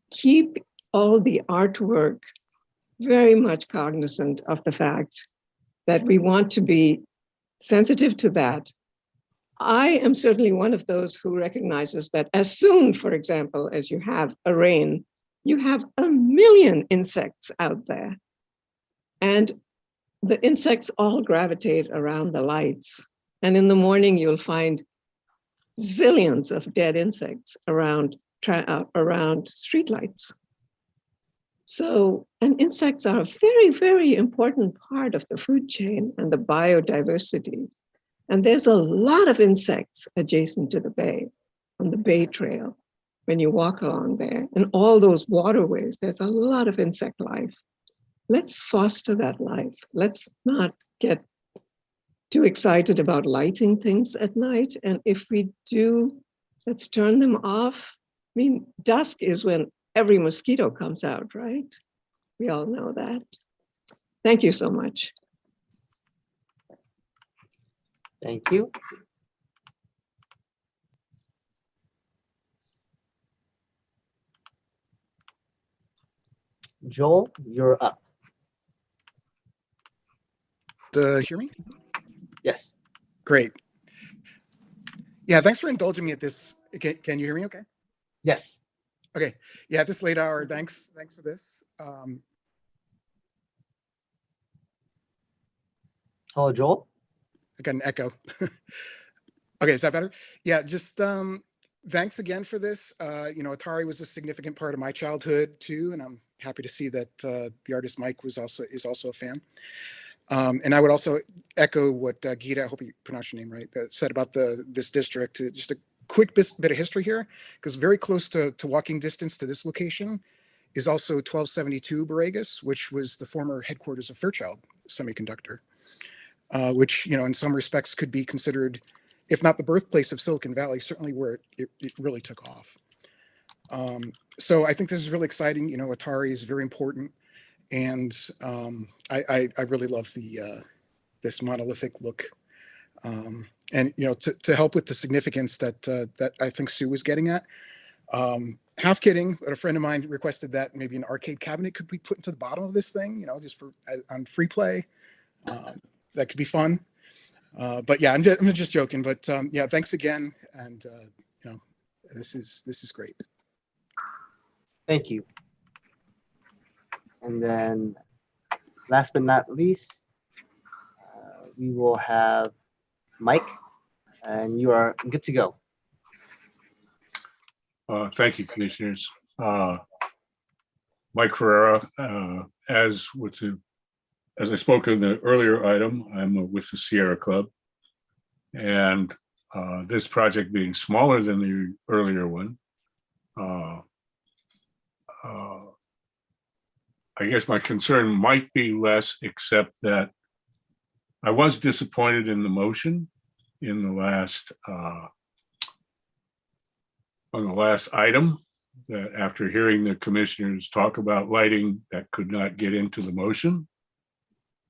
keep all the artwork very much cognizant of the fact that we want to be sensitive to that. I am certainly one of those who recognizes that as soon, for example, as you have a rain, you have 1 million insects out there. And the insects all gravitate around the lights. And in the morning, you'll find zillions of dead insects around streetlights. So, and insects are a very, very important part of the food chain and the biodiversity. And there's a lot of insects adjacent to the bay, on the Bay Trail, when you walk along there. And all those waterways, there's a lot of insect life. Let's foster that life. Let's not get too excited about lighting things at night. And if we do, let's turn them off. I mean, dusk is when every mosquito comes out, right? We all know that. Thank you so much. Thank you. Joel, you're up. Hear me? Yes. Great. Yeah, thanks for indulging me at this. Can you hear me okay? Yes. Okay. Yeah, at this late hour, thanks for this. Hello, Joel. I got an echo. Okay, is that better? Yeah, just thanks again for this. You know, Atari was a significant part of my childhood too, and I'm happy to see that the artist Mike is also a fan. And I would also echo what Gita, I hope you pronounce your name right, said about this district. Just a quick bit of history here, because very close to walking distance to this location is also 1272 Borregas, which was the former headquarters of Fairchild Semiconductor, which, you know, in some respects could be considered, if not the birthplace of Silicon Valley, certainly where it really took off. So I think this is really exciting. You know, Atari is very important, and I really love the this monolithic look, and you know, to help with the significance that that I think Sue was getting at. Half kidding, but a friend of mine requested that maybe an arcade cabinet could be put into the bottom of this thing, you know, just for on free play. That could be fun. But yeah, I'm just joking. But yeah, thanks again, and you know, this is great. Thank you. And then, last but not least, we will have Mike, and you are good to go. Thank you, commissioners. Mike Ferreira, as I spoke in the earlier item, I'm with the Sierra Club, and this project being smaller than the earlier one, I guess my concern might be less, except that I was disappointed in the motion in the last on the last item, that after hearing the commissioners talk about lighting, that could not get into the motion.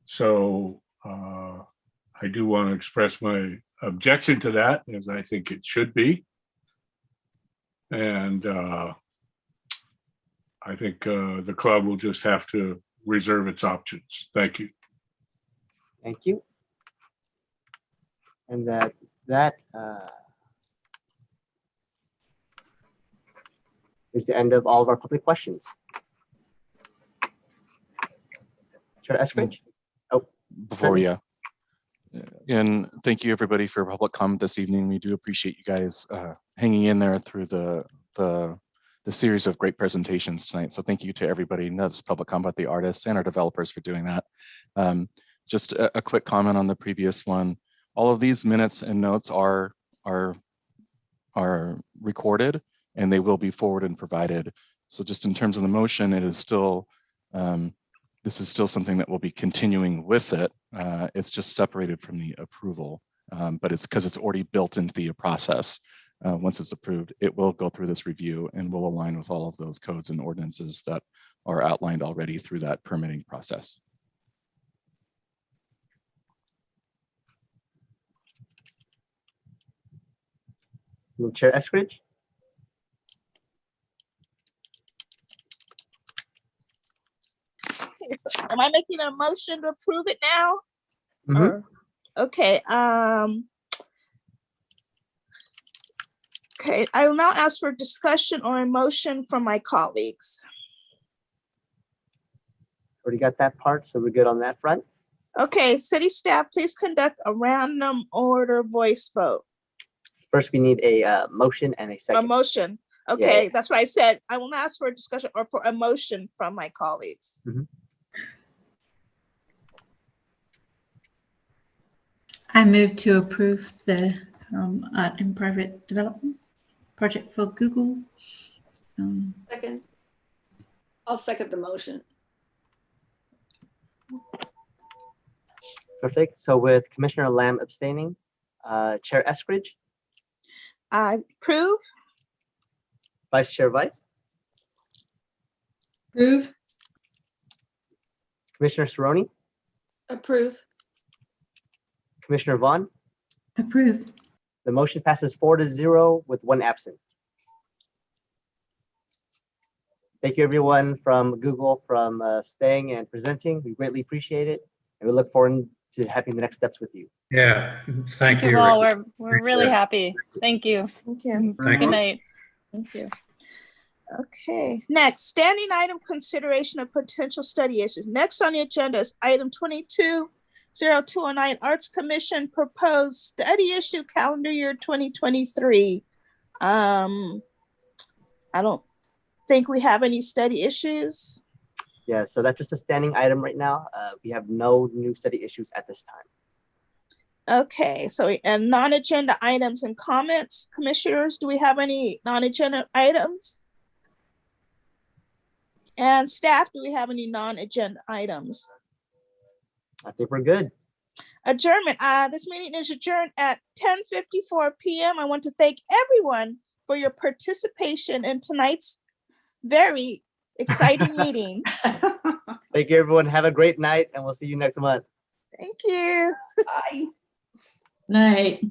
So I do want to express my objection to that, as I think it should be. And I think the club will just have to reserve its options. Thank you. Thank you. And that is the end of all of our public questions. Chair Eskridge? Oh, before you. And thank you everybody for public comment this evening. We do appreciate you guys hanging in there through the series of great presentations tonight. So thank you to everybody, not just public comment, the artists and our developers for doing that. Just a quick comment on the previous one. All of these minutes and notes are recorded, and they will be forwarded and provided. So just in terms of the motion, it is still, this is still something that will be continuing with it. It's just separated from the approval, but it's because it's already built into the process. Once it's approved, it will go through this review and will align with all of those codes and ordinances that are outlined already through that permitting process. Chair Eskridge? Okay, so am I making a motion to approve it now? Mm-hmm. Or, okay. Okay, I will now ask for discussion or a motion from my colleagues. Already got that part, so we're good on that front. Okay, city staff, please conduct a random order voice vote. First, we need a motion and a second. A motion. Okay, Yeah. that's what I said. I will ask for a discussion or for a motion from my colleagues. Mm-hmm. I move to approve the art and private development project for Google. Second. I'll second the motion. Perfect. So with Commissioner Lamb abstaining, Chair Eskridge? I approve. Vice Chair Vice? Approve. Commissioner Cerrone? Approve. Commissioner Vaughn? Approve. The motion passes 4-0 with 1 absent. Thank you everyone from Google from staying and presenting. We greatly appreciate it. And we look forward to having the next steps with you. Yeah, thank you. Well, Rick. we're really happy. Thank you. Thank you. Thank Good you. night. Thank you. Okay, next, standing item consideration of potential study issues. Next on the agenda is item 22-0209, Arts Commission proposed study issue calendar year 2023. I don't think we have any study issues. Yeah, so that's just a standing item right now. We have no new study issues at this time. Okay, so and non-agenda items and comments. Commissioners, do we have any non-agenda items? And staff, do we have any non-agenda items? I think we're good. Adjournment. This meeting is adjourned at 10:54 p.m. I want to thank everyone for your participation in tonight's very exciting meeting. Thank you, everyone. Have a great night, and we'll see you next month. Thank you. Night.